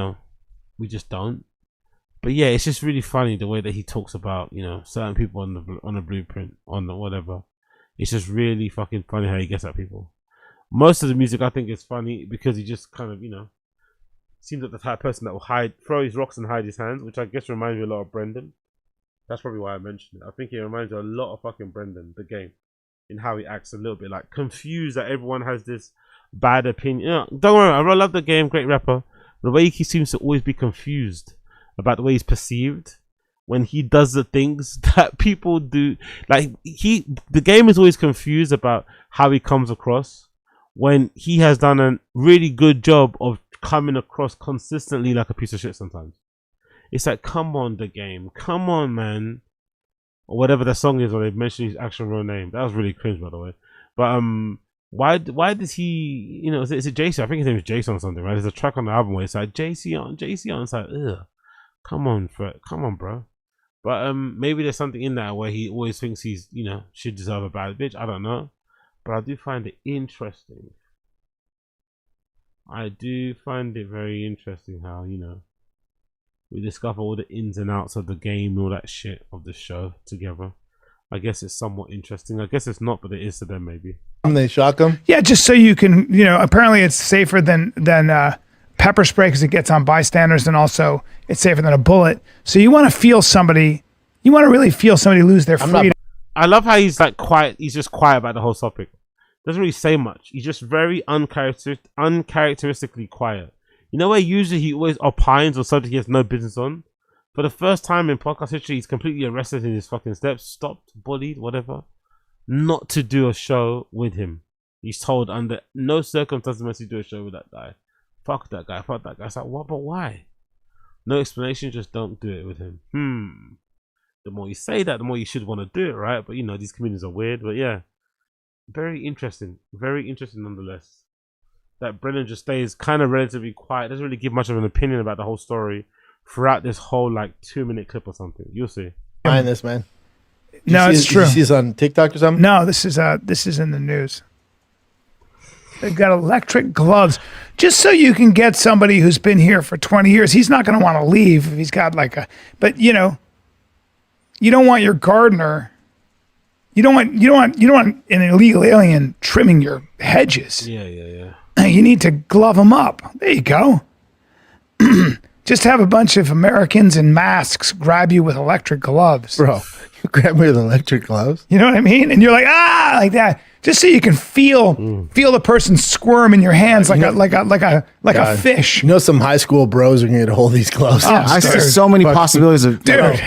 S1: just don't. But yeah, it's just really funny the way that he talks about, certain people on the blueprint, on the whatever. It's just really fucking funny how he gets at people. Most of the music I think is funny because he just kind of, seems like the type of person that will throw his rocks and hide his hands, which I guess reminds me a lot of Brendan. That's probably why I mentioned it. I think it reminds me a lot of fucking Brendan, the game, in how he acts a little bit like confused that everyone has this bad opinion. Don't worry, I love the game, great rapper. The way he seems to always be confused about the way he's perceived, when he does the things that people do. Like the game is always confused about how he comes across when he has done a really good job of coming across consistently like a piece of shit sometimes. It's like, come on, the game, come on, man, or whatever the song is when they mention his actual real name. That was really cringe, by the way. But why does he, you know, is it Jason? I think his name is Jason or something, right? There's a track on the album where it's like JC on. It's like, ugh, come on, bro. But maybe there's something in that where he always thinks he's, you know, should deserve a bad bitch. I don't know, but I do find it interesting. I do find it very interesting how, you know, we discover all the ins and outs of the game, all that shit of the show together. I guess it's somewhat interesting. I guess it's not, but it is to them maybe.
S9: They shock them?
S15: Yeah, just so you can, you know, apparently it's safer than pepper spray because it gets on bystanders, and also it's safer than a bullet. So you want to feel somebody, you want to really feel somebody lose their freedom.
S1: I love how he's like quiet. He's just quiet about the whole topic. Doesn't really say much. He's just very uncharacteristically quiet. You know where usually he always opines on something he has no business on? For the first time in podcast history, he's completely arrested in his fucking steps, stopped, bullied, whatever, not to do a show with him. He's told under no circumstances must he do a show with that guy. Fuck that guy, fuck that guy. It's like, what, but why? No explanation, just don't do it with him. The more you say that, the more you should want to do it, right? But you know, these comedians are weird, but yeah. Very interesting nonetheless. That Brendan just stays kind of relatively quiet, doesn't really give much of an opinion about the whole story throughout this whole like 2-minute clip or something. You'll see.
S9: Behind this, man.
S15: No, it's true.
S9: Did you see this on TikTok or something?
S15: No, this is in the news. They've got electric gloves just so you can get somebody who's been here for 20 years. He's not going to want to leave if he's got like but you know, you don't want your gardener. You don't want an illegal alien trimming your hedges.
S1: Yeah.
S15: You need to glove them up. There you go. Just have a bunch of Americans in masks grab you with electric gloves.
S9: Bro, you grab me with electric gloves?
S15: You know what I mean? And you're like, like that. Just so you can feel the person squirm in your hands like a fish.
S9: You know, some high school bros are gonna get a hold of these gloves.
S17: I see so many possibilities of.
S15: Dude,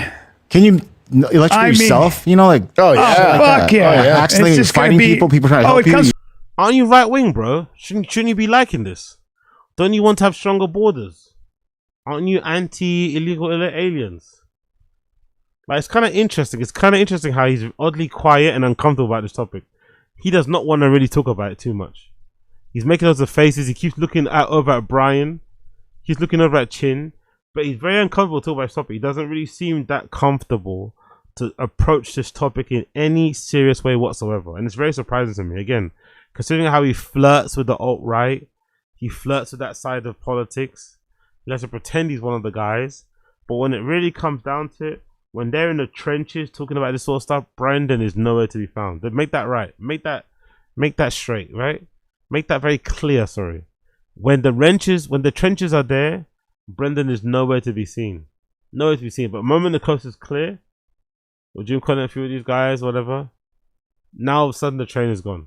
S17: can you electrocute yourself? You know, like
S15: fuck yeah.
S17: Actually fighting people trying to help you.
S1: Aren't you right wing, bro? Shouldn't you be liking this? Don't you want to have stronger borders? Aren't you anti-illegal aliens? Like, it's kind of interesting. It's kind of interesting how he's oddly quiet and uncomfortable about this topic. He does not want to really talk about it too much. He's making lots of faces. He keeps looking over at Brian. He's looking over at Chin. But he's very uncomfortable to talk about this topic. He doesn't really seem that comfortable to approach this topic in any serious way whatsoever. And it's very surprising to me. Again, considering how he flirts with the alt-right, he flirts with that side of politics. He has to pretend he's one of the guys. But when it really comes down to it, when they're in the trenches talking about this sort of stuff, Brendan is nowhere to be found. Make that right. Make that straight, right? Make that very clear, sorry. When the trenches are there, Brendan is nowhere to be seen. Nowhere to be seen. But the moment the coast is clear, or Jim Conner, a few of these guys, whatever, now all of a sudden the train is gone.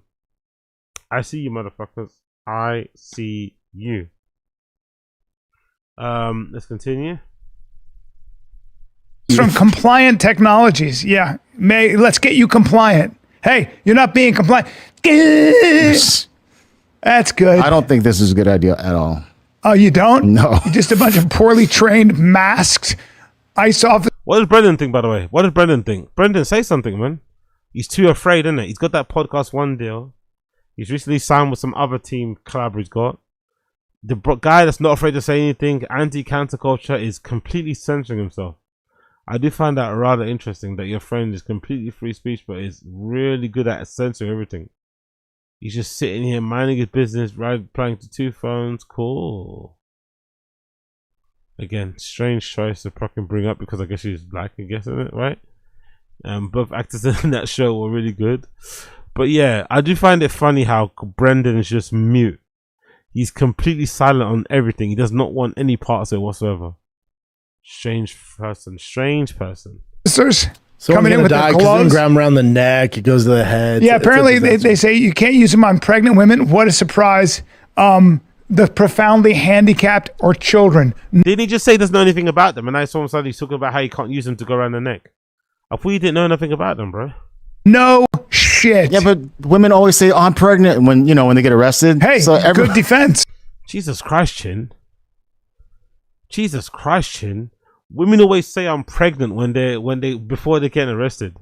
S1: I see you, motherfuckers. I see you. Let's continue.
S15: From Compliant Technologies. Yeah. Let's get you compliant. Hey, you're not being compliant. That's good.
S17: I don't think this is a good idea at all.
S15: Oh, you don't?
S17: No.
S15: You're just a bunch of poorly trained, masked ICE officers.
S1: What does Brendan think, by the way? What does Brendan think? Brendan, say something, man. He's too afraid, isn't it? He's got that Podcast One deal. He's recently signed with some other team collab he's got. The guy that's not afraid to say anything, anti-cancer culture, is completely censoring himself. I do find that rather interesting that your friend is completely free speech, but is really good at censoring everything. He's just sitting here minding his business, replying to 2 phones. Cool. Again, strange choice to fucking bring up because I guess she's black, isn't it, right? Both actors in that show were really good. But yeah, I do find it funny how Brendan is just mute. He's completely silent on everything. He does not want any parts of it whatsoever. Strange person.
S9: So
S15: coming in with the gloves.
S9: Grab him around the neck. It goes to the head.
S15: Yeah, apparently they say you can't use them on pregnant women. What a surprise. the profoundly handicapped, or children.
S1: Didn't he just say doesn't know anything about them? And I saw him suddenly talking about how you can't use them to go around the neck. I thought you didn't know nothing about them, bro.
S15: No shit.
S17: Yeah, but women always say, "Oh, I'm pregnant" when they get arrested.
S15: Hey,
S17: so
S15: good defense.
S1: Jesus Christ, Chin. Jesus Christ, Chin. Women always say I'm pregnant when they before they get arrested.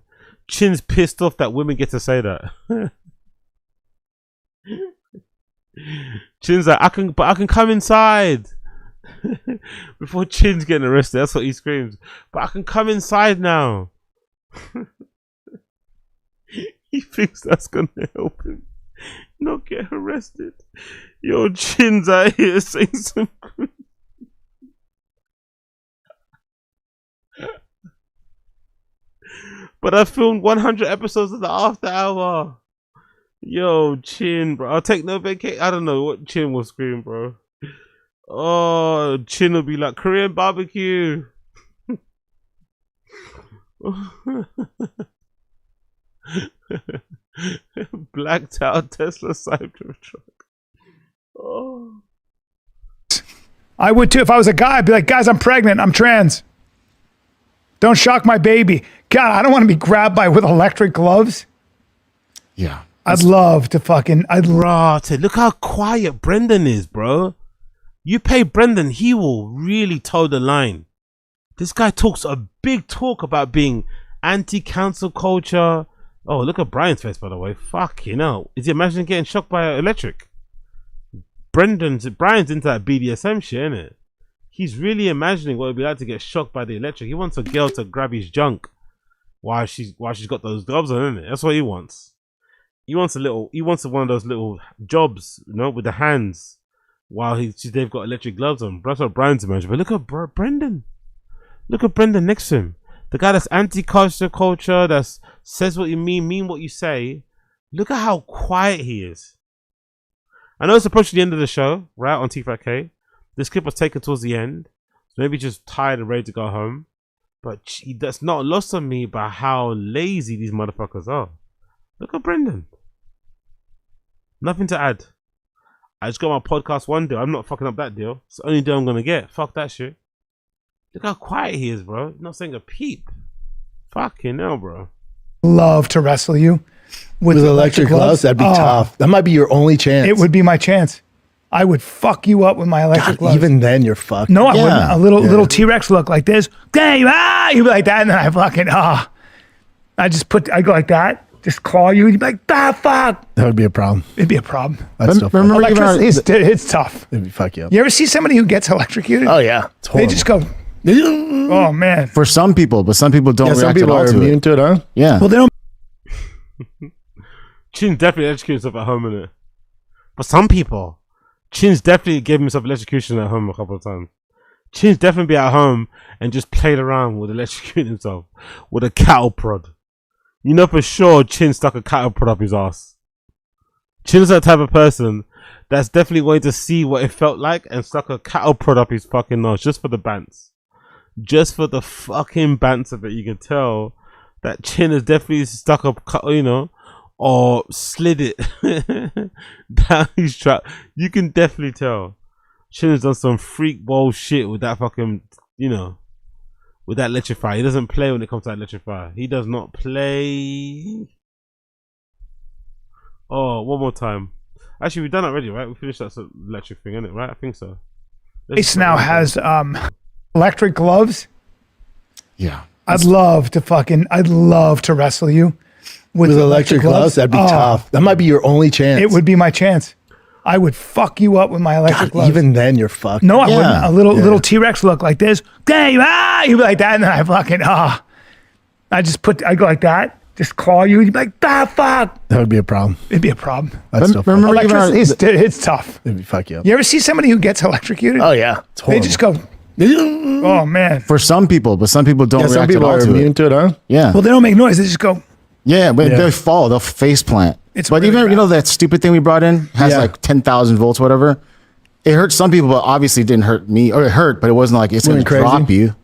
S1: Chin's pissed off that women get to say that. Chin's like, I can come inside. Before Chin's getting arrested, that's what he screams. But I can come inside now. He thinks that's gonna help him not get arrested. Yo, Chin's out here saying some crazy. But I filmed 100 episodes of the After Hour. Yo, Chin, bro. I'll take no vacation. I don't know what Chin will scream, bro. Oh, Chin will be like, Korean barbecue. Blacked out Tesla Cybertruck. Oh.
S15: I would too. If I was a guy, I'd be like, guys, I'm pregnant. I'm trans. Don't shock my baby. God, I don't want to be grabbed by with electric gloves.
S17: Yeah.
S15: I'd love to fucking...
S1: Look how quiet Brendan is, bro. You pay Brendan, he will really toe the line. This guy talks a big talk about being anti-cancel culture. Oh, look at Brian's face, by the way. Fucking hell. Is he imagining getting shocked by electric? Brian's into that BDSM shit, innit? He's really imagining what it'd be like to get shocked by the electric. He wants a girl to grab his junk while she's got those gloves on, innit? That's what he wants. He wants one of those little jobs, you know, with the hands while they've got electric gloves on. That's what Brian's imagining. But look at Brendan. Look at Brendan next to him. The guy that's anti-culture, that says what you mean what you say. Look at how quiet he is. I know it's approaching the end of the show, right, on T5K. This clip was taken towards the end. So maybe just tired and ready to go home. But that's not lost on me by how lazy these motherfuckers are. Look at Brendan. Nothing to add. I just got my podcast one deal. I'm not fucking up that deal. It's the only deal I'm going to get. Fuck that shit. Look how quiet he is, bro. Not saying a peep. Fucking hell, bro.
S15: Love to wrestle you with
S7: electric gloves. That'd be tough. That might be your only chance.
S15: It would be my chance. I would fuck you up with my electric gloves.
S7: Even then, you're fucked.
S15: No, I wouldn't. A little T-Rex look like this. Dave, you'd be like that, and then I fucking I go like that. Just claw you, and you'd be like, fuck.
S7: That would be a problem.
S15: It'd be a problem.
S7: That's still fun.
S15: Remember, it's tough.
S7: It'd be fuck you up.
S15: You ever see somebody who gets electrocuted?
S7: Oh yeah, it's horrible.
S15: They just go, oh man.
S17: For some people, but some people don't react
S7: some people
S17: at all
S7: are
S17: to
S7: immune to it, huh?
S17: Yeah.
S15: Well, they don't.
S1: Chin definitely educated himself at home, innit? But some people, Chin's definitely gave himself electrocution at home a couple of times. Chin's definitely be at home and just played around with electrocuting himself with a cattle prod. You know for sure Chin stuck a cattle prod up his ass. Chin's that type of person that's definitely going to see what it felt like and stuck a cattle prod up his fucking nose just for the bants. Just for the fucking bants of it, you can tell that Chin has definitely stuck up, you know, or slid it down his trap. You can definitely tell Chin has done some freak ball shit with that fucking, you know, with that electrifier. He doesn't play when it comes to that electrifier. He does not play. Oh, one more time. Actually, we've done it already, right? We finished that electric thing, innit? Right? I think so.
S15: Ace now has electric gloves.
S17: Yeah.
S15: I'd love to wrestle you with electric gloves.
S7: That'd be tough. That might be your only chance.
S15: It would be my chance. I would fuck you up with my electric gloves.
S7: Even then, you're fucked.
S15: No, I wouldn't. A little T-Rex look like this. Dave, you'd be like that, and then I fucking I go like that. Just claw you, and you'd be like, fuck.
S7: That would be a problem.
S15: It'd be a problem.
S7: That's still
S17: Remember
S15: it's tough.
S7: It'd be fuck you up.
S15: You ever see somebody who gets electrocuted?
S7: Oh yeah, it's horrible.
S15: They just go, oh man.
S17: For some people, but some people don't react
S7: some people
S17: at all
S7: are
S17: to
S7: immune to it, huh?
S17: Yeah.
S15: Well, they don't make noise. They just go.
S17: Yeah, but they fall. They'll face plant.
S15: It's
S17: but
S15: really
S17: even
S15: bad.
S17: you know that stupid thing we brought in has like 10,000 volts, whatever. It hurt some people, but obviously it didn't hurt me. Or it hurt, but it wasn't like it's going to drop you.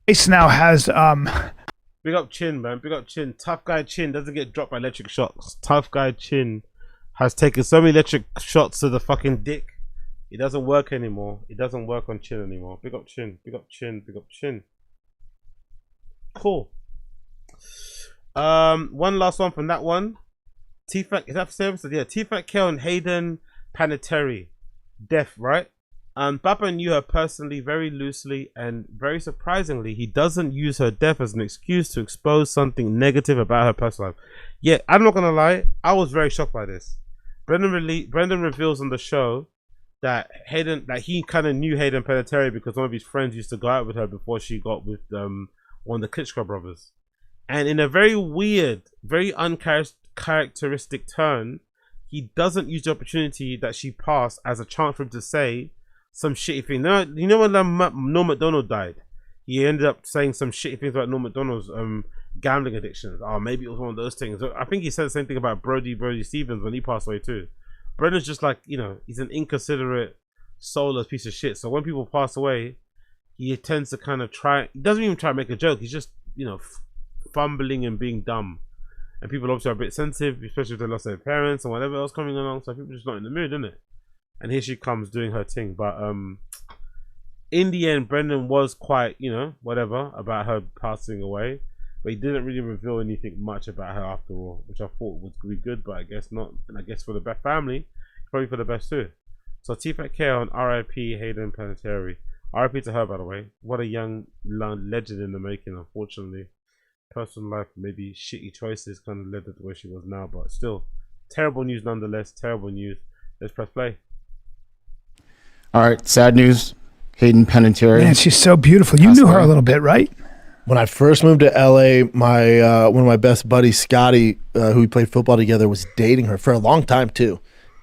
S15: Ace now has
S1: Big up Chin, man. Big up Chin. Tough guy Chin doesn't get dropped by electric shocks. Tough guy Chin has taken so many electric shots to the fucking dick. It doesn't work anymore. It doesn't work on Chin anymore. Big up Chin. Big up Chin. Big up Chin. Cool. One last one from that one. T-Fat, is that for service? Yeah, T-Fat Kill and Hayden Panettiere. Deaf, right? Baba knew her personally very loosely, and very surprisingly, he doesn't use her death as an excuse to expose something negative about her personal life. Yeah, I'm not gonna lie, I was very shocked by this. Brendan reveals on the show that he kind of knew Hayden Panettiere because one of his friends used to go out with her before she got with one of the Klitschko brothers. And in a very weird, very uncharacteristic turn, he doesn't use the opportunity that she passed as a chance for him to say some shitty thing. You know when Norm Macdonald died, he ended up saying some shitty things about Norm Macdonald's gambling addictions. Oh, maybe it was one of those things. I think he said the same thing about Brody Stevens when he passed away too. Brendan's just like, you know, he's an inconsiderate, soulless piece of shit. So when people pass away, he tends to kind of he doesn't even try to make a joke. He's just, you know, fumbling and being dumb. And people obviously are a bit sensitive, especially if they lost their parents and whatever else coming along. So people are just not in the mood, isn't it? And here she comes doing her thing. But in the end, Brendan was quite, you know, whatever about her passing away. But he didn't really reveal anything much about her after all, which I thought would be good, but I guess not. And I guess for the best family, probably for the best too. So T-Fat Care on R.I.P. Hayden Panettiere. R.I.P. to her, by the way. What a young legend in the making, unfortunately. Personal life, maybe shitty choices kind of led her to where she was now, but still, terrible news nonetheless. Terrible news. Let's press play.
S17: All right, sad news. Hayden Panettiere.
S15: Man, she's so beautiful. You knew her a little bit, right?
S9: When I first moved to LA, my one of my best buddies, Scotty, who we played football together, was dating her for a long time too.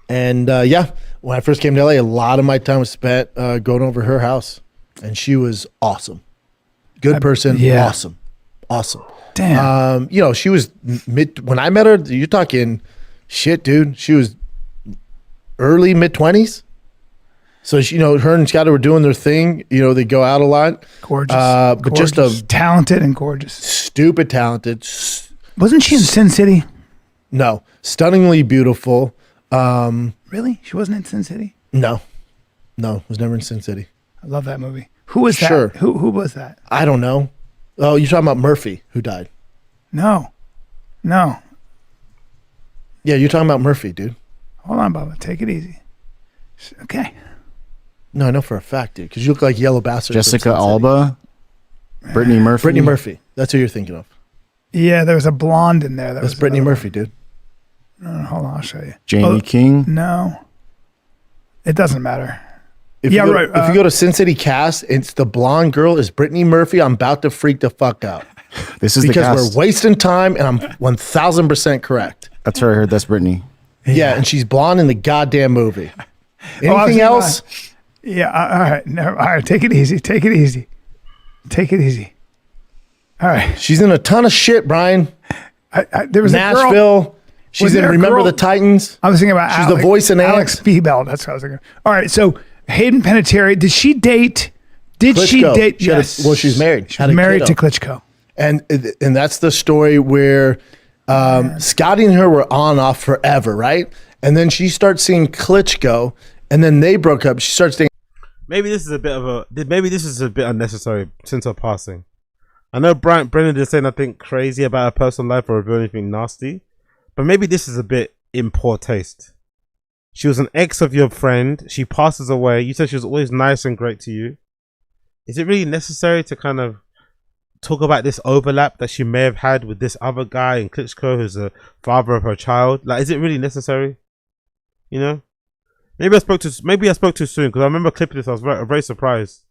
S9: And yeah, when I first came to LA, a lot of my time was spent going over her house, and she was awesome. Good person, awesome.
S15: Damn.
S9: You know, she was when I met her. You're talking shit, dude. She was early mid-20s. So she, you know, her and Scotty were doing their thing. You know, they go out a lot.
S15: Gorgeous,
S9: but
S15: gorgeous. Just talented and gorgeous.
S9: Stupid talented.
S15: Wasn't she in Sin City?
S9: No, stunningly beautiful.
S15: Really? She wasn't in Sin City?
S9: No, was never in Sin City.
S15: I love that movie. Who was that?
S9: Sure.
S15: Who was that?
S9: I don't know. Oh, you're talking about Murphy, who died?
S15: No.
S9: Yeah, you're talking about Murphy, dude.
S15: Hold on, Bubba. Take it easy. Okay.
S9: No, I know for a fact, dude, because you look like Yellow Bastard.
S17: Jessica Alba, Brittany Murphy.
S9: Brittany Murphy. That's who you're thinking of.
S15: Yeah, there was a blonde in there.
S9: That's Brittany Murphy, dude.
S15: Hold on, I'll show you.
S17: Jamie King.
S15: No. It doesn't matter.
S9: If you go to Sin City cast, it's the blonde girl is Brittany Murphy. I'm about to freak the fuck out.
S17: This is
S9: because
S17: the cast.
S9: we're wasting time, and I'm 1000% correct.
S17: That's where I heard that's Brittany.
S9: Yeah, and she's blonde in the goddamn movie. Anything else?
S15: Yeah, all right. No, all right, take it easy. Take it easy. All right.
S9: She's in a ton of shit, Brian.
S15: There was
S9: Nashville.
S15: a girl.
S9: She's in Remember the Titans.
S15: I was thinking about
S9: she's the voice in
S15: Alex Beebell. That's what I was thinking. All right, so Hayden Panettiere, did she date?
S9: Klitschko.
S15: Yes.
S9: Well, she's married.
S15: She was married to Klitschko.
S9: And that's the story where Scotty and her were on and off forever, right? And then she starts seeing Klitschko, and then they broke up. She starts dating.
S1: Maybe this is a bit unnecessary since her passing. I know Brendan didn't say nothing crazy about her personal life or reveal anything nasty, but maybe this is a bit in poor taste. She was an ex of your friend. She passes away. You said she was always nice and great to you. Is it really necessary to kind of talk about this overlap that she may have had with this other guy in Klitschko, who's the father of her child? Like, is it really necessary? You know? Maybe I spoke too soon, because I remember clipping this. I was very surprised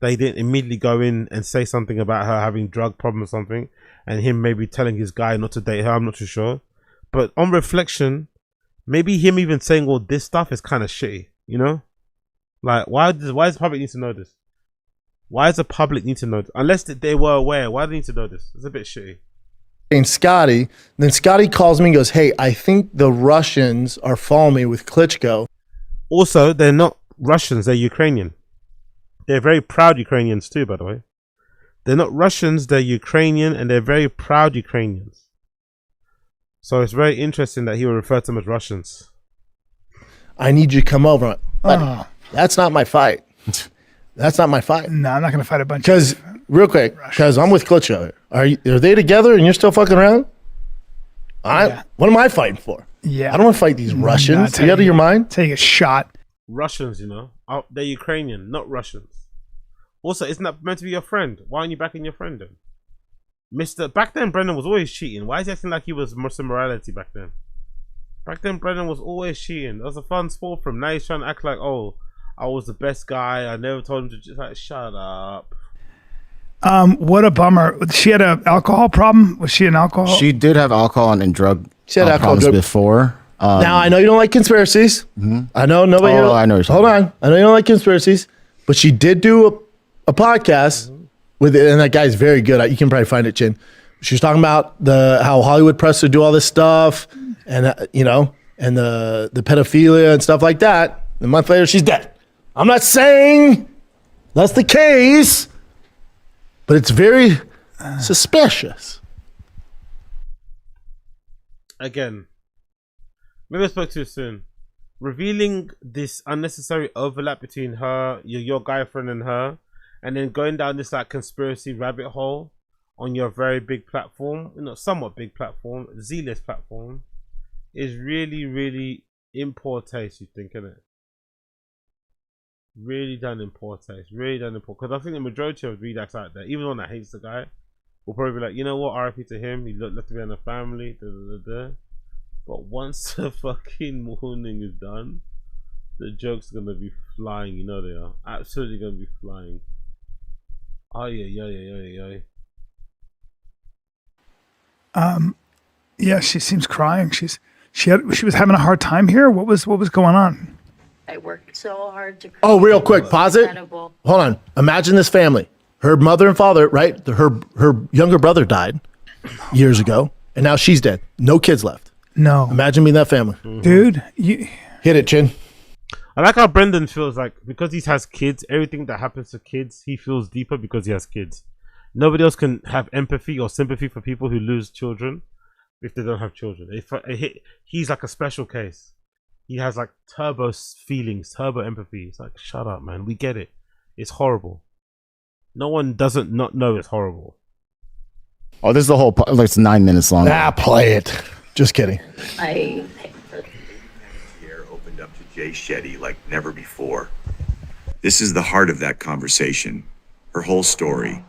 S1: that he didn't immediately go in and say something about her having drug problem or something, and him maybe telling his guy not to date her. I'm not too sure, but on reflection, maybe him even saying all this stuff is kind of shitty. You know, like why does the public need to know this? Why does the public need to know this? Unless they were aware, why do they need to know this? It's a bit shitty.
S9: And Scotty, then Scotty calls me and goes, "Hey, I think the Russians are following me with Klitschko."
S1: Also, they're not Russians, they're Ukrainian. They're very proud Ukrainians too, by the way. They're not Russians, they're Ukrainian, and they're very proud Ukrainians. So it's very interesting that he would refer to them as Russians.
S7: I need you to come over. Buddy, that's not my fight. That's not my fight.
S15: No, I'm not going to fight a bunch
S7: Because, real quick, because I'm with Klitschko. Are they together and you're still fucking around? What am I fighting for?
S15: Yeah.
S7: I don't want to fight these Russians. Are you out of your mind?
S15: Take a shot.
S1: Russians, you know, they're Ukrainian, not Russians. Also, isn't that meant to be your friend? Why aren't you backing your friend then? Back then, Brendan was always cheating. Why is he acting like he was Muslim morality back then? Back then, Brendan was always cheating. That was a fun sport for him. Now he's trying to act like, oh, I was the best guy. I never told him to just like, shut up.
S15: What a bummer. She had an alcohol problem? Was she an alcohol?
S17: She did have alcohol and drug
S7: alcohol
S17: problems
S7: drug
S17: before.
S7: Now, I know you don't like conspiracies. I know nobody.
S17: Oh, I know.
S7: Hold on. I know you don't like conspiracies, but she did do a podcast with it, and that guy's very good. You can probably find it, Chin. She was talking about how Hollywood press would do all this stuff, and you know, and the pedophilia and stuff like that. A month later, she's dead. I'm not saying that's the case, but it's very suspicious.
S1: Again, maybe I spoke too soon. Revealing this unnecessary overlap between her, your guy friend, and her, and then going down this like conspiracy rabbit hole on your very big platform, you know, somewhat big platform, Z-list platform, is really, really in poor taste. You think, isn't it? Really done in poor taste. Really done in poor. Because I think the majority of readers out there, even one that hates the guy, will probably be like, you know what, RIP to him. He left to be in a family. Da, da, da, da. But once the fucking morning is done, the jokes are gonna be flying. You know they are. Absolutely gonna be flying. Oh yeah.
S15: Yeah, she seems crying. She was having a hard time here. What was going on?
S4: I worked so hard to.
S7: Oh, real quick, pause it. Hold on. Imagine this family. Her mother and father, right? Her younger brother died years ago, and now she's dead. No kids left.
S15: No.
S7: Imagine being that family.
S15: Dude, you
S7: hit it, Chin.
S1: I like how Brendan feels like because he has kids, everything that happens to kids, he feels deeper because he has kids. Nobody else can have empathy or sympathy for people who lose children if they don't have children. He's like a special case. He has like turbo feelings, turbo empathy. It's like, shut up, man. We get it. It's horrible. No one doesn't not know it's horrible.
S17: Oh, this is the whole. It's 9 minutes long.
S7: Play it. Just kidding.
S4: I
S5: Here opened up to Jay Shetty like never before. This is the heart of that conversation. Her whole story.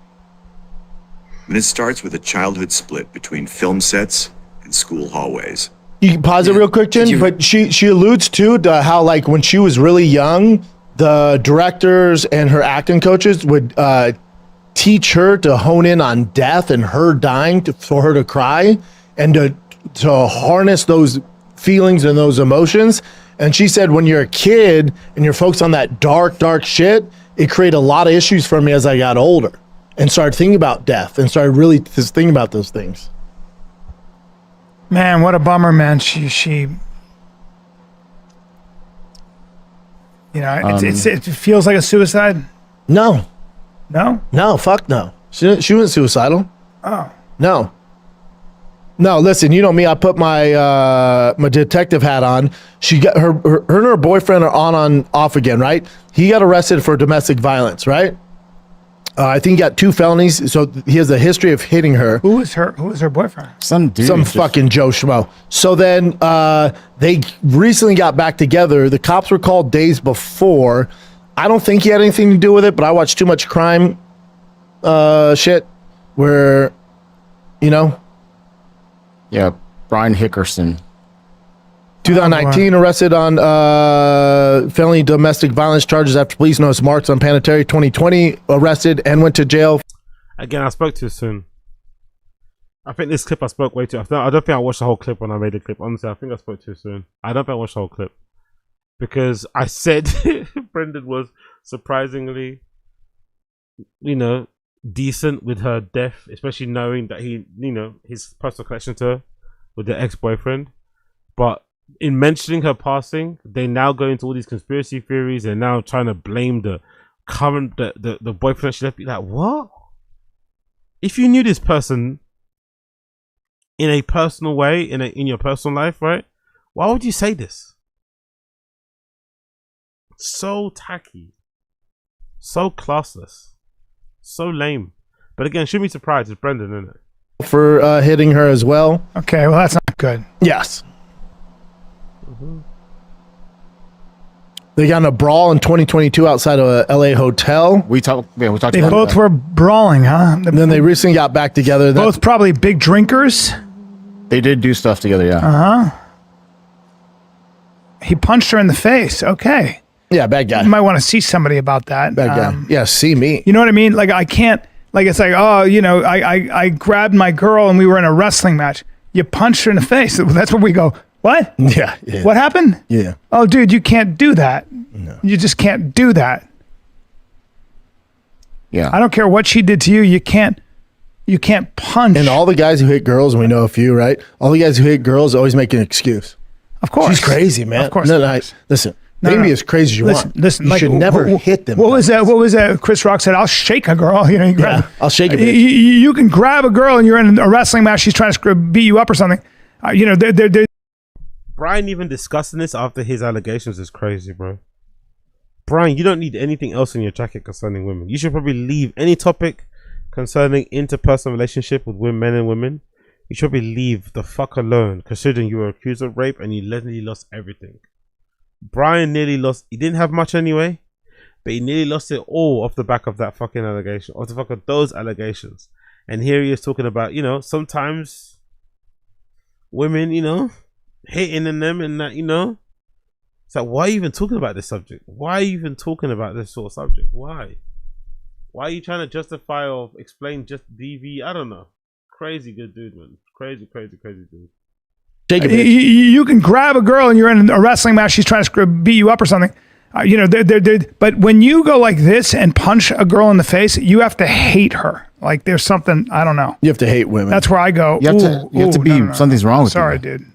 S5: And it starts with a childhood split between film sets and school hallways.
S7: You can pause it real quick, Jen, but she alludes to how like when she was really young, the directors and her acting coaches would teach her to hone in on death and her dying for her to cry and to harness those feelings and those emotions. And she said when you're a kid and you're focused on that dark shit, it created a lot of issues for me as I got older and started thinking about death and started really just thinking about those things.
S15: Man, what a bummer, man. She you know, it feels like a suicide.
S7: No, fuck no. She wasn't suicidal.
S15: Oh,
S7: no. Listen, you know me. I put my my detective hat on. She got her and her boyfriend are on off again, right? He got arrested for domestic violence, right? I think he got 2 felonies, so he has a history of hitting her.
S15: Who was her boyfriend?
S17: Some dude.
S7: Some fucking Joe Schmo. So then they recently got back together. The cops were called days before. I don't think he had anything to do with it, but I watched too much crime shit where, you know.
S17: Yeah, Brian Hickerson.
S7: 2019, arrested on felony domestic violence charges after police noticed marks on Panettiere. 2020, arrested and went to jail.
S1: Again, I spoke too soon. I think this clip I spoke way too. I don't think I watched the whole clip when I made the clip. Honestly, I think I spoke too soon. I don't think I watched the whole clip because I said Brendan was surprisingly, you know, decent with her death, especially knowing that he, you know, his personal connection to her with the ex-boyfriend, but in mentioning her passing, they now go into all these conspiracy theories and now trying to blame the current the boyfriend she left. Be like, what? If you knew this person in a personal way, in your personal life, right? Why would you say this? So tacky. So classless. So lame. But again, shouldn't be surprised. It's Brendan, isn't it?
S7: For hitting her as well.
S15: Okay, well, that's not good.
S7: Yes. They got in a brawl in 2022 outside of a LA hotel.
S17: We talked
S15: They
S17: about
S15: both
S17: that.
S15: were brawling, huh?
S7: And then they recently got back together.
S15: Both probably big drinkers.
S17: They did do stuff together, yeah.
S15: Uh-huh. He punched her in the face. Okay.
S7: Yeah, bad guy.
S15: You might want to see somebody about that.
S7: Bad guy. Yeah, see me.
S15: You know what I mean? Like, I can't, like, it's like, oh, you know, I grabbed my girl and we were in a wrestling match. You punched her in the face. That's what we go, what?
S7: Yeah.
S15: What happened?
S7: Yeah.
S15: Oh, dude, you can't do that. No. You just can't do that.
S17: Yeah.
S15: I don't care what she did to you. You can't punch.
S7: And all the guys who hit girls, and we know a few, right? All the guys who hit girls always make an excuse.
S15: Of course.
S7: She's crazy, man.
S15: Of course.
S7: No, listen. Maybe as crazy as you want.
S15: Listen,
S7: you
S15: like,
S7: should never hit them.
S15: What was that? Chris Rock said, "I'll shake a girl." You know, you grab,
S7: I'll shake a bitch.
S15: You can grab a girl and you're in a wrestling match. She's trying to beat you up or something. You know, they're
S1: Brian even discussing this after his allegations is crazy, bro. Brian, you don't need anything else in your jacket concerning women. You should probably leave any topic concerning interpersonal relationship with men and women. You should probably leave the fuck alone, considering you were accused of rape and you literally lost everything. Brian nearly lost. He didn't have much anyway, but he nearly lost it all off the back of that fucking allegation, off the back of those allegations. And here he is talking about, you know, sometimes women, you know, hating in them and that, you know. It's like, why are you even talking about this subject? Why are you even talking about this sort of subject? Why? Why are you trying to justify or explain just DV? I don't know. Crazy good dude, man. Crazy dude.
S15: you can grab a girl and you're in a wrestling match. She's trying to beat you up or something. You know, but when you go like this and punch a girl in the face, you have to hate her. Like there's something, I don't know.
S7: You have to hate women.
S15: That's where I go.
S17: You have to be something's wrong with you.
S15: Sorry, dude.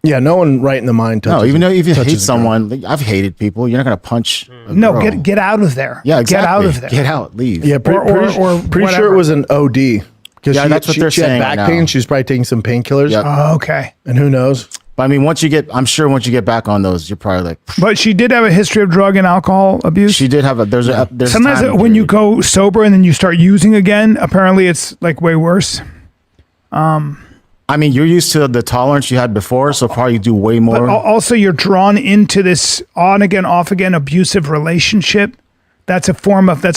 S7: Yeah, no one right in the mind touches.
S17: No, even though if you hate
S7: touches a
S17: someone, like, I've hated people. You're not gonna punch. a
S15: No,
S17: girl.
S15: get out of there.
S17: Yeah, exactly.
S15: Get out of there.
S17: Get out. Leave.
S7: Yeah, pretty sure
S15: whatever.
S7: it was an OD. Because
S17: Yeah, that's what they're
S7: she had
S17: saying
S7: back
S17: right
S7: pain.
S17: now.
S7: She was probably taking some painkillers.
S17: Yep.
S15: Oh, okay.
S7: And who knows?
S17: But I mean, once you get back on those, you're probably like.
S15: But she did have a history of drug and alcohol abuse.
S17: She did have a. There's
S15: Sometimes
S17: time
S15: when you go sober and then you start using again, apparently it's like way worse.
S17: I mean, you're used to the tolerance you had before, so probably you do way more.
S15: But also, you're drawn into this on again, off again abusive relationship. That's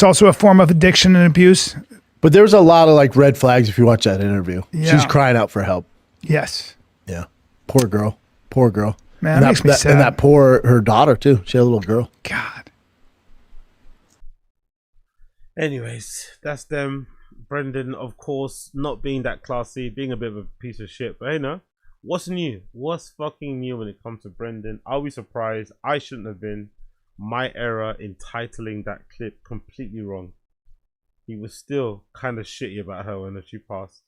S15: also a form of addiction and abuse.
S7: But there's a lot of like red flags if you watch that interview.
S15: Yeah.
S7: She's crying out for help.
S15: Yes.
S7: Yeah. Poor girl.
S15: Man,
S7: and
S15: that makes me sad.
S7: And that her daughter too. She had a little girl.
S15: God.
S1: Anyways, that's them. Brendan, of course, not being that classy, being a bit of a piece of shit. But hey, no. What's new? What's fucking new when it comes to Brendan? Are we surprised? I shouldn't have been. My error in titling that clip completely wrong. He was still kind of shitty about her when she passed.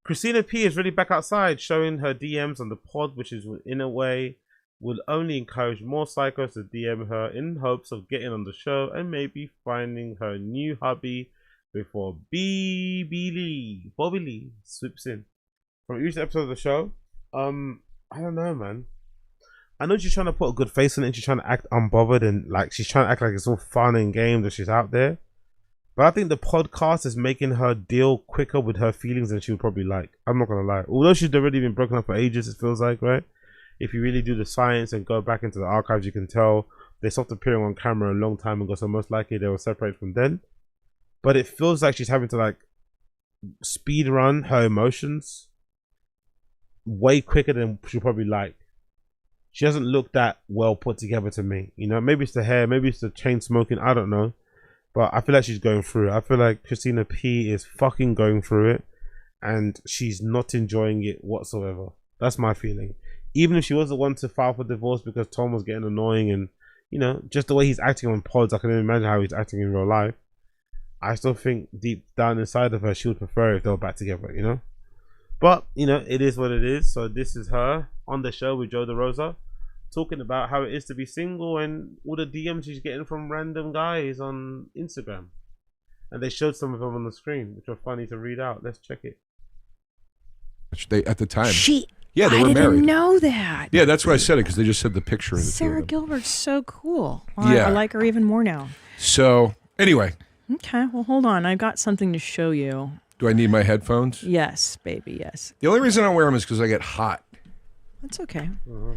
S1: Christina P is really back outside, showing her DMs on the pod, which is in a way will only encourage more psychos to DM her in hopes of getting on the show and maybe finding her new hubby before Bobby Lee swoops in. From each episode of the show, I don't know, man. I know she's trying to put a good face on it and she's trying to act unbothered and like she's trying to act like it's all fun and games that she's out there. But I think the podcast is making her deal quicker with her feelings than she would probably like. I'm not gonna lie. Although she's already been broken up for ages, it feels like, right? If you really do the science and go back into the archives, you can tell they stopped appearing on camera a long time ago, so most likely they were separated from then. But it feels like she's having to like speed run her emotions way quicker than she probably like. She doesn't look that well put together to me. You know, maybe it's the hair, maybe it's the chain smoking, I don't know. But I feel like she's going through it. I feel like Christina P is fucking going through it and she's not enjoying it whatsoever. That's my feeling. Even if she was the one to file for divorce because Tom was getting annoying and, you know, just the way he's acting on pods, I can even imagine how he's acting in real life. I still think deep down inside of her, she would prefer if they were back together, you know? But, you know, it is what it is. So this is her on the show with Joe DeRosa, talking about how it is to be single and all the DMs she's getting from random guys on Instagram. And they showed some of them on the screen, which are funny to read out. Let's check it.
S6: At the time, Yeah, they
S8: I
S6: were
S8: didn't
S6: married.
S8: know that.
S6: Yeah, that's why I said it, because they just said the picture of the two
S8: Sarah
S6: of them.
S8: Gilbert's so cool. Well,
S6: Yeah.
S8: I like her even more now.
S6: So, anyway,
S8: Okay, well, hold on. I've got something to show you.
S6: do I need my headphones?
S8: Yes, baby, yes.
S6: The only reason I don't wear them is because I get hot.
S8: That's okay.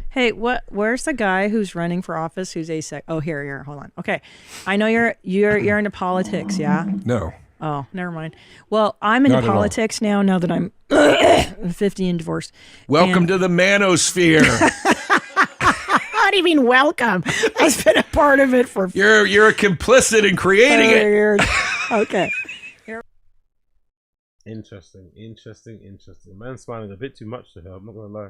S8: Hey, where's the guy who's running for office who's asexual? Oh, here. Hold on. Okay. I know you're into politics, yeah?
S6: No.
S8: Oh, never mind. Well, I'm into
S6: Not at all.
S8: politics now that I'm 50 and divorced.
S6: Welcome to the manosphere.
S8: What do you mean welcome? I've been a part of it for
S6: You're complicit in creating it.
S8: years. Okay.
S1: Interesting. Man's smiling a bit too much to her, I'm not gonna lie.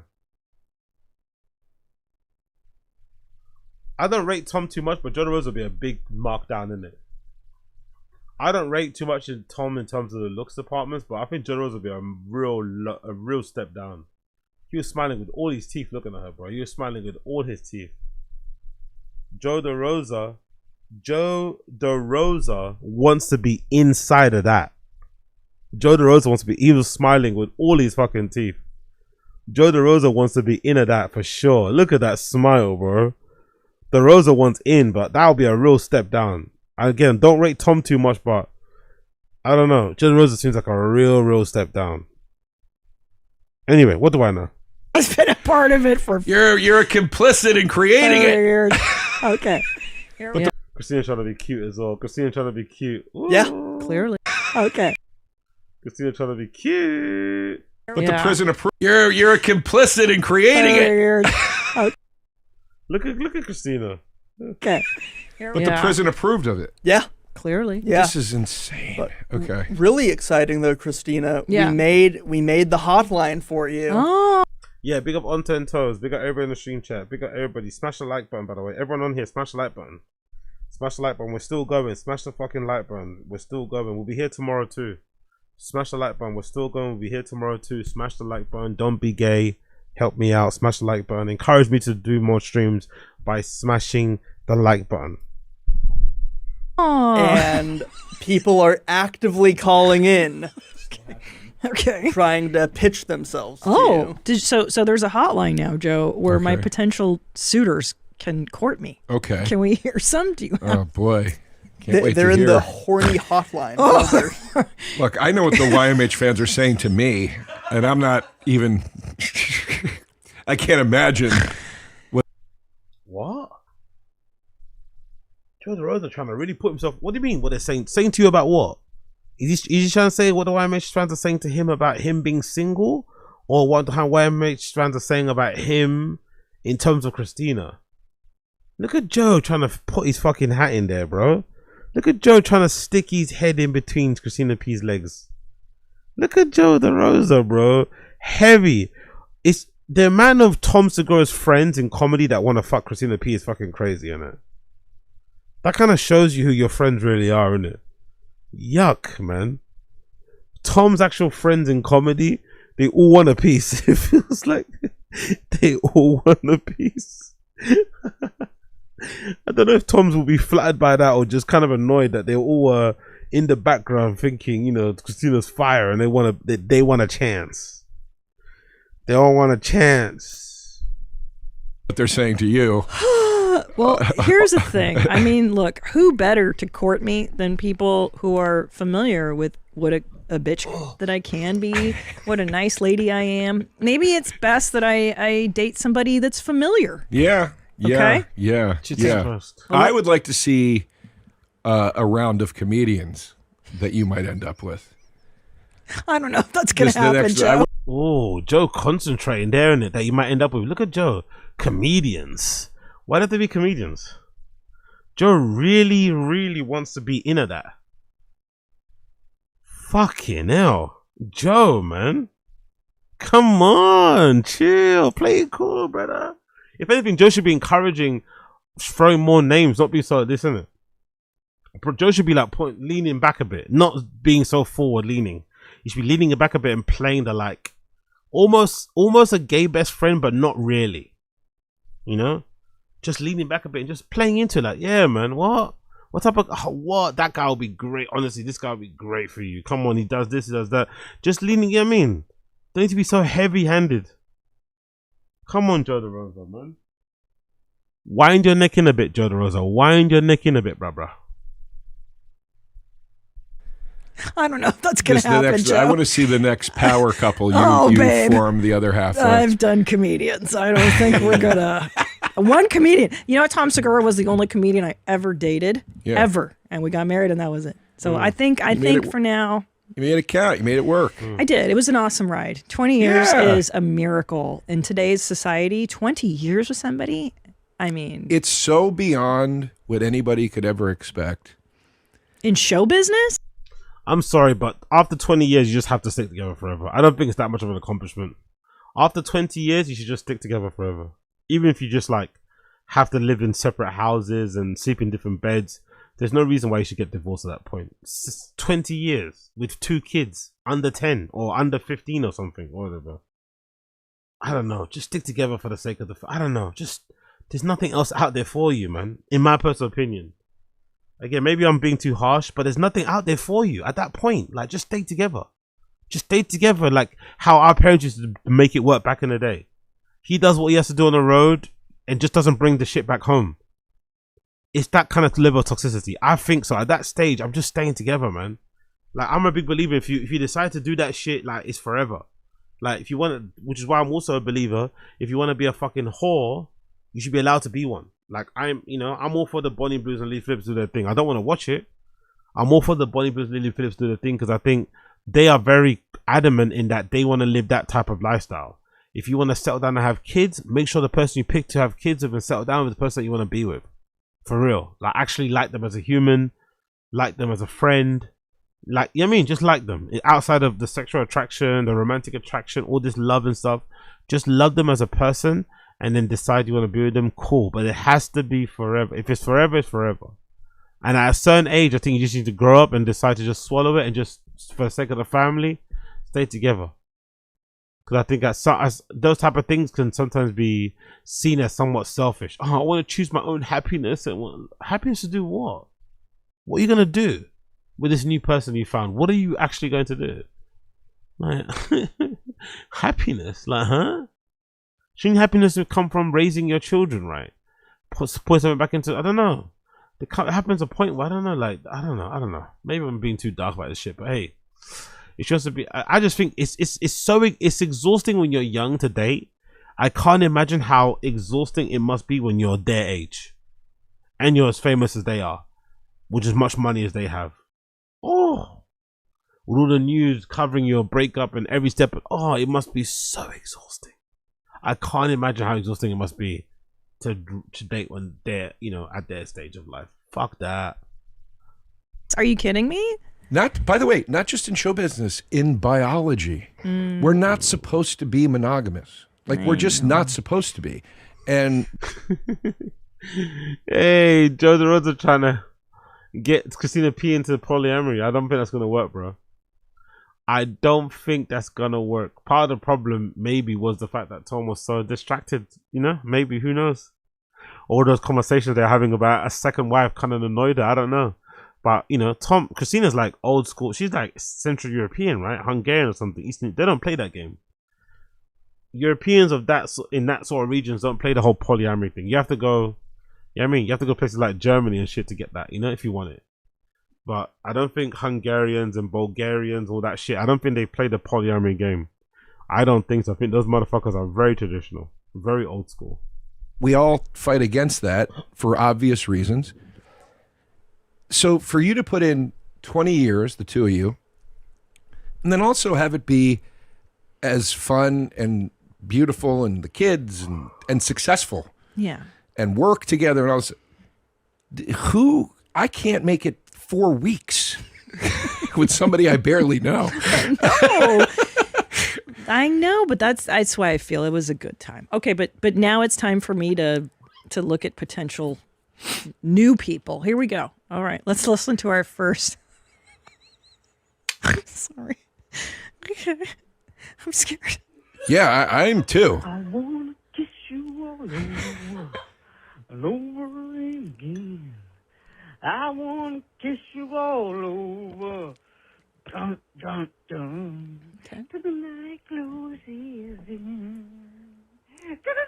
S1: I don't rate Tom too much, but Joe DeRosa will be a big markdown in it. I don't rate too much in Tom in terms of the looks departments, but I think Joe DeRosa will be a real step down. He was smiling with all his teeth looking at her, bro. He was smiling with all his teeth. Joe DeRosa wants to be inside of that. Joe DeRosa wants to be, he was smiling with all his fucking teeth. Joe DeRosa wants to be in of that for sure. Look at that smile, bro. DeRosa wants in, but that'll be a real step down. Again, don't rate Tom too much, but I don't know. Joe DeRosa seems like a real step down. Anyway, what do I know?
S8: I've been a part of it for
S6: You're complicit in creating it.
S8: years. Okay.
S1: Christina trying to be cute as well. Christina trying to be cute. Ooh.
S8: Yeah, clearly. Okay.
S1: Christina trying to be cute.
S6: But the prison approved. You're complicit in creating it.
S1: Look at Christina.
S8: Okay.
S6: But the prison approved of it.
S10: Yeah.
S8: Clearly.
S10: Yeah.
S6: This is insane.
S10: But
S6: okay.
S10: Really exciting though, Christina.
S8: Yeah.
S10: We made the hotline for you.
S8: Oh.
S1: Yeah, big up On 10 Toes. Big up everybody in the stream chat. Big up everybody. Smash the like button, by the way. Everyone on here, smash the like button. Smash the like button. We're still going. Smash the fucking like button. We're still going. We'll be here tomorrow too. Smash the like button. We're still going. We'll be here tomorrow too. Smash the like button. Don't be gay. Help me out. Smash the like button. Encourage me to do more streams by smashing the like button.
S10: And people are actively calling in.
S8: Okay.
S10: Trying to pitch themselves to you.
S8: So there's a hotline now, Joe, where my
S6: Okay.
S8: potential suitors can court me.
S6: Okay.
S8: Can we hear some? Do you
S6: Oh boy. Can't wait
S10: They're
S6: to
S10: in
S6: hear.
S10: the horny hotline.
S6: Look, I know what the YMH fans are saying to me, and I'm not even. I can't imagine.
S1: What? Joe DeRosa trying to really put himself. What do you mean? What they're saying to you about what? Is he trying to say what the YMH fans are saying to him about him being single, or what the YMH fans are saying about him in terms of Christina? Look at Joe trying to put his fucking hat in there, bro. Look at Joe trying to stick his head in between Christina P's legs. Look at Joe DeRosa, bro. Heavy. It's the amount of Tom Segura's friends in comedy that want to fuck Christina P is fucking crazy, isn't it? That kind of shows you who your friends really are, isn't it? Yuck, man. Tom's actual friends in comedy, they all want a piece. It feels like they all want a piece. I don't know if Tom's will be flattered by that or just kind of annoyed that they all were in the background thinking, you know, Christina's fire and they want a chance. They all want a chance.
S6: What they're saying to you.
S8: Well, here's the thing. I mean, look, who better to court me than people who are familiar with what a bitch that I can be, what a nice lady I am. Maybe it's best that I date somebody that's familiar.
S6: Yeah.
S8: Okay?
S6: Yeah. I would like to see a round of comedians that you might end up with.
S8: I don't know if that's going
S6: Just
S8: to
S6: the
S8: happen,
S6: next-
S8: Joe.
S1: Oh, Joe concentrating there in it that you might end up with. Look at Joe. Comedians. Why do they be comedians? Joe really, really wants to be into that. Fucking hell. Joe, man. Come on. Chill. Play it cool, brother. If anything, Joe should be encouraging throwing more names, not being so like this, isn't it? Joe should be like leaning back a bit, not being so forward leaning. He should be leaning it back a bit and playing the like almost a gay best friend, but not really. You know? Just leaning back a bit and just playing into like, yeah, man, what type of what? That guy will be great. Honestly, this guy will be great for you. Come on, he does this, he does that. Just leaning, you know what I mean? Don't need to be so heavy handed. Come on, Joe DeRosa, man. Wind your neck in a bit, Joe DeRosa. Wind your neck in a bit, bruh.
S8: I don't know if that's going to happen, Joe.
S6: I want to see the next power couple you
S8: babe.
S6: form the other half of.
S8: I've done comedians. I don't think we're going to. One comedian. You know, Tom Segura was the only comedian I ever dated.
S6: Yeah.
S8: Ever. And we got married and that was it. So I think for now.
S6: You made it count. You made it work.
S8: I did. It was an awesome ride. 20 years is a miracle in today's society. 20 years with somebody? I mean.
S6: It's so beyond what anybody could ever expect.
S8: In show business?
S1: I'm sorry, but after 20 years, you just have to stick together forever. I don't think it's that much of an accomplishment. After 20 years, you should just stick together forever. Even if you just like have to live in separate houses and sleep in different beds, there's no reason why you should get divorced at that point. It's just 20 years with 2 kids, under 10 or under 15 or something, or whatever. I don't know. Just stick together for the sake of the. I don't know. Just there's nothing else out there for you, man. In my personal opinion. Again, maybe I'm being too harsh, but there's nothing out there for you at that point. Like, just stay together. Just stay together, like how our parents used to make it work back in the day. He does what he has to do on the road and just doesn't bring the shit back home. It's that kind of level of toxicity. I think so. At that stage, I'm just staying together, man. Like, I'm a big believer. If you decide to do that shit, like, it's forever. Like, if you want to, which is why I'm also a believer. If you want to be a fucking whore, you should be allowed to be one. Like, I'm all for the Bonnie Blues and Lee Phillips do their thing. I don't want to watch it. I'm all for the Bonnie Blues and Lee Phillips do their thing because I think they are very adamant in that they want to live that type of lifestyle. If you want to settle down and have kids, make sure the person you pick to have kids with and settle down with the person that you want to be with. For real. Like, actually like them as a human, like them as a friend. Like, you know what I mean? Just like them. Outside of the sexual attraction, the romantic attraction, all this love and stuff. Just love them as a person. And then decide you want to be with them, cool. But it has to be forever. If it's forever, it's forever. And at a certain age, I think you just need to grow up and decide to just swallow it and just, for the sake of the family, stay together. Because I think those type of things can sometimes be seen as somewhat selfish. Oh, I want to choose my own happiness. And happiness to do what? What are you going to do with this new person you found? What are you actually going to do? Like, happiness? Like, huh? Shouldn't happiness come from raising your children, right? Put something back into, I don't know. It happens a point where, I don't know. Maybe I'm being too dark about this shit, but hey, it should also be, I just think it's exhausting when you're young to date. I can't imagine how exhausting it must be when you're their age. And you're as famous as they are. With as much money as they have. Oh! With all the news covering your breakup and every step, it must be so exhausting. I can't imagine how exhausting it must be to date when they're, at their stage of life. Fuck that.
S8: Are you kidding me?
S6: By the way, not just in show business, in biology. We're not supposed to be monogamous. Like, we're just not supposed to be. And
S1: hey, Joe DeRosa trying to get Christina P into polyamory. I don't think that's going to work, bro. I don't think that's gonna work. Part of the problem maybe was the fact that Tom was so distracted, maybe, who knows? All those conversations they're having about a second wife kind of annoyed her, I don't know. But, Christina's like old school. She's like Central European, right? Hungarian or something. Eastern, they don't play that game. Europeans in that sort of regions don't play the whole polyamory thing. You have to go, you have to go places like Germany and shit to get that, if you want it. But I don't think Hungarians and Bulgarians, all that shit, I don't think they play the polyamory game. I don't think so. I think those motherfuckers are very traditional, very old school.
S6: We all fight against that for obvious reasons. So for you to put in 20 years, the two of you, and then also have it be as fun and beautiful and the kids and successful.
S8: Yeah.
S6: And work together and all this. I can't make it 4 weeks with somebody I barely know.
S8: No. I know, but that's why I feel it was a good time. Okay, but now it's time for me to look at potential new people. Here we go. All right, let's listen to our first. Sorry. Okay. I'm scared.
S6: Yeah, I am too.
S18: I wanna kiss you all over and over again. I wanna kiss you all over. Dun, dun, dun. Okay. To the night closes in. To the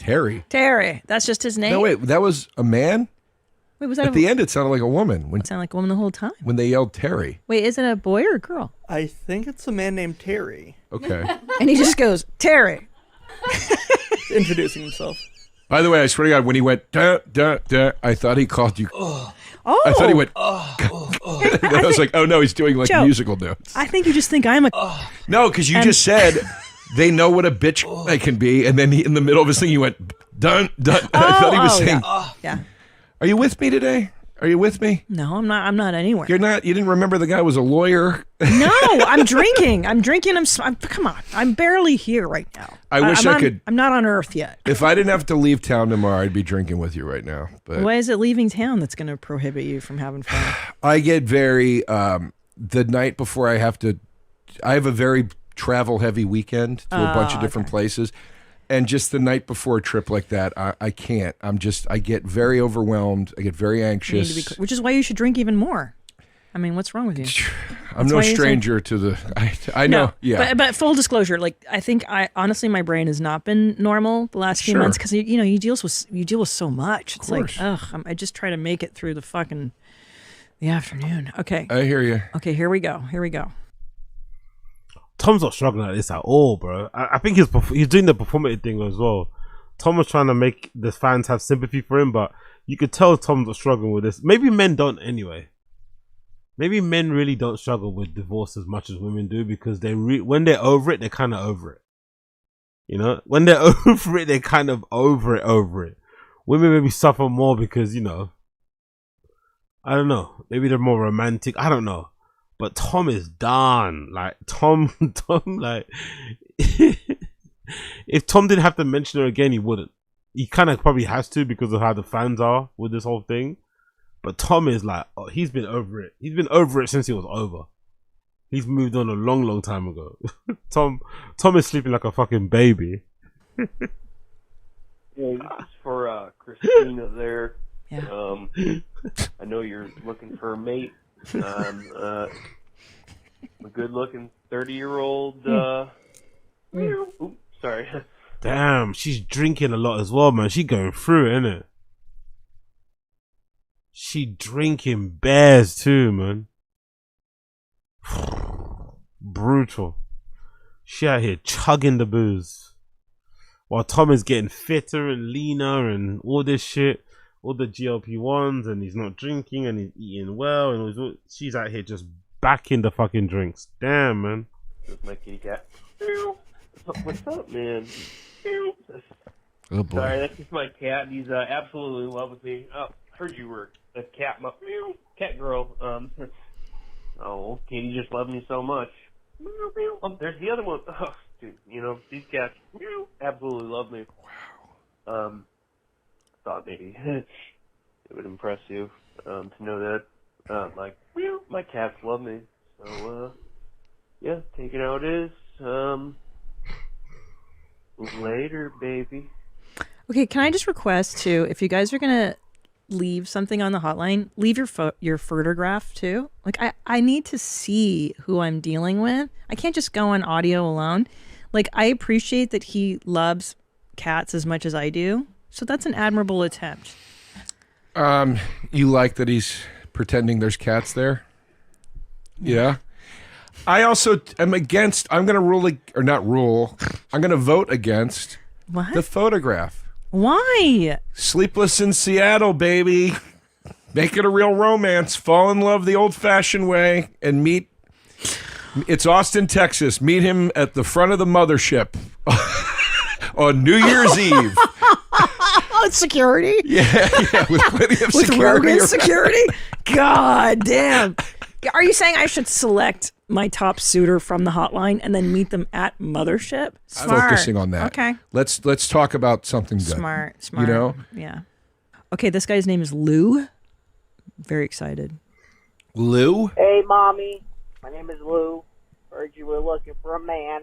S6: Terry.
S8: Terry. That's just his name?
S6: No, wait, that was a man?
S8: Wait, was that
S6: At the end, it sounded like a woman. When,
S8: It sounded like a woman the whole time.
S6: when they yelled Terry.
S8: Wait, is it a boy or a girl?
S10: I think it's a man named Terry.
S6: Okay.
S8: And he just goes, Terry.
S10: Introducing himself.
S6: By the way, I swear to God, when he went, duh, duh, duh, I thought he called you.
S8: Oh.
S6: I thought he went, then I was like, oh no, he's doing like
S8: Joe,
S6: musical notes.
S8: I think you just think I'm a...
S6: No, because you
S8: And-
S6: just said they know what a bitch I can be, and then in the middle of his thing, he went, dun, dun. I thought he was saying,
S8: Yeah.
S6: are you with me today? Are you with me?
S8: No, I'm not anywhere.
S6: You're not. You didn't remember the guy was a lawyer?
S8: No, I'm drinking. I'm come on. I'm barely here right now.
S6: I wish I could.
S8: I'm not on Earth yet.
S6: If I didn't have to leave town tomorrow, I'd be drinking with you right now. But
S8: Why is it leaving town that's going to prohibit you from having fun?
S6: I get very the night before I have a very travel heavy weekend to a bunch of different places. And just the night before a trip like that, I can't. I get very overwhelmed. I get very
S8: You need
S6: anxious.
S8: to be, which is why you should drink even more. I mean, what's wrong with you?
S6: I'm
S8: That's
S6: no
S8: why you
S6: stranger to the. I know.
S8: No,
S6: Yeah.
S8: But full disclosure, like I think honestly, my brain has not been normal the last few
S6: Sure.
S8: months because you deal with so much. It's like,
S6: course.
S8: I just try to make it through the afternoon. Okay.
S6: I hear you.
S8: Okay, here we go.
S1: Tom's not struggling at this at all, bro. I think he's doing the performative thing as well. Tom was trying to make the fans have sympathy for him, but you could tell Tom's not struggling with this. Maybe men don't anyway. Maybe men really don't struggle with divorce as much as women do because when they're over it, they're kind of over it. You know, when they're over it, they're kind of over it. Women maybe suffer more because, I don't know. Maybe they're more romantic. I don't know. But Tom is done. Like Tom, like if Tom didn't have to mention her again, he wouldn't. He kind of probably has to because of how the fans are with this whole thing. But Tom is like, he's been over it. He's been over it since he was over. He's moved on a long, long time ago. Tom is sleeping like a fucking baby.
S11: Yeah, this is for Christina there.
S8: Yeah.
S11: I know you're looking for a mate. A good-looking 30-year-old. Oops, sorry.
S1: Damn, she's drinking a lot as well, man. She going through it, innit? She drinking bears too, man. Brutal. She out here chugging the booze. While Tom is getting fitter and leaner and all this shit. All the GLP-1s, and he's not drinking and he's eating well, and she's out here just backing the fucking drinks. Damn, man.
S11: This is my kitty cat. What's up, man?
S6: Oh boy.
S11: Sorry, that's just my cat. He's absolutely in love with me. Oh, heard you were a cat girl. Oh, Katie just loved me so much. Oh, there's the other one. Oh, dude, these cats absolutely love me. Wow. Thought maybe it would impress you to know that my cats love me. So yeah, take it how it is. Later, baby.
S8: Okay, can I just request too, if you guys are gonna leave something on the hotline, leave your photograph too. Like I need to see who I'm dealing with. I can't just go on audio alone. Like I appreciate that he loves cats as much as I do. So that's an admirable attempt.
S6: You like that he's pretending there's cats there? Yeah. I also am against. I'm going to I'm going to vote against the photograph.
S8: Why?
S6: Sleepless in Seattle, baby. Make it a real romance. Fall in love the old-fashioned way and meet. It's Austin, Texas. Meet him at the front of the mothership on New Year's Eve.
S8: Security?
S6: Yeah, with plenty of
S8: With
S6: security.
S8: Rogan
S6: around.
S8: security? God damn. Are you saying I should select my top suitor from the hotline and then meet them at Mothership? Smart.
S6: Focusing on that.
S8: Okay.
S6: Let's talk about something good.
S8: Smart.
S6: You know?
S8: Yeah. Okay, this guy's name is Lou. Very excited.
S6: Lou?
S12: Hey, Mommy. My name is Lou. Heard you were looking for a man.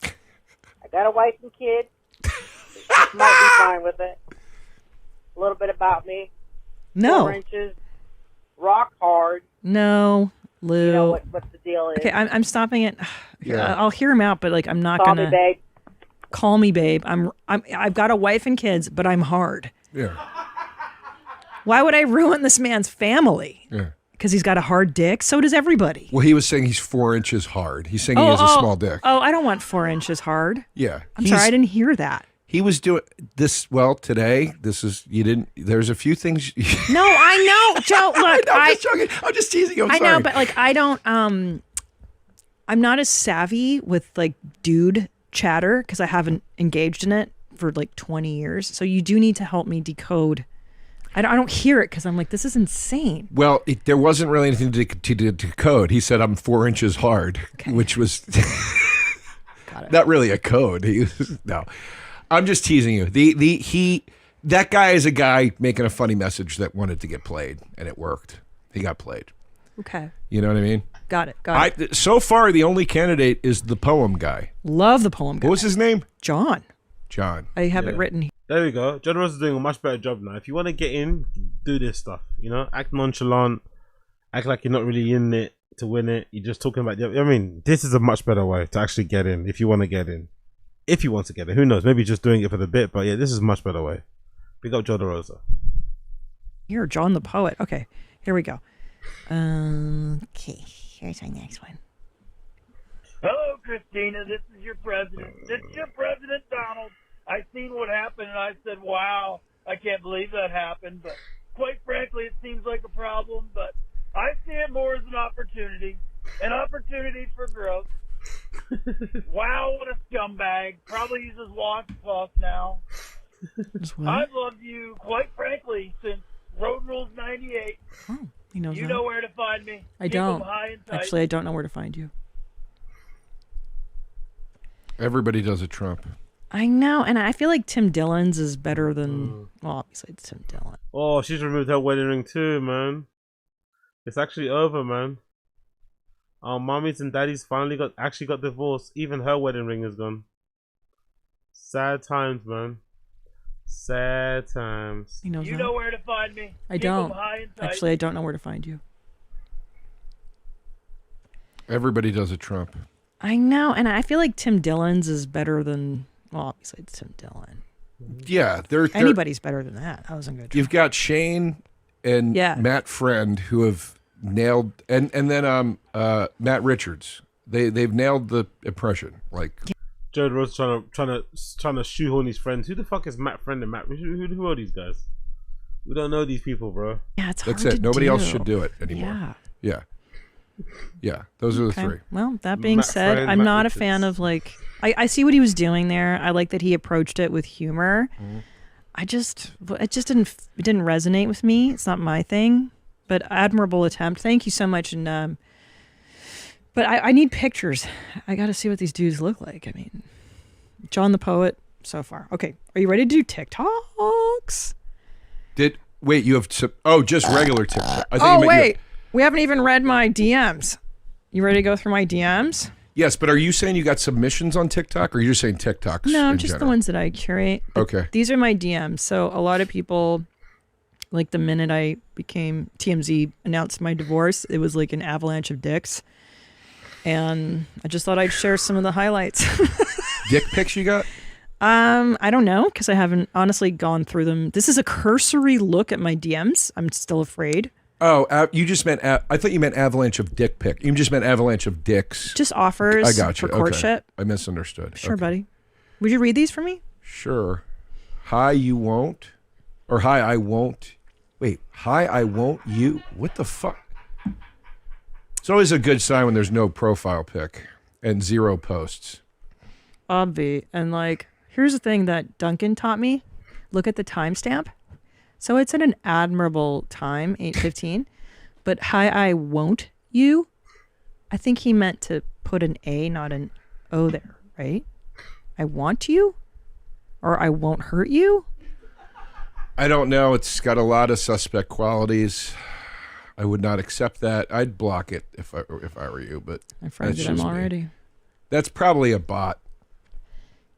S12: I got a wife and kid. Might be fine with it. A little bit about me.
S8: No.
S12: 4 inches. Rock hard.
S8: No, Lou.
S12: You know what the deal is.
S8: Okay, I'm stopping it.
S6: Yeah.
S8: I'll hear him out, but like I'm not
S12: Call
S8: gonna.
S12: me, babe.
S8: Call me, babe. I've got a wife and kids, but I'm hard.
S6: Yeah.
S8: Why would I ruin this man's family?
S6: Yeah.
S8: Because he's got a hard dick. So does everybody.
S6: Well, he was saying he's 4 inches hard. He's saying he has a small dick.
S8: Oh, I don't want 4 inches hard.
S6: Yeah.
S8: I'm sorry, I didn't hear that.
S6: He was doing this. Well, today, there's a few things.
S8: No, I know, Joe. Look,
S6: I'm just joking. I'm just teasing you. I'm
S8: I
S6: sorry.
S8: know, but like, I don't. I'm not as savvy with like dude chatter because I haven't engaged in it for like 20 years. So you do need to help me decode. I don't hear it because I'm like, this is insane.
S6: Well, there wasn't really anything to decode. He said, I'm 4 inches hard, which was not really a code. No, I'm just teasing you. That guy is a guy making a funny message that wanted to get played, and it worked. He got played.
S8: Okay.
S6: You know what I mean?
S8: Got it.
S6: So far, the only candidate is the poem guy.
S8: Love the poem guy.
S6: What was his name?
S8: John.
S6: I
S8: have it written here.
S1: There we go. John Ross is doing a much better job now. If you want to get in, do this stuff. Act nonchalant, act like you're not really in it to win it. You're just talking about. I mean, this is a much better way to actually get in. If you want to get in, who knows? Maybe just doing it for the bit. But yeah, this is a much better way. Big up John DeRosa.
S8: You're John the poet. Okay, here we go. Okay, here's my next one.
S18: Hello, Christina. This is your president. This is your president, Donald. I seen what happened, and I said, wow, I can't believe that happened. But quite frankly, it seems like a problem. But I see it more as an opportunity for growth. Wow, what a scumbag. Probably uses washcloth now. I've loved you, quite frankly, since Road Rules 98.
S8: He knows
S18: You
S8: that.
S18: know where to find me.
S8: I
S18: Keep 'em
S8: don't.
S18: high and tight.
S8: Actually, I don't know where to find you.
S6: Everybody does a Trump.
S8: I know, and I feel like Tim Dillon's is better than. Well, obviously it's Tim Dillon.
S1: Oh, she's removed her wedding ring too, man. It's actually over, man. Our mommies and daddies finally got divorced. Even her wedding ring is gone. Sad times, man. Sad times.
S8: He knows
S18: You
S8: that.
S18: know where to find me.
S8: I
S18: Keep 'em
S8: don't.
S18: high and tight.
S8: Actually, I don't know where to find you.
S6: Everybody does a Trump.
S8: I know, and I feel like Tim Dillon's is better than. Well, obviously it's Tim Dillon.
S6: Yeah, they're
S8: Anybody's better than that. That wasn't good.
S6: You've got Shane and Matt Friend who have nailed, and then Matt Richards. They've nailed the impression. Like
S1: Joe Rose trying to shoehorn his friends. Who the fuck is Matt Friend and Matt? Who are these guys? We don't know these people, bro.
S8: Yeah, it's
S6: That's
S8: hard
S6: it.
S8: to
S6: Nobody else
S8: do.
S6: should do it anymore. Yeah. Those are the
S8: Okay.
S6: three.
S8: Well, that being
S1: Matt
S8: said,
S1: Friend,
S8: I'm
S1: Matt
S8: not
S1: Richards.
S8: a fan of like. I see what he was doing there. I like that he approached it with humor. It just didn't resonate with me. It's not my thing, but admirable attempt. Thank you so much. And but I need pictures. I got to see what these dudes look like. I mean, John the Poet so far. Okay, are you ready to do TikToks?
S6: Wait, you have just regular TikTok. I think
S8: Oh
S6: you meant
S8: wait, we haven't even read my DMs. You ready to go through my DMs?
S6: Yes, but are you saying you got submissions on TikTok, or are you just saying TikToks?
S8: No,
S6: in
S8: just the
S6: general?
S8: ones that I curate. But
S6: Okay.
S8: These are my DMs. So a lot of people, like the minute I became TMZ announced my divorce, it was like an avalanche of dicks. And I just thought I'd share some of the highlights.
S6: Dick pics you got?
S8: I don't know, because I haven't honestly gone through them. This is a cursory look at my DMs. I'm still afraid.
S6: Oh, you just meant. I thought you meant avalanche of dick pic. You just meant avalanche of dicks.
S8: Just offers
S6: I got you.
S8: for courtship.
S6: Okay. I misunderstood.
S8: Sure,
S6: Okay.
S8: buddy. Would you read these for me?
S6: Sure. Hi, you won't. Or hi, I won't. Wait, hi, I won't you. What the fuck? It's always a good sign when there's no profile pic and 0 posts.
S8: Obvi. And like, here's the thing that Duncan taught me. Look at the timestamp. So it's at an admirable time, 8:15. But hi, I won't you. I think he meant to put an A, not an O there, right? I want you? Or I won't hurt you?
S6: I don't know. It's got a lot of suspect qualities. I would not accept that. I'd block it if I were you, but
S8: I friended
S6: that's
S8: him
S6: just me.
S8: already.
S6: That's probably a bot.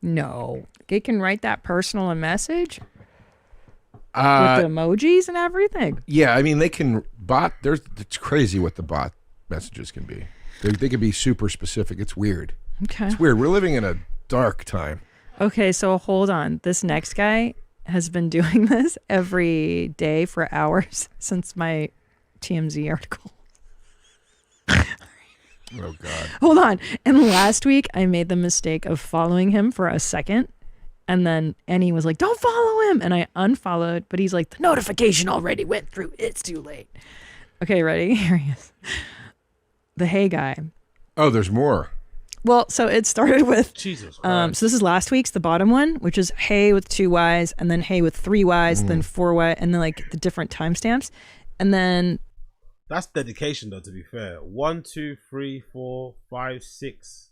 S8: No. They can write that personal a message with
S6: Uh,
S8: the emojis and everything.
S6: yeah, I mean they can bot. It's crazy what the bot messages can be. They can be super specific. It's weird.
S8: Okay.
S6: It's weird. We're living in a dark time.
S8: Okay, so hold on. This next guy has been doing this every day for hours since my TMZ article.
S6: Oh, God.
S8: Hold on. And last week, I made the mistake of following him for a second. And then Annie was like, don't follow him. And I unfollowed. But he's like, the notification already went through. It's too late. Okay, ready? Here he is. The Hey guy.
S6: Oh, there's more.
S8: Well, so it started with
S1: Jesus
S8: Christ. So this is last week's, the bottom one, which is Hey with 2 Y's, and then Hey with 3 Y's, then 4 Y, and then like the different timestamps. And then
S1: that's dedication, though. To be fair, 1, 2, 3, 4, 5, 6,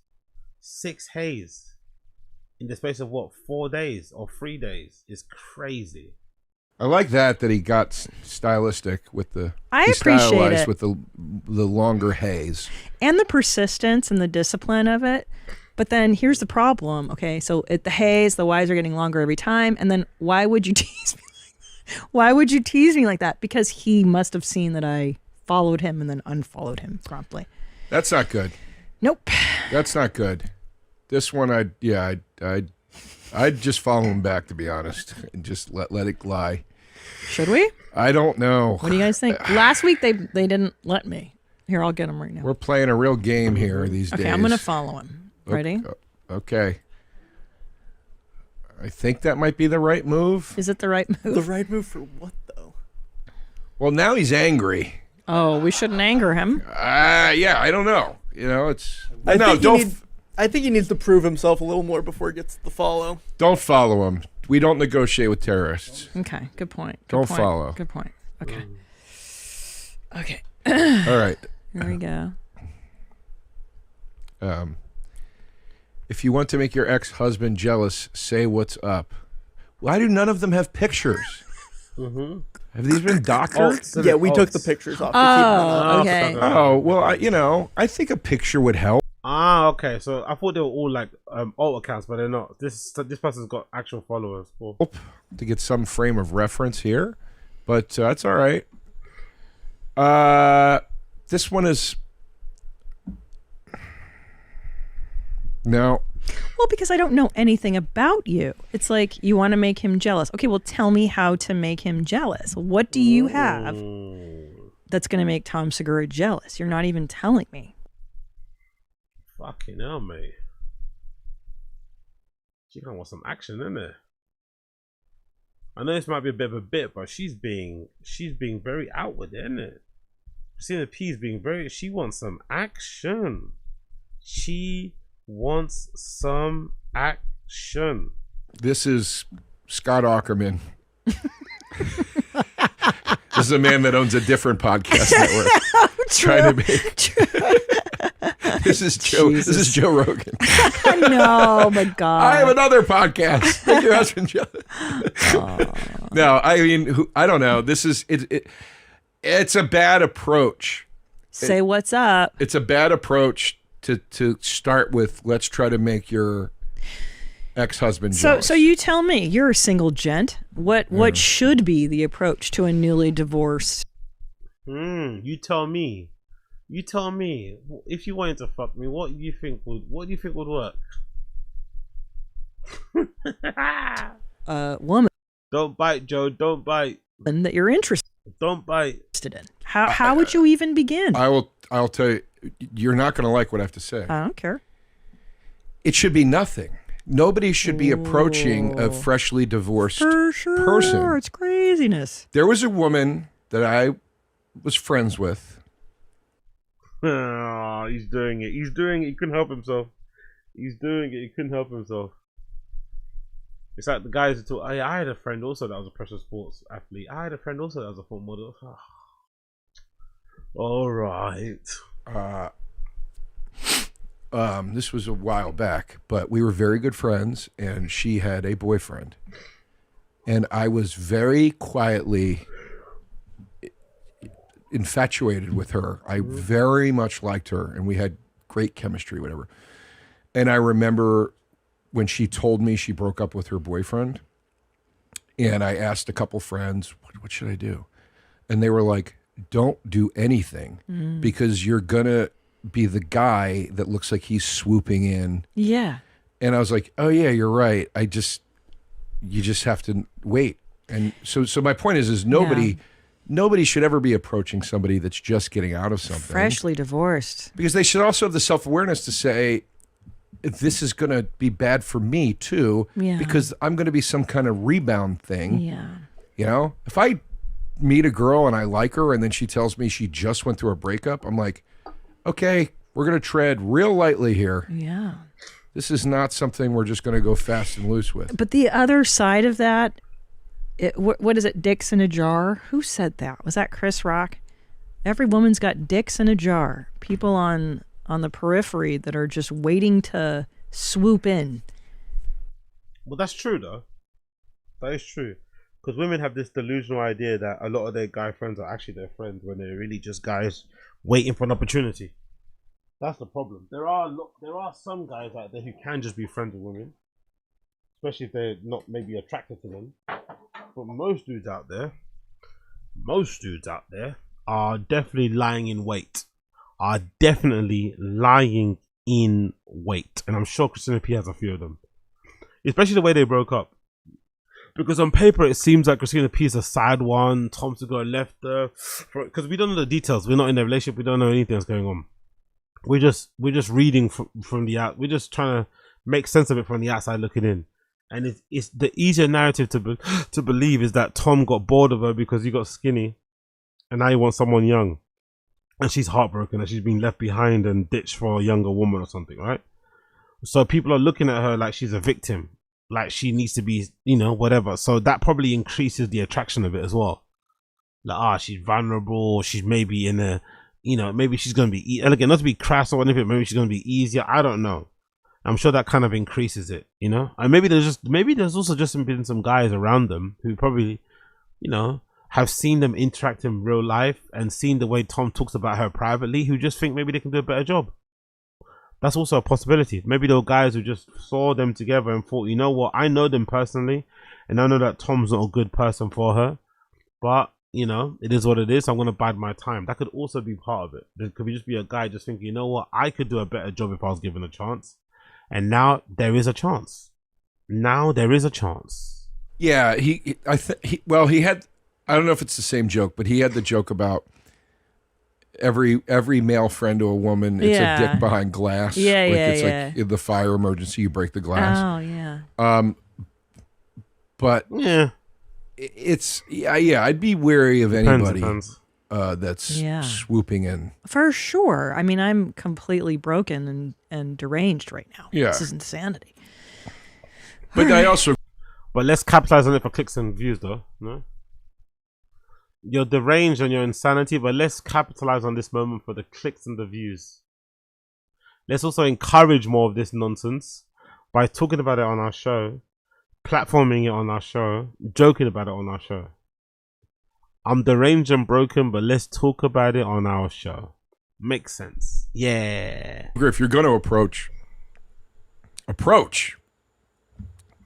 S1: 6 Heys in the space of what, 4 days or 3 days is crazy.
S6: I like that he got stylistic with the.
S8: I
S6: he
S8: appreciate
S6: stylized
S8: it.
S6: with the longer Heys.
S8: and the persistence and the discipline of it. But then here's the problem. Okay, so the Heys, the Y's are getting longer every time. And then why would you tease me like that? Why would you tease me like that? Because he must have seen that I followed him and then unfollowed him promptly.
S6: That's not good.
S8: Nope.
S6: That's not good. This one, I'd just follow him back, to be honest, and just let it lie.
S8: Should we?
S6: I don't know.
S8: What do you guys think? Last week they didn't let me. Here, I'll get him right now.
S6: We're playing a real game here these days.
S8: Okay, I'm gonna follow him. Ready?
S6: Okay. I think that might be the right move.
S8: Is it the right move?
S10: The right move for what, though?
S6: Well, now he's angry.
S8: Oh, we shouldn't anger him.
S6: Yeah, I don't know. You know, it's
S10: I think he needs to prove himself a little more before he gets the follow.
S6: Don't follow him. We don't negotiate with terrorists.
S8: Okay, good point.
S6: Don't follow.
S8: Good point. Okay. Okay.
S6: All right.
S8: Here we go.
S6: If you want to make your ex-husband jealous, say what's up. Why do none of them have pictures? Have these been doctored?
S10: Yeah, we took the pictures off.
S8: Oh, okay.
S6: Oh, well, I think a picture would help.
S1: Ah, okay. So I thought they were all like alt accounts, but they're not. This person's got actual followers. Cool.
S6: To get some frame of reference here, but that's all right. This one is no.
S8: Well, because I don't know anything about you. It's like you want to make him jealous. Okay, well, tell me how to make him jealous. What do you have that's going to make Tom Segura jealous? You're not even telling me.
S1: Fucking hell, mate. She kind of wants some action, isn't it? I know this might be a bit of a bit, but she's being very outward, isn't it? Christina P is being very. She wants some action. She wants some action.
S6: This is Scott Aukerman. This is a man that owns a different podcast network. Trying to make. This is Joe.
S8: Jesus.
S6: This is Joe Rogan.
S8: No, my God.
S6: I have another podcast. Make your husband jealous. No, I mean, I don't know. This is it. It's a bad approach.
S8: Say what's up.
S6: It's a bad approach to start with. Let's try to make your ex-husband jealous.
S8: So you tell me. You're a single gent. What should be the approach to a newly divorced?
S1: You tell me. You tell me. If you wanted to fuck me, what do you think would work?
S8: Woman.
S1: Don't bite, Joe. Don't bite.
S8: And that you're interested.
S1: Don't bite.
S8: In. How would you even begin?
S6: I'll tell you. You're not going to like what I have to say.
S8: I don't care.
S6: It should be nothing. Nobody should be approaching a freshly divorced person.
S8: It's craziness.
S6: There was a woman that I was friends with.
S1: Oh, he's doing it. He's doing it. He couldn't help himself. He's doing it. He couldn't help himself. It's like the guys who talk. I had a friend also that was a professional sports athlete. I had a friend also that was a foot model. All right.
S6: This was a while back, but we were very good friends, and she had a boyfriend. And I was very quietly infatuated with her. I very much liked her, and we had great chemistry, whatever. And I remember when she told me she broke up with her boyfriend, and I asked a couple friends, what should I do? And they were like, don't do anything, because you're going to be the guy that looks like he's swooping in.
S8: Yeah.
S6: And I was like, oh yeah, you're right. You just have to wait. And so my point is nobody should ever be approaching somebody that's just getting out of something.
S8: Freshly divorced.
S6: Because they should also have the self-awareness to say, this is going to be bad for me too, because I'm going to be some kind of rebound thing.
S8: Yeah.
S6: You know, if I meet a girl and I like her and then she tells me she just went through a breakup, I'm like, okay, we're going to tread real lightly here.
S8: Yeah.
S6: This is not something we're just going to go fast and loose with.
S8: But the other side of that, what is it, dicks in a jar? Who said that? Was that Chris Rock? Every woman's got dicks in a jar. People on the periphery that are just waiting to swoop in.
S1: Well, that's true, though. That is true. Because women have this delusional idea that a lot of their guy friends are actually their friends when they're really just guys waiting for an opportunity. That's the problem. There are some guys out there who can just be friends with women, especially if they're not maybe attracted to them. But most dudes out there are definitely lying in wait. And I'm sure Christina P has a few of them, especially the way they broke up. Because on paper it seems like Christina P is a sad one. Tom Segura left her because we don't know the details. We're not in a relationship. We don't know anything that's going on. We're just reading from the out. We're just trying to make sense of it from the outside looking in. And it's the easier narrative to believe is that Tom got bored of her because he got skinny, and now he wants someone young, and she's heartbroken that she's been left behind and ditched for a younger woman or something, right? So people are looking at her like she's a victim, like she needs to be, whatever. So that probably increases the attraction of it as well. Like, she's vulnerable. She's maybe in a, maybe she's gonna be again, not to be crass or anything. Maybe she's gonna be easier. I don't know. I'm sure that kind of increases it, and maybe there's also just been some guys around them who probably, have seen them interact in real life and seen the way Tom talks about her privately, who just think maybe they can do a better job. That's also a possibility. Maybe there were guys who just saw them together and thought, you know what, I know them personally, and I know that Tom's not a good person for her, but it is what it is. So I'm going to bide my time. That could also be part of it. There could just be a guy just thinking, you know what, I could do a better job if I was given a chance. And now there is a chance.
S6: Yeah, he had, I don't know if it's the same joke, but he had the joke about every male friend to a woman, it's a dick behind glass. It's like in the fire emergency, you break the glass.
S8: Oh, yeah.
S6: But
S1: yeah,
S6: I'd be wary of anybody
S1: Depends.
S6: That's swooping in.
S8: For sure. I mean, I'm completely broken and deranged right now.
S6: Yeah.
S8: This is insanity.
S6: But I also...
S1: But let's capitalize on it for clicks and views, though. No? You're deranged on your insanity, but let's capitalize on this moment for the clicks and the views. Let's also encourage more of this nonsense by talking about it on our show, platforming it on our show, joking about it on our show. I'm deranged and broken, but let's talk about it on our show. Makes sense. Yeah.
S6: If you're going to approach,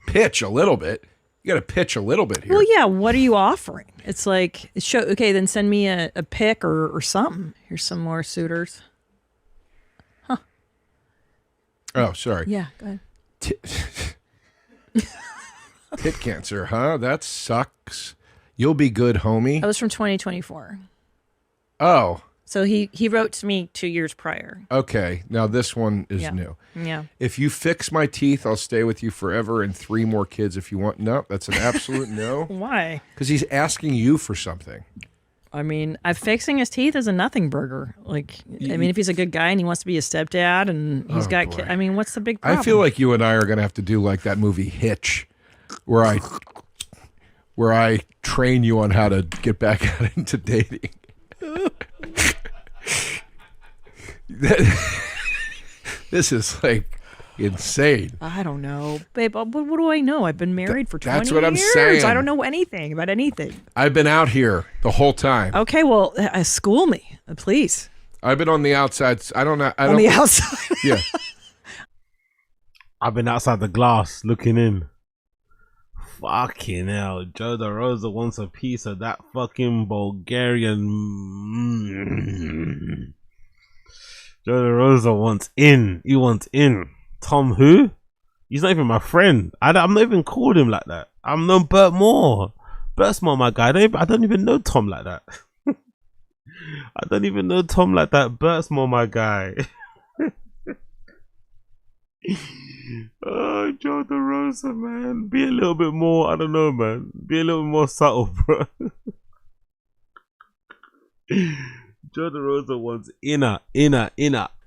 S6: pitch a little bit. You got to pitch a little bit here.
S8: Well, yeah. What are you offering? It's like, okay, then send me a pic or something. Here's some more suitors. Huh.
S6: Oh, sorry.
S8: Yeah, go ahead.
S6: Tit cancer, huh? That sucks. You'll be good, homie.
S8: That was from 2024.
S6: Oh.
S8: So he wrote to me 2 years prior.
S6: Okay. Now this one is new.
S8: Yeah.
S6: If you fix my teeth, I'll stay with you forever and 3 more kids if you want. No, that's an absolute no.
S8: Why?
S6: Because he's asking you for something.
S8: I mean, fixing his teeth is a nothing burger. Like, I mean, if he's a good guy and he wants to be a stepdad and he's got kids, I mean, what's the big problem?
S6: I feel like you and I are going to have to do like that movie Hitch, where I train you on how to get back out into dating. This is like insane.
S8: I don't know, babe. What do I know? I've been married for 20 years.
S6: That's what I'm saying.
S8: I don't know anything about anything.
S6: I've been out here the whole time.
S8: Okay, well, school me, please.
S6: I've been on the outside. On
S8: the outside.
S6: Yeah.
S1: I've been outside the glass looking in. Fucking hell, Joe DeRosa wants a piece of that fucking Bulgarian. Joe DeRosa wants in. He wants in. Tom who? He's not even my friend. I'm not even called him like that. I'm known Bert Moore. Bert's more my guy. I don't even know Tom like that. I don't even know Tom like that. Bert's more my guy. Oh, Joe DeRosa, man. Be a little bit more, I don't know, man. Be a little bit more subtle, bro. Joe DeRosa wants inner.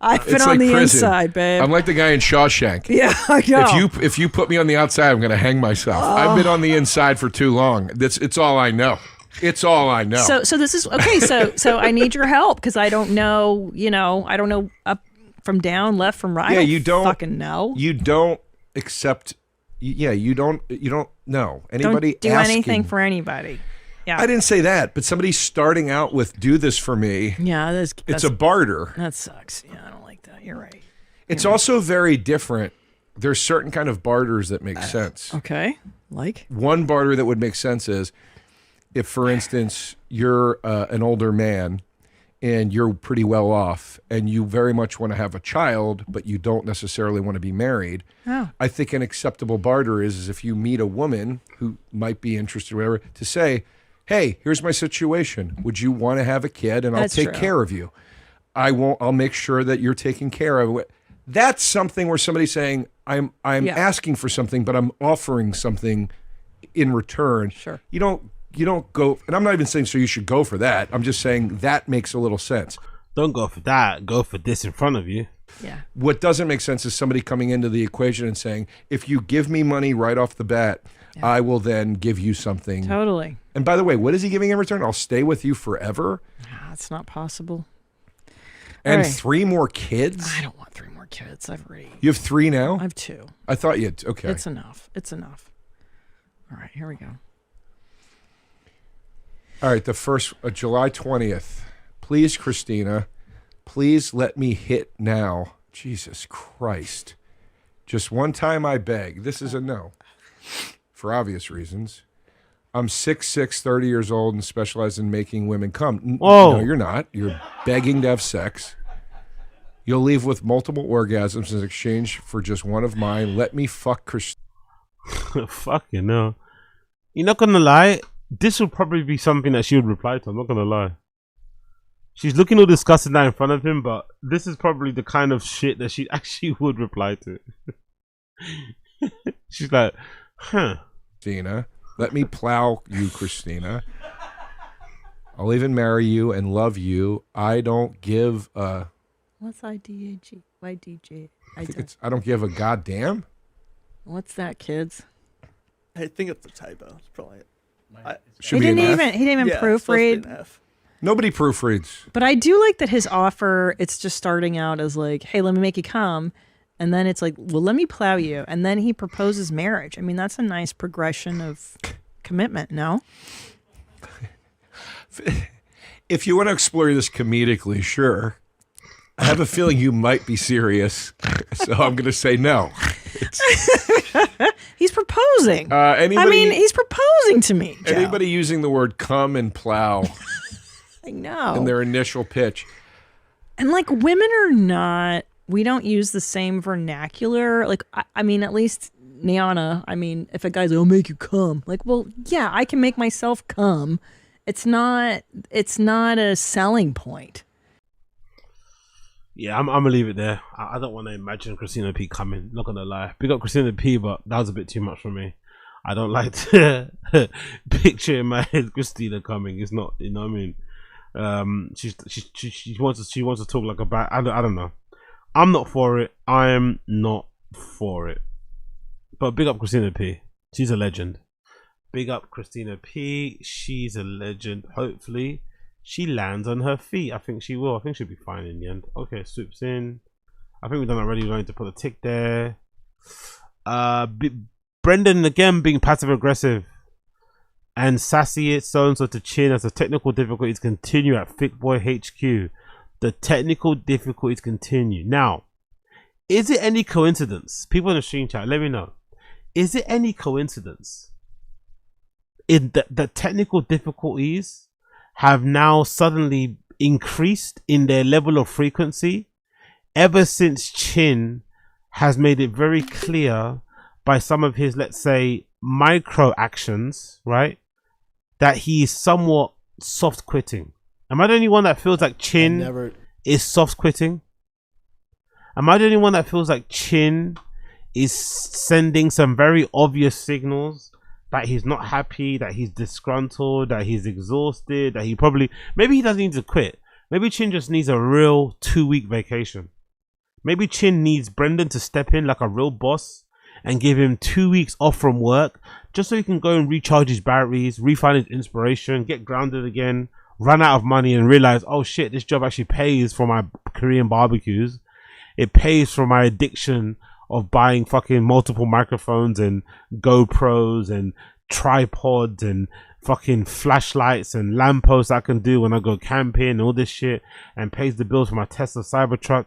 S8: I've been
S6: It's
S8: on
S6: like
S8: the
S6: prison.
S8: inside, babe.
S6: I'm like the guy in Shawshank.
S8: Yeah, I know.
S6: If you put me on the outside, I'm going to hang myself. I've been on the inside for too long. It's all I know. It's all I know.
S8: So this is okay. So I need your help because I don't know. I don't know up from down, left from right.
S6: Yeah,
S8: I
S6: you don't
S8: fucking know.
S6: You don't accept. Yeah, you don't know anybody.
S8: Don't do
S6: asking,
S8: anything for anybody. Yeah,
S6: I didn't say that, but somebody starting out with "do this for me."
S8: Yeah,
S6: it's a barter.
S8: That sucks. Yeah, I don't like that. You're right.
S6: It's also very different. There's certain kind of barters that make sense.
S8: Okay, like
S6: one barter that would make sense is if, for instance, you're an older man and you're pretty well off and you very much want to have a child, but you don't necessarily want to be married.
S8: Oh.
S6: I think an acceptable barter is if you meet a woman who might be interested or whatever to say, hey, here's my situation. Would you want to have a kid? And
S8: That's
S6: I'll take
S8: true.
S6: care of you. I'll make sure that you're taken care of. That's something where somebody's saying, I'm asking for something, but I'm offering something in return.
S8: Sure.
S6: You don't go, and I'm not even saying so you should go for that. I'm just saying that makes a little sense.
S1: Don't go for that. Go for this in front of you.
S8: Yeah.
S6: What doesn't make sense is somebody coming into the equation and saying, if you give me money right off the bat, I will then give you something.
S8: Totally.
S6: And by the way, what is he giving in return? I'll stay with you forever.
S8: That's not possible.
S6: And
S8: All right.
S6: 3 more kids?
S8: I don't want 3 more kids. I've already.
S6: You have 3 now?
S8: I have 2.
S6: I thought you had, okay.
S8: It's enough. It's enough. All right, here we go.
S6: All right, the first, July 20th. Please, Christina, please let me hit now. Jesus Christ. Just one time I beg. This is a no. For obvious reasons. I'm 6'6", 30 years old, and specialize in making women come.
S1: Whoa.
S6: No, you're not. You're begging to have sex. You'll leave with multiple orgasms in exchange for just one of mine. Let me fuck Christina.
S1: Fucking no. You're not gonna lie. This would probably be something that she would reply to. I'm not gonna lie. She's looking all disgusted now in front of him, but this is probably the kind of shit that she actually would reply to. She's like, huh.
S6: Christina, let me plow you, Christina. I'll even marry you and love you. I don't give a...
S8: What's IDAG? YDJ?
S6: I don't give a goddamn.
S8: What's that, kids?
S10: I think it's a typo. It's probably.
S6: Should be an F.
S8: He didn't even
S10: Yeah, it's supposed to be
S8: proofread.
S10: an F.
S6: Nobody proofreads.
S8: But I do like that his offer, it's just starting out as like, hey, let me make you come. And then it's like, well, let me plow you. And then he proposes marriage. I mean, that's a nice progression of commitment, no?
S6: If you want to explore this comedically, sure. I have a feeling you might be serious, so I'm going to say no.
S8: He's proposing.
S6: Anybody,
S8: he's proposing to me, Joe.
S6: Anybody using the word come and plow
S8: I know.
S6: in their initial pitch.
S8: And like women are not, we don't use the same vernacular. Like, I mean, at least Niana, I mean, if a guy's like, I'll make you come. Like, well, yeah, I can make myself come. It's not a selling point.
S1: Yeah, I'm gonna leave it there. I don't want to imagine Christina P coming. Not gonna lie. Big up Christina P, but that was a bit too much for me. I don't like to picture in my head Christina coming. It's not, you know what I mean? She wants to talk like about. I don't know. I'm not for it. I am not for it. But big up Christina P. She's a legend. Big up Christina P. She's a legend. Hopefully she lands on her feet. I think she will. I think she'll be fine in the end. Okay, swoops in. I think we've done already. We're going to put a tick there. Brendan again being passive aggressive and sassy. It's so and so to Chin as the technical difficulties continue at Thick Boy HQ. The technical difficulties continue. Now, is it any coincidence? People in the stream chat, let me know. Is it any coincidence in the technical difficulties have now suddenly increased in their level of frequency ever since Chin has made it very clear by some of his, let's say, micro actions, right? That he is somewhat soft quitting. Am I the only one that feels like Chin is soft quitting? Am I the only one that feels like Chin is sending some very obvious signals that he's not happy, that he's disgruntled, that he's exhausted, that he probably, maybe he doesn't need to quit. Maybe Chin just needs a real 2-week vacation. Maybe Chin needs Brendan to step in like a real boss and give him 2 weeks off from work just so he can go and recharge his batteries, refine his inspiration, get grounded again, run out of money and realize, oh shit, this job actually pays for my Korean barbecues. It pays for my addiction of buying fucking multiple microphones and GoPros and tripods and fucking flashlights and lampposts I can do when I go camping and all this shit, and pays the bills for my Tesla Cybertruck.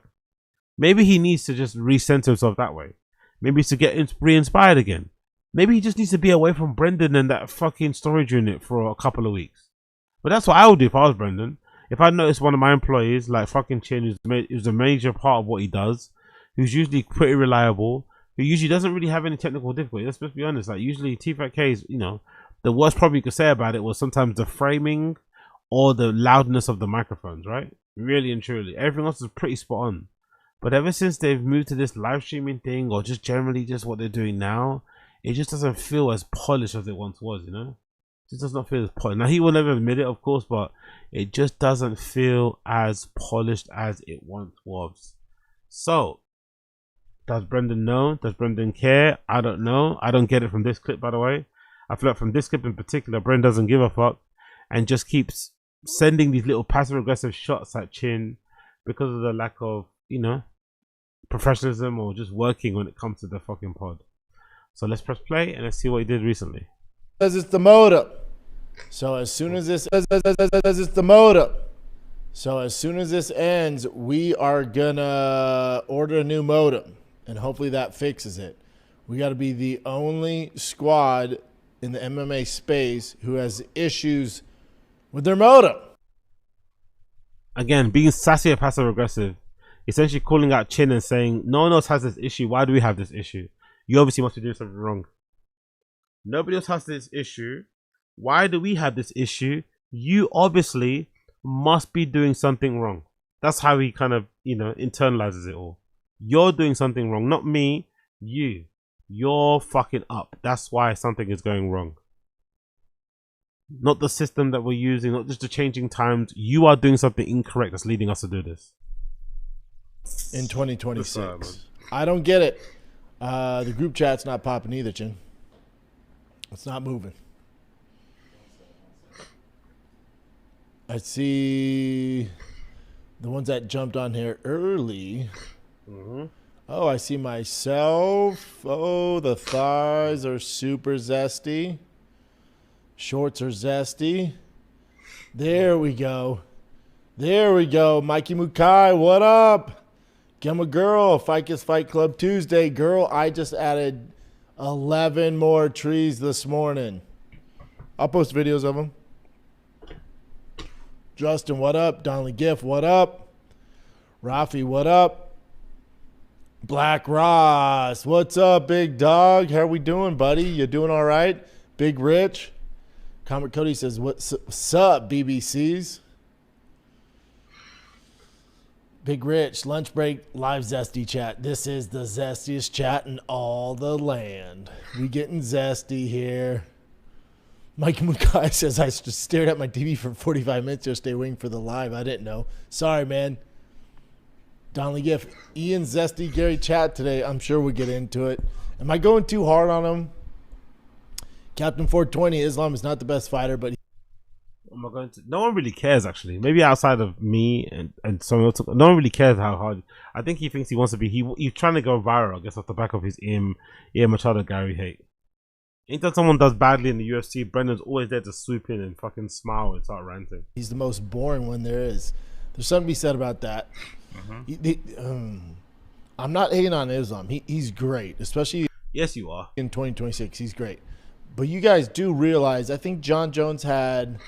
S1: Maybe he needs to just recenter himself that way. Maybe to get re-inspired again. Maybe he just needs to be away from Brendan and that fucking storage unit for a couple of weeks. But that's what I would do if I was Brendan. If I noticed one of my employees, like fucking Chin, who's a major part of what he does, who's usually pretty reliable, who usually doesn't really have any technical difficulty. Let's be honest. Like usually T5K's, you know, the worst probably you could say about it was sometimes the framing or the loudness of the microphones, right? Really and truly. Everything else is pretty spot on. But ever since they've moved to this live streaming thing, or just generally just what they're doing now, it just doesn't feel as polished as it once was, you know? It just does not feel as polished. Now he will never admit it, of course, but it just doesn't feel as polished as it once was. So, does Brendan know? Does Brendan care? I don't know. I don't get it from this clip, by the way. I feel like from this clip in particular, Brendan doesn't give a fuck and just keeps sending these little passive aggressive shots at Chin because of the lack of, you know, professionalism or just working when it comes to the fucking pod. So let's press play and let's see what he did recently.
S9: Says it's the modem. So as soon as this it's the modem. So as soon as this ends, we are gonna order a new modem, and hopefully that fixes it. We got to be the only squad in the MMA space who has issues with their modem.
S1: Again, being sassy or passive aggressive, essentially calling out Chin and saying, no one else has this issue. Why do we have this issue? You obviously must be doing something wrong. Nobody else has this issue. Why do we have this issue? You obviously must be doing something wrong. That's how he kind of, you know, internalizes it all. You're doing something wrong, not me. You. You're fucking up. That's why something is going wrong. Not the system that we're using, not just the changing times. You are doing something incorrect that's leading us to do this.
S9: In 2026. I don't get it. The group chat's not popping either, Chin. It's not moving. I see the ones that jumped on here early. Oh, I see myself. Oh, the thighs are super zesty. Shorts are zesty. There we go. There we go. Mikey Mukai, what up? Gemma Girl, Ficus Fight Club Tuesday. Girl, I just added 11 more trees this morning. I'll post videos of them. Justin, what up? Donnelly Giff, what up? Rafi, what up? Black Ross, what's up, big dog? How are we doing, buddy? You doing all right? Big Rich. Comet Cody says, what's up, BBCs? Big Rich, lunch break, live zesty chat. This is the zestiest chat in all the land. We getting zesty here. Mike Mukai says, I just stared at my TV for 45 minutes yesterday waiting for the live. I didn't know. Sorry, man. Donnelly Giff, Ian Zesty, Gary chat today. I'm sure we'll get into it. Am I going too hard on him? Captain 420, Islam is not the best fighter, but
S1: Am I going to? No one really cares, actually. Maybe outside of me and someone else. No one really cares how hard. I think he thinks he wants to be. He's trying to go viral, I guess, off the back of his Ian Machado Gary hate. Anytime someone does badly in the UFC, Brendan's always there to swoop in and fucking smile and start ranting.
S9: He's the most boring one there is. There's something to be said about that. I'm not hating on Islam. He's great, especially
S1: yes, you are
S9: in 2026. He's great, but you guys do realize I think John Jones had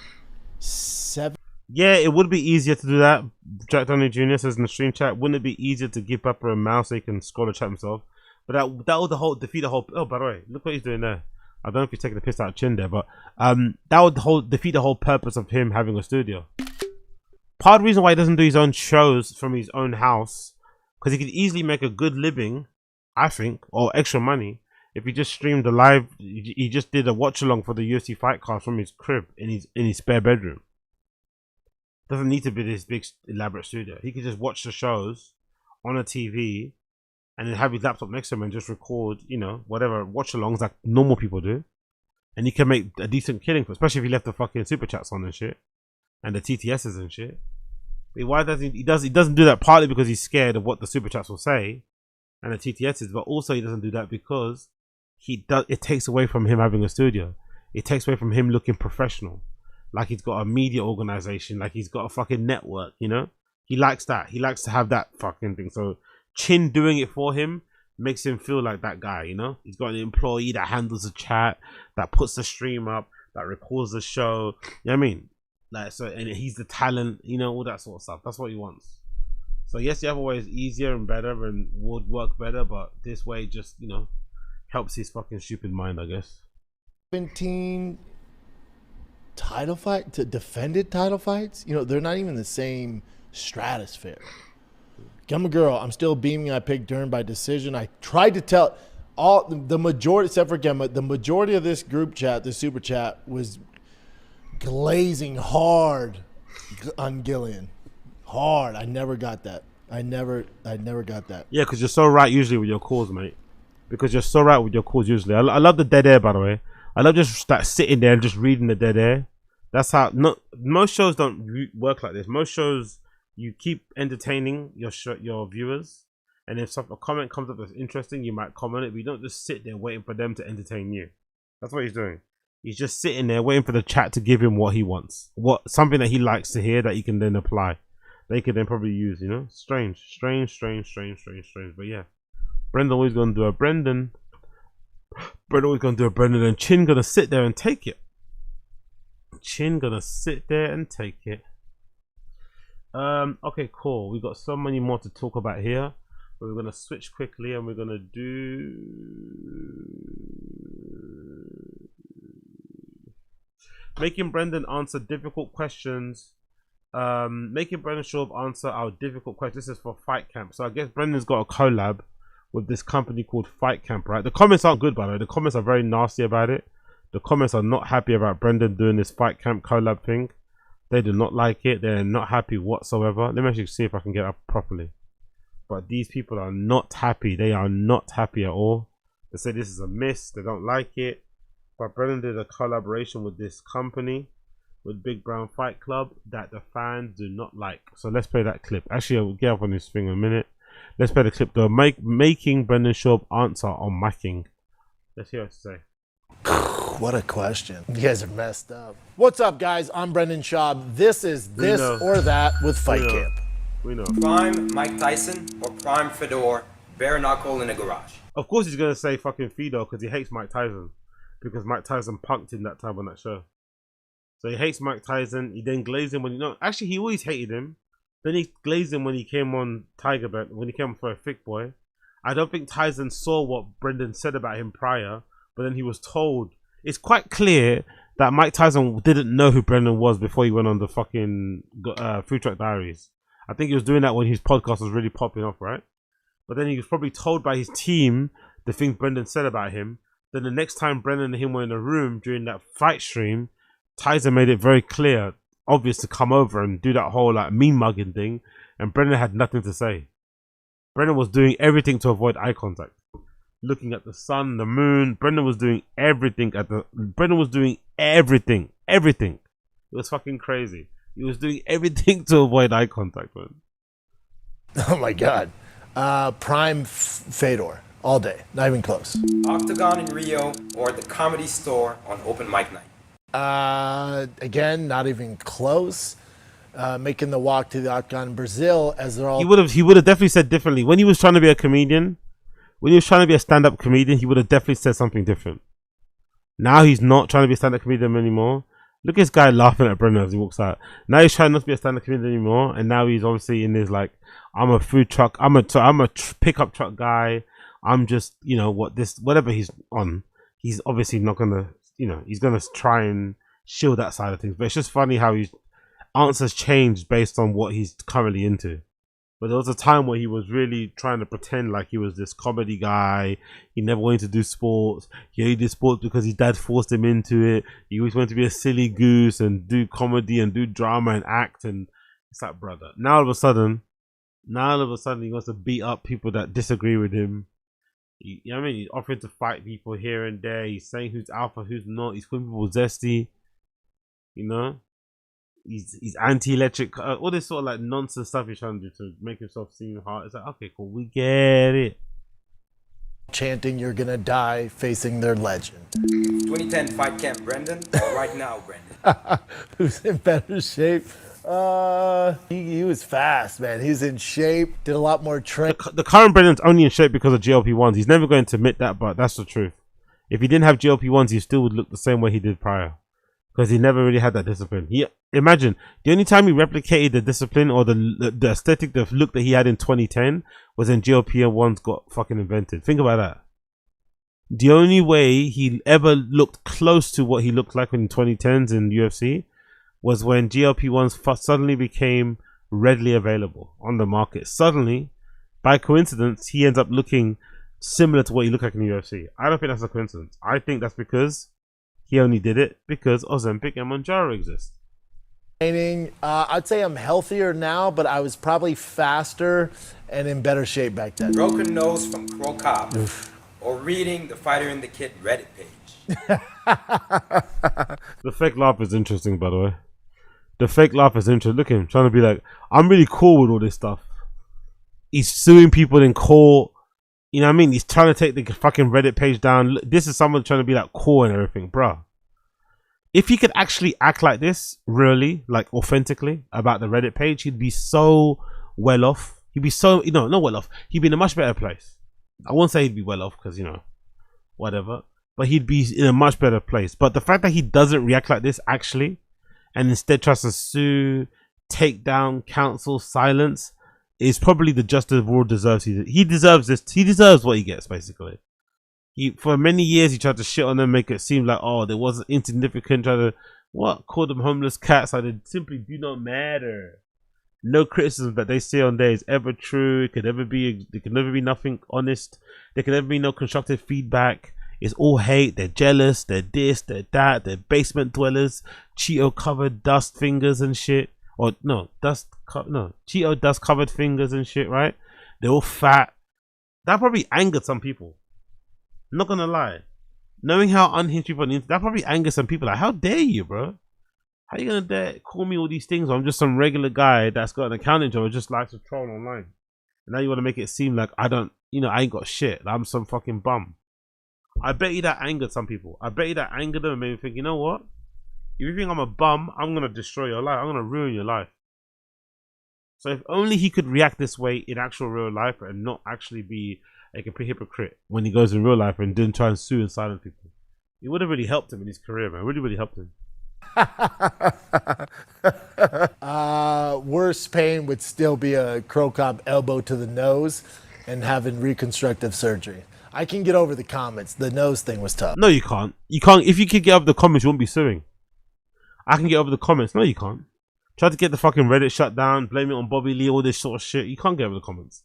S9: 7.
S1: Yeah, it would be easier to do that. Jack Downey Jr. says in the stream chat, wouldn't it be easier to give Pepper a mouse so he can scroll the chat himself? But that would defeat the whole. Oh, by the way, look what he's doing there. I don't know if he's taking the piss out of Chin there, but that would defeat the whole purpose of him having a studio. Part of the reason why he doesn't do his own shows from his own house, because he could easily make a good living, I think, or extra money if he just streamed the live. He just did a watch along for the UFC fight card from his crib in his spare bedroom. Doesn't need to be this big elaborate studio. He could just watch the shows on a TV and then have his laptop next to him and just record, you know, whatever watch alongs like normal people do, and he can make a decent killing, especially if he left the fucking super chats on and shit, and the TTSs and shit. But why doesn't he doesn't do that partly because he's scared of what the super chats will say and the TTSs, but also he doesn't do that because it takes away from him having a studio. It takes away from him looking professional, like he's got a media organization, like he's got a fucking network, you know. He likes that. He likes to have that fucking thing. So Chin doing it for him makes him feel like that guy, you know. He's got an employee that handles the chat, that puts the stream up, that records the show. You know what I mean? Like, so, and he's the talent, you know, all that sort of stuff. That's what he wants. So yes, the other way is easier and better and would work better, but this way just, you know, helps his fucking stupid mind, I guess.
S9: 17 title fight to defended title fights, you know, they're not even the same stratosphere. I'm a girl. I'm still beaming. I picked Dern by decision. I tried to tell the majority, except for Gemma, the majority of this group chat, the super chat, was glazing hard on Gillian. Hard. I never got that. I never got that.
S1: Yeah, because you're so right usually with your calls, mate. Because you're so right with your calls usually. I love the dead air, by the way. I love just that sitting there and just reading the dead air. That's how. Most shows don't work like this. Most shows, you keep entertaining your viewers, and if a comment comes up that's interesting, you might comment it, but you don't just sit there waiting for them to entertain you. That's what he's doing. He's just sitting there waiting for the chat to give him what he wants, something that he likes to hear that he can then apply, they can then probably use, you know. Strange. But yeah, Brendan always gonna do a Brendan. Brendan always gonna do a Brendan, and Chin gonna sit there and take it. Chin gonna sit there and take it. Okay, cool. We got so many more to talk about here, but we're gonna switch quickly and we're gonna do making Brendan answer difficult questions. Making Brendan Schaub answer our difficult questions. This is for Fight Camp. So I guess Brendan's got a collab with this company called Fight Camp, right? The comments aren't good, by the way. The comments are very nasty about it. The comments are not happy about Brendan doing this Fight Camp collab thing. They do not like it. They're not happy whatsoever. Let me actually see if I can get up properly. But these people are not happy. They are not happy at all. They say this is a miss. They don't like it. But Brendan did a collaboration with this company, with Big Brown Fight Club, that the fans do not like. So let's play that clip. Actually, I will get up on this thing in a minute. Let's play the clip. Though, making Brendan Schaub answer on macking. Let's hear what to say.
S9: What a question. You guys are messed up. What's up, guys? I'm Brendan Schaub. This is This or That with Fight Camp.
S1: We know.
S13: Prime Mike Tyson or Prime Fedor, bare knuckle in a garage.
S1: Of course he's going to say fucking Fedor because he hates Mike Tyson. Because Mike Tyson punked him that time on that show. So he hates Mike Tyson. He then glazed him when actually he always hated him. Then he glazed him when he came on Tiger Bet, when he came on for a Thick Boy. I don't think Tyson saw what Brendan said about him prior, but then he was told. It's quite clear that Mike Tyson didn't know who Brendan was before he went on the fucking Food Truck Diaries. I think he was doing that when his podcast was really popping off, right? But then he was probably told by his team the things Brendan said about him. Then the next time Brendan and him were in a room during that fight stream, Tyson made it very clear, obvious, to come over and do that whole like mean mugging thing, and Brendan had nothing to say. Brendan was doing everything to avoid eye contact. Looking at the sun, the moon. Brendan was doing everything everything. It was fucking crazy. He was doing everything to avoid eye contact, man.
S9: Oh my god. Prime Fedor all day, not even close.
S13: Octagon in Rio or the Comedy Store on open mic night.
S9: Again, not even close. Making the walk to the Octagon in Brazil, as they're all.
S1: He would have definitely said differently when he was trying to be a comedian. When he was trying to be a stand-up comedian, he would have definitely said something different. Now he's not trying to be a stand-up comedian anymore. Look at this guy laughing at Brendan as he walks out. Now he's trying not to be a stand-up comedian anymore, and now he's obviously in this like, I'm a food truck, I'm a pickup truck guy. I'm just, you know, whatever he's on, he's obviously not gonna, you know, he's gonna try and shield that side of things. But it's just funny how his answers changed based on what he's currently into. But there was a time where he was really trying to pretend like he was this comedy guy. He never wanted to do sports. He only did sports because his dad forced him into it. He always wanted to be a silly goose and do comedy and do drama and act. And it's like, brother. Now all of a sudden, he wants to beat up people that disagree with him. You know what I mean? He's offering to fight people here and there. He's saying who's alpha, who's not. He's calling people zesty. You know? He's anti-electric, all this sort of like nonsense stuff he's trying to do to make himself seem hard. It's like, okay, cool, we get it.
S7: Chanting "You're gonna die," facing their legend.
S13: 2010 fight camp, Brendan. Or right now, Brendan.
S7: Who's in better shape? He was fast, man. He's in shape. Did a lot more training.
S1: The current Brendan's only in shape because of GLP-1s. He's never going to admit that, but that's the truth. If he didn't have GLP-1s, he still would look the same way he did prior. Because he never really had that discipline. Imagine the only time he replicated the discipline or the aesthetic, the look that he had in 2010 was when GLP-1s got fucking invented. Think about that. The only way he ever looked close to what he looked like in 2010s in UFC was when GLP-1s suddenly became readily available on the market. Suddenly, by coincidence, he ends up looking similar to what he looked like in the UFC. I don't think that's a coincidence. I think that's because he only did it because Ozempic and Mounjaro exist.
S7: I'd say I'm healthier now, but I was probably faster and in better shape back then.
S13: Broken nose from Crow Cobb. Or reading the Fighter in the Kid Reddit page.
S1: The fake laugh is interesting, by the way. The fake laugh is interesting. Look at him trying to be like, I'm really cool with all this stuff. He's suing people in court. You know what I mean? He's trying to take the fucking Reddit page down. This is someone trying to be like cool and everything, bruh. If he could actually act like this, really, like authentically, about the Reddit page, he'd be so well off. He'd be so, not well off. He'd be in a much better place. I won't say he'd be well off because, whatever. But he'd be in a much better place. But the fact that he doesn't react like this, actually, and instead tries to sue, take down, counsel, silence, is probably the justice the world deserves. He deserves this. He deserves what he gets, basically. For many years, he tried to shit on them, make it seem like, oh, there wasn't insignificant, try to, call them homeless cats. Like, they simply do not matter. No criticism that they say on there is ever true. There can never be nothing honest. There can never be no constructive feedback. It's all hate. They're jealous. They're this, they're that. They're basement dwellers. Cheeto covered dust fingers and shit. Or no, Cheeto dust covered fingers and shit, right? They're all fat. That probably angered some people. I'm not gonna lie. Knowing how unhinged people are on the internet, that probably angers some people. Like, how dare you, bro? How you gonna dare call me all these things? I'm just some regular guy that's got an accounting job and just likes to troll online. And now you want to make it seem like I ain't got shit. I'm some fucking bum. I bet you that angered some people. I bet you that angered them and made me think, you know what? If you think I'm a bum, I'm gonna destroy your life. I'm gonna ruin your life. So if only he could react this way in actual real life and not actually be a complete hypocrite when he goes in real life and didn't try and sue and silence people. It would have really helped him in his career, man. Really, really helped him.
S7: Worst pain would still be a Crow Cobb elbow to the nose and having reconstructive surgery. I can get over the comments. The nose thing was tough.
S1: No, you can't. You can't. If you could get over the comments, you won't be suing. I can get over the comments. No, you can't. Try to get the fucking Reddit shut down, blame it on Bobby Lee, all this sort of shit. You can't get over the comments.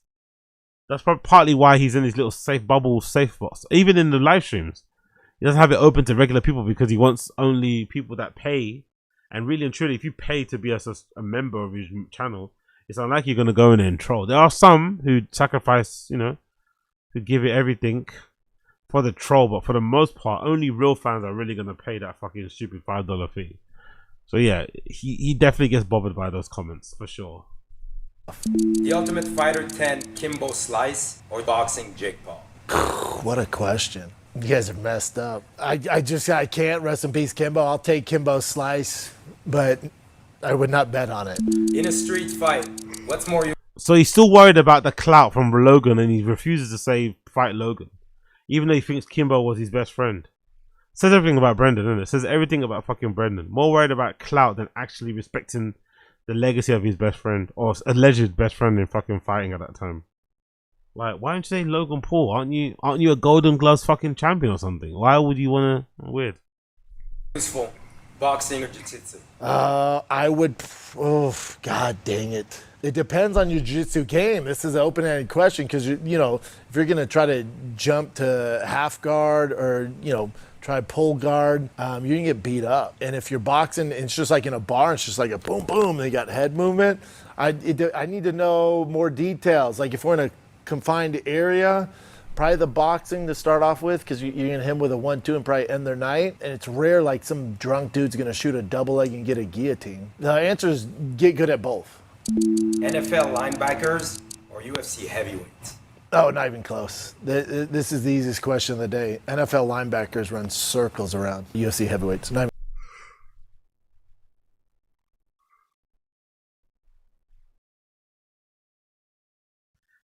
S1: That's partly why he's in his little safe bubble, safe box. Even in the live streams, he doesn't have it open to regular people because he wants only people that pay. And really and truly, if you pay to be a member of his channel, it's unlikely you're going to go in there and troll. There are some who sacrifice, who give it everything for the troll. But for the most part, only real fans are really going to pay that fucking stupid $5 fee. So yeah, he definitely gets bothered by those comments, for sure.
S13: The Ultimate Fighter 10, Kimbo Slice, or boxing Jake Paul?
S7: What a question. You guys are messed up. I can't. Rest in peace, Kimbo. I'll take Kimbo Slice, but I would not bet on it.
S13: In a street fight, what's more you...
S1: So he's still worried about the clout from Logan, and he refuses to say fight Logan, even though he thinks Kimbo was his best friend. Says everything about Brendan, doesn't it? Says everything about fucking Brendan. More worried about clout than actually respecting the legacy of his best friend, or alleged best friend in fucking fighting at that time. Like, why don't you say Logan Paul? Aren't you a Golden Gloves fucking champion or something? Why would you wanna? Weird.
S13: Useful, boxing or jiu-jitsu?
S9: I would. Oh, god dang it! It depends on your jiu-jitsu game. This is an open-ended question because if you're gonna try to jump to half guard or try pull guard, you're gonna get beat up. And if you're boxing, it's just like in a bar. It's just like a boom, boom. They got head movement. I need to know more details. Like if we're in a confined area, probably the boxing to start off with because you're gonna hit him with a 1-2 and probably end their night. And it's rare like some drunk dude's gonna shoot a double leg and get a guillotine. The answer is get good at both.
S13: NFL linebackers or UFC heavyweights?
S9: Oh, not even close. This is the easiest question of the day. NFL linebackers run circles around UFC heavyweights. Not even.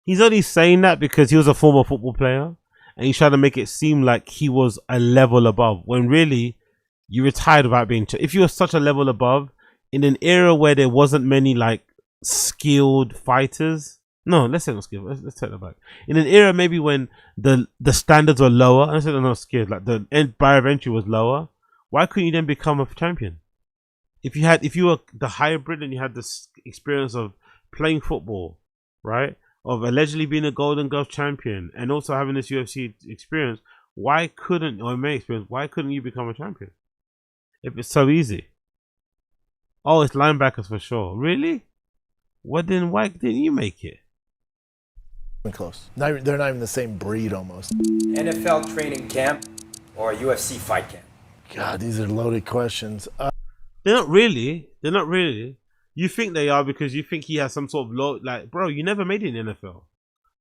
S1: He's only saying that because he was a former football player and he's trying to make it seem like he was a level above when really you retired without being. If you were such a level above in an era where there wasn't many like skilled fighters. No, let's say not skilled. Let's take that back. In an era maybe when the standards were lower, I said not skilled, like the barrier of entry was lower. Why couldn't you then become a champion? If you were the hybrid and you had this experience of playing football, right? Of allegedly being a Golden Glove champion and also having this UFC experience, why couldn't you become a champion? If it's so easy. Oh, it's linebackers for sure. Really? Why didn't you make it?
S9: Close. They're not even the same breed almost.
S13: NFL training camp or UFC fight camp?
S9: God, these are loaded questions.
S1: They're not really. You think they are because you think he has some sort of like, bro, you never made it in the NFL.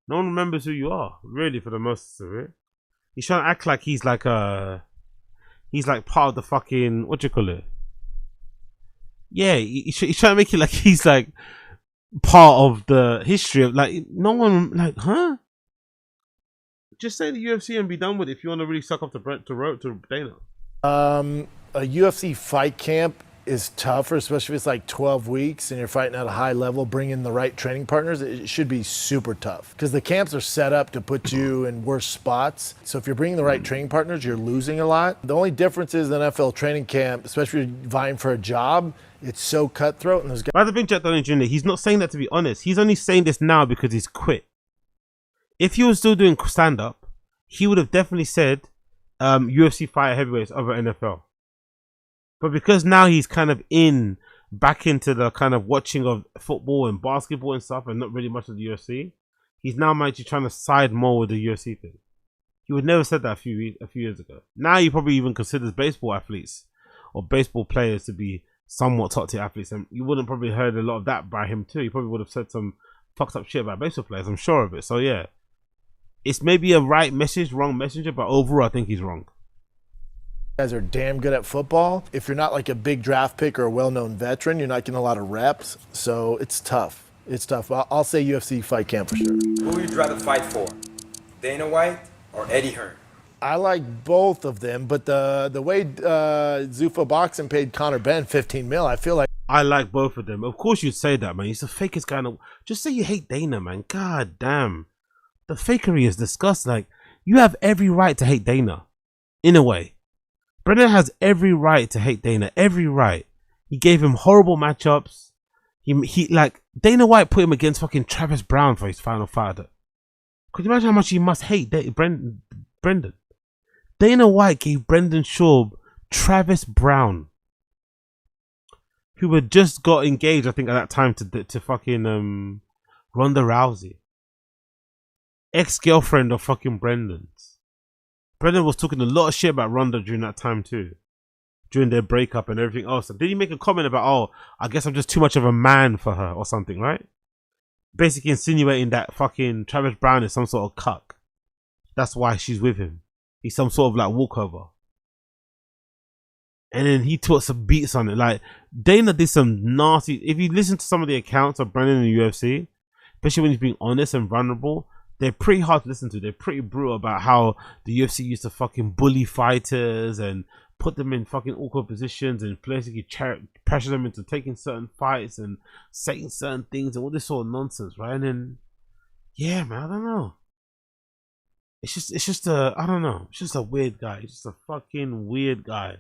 S1: No one remembers who you are, really, for the most of it. He's trying to act like he's like part of the fucking, what do you call it? Yeah, he's trying to make it like he's like part of the history of like no one like, huh? Just say the UFC and be done with it if you want to really suck up to Dana.
S9: A UFC fight camp is tougher, especially if it's like 12 weeks and you're fighting at a high level, bringing the right training partners. It should be super tough because the camps are set up to put you in worse spots. So if you're bringing the right training partners, you're losing a lot. The only difference is the NFL training camp, especially if you're vying for a job, it's so cutthroat. And those guys.
S1: Rather than Jet Downey Jr., he's not saying that to be honest. He's only saying this now because he's quit. If he was still doing stand-up, he would have definitely said UFC fighter heavyweights over NFL. But because now he's kind of back into the kind of watching of football and basketball and stuff and not really much of the UFC, he's now might be trying to side more with the UFC thing. He would never said that a few years ago. Now he probably even considers baseball athletes or baseball players to be somewhat top tier athletes, and you wouldn't probably heard a lot of that by him too. He probably would have said some fucked up shit about baseball players, I'm sure of it. So yeah, it's maybe a right message, wrong messenger, but overall I think he's wrong.
S9: Guys are damn good at football. If you're not like a big draft pick or a well-known veteran, you're not getting a lot of reps. So it's tough. I'll say UFC fight camp for sure.
S13: Who would you rather fight for? Dana White or Eddie Hearn?
S9: I like both of them, but the way Zuffa Boxing paid Conor Benn $15 million, I feel like
S1: I like both of them. Of course you'd say that, man. He's the fakest kind of. Just say you hate Dana, man. God damn, the fakery is disgusting. Like, you have every right to hate Dana, in a way. Brendan has every right to hate Dana. Every right. He gave him horrible matchups. He like Dana White put him against fucking Travis Brown for his final fight. Could you imagine how much he must hate Brendan? Dana White gave Brendan Schaub Travis Brown, who had just got engaged, I think, at that time to fucking Ronda Rousey, ex-girlfriend of fucking Brendan's. Brendan was talking a lot of shit about Ronda during that time too, during their breakup and everything else. Did he make a comment about, oh, I guess I'm just too much of a man for her or something, right? Basically insinuating that fucking Travis Brown is some sort of cuck. That's why she's with him. He's some sort of like walkover. And then he took some beats on it. Like, Dana did some nasty. If you listen to some of the accounts of Brendan in the UFC, especially when he's being honest and vulnerable, they're pretty hard to listen to. They're pretty brutal about how the UFC used to fucking bully fighters and put them in fucking awkward positions and basically pressure them into taking certain fights and saying certain things and all this sort of nonsense, right? And then Yeah, man, I don't know. It's just I don't know. It's just a weird guy. It's just a fucking weird guy.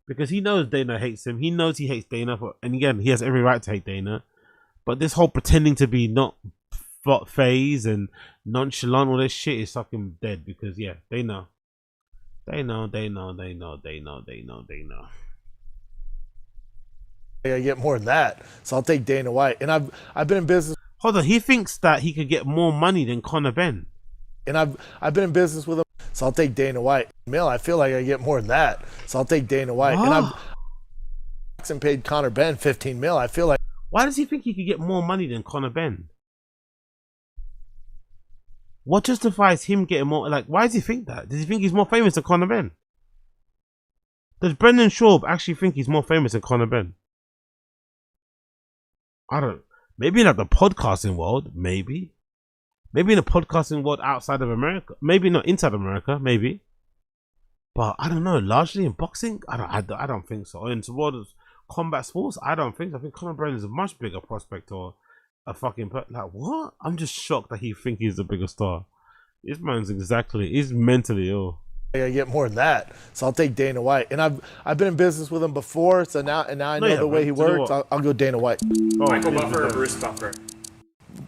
S1: Because he knows Dana hates him. He knows he hates Dana. And again, he has every right to hate Dana. But this whole pretending to be not phase and nonchalant, all this shit is fucking dead. Because, yeah, they know. They know.
S9: I get more than that, so I'll take Dana White. And I've been in business.
S1: Hold on, he thinks that he could get more money than Conor Benn.
S9: And I've been in business with him, so I'll take Dana White. Mill, I feel like I get more than that, so I'll take Dana White. And I've paid Conor Benn $15 million. I feel like.
S1: Why does he think he could get more money than Conor Benn? What justifies him getting more? Like, why does he think that? Does he think he's more famous than Conor Benn? Does Brendan Schaub actually think he's more famous than Conor Benn? I don't. Maybe not the podcasting world. Maybe in the podcasting world outside of America. Maybe not inside America. Maybe. But I don't know. Largely in boxing, I don't think so. In the world of combat sports, I don't think so. I think Conor Benn is a much bigger prospect or a fucking like what? I'm just shocked that he think he's the bigger star. This man's he's mentally ill.
S9: I get more than that, so I'll take Dana White. And I've been in business with him before, so now I know the way he works. I'll go Dana White.
S13: Michael Buffer or Bruce Buffer?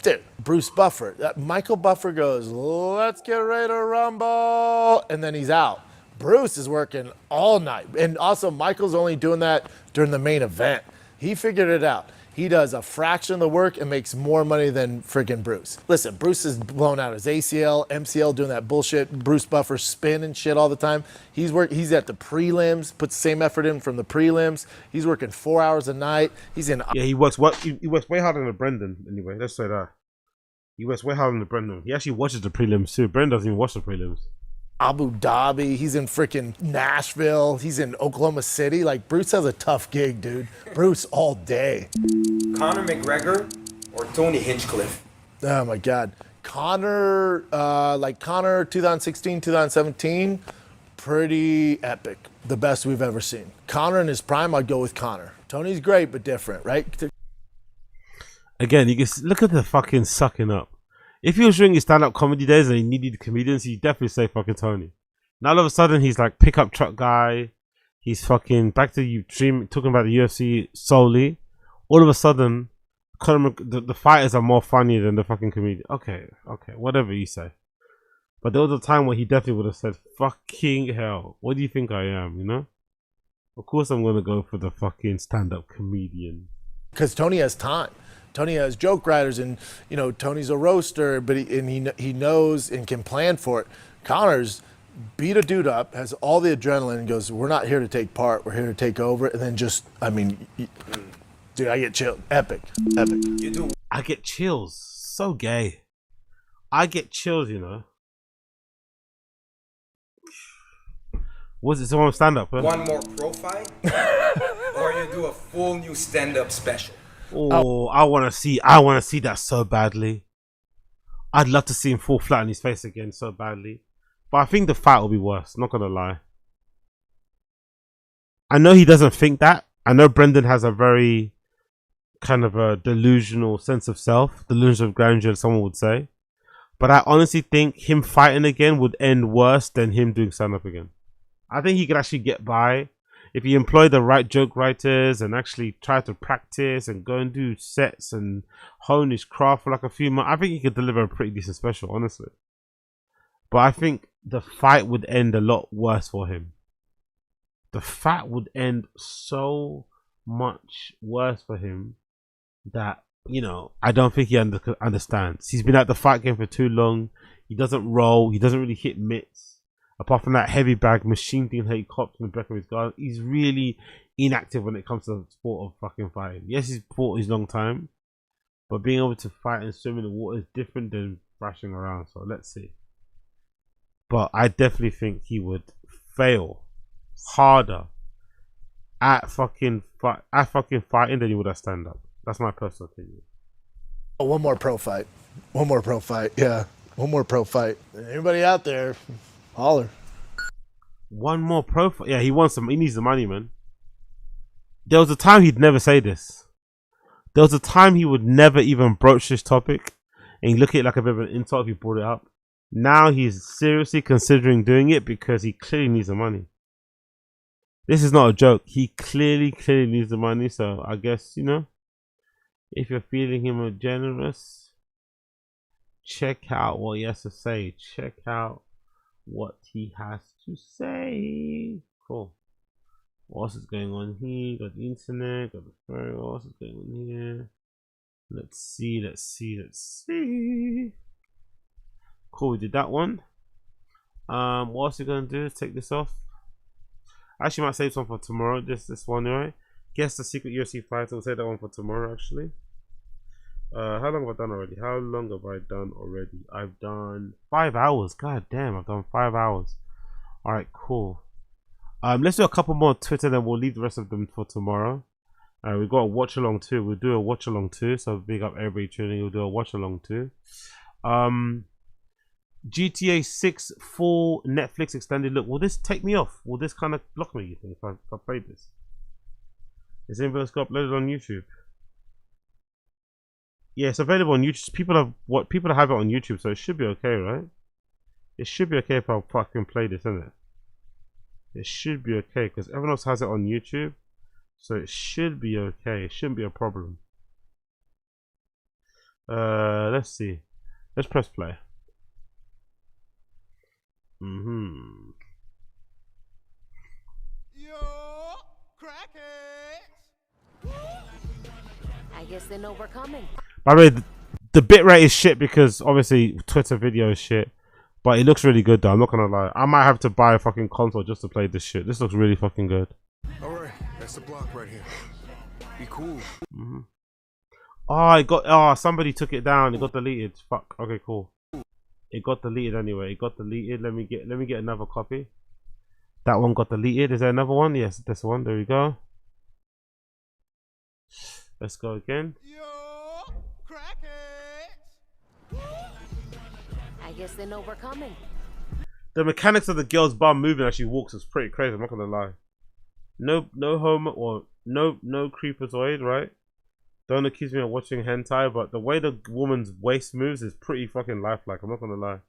S9: Dude, Bruce Buffer. Michael Buffer goes, let's get ready to rumble, and then he's out. Bruce is working all night, and also Michael's only doing that during the main event. He figured it out. He does a fraction of the work and makes more money than friggin' Bruce. Listen, Bruce is blown out his ACL, MCL, doing that bullshit. Bruce Buffer spinning shit all the time. He's at the prelims, puts the same effort in from the prelims. He's working 4 hours a night. He's in.
S1: Yeah, he works way harder than Brendan. Anyway, let's say that. He works way harder than Brendan. He actually watches the prelims too. Brendan doesn't even watch the prelims.
S9: Abu Dhabi, he's in freaking Nashville, he's in Oklahoma City. Like, Bruce has a tough gig, dude. Bruce all day.
S13: Conor McGregor or Tony Hinchcliffe?
S9: Oh my God. Conor 2016, 2017, pretty epic. The best we've ever seen. Conor in his prime, I'd go with Conor. Tony's great, but different, right?
S1: Again, you can look at the fucking sucking up. If he was doing his stand-up comedy days and he needed comedians, he'd definitely say fucking Tony. Now all of a sudden he's like pickup truck guy. He's fucking back to you talking about the UFC solely. All of a sudden, the fighters are more funny than the fucking comedian. Okay, whatever you say. But there was a time where he definitely would have said, fucking hell, what do you think I am, you know? Of course I'm going to go for the fucking stand-up comedian.
S9: Because Tony has time. Tony has joke writers, and Tony's a roaster, but he knows and can plan for it. Conor's beat a dude up, has all the adrenaline, and goes, "We're not here to take part. We're here to take over." And then dude, I get chills. Epic.
S13: You do.
S1: I get chills. So gay. I get chills, Was it someone stand up? Huh?
S13: One more pro fight, or you do a full new stand-up special.
S1: Oh, I want to see that so badly. I'd love to see him fall flat on his face again so badly. But I think the fight will be worse, not gonna lie. I know he doesn't think that. I know Brendan has a very kind of a delusional sense of self, delusion of grandeur, someone would say. But I honestly think him fighting again would end worse than him doing stand-up again. I think he could actually get by if he employed the right joke writers and actually try to practice and go and do sets and hone his craft for like a few months. I think he could deliver a pretty decent special, honestly. But I think the fight would end a lot worse for him. The fight would end so much worse for him that, I don't think he understands. He's been at the fight game for too long. He doesn't roll. He doesn't really hit mitts. Apart from that heavy bag machine thing that he copped in the back of his guard, he's really inactive when it comes to the sport of fucking fighting. Yes, he's fought his long time, but being able to fight and swim in the water is different than thrashing around. So let's see. But I definitely think he would fail harder at fucking fighting than he would at stand up. That's my personal opinion.
S9: Oh, one more pro fight. Yeah, one more pro fight. Anybody out there? Holler.
S1: One more pro fight. Yeah, he needs the money, man. There was a time he'd never say this. There was a time he would never even broach this topic. and you look at it like a bit of an insult if you brought it up. Now he's seriously considering doing it because he clearly needs the money. This is not a joke. He clearly needs the money. So I guess, you know, if you're feeling him generous, check out what he has to say. Check out what he has to say. Cool. What else is going on here? Got the internet, got the phone. What else is going on here? Let's see. Cool, we did that one. What else are we gonna do? Let's take this off. Actually, might save some for tomorrow. This one, right? Guess the secret UFC fighter. We'll save that one for tomorrow. Actually, how long have I done already? I've done 5 hours. God damn, I've done 5 hours. All right, cool. Let's do a couple more Twitter, then we'll leave the rest of them for tomorrow. We've got a watch along too. We'll do a watch along too. So big up everybody tuning. We'll do a watch along too. GTA 6 full Netflix extended look. Will this take me off? Will this kind of block me, you think, if I played this? Is anybody else got uploaded on YouTube? Yeah, it's available on YouTube. People have it on YouTube, so it should be okay, right? It should be okay if I fucking play this, isn't it? It should be okay because everyone else has it on YouTube, so it should be okay. It shouldn't be a problem. Let's see. Let's press play.
S14: I guess they know we're coming.
S1: By the way, the bitrate is shit because obviously Twitter video is shit, but it looks really good though. I'm not gonna lie. I might have to buy a fucking console just to play this shit. This looks really fucking good.
S6: Alright, that's the block right here. Be cool.
S1: Oh, somebody took it down. It got deleted. Fuck. Okay, cool. It got deleted anyway. It got deleted. Let me get another copy. That one got deleted. Is there another one? Yes, this one. There we go. Let's go again.
S14: I guess they know we're coming.
S1: The mechanics of the girl's bum moving as she walks is pretty crazy. I'm not gonna lie. No homo or no creepazoid, right? Don't accuse me of watching hentai, but the way the woman's waist moves is pretty fucking lifelike. I'm not gonna lie.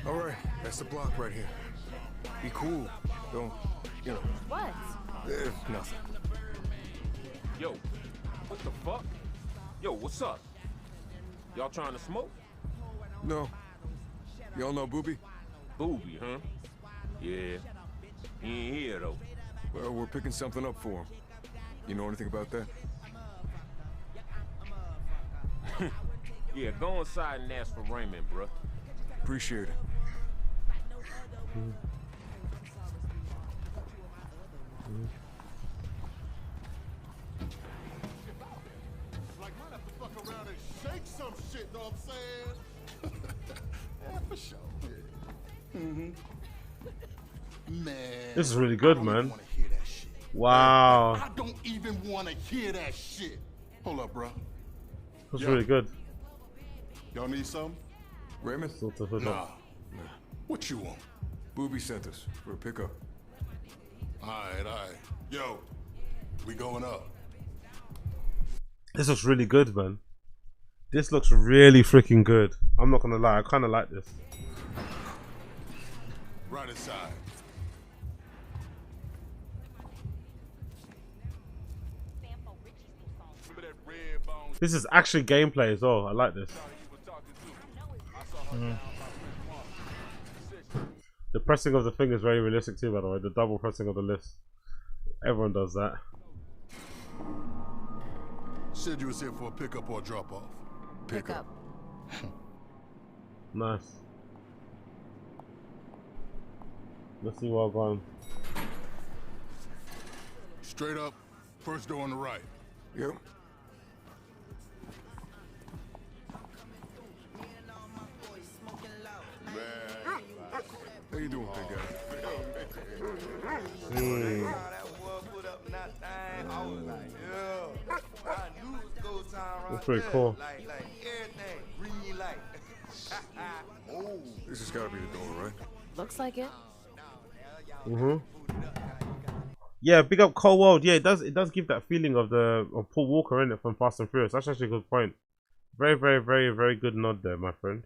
S6: Alright, that's the block right here. Be cool. Don't, you know.
S14: What?
S6: Nothing.
S16: Yo, what the fuck? Yo, what's up? Y'all trying to smoke?
S6: No. Y'all know Booby?
S16: Booby, huh? Yeah. He ain't here, though.
S6: Well, we're picking something up for him. You know anything about that?
S16: Yeah, go inside and ask for Raymond, bruh.
S6: Appreciate it.
S19: Shake some shit, know what I'm saying? Yeah, for sure. Man.
S1: This is really good, man. Wow.
S19: I don't even want to hear that shit. Hold up, bro.
S1: That's really good.
S19: Y'all need something?
S6: Raymond?
S19: Nah. What you want?
S6: Booby sent us for a pickup.
S19: Alright. Yo, we going up.
S1: This looks really good, man. This looks really freaking good. I'm not gonna lie, I kind of like this.
S19: Right inside.
S1: This is actually gameplay as well. I like this. The pressing of the finger is very realistic too, by the way. The double pressing of the list. Everyone does that.
S19: Said you was here for a pickup or a drop off.
S14: Pickup.
S1: Nice. Let's see what I'm going.
S19: Straight up, first door on the right.
S6: Yep. How you doing, big guy?
S1: That's pretty cool.
S6: This has got to be the door, right?
S14: Looks like it.
S1: Yeah, big up Cold World. Yeah, it does give that feeling of Paul Walker in it from Fast and Furious. That's actually a good point. Very, very, very, very good nod there, my friend.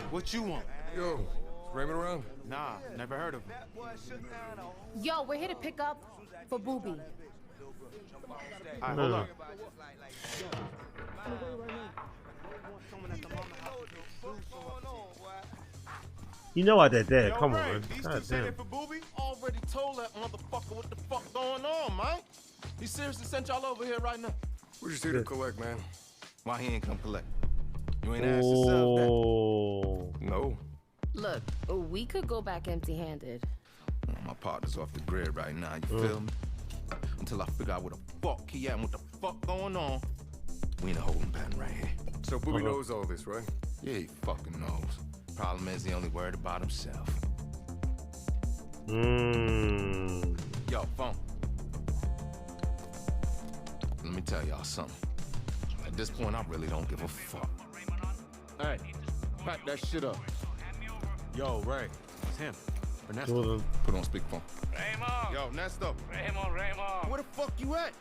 S19: What you want?
S20: Yo, is Raymond around?
S19: Nah, never heard of him.
S14: Yo, we're here to pick up for Booby.
S19: Alright, hold on.
S1: You know why they're there. Come on, man.
S19: These
S1: God
S19: two say
S1: damn.
S19: they for Booby? Already told that motherfucker what the fuck going on, man. He seriously sent y'all over here right now.
S20: We're just here to collect, man.
S19: Why he ain't come collect? You ain't asked yourself that.
S20: No.
S14: Look, we could go back empty-handed.
S19: My partner's off the grid right now, you feel me? Until I figure out where the fuck he at and what the fuck going on, we in a holding pattern right here.
S20: So Booby knows all this, right?
S19: Yeah, he fucking knows. Problem is, he only worried about himself. Yo, phone. Let me tell y'all something. At this point, I really don't give a fuck. Hey, pack that shit up. Yo, Ray, it's him. Ernesto. Put on speakerphone.
S22: Raymond.
S19: Yo, Nesto.
S22: Raymond.
S19: Where the fuck you at?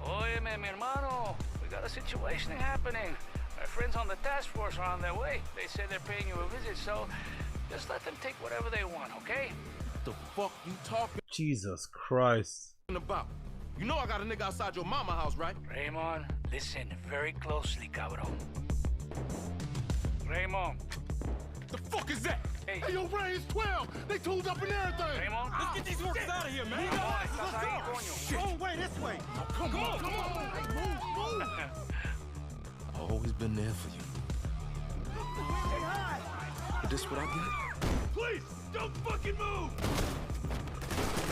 S22: Óyeme, mi hermano. We got a situation happening. Our friends on the task force are on their way. They say they're paying you a visit, so just let them take whatever they want, okay?
S19: The fuck you talking
S1: Jesus Christ.
S19: about? You know I got a nigga outside your mama house, right?
S22: Raymond, listen very closely, cabrón. Raymond.
S19: The fuck is that?
S22: Hey,
S19: yo, Ray, it's 12. They tooled up and everything.
S22: Raymond.
S19: Let's get these workers out of here, man. Go away this way. Oh, come on. Hey, move. I've always been there for you. But this what I get? Please, don't fucking move.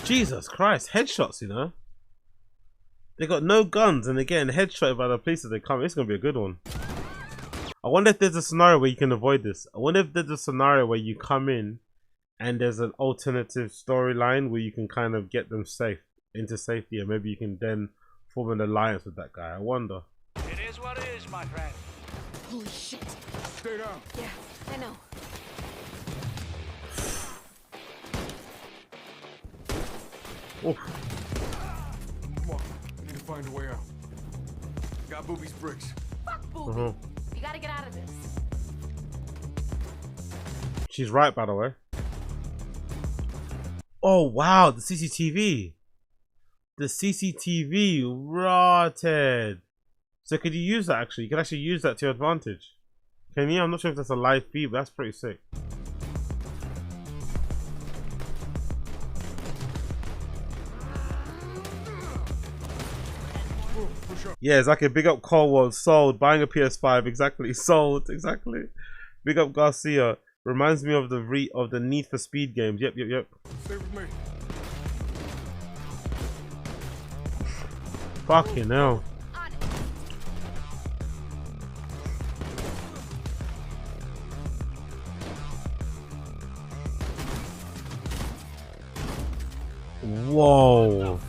S1: Jesus Christ, headshots, you know. They got no guns and they're getting headshotted by the police as they come. It's gonna be a good one. I wonder if there's a scenario where you can avoid this. I wonder if there's a scenario where you come in and there's an alternative storyline where you can kind of get them safe into safety, and maybe you can then form an alliance with that guy. I wonder.
S22: It is what it is, my friend.
S14: Holy shit.
S20: Stay down.
S14: Yeah, I know.
S1: Oof.
S20: Come on, we need to find a way out. Got Booby's bricks.
S14: Fuck Booby. You gotta get out of this.
S1: She's right, by the way. Oh wow, the CCTV. The CCTV rotted. So could you use that actually? You can actually use that to your advantage. Can you? I'm not sure if that's a live feed, but that's pretty sick. Yeah, it's like a big up Colwell, sold, buying a PS5, exactly, sold, exactly. Big up Garcia, reminds me of the Need for Speed games. Yep.
S20: Stay with me.
S1: Fucking hell. Whoa.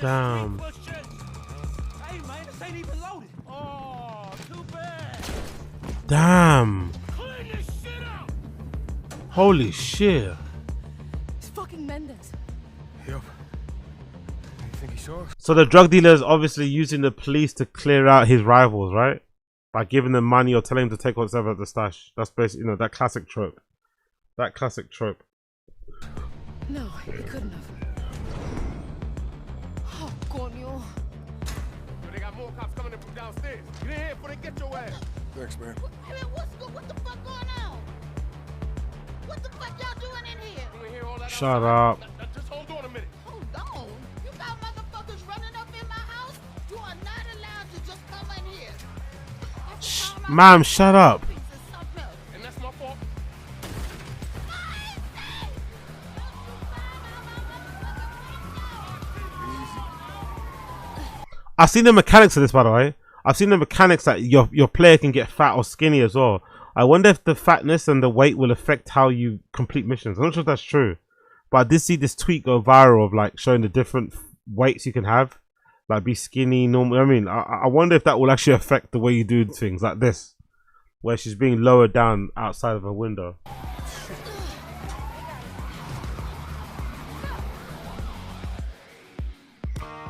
S1: Damn.
S22: Hey, man, this ain't even loaded. Oh, too bad.
S1: Damn.
S22: Clean this shit out.
S1: Holy shit.
S14: It's fucking Mendes.
S20: Yep. You think he saw us?
S1: So the drug dealer is obviously using the police to clear out his rivals, right? By giving them money or telling them to take whatever at the stash. That's basically, you know, that classic trope. That classic trope.
S14: No, he couldn't have. Oh, coño.
S19: They got more cops coming in from downstairs. Get in here before they get your ass.
S20: Thanks, man.
S14: What the fuck going on? What the fuck y'all doing in here?
S19: You hear all that
S1: Shut
S19: outside?
S1: up.
S19: Just hold on a minute.
S14: Hold on. You got motherfuckers running up in my house? You are not allowed to just come in here.
S1: Ma'am, shut up.
S19: And that's my fault.
S1: I've seen the mechanics of this, by the way. I've seen the mechanics that your player can get fat or skinny as well. I wonder if the fatness and the weight will affect how you complete missions. I'm not sure if that's true, but I did see this tweet go viral of like showing the different weights you can have, like be skinny, normal. I mean, I wonder if that will actually affect the way you do things like this, where she's being lowered down outside of a window.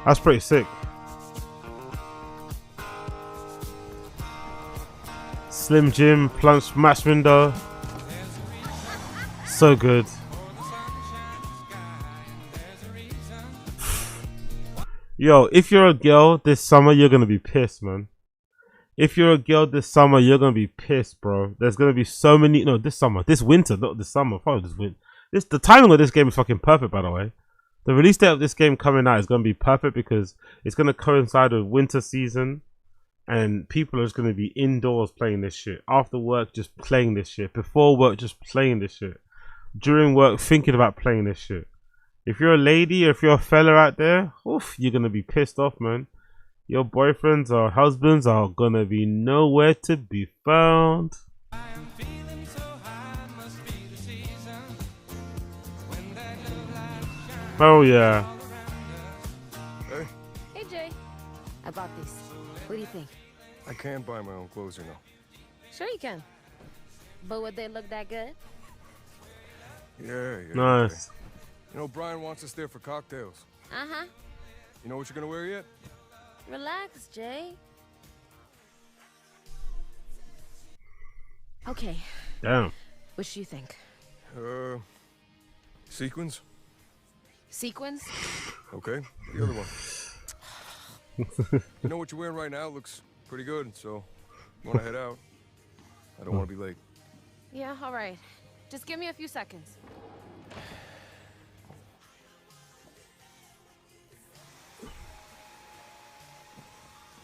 S1: That's pretty sick. Slim Jim, plunge smash window. So good. Yo, if you're a girl this summer, you're gonna be pissed, man. If you're a girl this summer, you're gonna be pissed, bro. There's gonna be so many. No, this summer, this winter, not this summer. Probably this winter. The timing of this game is fucking perfect, by the way. The release date of this game coming out is gonna be perfect because it's gonna coincide with winter season, and people are just gonna be indoors playing this shit. After work, just playing this shit. Before work, just playing this shit. During work, thinking about playing this shit. If you're a lady or if you're a fella out there, oof, you're gonna be pissed off, man. Your boyfriends or husbands are gonna be nowhere to be found. Oh yeah.
S20: Hey,
S2: Hey Jay, I bought these. What do you think?
S20: I can't buy my own clothes, you know.
S2: Sure you can. But would they look that good?
S20: Yeah.
S1: Nice.
S20: Okay. You know, Brian wants us there for cocktails.
S2: Uh-huh.
S20: You know what you're gonna wear yet?
S2: Relax, Jay. Okay.
S1: Damn.
S2: What do you think?
S20: Sequins?
S2: Sequins?
S20: Okay. The other one. You know what you're wearing right now looks pretty good, so you wanna head out? I don't wanna be late.
S2: Yeah, all right. Just give me a few seconds.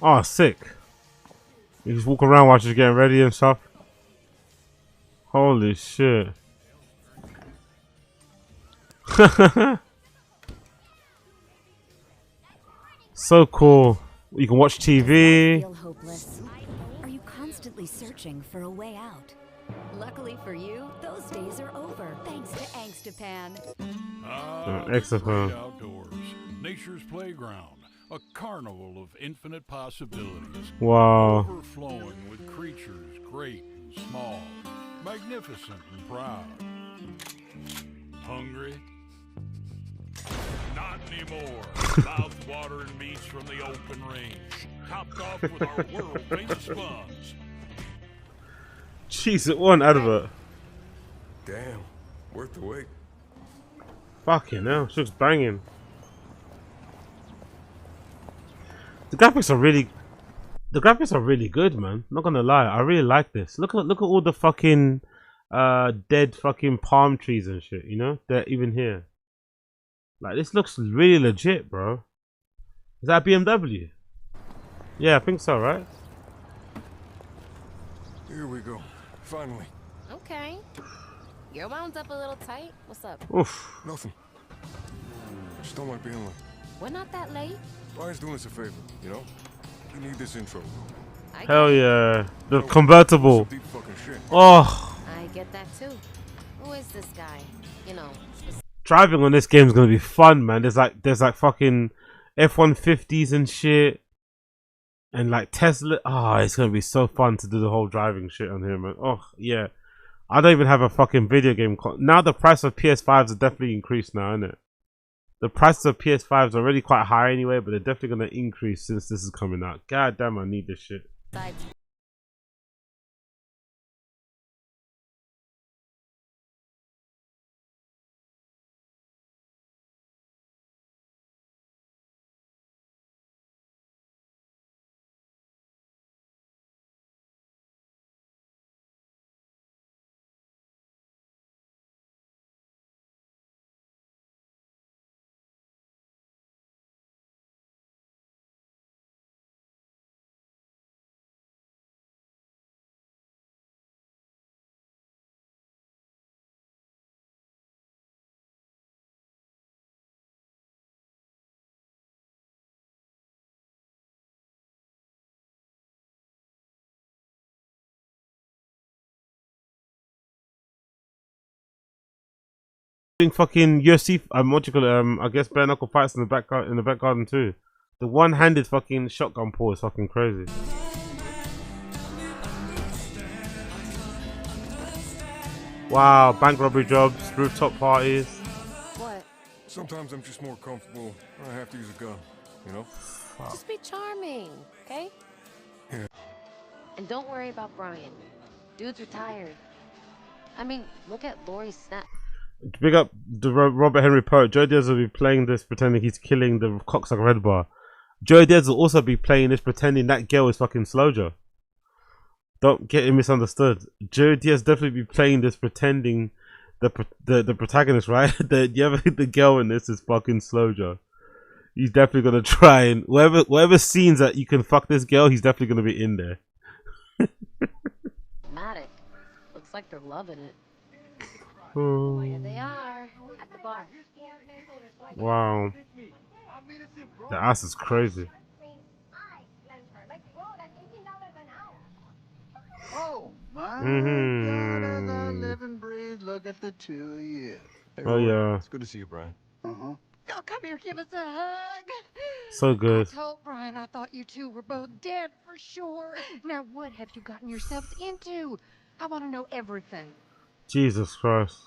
S1: Oh, sick. You just walk around while she's getting ready and stuff. Holy shit. So cool. You can watch TV.
S21: Feel hopeless? Are you constantly searching for a way out? Luckily for you, those days are over thanks to Angstapan.
S1: Exaphone.
S23: Great outdoors, nature's playground, a carnival of infinite possibilities.
S1: Wow.
S23: Overflowing with creatures great and small, magnificent and proud. Hungry? Not anymore. Mouth-watering meats from the open range, topped off with our world-famous buns.
S1: Jeez, it one advert.
S20: Damn, worth the wait.
S1: Fucking hell, she looks banging. The graphics are really good, man. Not gonna lie, I really like this. Look at all the fucking dead fucking palm trees and shit. You know, they're even here. Like, this looks really legit, bro. Is that a BMW? Yeah, I think so, right?
S20: Here we go. Finally.
S2: Okay. You're wound up a little tight. What's up?
S1: Oof.
S20: Nothing. Just don't like being late.
S2: We're not that late.
S20: Brian's doing us a favor, you know? We need this intro.
S1: Hell yeah. The convertible.
S20: Deep fucking shit.
S1: Oh.
S2: I get that too. Who is this guy? You know.
S1: Driving on this game is gonna be fun, man. There's like fucking F-150s and shit. And like Tesla. Oh, it's gonna be so fun to do the whole driving shit on here, man. Oh, yeah. I don't even have a fucking video game. Now the price of PS5s are definitely increased now, isn't it? The prices of PS5s are already quite high anyway, but they're definitely gonna increase since this is coming out. God damn, I need this shit. Fucking UFC, what you call it? I guess bare knuckle fights in the back garden too. The one-handed fucking shotgun pull is fucking crazy. Wow, bank robbery jobs, rooftop parties.
S2: What?
S20: Sometimes I'm just more comfortable when I have to use a gun.
S19: you know?
S2: Just be charming, okay?
S19: Yeah.
S2: And don't worry about Brian. Dude's retired. I mean, look at Lori Snap.
S1: Big up the Robert Henry Poet. Joe Diaz will be playing this pretending he's killing the cocksucker Red Bar. Joe Diaz will also be playing this pretending that girl is fucking Slojo. Don't get it misunderstood. Joe Diaz definitely be playing this pretending the protagonist, right? The girl in this is fucking Slojo. He's definitely gonna try and whatever scenes that you can fuck this girl, he's definitely gonna be in there.
S2: Dramatic. Looks like they're loving it.
S1: Oh.
S2: Here they are at the bar.
S1: Wow. The ass is crazy.
S3: Oh my
S1: Mhm.
S3: God, as I live and breathe, look at the two of you.
S1: Oh yeah.
S19: It's good to see you, Brian.
S3: Uh-huh. Y'all come here, give us a hug.
S1: So good.
S4: I told Brian I thought you two were both dead for sure. Now what have you gotten yourselves into? I want to know everything.
S1: Jesus Christ.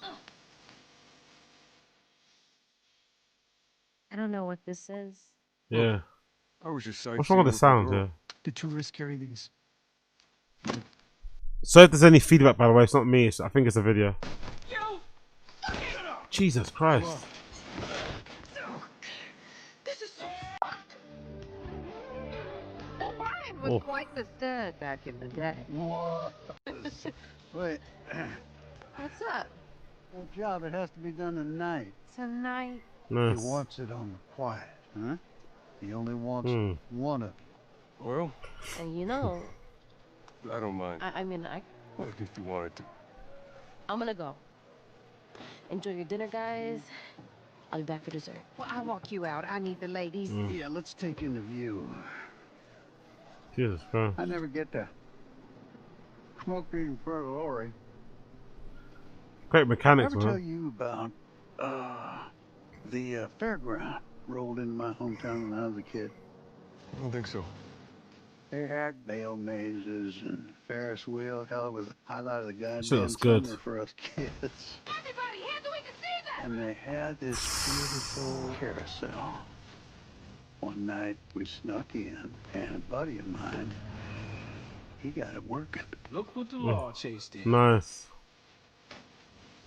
S2: I don't know what this is.
S1: Yeah.
S19: I was just
S1: What's wrong with the sound? Yeah.
S3: Did tourists carry these?
S1: So if there's any feedback, by the way, it's not me. I think it's a video. Jesus Christ.
S4: This is so fucked. Brian was
S1: Oh.
S4: quite the stud back in the day.
S3: Wait.
S4: What's up?
S3: That job, it has to be done tonight.
S4: Tonight.
S1: Nice.
S3: He wants it on the quiet, huh? He only wants
S1: Hmm.
S3: one of
S19: Well,
S2: And you know,
S19: I don't mind.
S2: I mean,
S19: Well, if you wanted to.
S2: I'm gonna go. Enjoy your dinner, guys. I'll be back for dessert.
S4: Well, I'll walk you out. I need the ladies.
S3: Yeah, let's take in the view.
S1: Jesus Christ.
S3: I never get to smoke in front of Lori.
S1: Great mechanics,
S3: Ever tell
S1: man.
S3: you about the fairground rolled into my hometown when I was a kid?
S19: I don't think so.
S3: They had bale mazes and Ferris wheel. Hell, it was the highlight of the goddamn
S1: Shit looks good.
S3: summer for us kids.
S4: Everybody, here so we can see that.
S3: And they had this beautiful carousel. One night we snuck in, and a buddy of mine, he got it working.
S20: Look what the law chased in.
S1: Nice.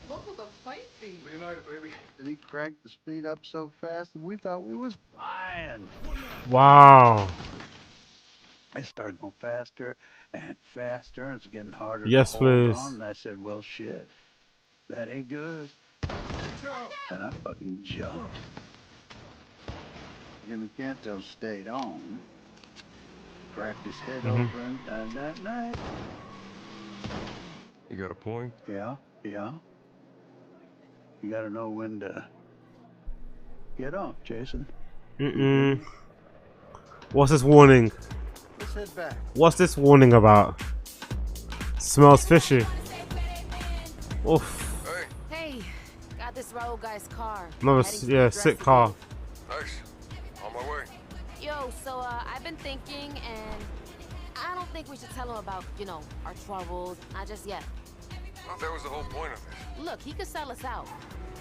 S4: What will the fight be?
S3: Leonardo, baby. And he cranked the speed up so fast that we thought we was flying.
S1: Wow.
S3: I started going faster and faster, and it's getting harder
S1: Yes,
S3: to hold
S1: please.
S3: on. And I said, well, shit, that ain't good. And I fucking jumped. Jimmy Canto stayed on, cracked his head
S1: Mhm.
S3: over and died that night.
S19: You got a point?
S3: Yeah. You gotta know when to get off, Jason.
S1: Mm-mm. What's this warning?
S3: Let's head back.
S1: What's this warning about? Smells fishy. Oof.
S2: Hey, got this road guy's car.
S1: Another,
S2: Heading to the
S1: yeah,
S2: address
S1: sick
S2: again.
S1: car.
S19: Nice. On my way.
S2: Yo, so I've been thinking, and I don't think we should tell him about, our troubles. Not just yet.
S19: Well, that was the whole point of this.
S2: Look, he could sell us out,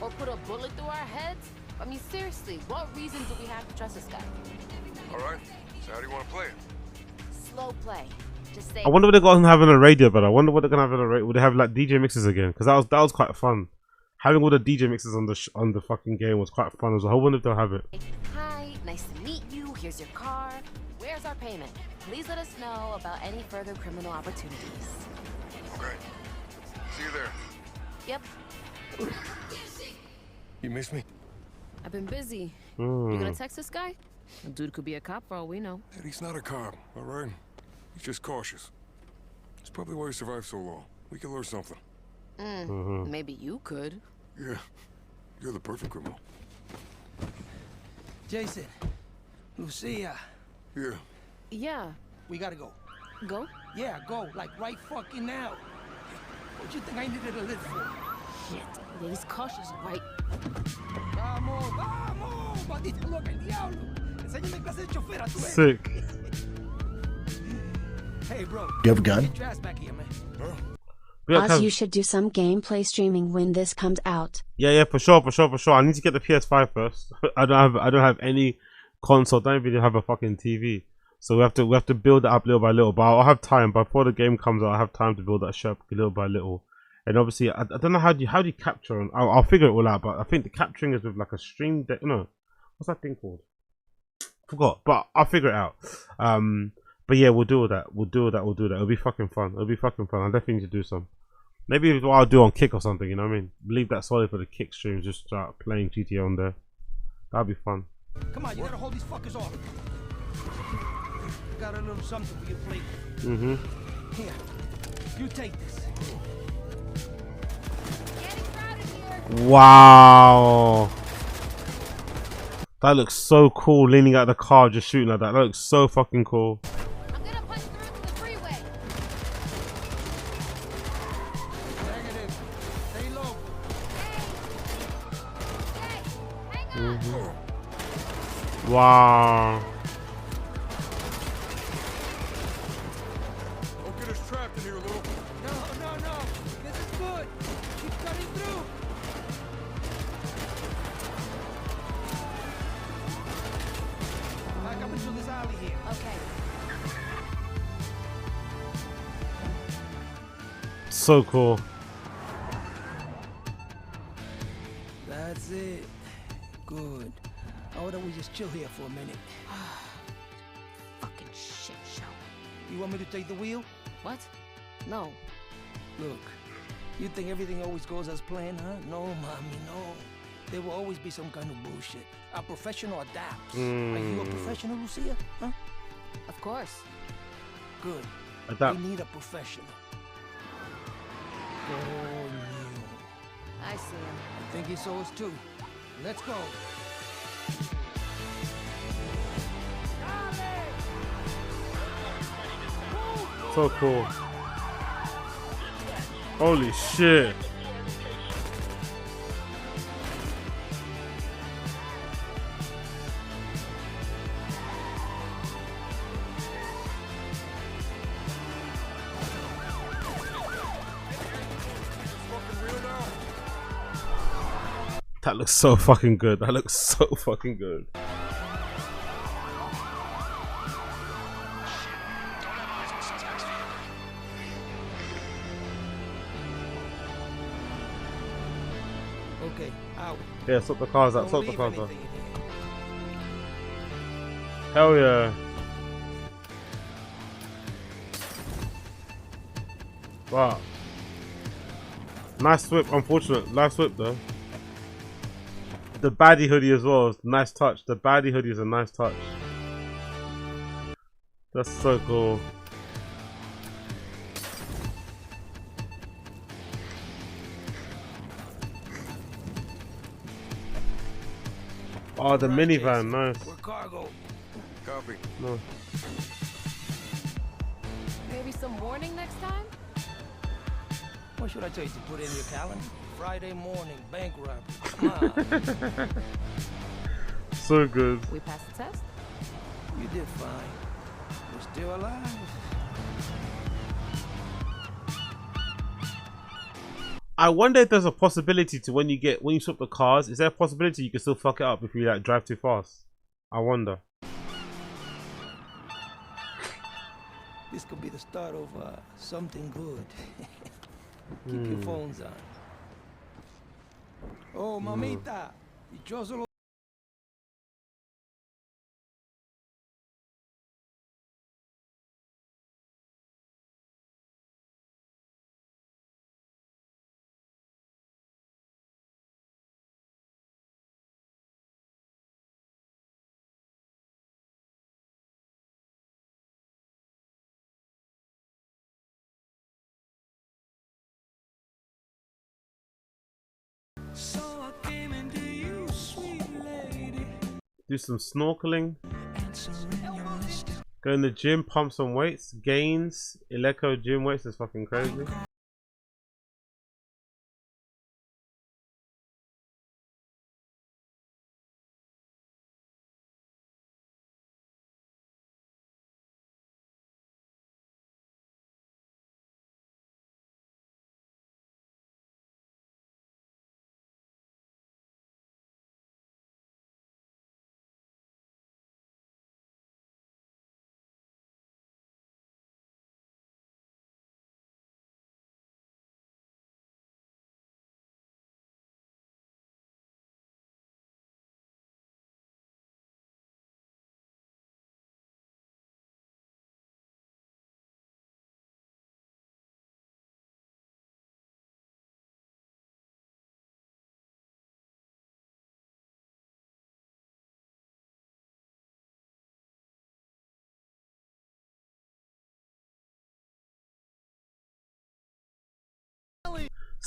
S2: or put a bullet through our heads. I mean, seriously, what reason do we have to trust this guy?
S19: All right. So how do you want to play it?
S2: Slow play. Just say.
S1: I wonder what they're gonna have on the radio, but I wonder what they're gonna have on the radio. Would they have like DJ mixes again? Because that was quite fun. Having all the DJ mixes on the fucking game was quite fun. I wonder if they'll have it.
S2: Hi, nice to meet you. Here's your car. Where's our payment? Please let us know about any further criminal opportunities.
S19: Okay. See you there.
S2: Yep,
S19: You miss me?
S2: I've been busy.
S1: Hmm.
S2: You gonna text this guy? The dude could be a cop for all we know.
S19: And he's not a cop, all right? He's just cautious. That's probably why he survived so long. We could learn something.
S2: Maybe you could.
S19: Yeah. You're the perfect criminal.
S20: Jason, Lucia,
S19: Yeah.
S2: Yeah,
S20: we gotta go.
S2: go.
S20: Yeah, go. Like right fucking now. What you think I needed to live for?
S2: Shit, yeah, he's cautious, right?
S20: Vamos, vamos, maldita loca el diablo. Enséñame clase de chofer a tu vez.
S1: Sick.
S20: Hey, bro.
S7: You have a gun?
S20: Get your ass back here, man.
S5: Boss, you should do some gameplay streaming when this comes out.
S1: Yeah, for sure. I need to get the PS5 first. I don't have any console, don't even have a fucking TV. So we have to build it up little by little. But I'll have time before the game comes out. I have time to build that shop little by little. And obviously, I don't know how do you capture. And I'll figure it all out. But I think the capturing is with like a stream deck. No, what's that thing called? Forgot. But I'll figure it out. But yeah, we'll do all that. We'll do all that. It'll be fucking fun. I'll definitely need to do some. Maybe it's what I'll do on Kick or something. You know what I mean? Leave that solid for the Kick streams. Just start playing GTA on there. That'll be fun.
S11: Come on, you gotta hold these fuckers off. Got a little something for your plate. Here, you take this.
S1: Wow. That looks so cool, leaning out of the car, just shooting like that. That looks so fucking cool.
S14: I'm gonna punch through to the freeway.
S11: Negative. Stay low.
S1: Wow.
S20: Don't get us trapped in here, Lou.
S11: No. This is good. Keep cutting through. Back up into this alley here.
S14: Okay.
S1: So cool.
S11: That's it. Good. I wonder we just chill here for a minute.
S2: Fucking shit show.
S11: You want me to take the wheel?
S2: What? No.
S11: Look, you think everything always goes as planned, huh? No, mommy, no. There will always be some kind of bullshit. A professional adapts. Are you a professional, Lucia? Huh?
S2: Of course.
S11: Good.
S1: Adapt.
S11: We need a professional. Oh,
S2: I see him.
S11: I think he saw us too. Let's go.
S1: So cool. Holy shit. That looks so fucking good. That looks so fucking good.
S11: Okay, out.
S1: Yeah, sort the cars out. Sort the cars out. Hell yeah. Wow. Nice whip. Unfortunate. Nice whip though. The baddie hoodie as well. Nice touch. The baddie hoodie is a nice touch. That's so cool. Oh, the minivan, nice.
S11: We're cargo.
S20: Copy.
S1: No.
S2: Maybe some warning next time?
S11: What should I tell you to put in your calendar? Friday morning, bank robbery. Come on.
S1: So good.
S2: We passed the test?
S11: You did fine. We're still alive.
S1: I wonder if there's a possibility to when you swap the cars, is there a possibility you can still fuck it up if you like drive too fast? I wonder.
S11: This could be the start of something good. Keep your phones on. Oh, mamita. Dichoso
S1: do some snorkeling, go in the gym, pump some weights, gains, Eleco gym weights is fucking crazy.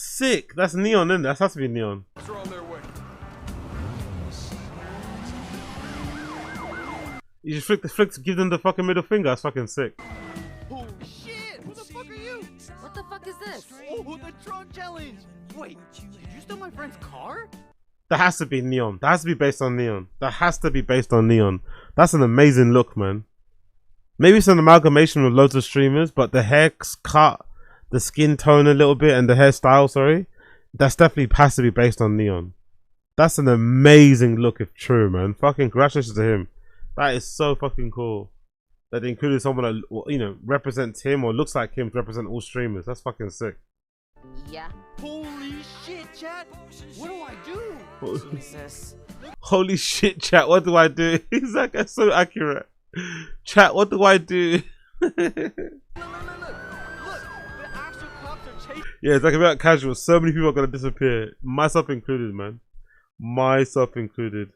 S1: Sick. That's neon, isn't it? That has to be neon.
S20: They're on their way.
S1: You just flick, give them the fucking middle finger. That's fucking sick.
S14: Oh shit! Who the fuck are you?
S2: What the fuck is this?
S14: Oh, the drug challenge! Wait, did you steal my friend's car?
S1: That has to be neon. That has to be based on neon. That has to be based on neon. That's an amazing look, man. Maybe it's an amalgamation of loads of streamers, but the hair's cut, the skin tone a little bit, and the hairstyle, sorry, that's definitely has to be based on neon. That's an amazing look if true, man. Fucking congratulations to him. That is so fucking cool. That they included someone that, you know, represents him or looks like him to represent all streamers. That's fucking sick.
S2: Yeah.
S14: Holy shit, chat! What do I do? Jesus.
S1: Holy shit, chat, what do I do? He's like, that's so accurate. Chat, what do I do? Yeah, it's like about casual. So many people are gonna disappear, myself included, man. Myself included.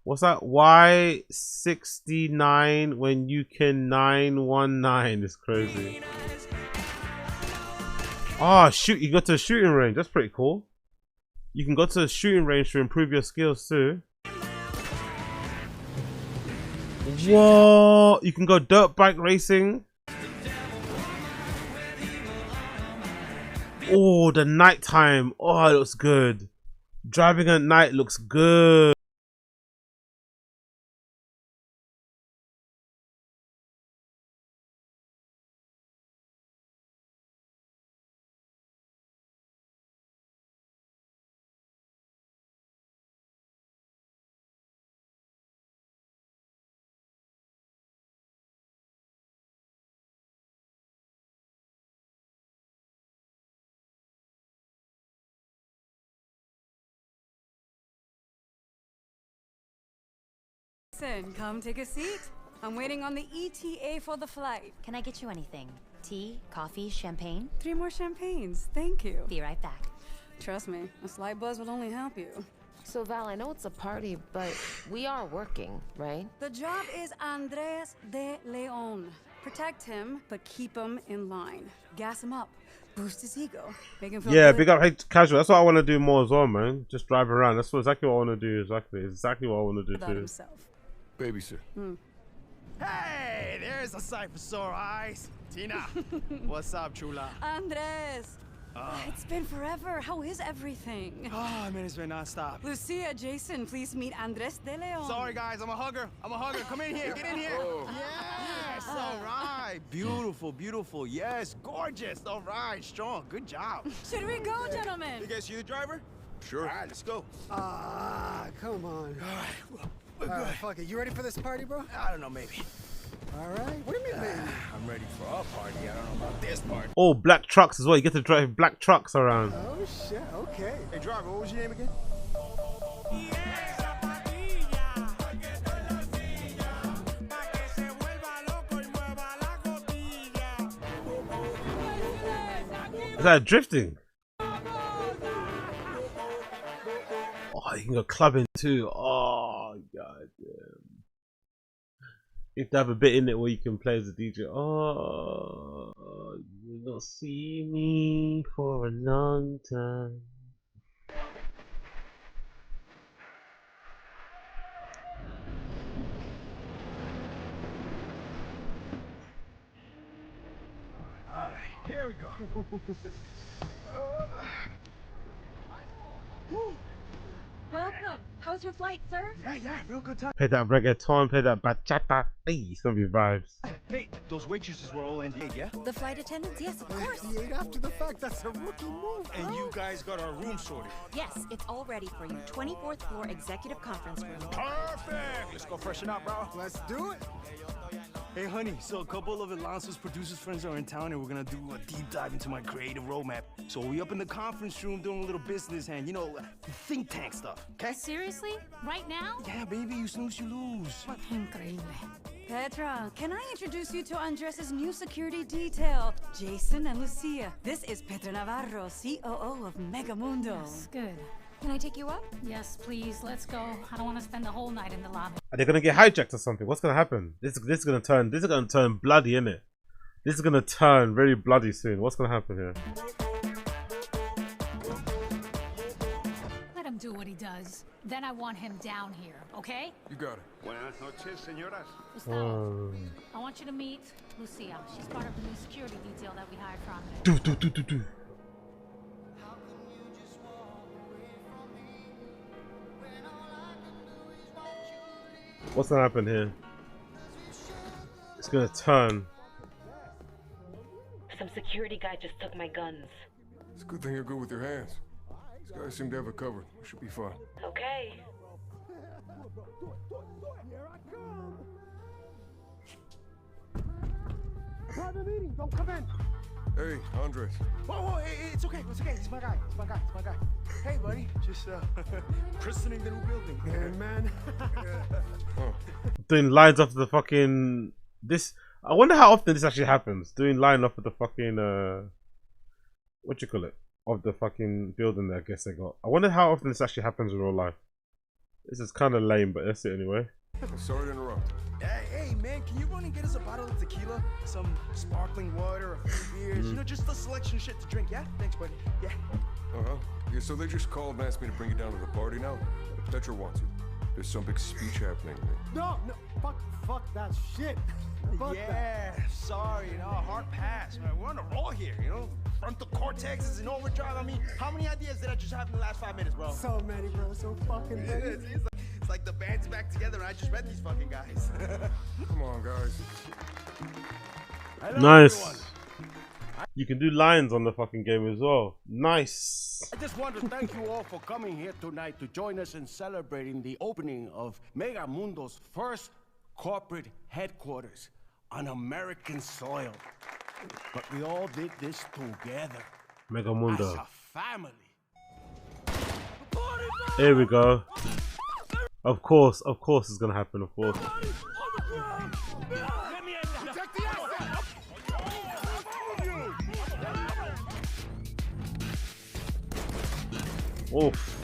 S1: What's that? Why 69 when you can 919? It's crazy. Ah, shoot! You go to a shooting range. That's pretty cool. You can go to a shooting range to improve your skills too. Whoa! You can go dirt bike racing. Oh, the nighttime. Oh, it looks good. Driving at night looks good.
S12: Listen, come take a seat. I'm waiting on the ETA for the flight.
S2: Can I get you anything? Tea, coffee, champagne?
S12: 3 more champagnes, thank you.
S2: Be right back.
S12: Trust me, a slight buzz will only help you.
S2: So Val, I know it's a party, but we are working, right?
S12: The job is Andres de Leon. Protect him, but keep him in line. Gas him up, boost his ego, make him feel
S1: Yeah,
S12: good.
S1: big up, hey, casual. That's what I want to do more as well, man. Just drive around. That's exactly what I want to do. Exactly what I want to do
S12: About
S1: too.
S12: himself.
S20: Babysit.
S15: Hey, there's a sight for sore eyes. Tina, what's up, chula?
S12: Andres! It's been forever. How is everything?
S15: Oh, man, it's been nonstop.
S12: Lucia, Jason, please meet Andres de Leon.
S15: Sorry, guys, I'm a hugger. Come in here, get in here. Yes, all right. Beautiful, beautiful. Yes, gorgeous. All right, strong. Good job.
S12: Should we go, gentlemen?
S15: You guys see the driver? Sure. All right, let's go.
S17: Come on.
S15: All right, well, we're
S17: All
S15: good.
S17: right, fuck it. You ready for this party, bro?
S15: I don't know, maybe.
S17: All right. What do you mean, maybe?
S15: I'm ready for a party. I don't know about this party.
S1: Oh, black trucks as well. You get to drive black trucks around.
S17: Oh, shit. Okay.
S15: Hey, driver, what was your name again?
S1: Is that drifting? Oh, you can go clubbing too. Oh, god damn. You have to have a bit in it where you can play as a DJ. Oh, you will not see me for a long time.
S15: Here we go.
S12: Welcome. How's your flight, sir?
S15: Yeah, real good time.
S1: Play that reggaeton, play that bachata. Hey, it's gonna be vibes.
S15: Hey, those waitresses were all NDA, yeah?
S12: The flight attendants? Yes, of course.
S17: NDA after the fact. That's a rookie move.
S15: And you guys got our room sorted.
S24: Yes, it's all ready for you. 24th floor executive conference room.
S15: Perfect. Let's go freshen up, bro.
S17: Let's do it.
S15: Hey, honey, so a couple of Alonso's producers friends are in town and we're gonna do a deep dive into my creative roadmap. So we up in the conference room doing a little business and, you know, think tank stuff, okay?
S24: Seriously? Right now?
S15: Yeah, baby, you snooze, you lose.
S12: Increíble. Petra, can I introduce you to Andres' new security detail, Jason and Lucia. This is Petra Navarro, COO of Megamundo.
S24: Yes, good. Can I take you up? Yes, please. Let's go. I don't want to spend the whole night in the lobby.
S1: Are they gonna get hijacked or something? What's gonna happen? This is gonna turn bloody, innit? This is gonna turn very bloody soon. What's gonna happen here?
S24: Let him do what he does. Then I want him down here, okay?
S20: You got it.
S3: Buenas noches, señoras.
S24: Gustavo, I want you to meet Lucia. She's part of the new security detail that we hired from.
S1: What's gonna happen here? It's gonna turn.
S8: Some security guy just took my guns.
S20: It's a good thing you're good with your hands. These guys seem to have it covered. We should be fine.
S8: Okay.
S17: Private meeting, don't come in.
S20: Hey, Andres.
S15: Whoa, hey, it's okay. It's my guy. Hey, buddy. Just christening the new building.
S17: Hey, man.
S1: Doing lines off the fucking this. I wonder how often this actually happens. Doing line off of the fucking what you call it, of the fucking building that I guess they got. I wonder how often this actually happens in real life. This is kind of lame, but that's it anyway.
S20: Sorry to interrupt.
S15: Hey, man, can you run and get us a bottle of tequila, some sparkling water, a few beers, you know, just a selection of shit to drink, yeah? Thanks, buddy. Yeah.
S20: Yeah, so they just called and asked me to bring you down to the party now? Petra wants you. There's some big speech happening.
S17: No, fuck that shit. Fuck
S15: yeah, sorry, hard pass, man. We're on a roll here, Frontal cortex is in overdrive. I mean, how many ideas did I just have in the last 5 minutes, bro?
S17: So many, bro. So fucking many.
S15: It's like the band's back together and I just met these fucking guys.
S20: Come on, guys.
S1: Nice. You can do lines on the fucking game as well. Nice.
S10: I just want to thank you all for coming here tonight to join us in celebrating the opening of Mega Mundo's first corporate headquarters on American soil. But we all did this together.
S1: Mega Mundo.
S10: As a family.
S1: Here we go. Of course it's gonna happen, of course. Oof.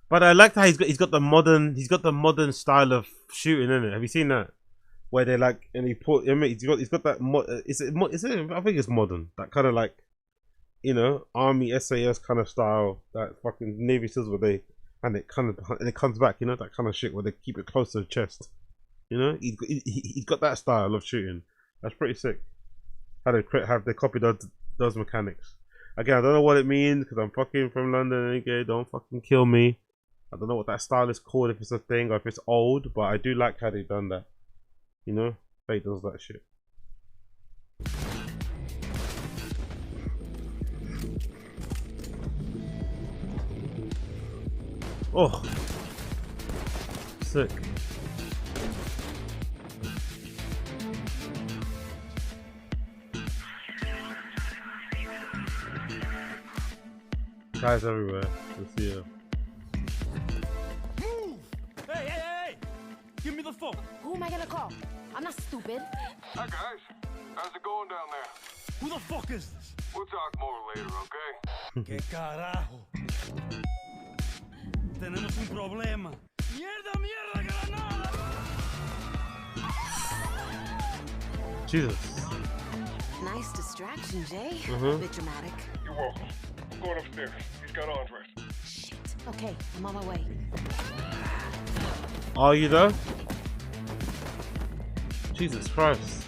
S1: But I like how he's got the modern style of shooting in it. Have you seen that? Where they like, and he's got that is it I think it's modern, that kind of like, army SAS kind of style, that fucking Navy SEALs where they, and it comes back, that kind of shit where they keep it close to the chest. He's got that style of shooting. That's pretty sick. How they copied those mechanics. Again, I don't know what it means because I'm fucking from London. Okay, don't fucking kill me. I don't know what that style is called, if it's a thing or if it's old, but I do like how they've done that. Fate does that shit. Oh, sick. Guys everywhere. Let's see you.
S10: Move! Hey! Give me the phone.
S2: Who am I gonna call? I'm not stupid.
S20: Hi, guys. How's it going down there?
S10: Who the fuck is this?
S20: We'll talk more later, okay?
S10: ¿Qué carajo? Tenemos un problema. Mierda, granada!
S1: Jesus.
S2: Nice distraction, Jay.
S1: Mhm.
S2: A bit dramatic.
S20: You're welcome. I'm going upstairs. He's got Andres.
S2: Shit. Okay, I'm on my way.
S1: Are you though? Jesus Christ.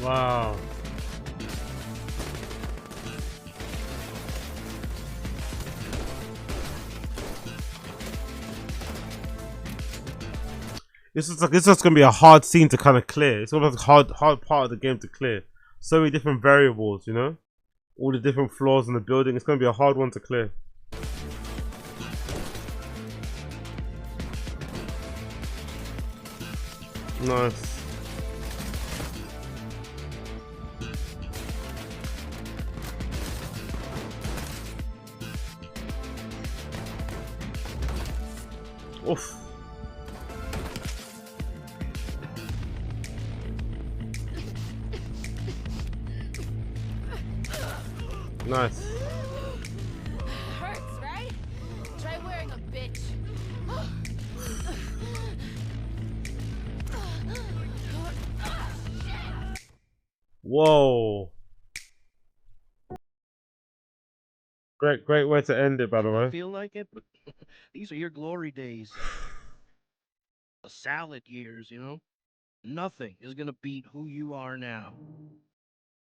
S1: Wow. This is gonna be a hard scene to kind of clear. It's gonna be a hard part of the game to clear. So many different variables, all the different floors in the building. It's gonna be a hard one to clear. Nice. Oof. Nice.
S2: Hurts, right? Try wearing a bitch.
S1: Whoa. Great way to end it, by the way.
S9: Feel like it, but these are your glory days. The salad years, you know? Nothing is gonna beat who you are now.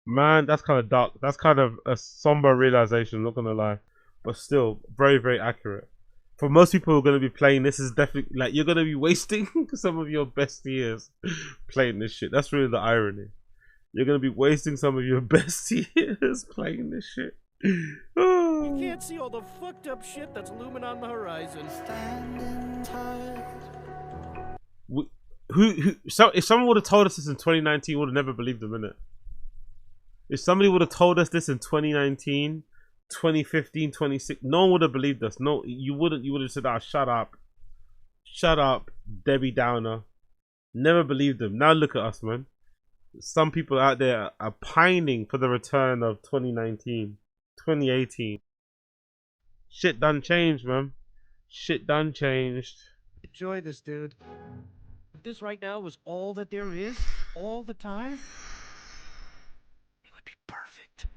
S1: Man, that's kind of dark. That's kind of a somber realization, not gonna lie. But still, very, very accurate. For most people who are going to be playing this, is definitely, like, you're going to be wasting some of your best years playing this shit. That's really the irony. You're going to be wasting some of your best years playing this shit.
S9: You can't see all the fucked up shit that's looming on the horizon.
S1: So if someone would have told us this in 2019, we would have never believed them, innit? If somebody would have told us this in 2019, 2015, 2016, no one would have believed us. No, you wouldn't. You would have said, "Ah, shut up, Debbie Downer." Never believed them. Now look at us, man. Some people out there are pining for the return of 2019, 2018. Shit done changed, man. Shit done changed.
S9: Enjoy this, dude. If this right now was all that there is, all the time, it would be perfect.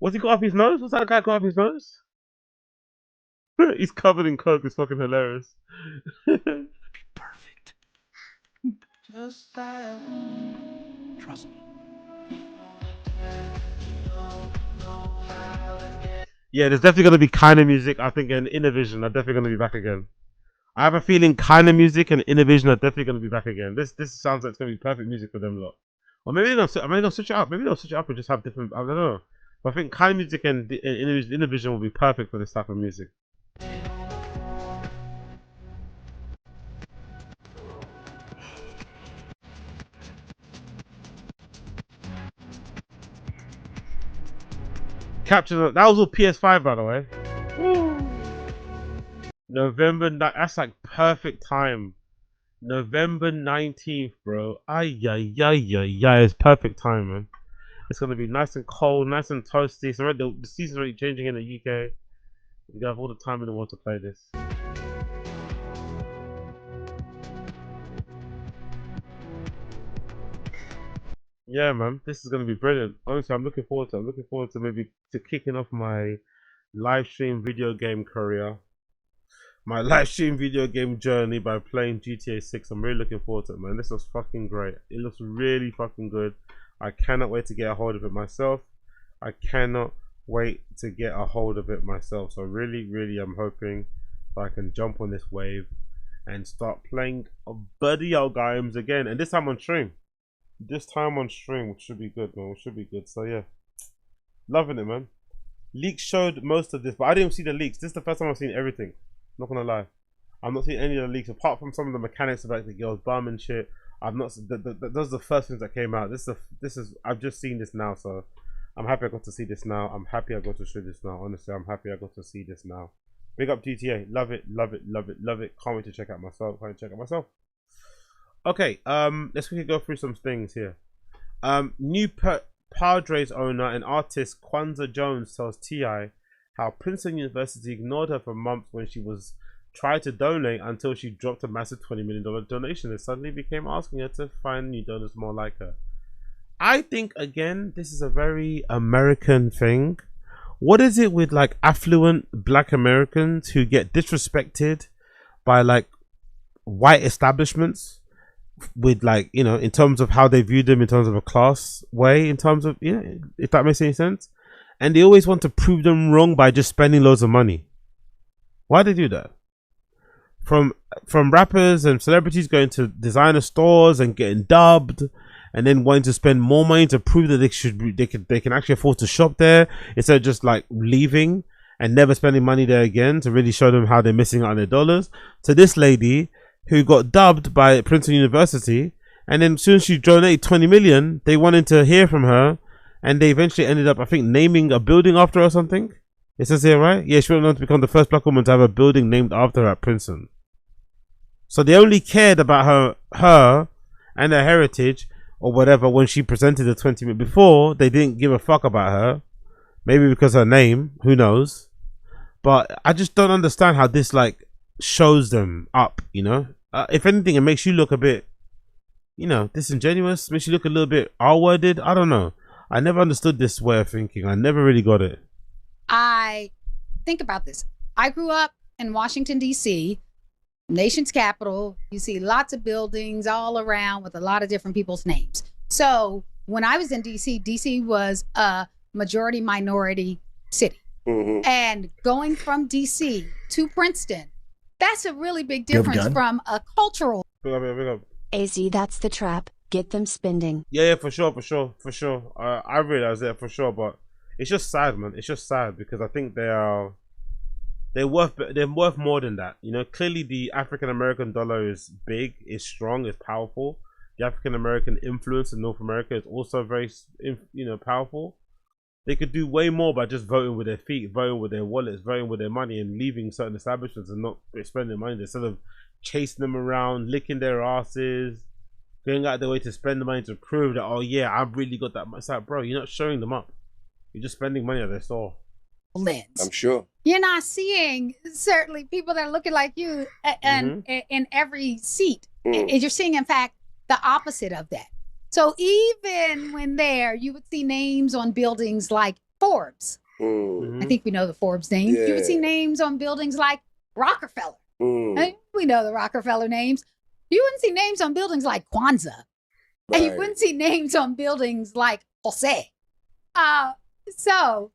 S1: What's he got up his nose? What's that guy got up his nose? He's covered in coke. It's fucking hilarious.
S9: Perfect. Just that. Trust me.
S1: Yeah, there's definitely going to be kind of music, I think, and Innovision are definitely going to be back again. I have a feeling kind of music and Innovision are definitely going to be back again. This sounds like it's going to be perfect music for them lot. Or maybe they'll switch it up. Maybe they'll switch it up and just have different. I don't know. But I think kind of music and Innovision will be perfect for this type of music. Capture that was all PS5, by the way. November, that's like perfect time. November 19th, bro. It's perfect time, man. It's gonna be nice and cold, nice and toasty. So the season's already changing in the UK. We have all the time in the world to play this. Yeah, man, this is gonna be brilliant. Honestly, I'm looking forward to it. I'm looking forward to maybe kicking off my live stream video game career, my live stream video game journey by playing GTA 6. I'm really looking forward to it, man. This looks fucking great. It looks really fucking good. I cannot wait to get a hold of it myself. I cannot wait to get a hold of it myself. So really, I'm hoping that I can jump on this wave and start playing video games again, and this time on stream. This time on stream, which should be good, man. Which should be good. So yeah, loving it, man. Leaks showed most of this, but I didn't see the leaks. This is the first time I've seen everything. Not gonna lie, I'm not seeing any of the leaks apart from some of the mechanics about the girl's bum and shit. I've not. Those are the first things that came out. This is. I've just seen this now, so I'm happy I got to see this now. I'm happy I got to show this now. Honestly, I'm happy I got to see this now. Big up GTA. Love it. Love it. Love it. Love it. Can't wait to check out myself. Can't wait to check out myself. Okay, let's quickly go through some things here. New Padres owner and artist Kwanzaa Jones tells T.I. how Princeton University ignored her for months when she was trying to donate until she dropped a massive $20 million donation and suddenly became asking her to find new donors more like her. I think, again, this is a very American thing. What is it with, like, affluent black Americans who get disrespected by, like, white establishments? With, like, you know, in terms of how they view them in terms of a class way, in terms of, you know, if that makes any sense. And they always want to prove them wrong by just spending loads of money. Why do they do that? From rappers and celebrities going to designer stores and getting dubbed, and then wanting to spend more money to prove that they can actually afford to shop there, instead of just like leaving and never spending money there again, to really show them how they're missing out on their dollars. So this lady who got dubbed by Princeton University, and then as soon as she donated 20 million, they wanted to hear from her, and they eventually ended up, I think, naming a building after her or something. It says here, right? Yeah, she went on to become the first black woman to have a building named after her at Princeton. So they only cared about her and her heritage or whatever when she presented the 20 minutes. Before, they didn't give a fuck about her. Maybe because her name, who knows? But I just don't understand how this like shows them up, you know? If anything, it makes you look a bit, you know, disingenuous. Makes you look a little bit R-worded. I don't know. I never understood this way of thinking. I never really got it.
S6: I think about this. I grew up in Washington, D.C., nation's capital. You see lots of buildings all around with a lot of different people's names. So when I was in D.C., D.C. was a majority minority city. And going from D.C. to Princeton, that's a really big difference from a cultural.
S1: Big up.
S5: AZ, that's the trap. Get them spending.
S1: Yeah, for sure. I realize that for sure, but it's just sad, man. It's just sad because I think they're worth more than that. You know, clearly the African American dollar is big, is strong, is powerful. The African American influence in North America is also very, you know, powerful. They could do way more by just voting with their feet, voting with their wallets, voting with their money, and leaving certain establishments and not spending money instead of chasing them around, licking their asses, going out their way to spend the money to prove that, oh yeah, I've really got that much. It's like, bro, you're not showing them up. You're just spending money at their store.
S6: Lens.
S13: I'm sure.
S6: You're not seeing certainly people that are looking like you and in every seat. And you're seeing, in fact, the opposite of that. So even when there, you would see names on buildings like Forbes. I think we know the Forbes name.
S13: Yeah.
S6: You would see names on buildings like Rockefeller. We know the Rockefeller names. You wouldn't see names on buildings like Kwanzaa. And you wouldn't see names on buildings like Jose. So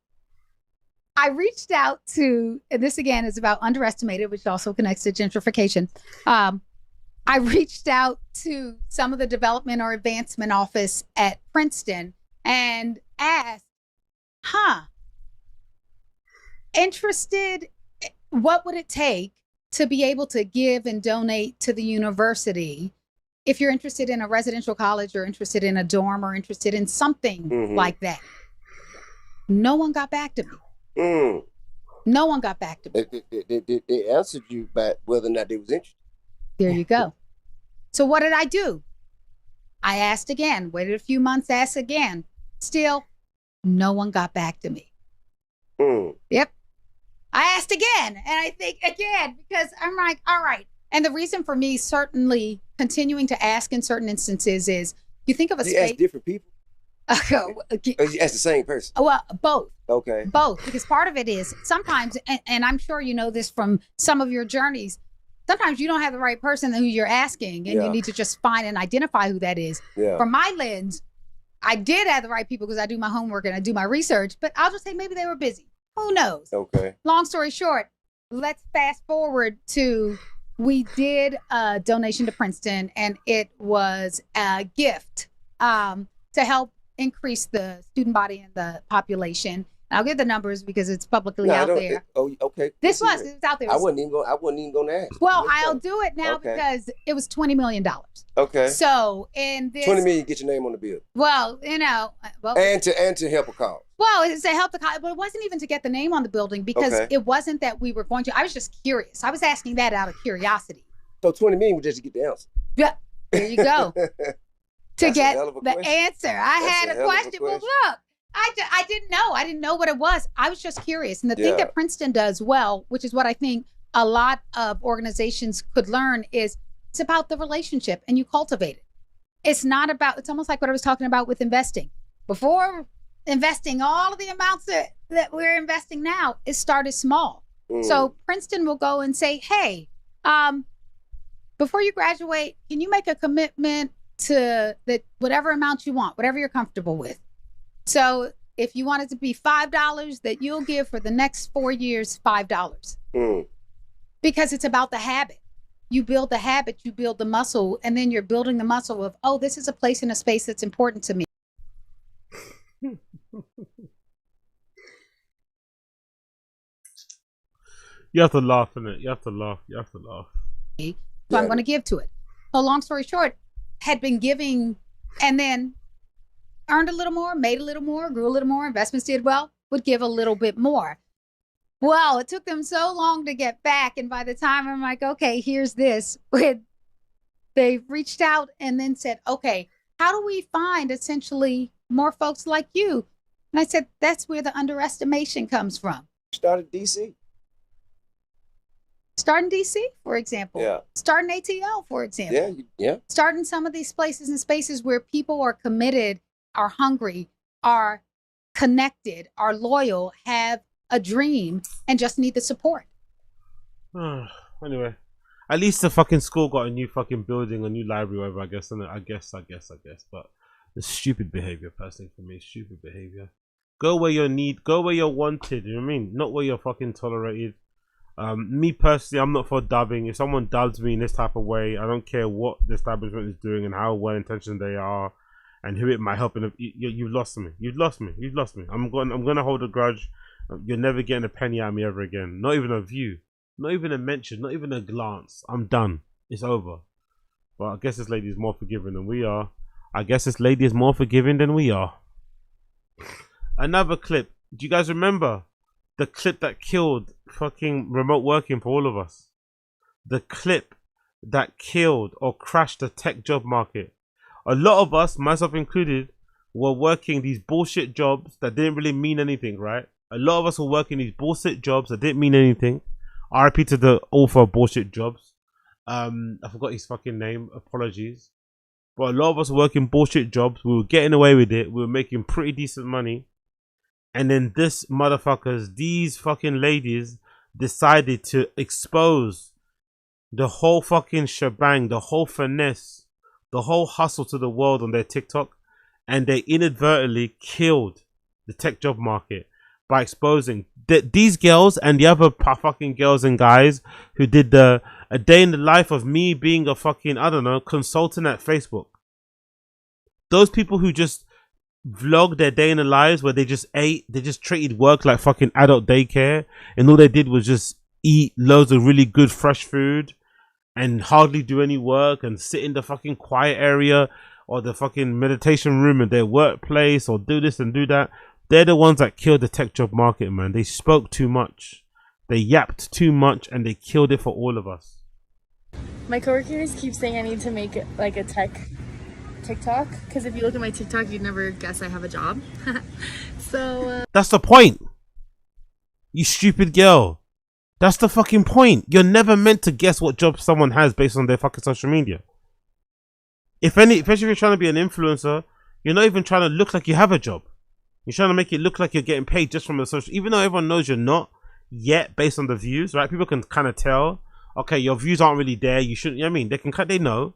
S6: I reached out to, and this again is about underestimated, which also connects to gentrification. I reached out to some of the development or advancement office at Princeton and asked, interested, what would it take to be able to give and donate to the university if you're interested in a residential college or interested in a dorm or interested in something like that? No one got back to me. No one got back to me.
S13: They answered you back whether or not they was interested.
S6: There you go. So what did I do? I asked again, waited a few months, asked again. Still, no one got back to me. Yep. I asked again, and I think again, because I'm like, all right. And the reason for me certainly continuing to ask in certain instances is, you think of a space.
S13: You ask different people? Or you ask the same person?
S6: Well, both.
S13: Okay.
S6: Both, because part of it is sometimes, and I'm sure you know this from some of your journeys, sometimes you don't have the right person who you're asking, and you need to just find and identify who that is. From my lens, I did have the right people because I do my homework and I do my research, but I'll just say maybe they were busy. Who knows?
S13: Okay.
S6: Long story short, let's fast forward to, we did a donation to Princeton, and it was a gift to help increase the student body and the population. I'll give the numbers because it's publicly out there.
S13: Okay.
S6: It's out there.
S13: I wasn't even going to ask.
S6: Well, I'll do it now because it was $20 million.
S13: Okay.
S6: So in this,
S13: $20 million, get your name on the bill.
S6: Well, you know,
S13: and to help a cause.
S6: Well, it's to help the cause, but it wasn't even to get the name on the building because it wasn't that we were going to. I was just curious. I was asking that out of curiosity.
S13: So $20 million was just to get the answer.
S6: Yeah, there you go. To get the answer, I had a question. Well, look. I didn't know. I didn't know what it was. I was just curious. And the thing that Princeton does well, which is what I think a lot of organizations could learn, is it's about the relationship and you cultivate it. It's not about, it's almost like what I was talking about with investing. Before investing all of the amounts that we're investing now, it started small. So Princeton will go and say, hey, before you graduate, can you make a commitment to that whatever amount you want, whatever you're comfortable with? So if you want it to be $5, that you'll give for the next 4 years, $5. Because it's about the habit. You build the habit, you build the muscle, and then you're building the muscle of, oh, this is a place in a space that's important to me.
S1: You have to laugh, innit? You have to laugh.
S6: So I'm going to give to it. So long story short, had been giving and then earned a little more, made a little more, grew a little more, investments did well, would give a little bit more. Well, it took them so long to get back, and by the time I'm like, okay, here's this, they reached out and then said, okay, how do we find essentially more folks like you? And I said, that's where the underestimation comes from.
S13: Started DC.
S6: Starting DC, for example.
S13: Yeah.
S6: Starting ATL, for example.
S13: Yeah.
S6: Starting some of these places and spaces where people are committed, are hungry, are connected, are loyal, have a dream, and just need the support.
S1: Anyway, at least the fucking school got a new fucking building, a new library, whatever. I guess. But the stupid behavior, personally, for me, stupid behavior. Go where you're needed. Go where you're wanted. You know what I mean? Not where you're fucking tolerated. Me personally, I'm not for dubbing. If someone dubs me in this type of way, I don't care what the establishment is doing and how well intentioned they are, and who it might help. And you've lost me. You've lost me. I'm gonna hold a grudge. You're never getting a penny out of me ever again. Not even a view. Not even a mention. Not even a glance. I'm done. It's over. But I guess this lady is more forgiving than we are. Another clip. Do you guys remember the clip that killed fucking remote working for all of us? The clip that killed or crashed the tech job market. A lot of us, myself included, were working these bullshit jobs that didn't really mean anything, right? A lot of us were working these bullshit jobs that didn't mean anything. RIP to the author of bullshit jobs. I forgot his fucking name. Apologies. But a lot of us were working bullshit jobs. We were getting away with it. We were making pretty decent money. And then these fucking ladies decided to expose the whole fucking shebang, the whole finesse, the whole hustle to the world on their TikTok. And they inadvertently killed the tech job market by exposing these girls and the other fucking girls and guys who did a day in the life of me being a fucking, I don't know, consultant at Facebook. Those people who just vlog their day in the lives where they just ate, they just treated work like fucking adult daycare, and all they did was just eat loads of really good fresh food and hardly do any work and sit in the fucking quiet area or the fucking meditation room in their workplace or do this and do that. They're the ones that killed the tech job market, man. They spoke too much, they yapped too much, and they killed it for all of us.
S16: My coworkers keep saying I need to make it like a tech TikTok, because if you look at my TikTok, you'd never guess I have a job. So
S1: that's the point, you stupid girl. That's the fucking point. You're never meant to guess what job someone has based on their fucking social media. Especially if you're trying to be an influencer, you're not even trying to look like you have a job. You're trying to make it look like you're getting paid just from the social, even though everyone knows you're not yet based on the views, right? People can kind of tell, okay, your views aren't really there. You shouldn't, you know what I mean? They know.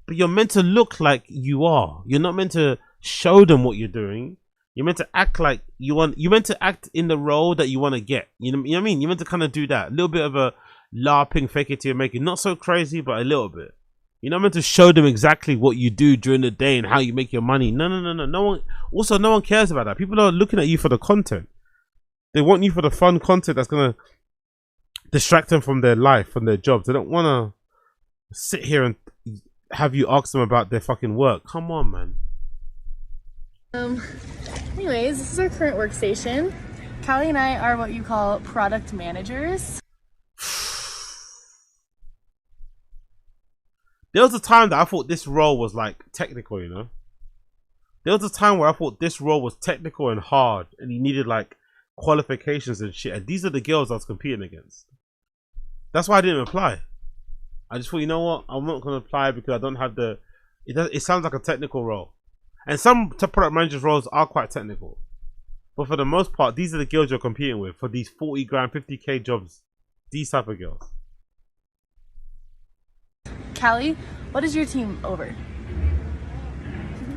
S1: But you're meant to look like you are. You're not meant to show them what you're doing. You're meant to act like you want. You're meant to act in the role that you want to get. You know what I mean? You're meant to kind of do that. A little bit of a LARPing, fake it till you make it. Not so crazy, but a little bit. You're not meant to show them exactly what you do during the day and how you make your money. No. No one. Also, no one cares about that. People are looking at you for the content. They want you for the fun content that's gonna distract them from their life, from their jobs. They don't want to sit here and have you ask them about their fucking work. Come on, man.
S16: Anyways, this is our current workstation. Callie and I are what you call product managers.
S1: There was a time that I thought this role was like technical, you know. There was a time where I thought this role was technical and hard, and you needed like qualifications and shit. And these are the girls I was competing against. That's why I didn't apply. I just thought, you know what, I'm not going to apply because I don't have the. It sounds like a technical role, and some product managers roles are quite technical, but for the most part, these are the girls you're competing with for these 40 grand, 50k jobs. These type of girls.
S16: Callie, what is your team over?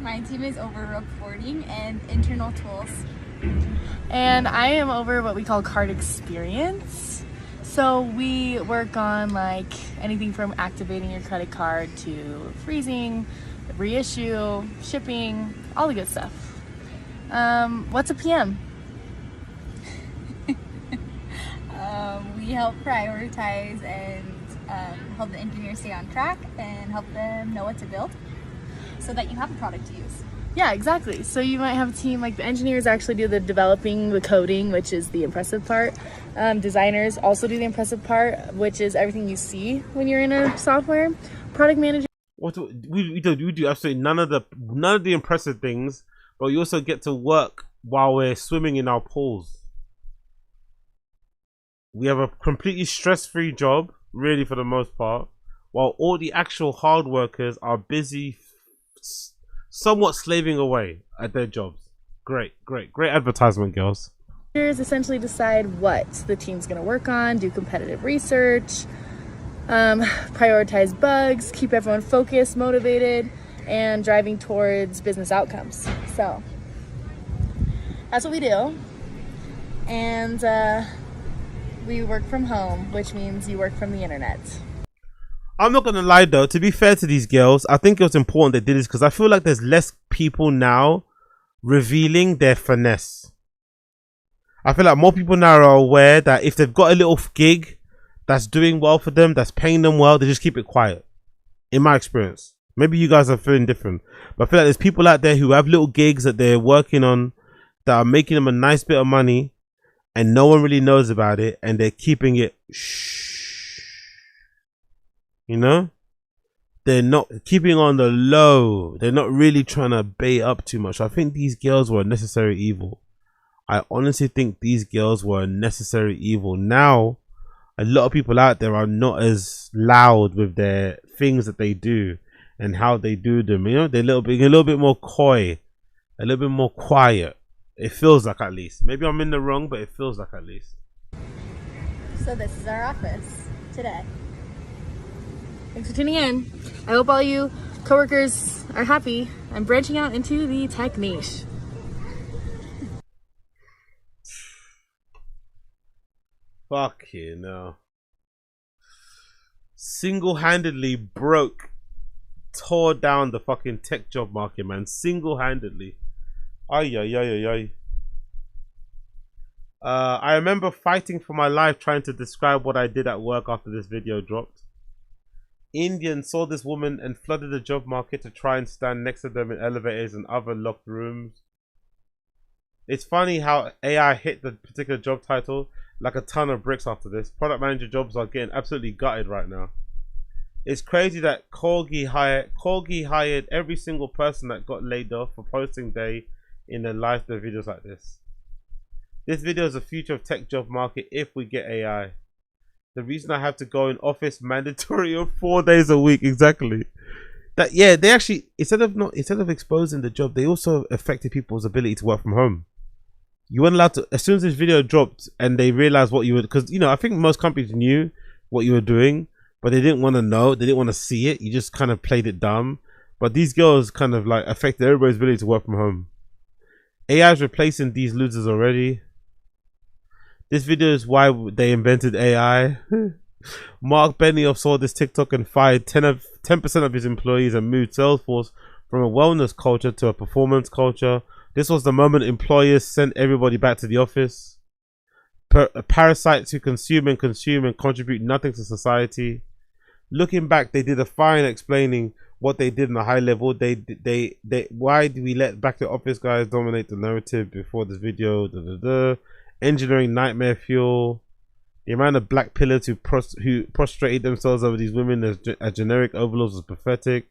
S18: My team is over reporting and internal tools.
S16: And I am over what we call card experience. So we work on like anything from activating your credit card to freezing, reissue, shipping, all the good stuff. What's a PM?
S18: We help prioritize and help the engineers stay on track and help them know what to build. so that you have a product to use.
S16: Yeah, exactly. So you might have a team, like the engineers actually do the developing, the coding, which is the impressive part. Designers also do the impressive part, which is everything you see when you're in a software. Product manager.
S1: What we do absolutely none of the impressive things, but we also get to work while we're swimming in our pools. We have a completely stress-free job, really, for the most part, while all the actual hard workers are busy somewhat slaving away at their jobs. Great advertisement, girls.
S16: Essentially decide what the team's going to work on, do competitive research, prioritize bugs, keep everyone focused, motivated, and driving towards business outcomes. So that's what we do. And we work from home, which means you work from the internet.
S1: I'm not gonna lie though, to be fair to these girls, I think it was important they did this because I feel like there's less people now revealing their finesse. I feel like more people now are aware that if they've got a little gig that's doing well for them, that's paying them well, they just keep it quiet. In my experience. Maybe you guys are feeling different. But I feel like there's people out there who have little gigs that they're working on that are making them a nice bit of money and no one really knows about it and they're keeping it shh. You know, they're not keeping on the low. They're not really trying to bait up too much. I think these girls were a necessary evil. I honestly think these girls were a necessary evil. Now, a lot of people out there are not as loud with their things that they do and how they do them. You know, they're a little bit more coy, a little bit more quiet. It feels like, at least. Maybe I'm in the wrong, but it feels like at least.
S18: So this is our office today.
S16: Thanks for tuning in. I hope all you coworkers are happy. I'm branching out into the tech niche.
S1: Fuck you, no. Single-handedly tore down the fucking tech job market, man. Single-handedly. Ay. I remember fighting for my life trying to describe what I did at work after this video dropped. Indians saw this woman and flooded the job market to try and stand next to them in elevators and other locked rooms. It's funny how AI hit the particular job title like a ton of bricks after this. Product manager jobs are getting absolutely gutted right now. It's crazy that Corgi hired every single person that got laid off for posting day in their life their videos like this. This video is the future of tech job market if we get AI. The reason I have to go in office mandatory of 4 days a week, exactly. That yeah, they actually instead of exposing the job, they also affected people's ability to work from home. You weren't allowed to, as soon as this video dropped and they realized what you were, because you know, I think most companies knew what you were doing, but they didn't want to know, they didn't want to see it. You just kind of played it dumb. But these girls kind of like affected everybody's ability to work from home. AI is replacing these losers already. This video is why they invented AI. Mark Benioff saw this TikTok and fired 10% of his employees and moved Salesforce from a wellness culture to a performance culture. This was the moment employers sent everybody back to the office. Parasites who consume and contribute nothing to society. Looking back, they did a fine explaining what they did on a high level. Why do we let back to office guys dominate the narrative before this video? Engineering nightmare fuel. The amount of black pillars who prostrated themselves over these women as generic overlords was pathetic.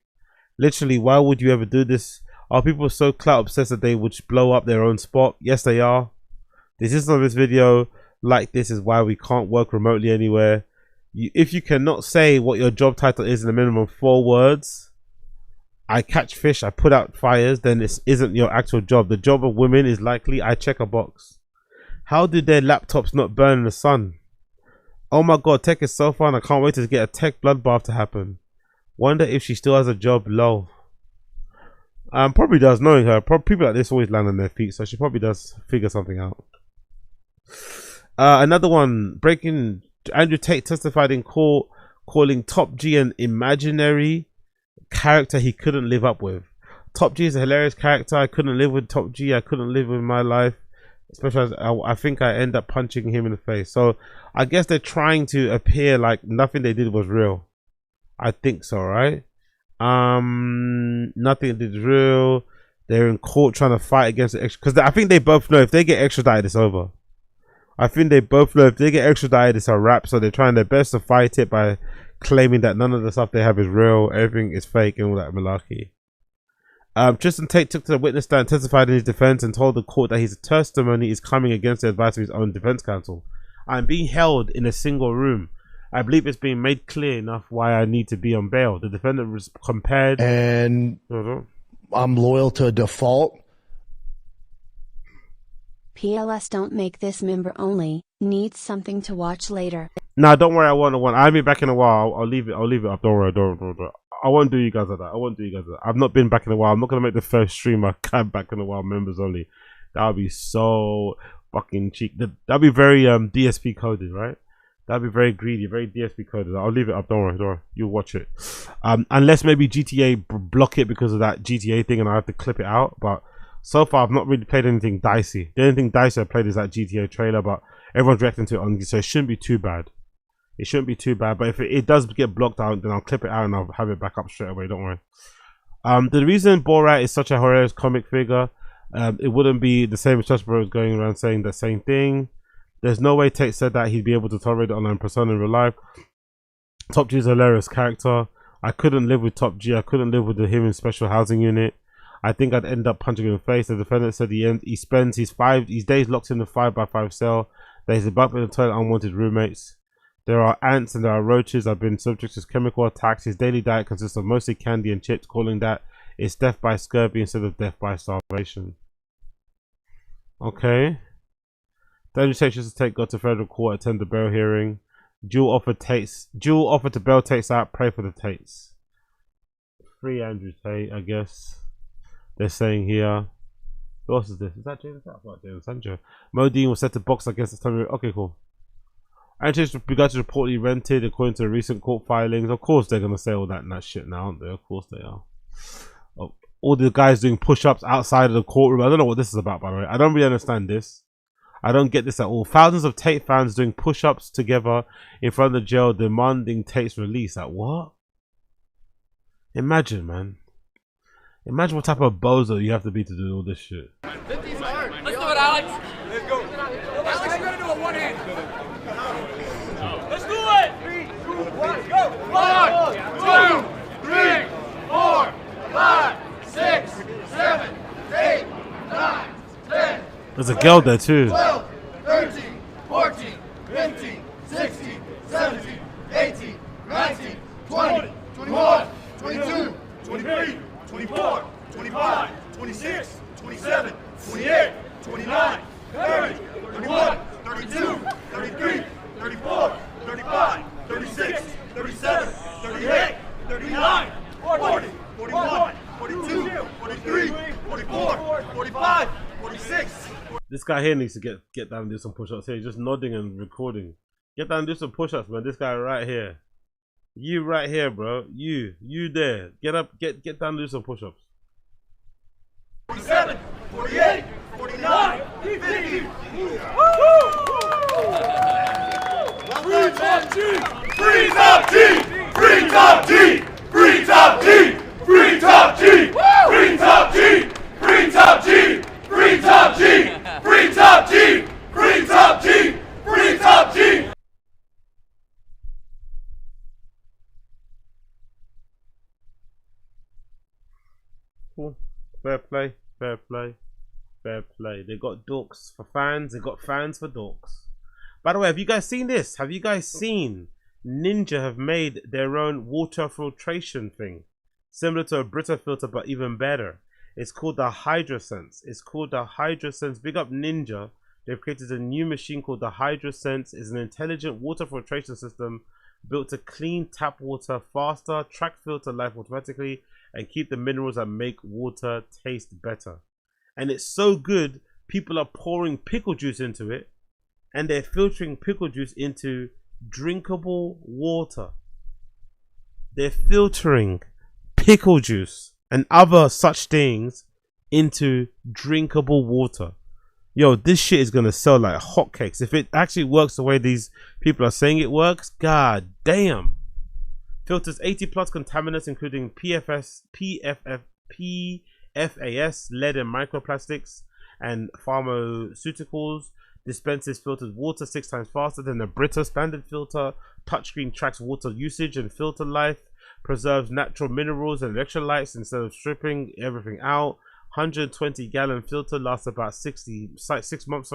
S1: Literally, why would you ever do this? Are people so clout obsessed that they would blow up their own spot? Yes, they are. The existence of this video like this is why we can't work remotely anywhere. If you cannot say what your job title is in a minimum of 4 words, I catch fish, I put out fires, then this isn't your actual job. The job of women is likely I check a box. How did their laptops not burn in the sun? Oh my god, tech is so fun. I can't wait to get a tech bloodbath to happen. Wonder if she still has a job. Lol. Probably does, knowing her. People like this always land on their feet, so she probably does figure something out. Another one. Breaking. Andrew Tate testified in court calling Top G an imaginary character he couldn't live up with. Top G is a hilarious character. I couldn't live with Top G. I couldn't live with my life. Especially as I think I end up punching him in the face. So I guess they're trying to appear like nothing they did was real. I think so, right? Nothing is real. They're in court trying to fight against the because I think they both know if they get extradited, it's over. I think they both know if they get extradited, it's a wrap. So they're trying their best to fight it by claiming that none of the stuff they have is real, everything is fake, and all that malarkey. Tristan Tate took to the witness stand, testified in his defense, and told the court that his testimony is coming against the advice of his own defense counsel. I'm being held in a single room. I believe it's been made clear enough why I need to be on bail. The defendant was compared,
S7: and I'm loyal to a default.
S5: PLS don't make this member only. Needs something to watch later.
S1: Nah, don't worry. I won't. I'll be back in a while. I'll leave it up. Don't worry. I won't do you guys like that. I've not been back in a while. I'm not gonna make the first stream I can back in a while members only. That would be so fucking cheap. That'd be very DSP coded, right? That'd be very greedy, very DSP coded. I'll leave it up. Don't worry. You'll watch it. Unless maybe GTA block it because of that GTA thing, and I have to clip it out. But so far, I've not really played anything dicey. The only thing dicey I played is that GTA trailer, but everyone's reacting to it, so it shouldn't be too bad. It shouldn't be too bad, but if it does get blocked out, then I'll clip it out and I'll have it back up straight away. Don't worry. The reason Borat is such a hilarious comic figure, it wouldn't be the same as Josh Bros going around saying the same thing. There's no way Tate said that he'd be able to tolerate the online persona in real life. Top G is a hilarious character. I couldn't live with Top G. I couldn't live with him in special housing unit. I think I'd end up punching him in the face. The defendant said he spends his days locked in the 5x5 cell. That he's about in the toilet unwanted roommates. There are ants and there are roaches. I've been subject to chemical attacks. His daily diet consists of mostly candy and chips, calling that it's death by scurvy instead of death by starvation. Okay. Daniel Tate should take God to federal court, attend the bail hearing. Jewel offered to bail Tates out, pray for the Tates. Free Andrew Tate, I guess. They're saying here. Who else is this? Is that James? I thought James Sancho. Modine was set to box against the time. Okay, cool. Andrew began to reportedly rented according to recent court filings. Of course they're gonna say all that and that shit now, aren't they? Of course they are. Oh, all the guys doing push-ups outside of the courtroom. I don't know what this is about, by the way. I don't really understand this. I don't get this at all. Thousands of Tate fans doing push-ups together in front of the jail demanding Tate's release. Like, what? Imagine, man. Imagine what type of bozo you have to be to do all this shit.
S14: 50's hard. Let's do it, Alex. Let's go. Alex, you gotta do it one hand. Let's do it. 3, 2, 1, go. 1, 2, 3, 4, 5, 6, 7, 8, 9, 10.
S1: There's a girl there too.
S14: 12, 13, 14, 15, 16, 17, 18, 19, 20, 21, 22, 23, 24, 25, 26, 27, 28, 29, 30, 31, 32, 33, 34, 35, 36, 37, 38, 39, 40, 41, 42, 43, 44, 45, 46.
S1: This guy here needs to get down and do some push-ups here. He's just nodding and recording. Get down and do some push-ups, man. This guy right here. You right here, bro. You there. Get up, get down and do some push-ups.
S14: 47, 48, 49, 50. Free Top G! Free Top G! Free Top G! Free Top G! Free Top G! Free Top G! Free Top G! Free Top G! Free Top G! Free Top G! Free Top G!
S1: Cool. Fair play, fair play, fair play. They got dorks for fans, they got fans for dorks. By the way, have you guys seen this? Have you guys seen Ninja have made their own water filtration thing? Similar to a Brita filter, but even better. It's called the HydroSense. It's called the HydroSense. Big up Ninja. They've created a new machine called the HydroSense. It's an intelligent water filtration system built to clean tap water faster, track filter life automatically, and keep the minerals that make water taste better. And it's so good, people are pouring pickle juice into it, and they're filtering pickle juice into drinkable water. They're filtering pickle juice and other such things into drinkable water. Yo, this shit is gonna sell like hotcakes if it actually works the way these people are saying it works. God damn. Filters 80 plus contaminants including PFAS, lead and microplastics, and pharmaceuticals. Dispenses filtered water 6 times faster than the Brita standard filter. Touchscreen tracks water usage and filter life. Preserves natural minerals and electrolytes instead of stripping everything out. 120-gallon filter lasts about 6 months,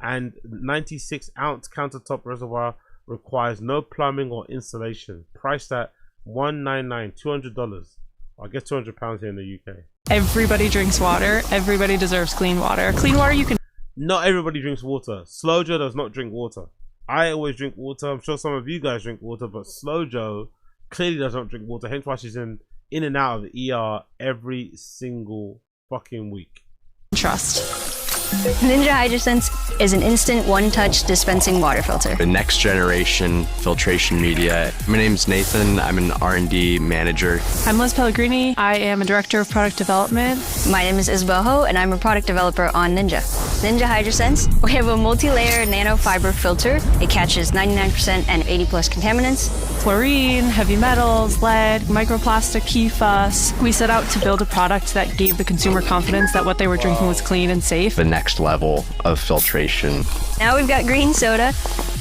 S1: and 96-ounce countertop reservoir requires no plumbing or installation. Priced at $199, $200. I guess £200 here in the UK.
S4: Everybody drinks water. Everybody deserves clean water. Clean water you can.
S1: Not everybody drinks water. Slow Joe does not drink water. I always drink water. I'm sure some of you guys drink water, but Slow Joe clearly does not drink water. Hence why she's in and out of the ER every single fucking week.
S4: Trust.
S21: Ninja HydroSense is an instant one-touch dispensing water filter.
S22: The next generation filtration media. My name's Nathan. I'm an R&D manager.
S4: I'm Liz Pellegrini. I am a director of product development.
S21: My name is Isboho, and I'm a product developer on Ninja. Ninja HydroSense, we have a multi-layer nanofiber filter. It catches 99% and 80 plus contaminants.
S4: Chlorine, heavy metals, lead, microplastic, PFAS. We set out to build a product that gave the consumer confidence that what they were drinking was clean and safe.
S22: The next level of filtration.
S21: Now we've got green soda,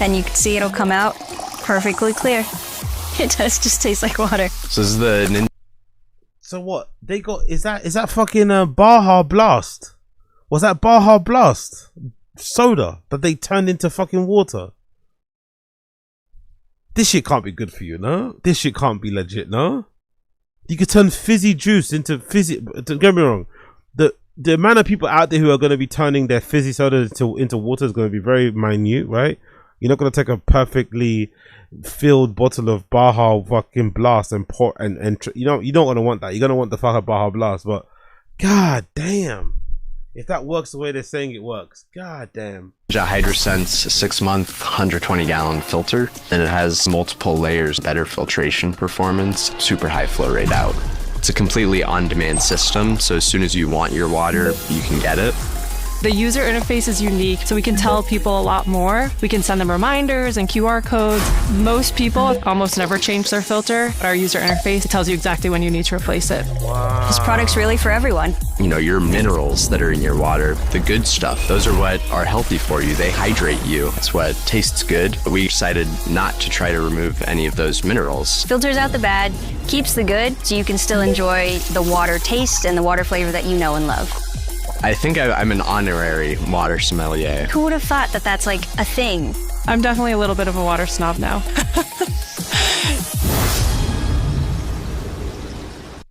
S21: and you can see it'll come out perfectly clear. It does just taste like water.
S22: So this is the Ninja.
S1: So what they got? Is that fucking Baja Blast? Was that Baja Blast soda that they turned into fucking water? This shit can't be good for you, no? This shit can't be legit, no? You could turn fizzy juice into fizzy. Don't get me wrong. The amount of people out there who are going to be turning their fizzy soda into water is going to be very minute, right? You're not going to take a perfectly filled bottle of Baja fucking Blast and pour and you don't want to want that. You're going to want the fucking Baja Blast, but god damn. If that works the way they're saying it works, god damn.
S22: Ninja HydroSense 6-month 120-gallon filter, and it has multiple layers, better filtration performance, super high flow rate out. It's a completely on-demand system, so as soon as you want your water, you can get it.
S4: The user interface is unique, so we can tell people a lot more. We can send them reminders and QR codes. Most people almost never change their filter. Our user interface tells you exactly when you need to replace it.
S21: Wow. This product's really for everyone.
S22: You know, your minerals that are in your water, the good stuff, those are what are healthy for you. They hydrate you. It's what tastes good. We decided not to try to remove any of those minerals.
S21: Filters out the bad, keeps the good, so you can still enjoy the water taste and the water flavor that you know and love.
S22: I think I'm an honorary water sommelier.
S21: Who would have thought that that's like a thing?
S4: I'm definitely a little bit of a water snob now.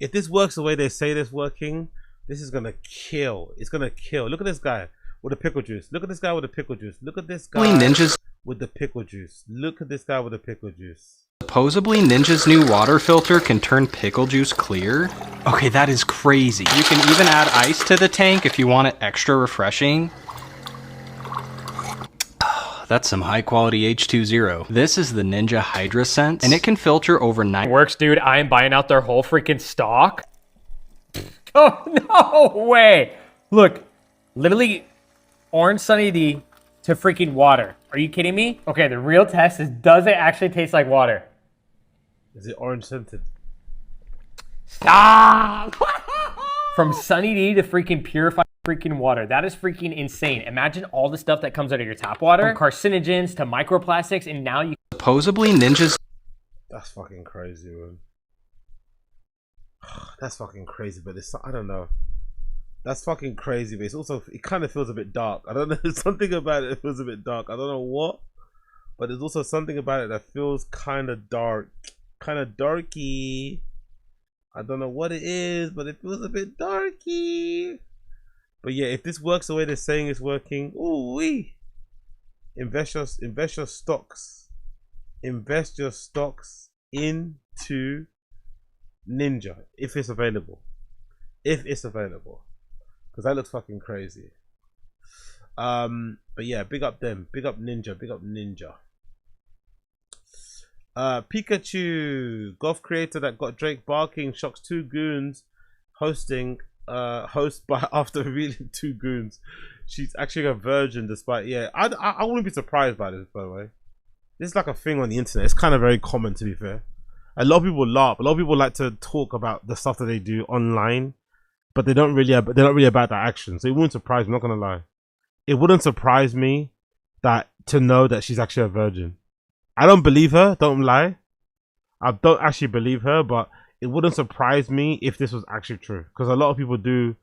S1: If this works the way they say it's working, this is gonna kill. It's gonna kill. Look at this guy with the pickle juice. Look at this guy with the pickle juice. Look at this guy
S22: Ninja's
S1: with the pickle juice. Look at this guy with the pickle juice.
S23: Supposedly, Ninja's new water filter can turn pickle juice clear. Okay, that is crazy. You can even add ice to the tank if you want it extra refreshing. That's some high quality H2O. This is the Ninja HydroSense, and it can filter over 9.
S25: Works, dude. I am buying out their whole freaking stock. Oh, no way. Look, literally orange Sunny D to freaking water. Are you kidding me? Okay, the real test is, does it actually taste like water?
S1: Is it orange scented?
S25: Stop! From Sunny D to freaking purified freaking water. That is freaking insane. Imagine all the stuff that comes out of your tap water. From carcinogens to microplastics, and now you...
S23: Supposedly Ninja's...
S1: That's fucking crazy, man. That's fucking crazy, but it's... I don't know. That's fucking crazy, but it's also... It kind of feels a bit dark. I don't know. There's something about it that feels a bit dark. I don't know what. But there's also something about it that feels kind of dark. Kind of darky. I don't know what it is, but it feels a bit darky. But yeah, if this works the way they're saying it's working, ooh wee. Invest your stocks. Invest your stocks into Ninja if it's available. If it's available. Because that looks fucking crazy. But yeah, big up them. Big up Ninja. Big up Ninja. Pikachu, golf creator that got Drake barking, shocks 2 goons hosting host by after revealing 2 goons. She's actually a virgin despite I wouldn't be surprised by this, by the way. This is like a thing on the internet. It's kind of very common, to be fair. a lot of people laugh. A lot of people like to talk about the stuff that they do online, but they're not really about that action. So it wouldn't surprise me. I'm not gonna lie. It wouldn't surprise me to know that she's actually a virgin. I don't believe her. Don't lie. I don't actually believe her, but it wouldn't surprise me if this was actually true. Because a lot of people do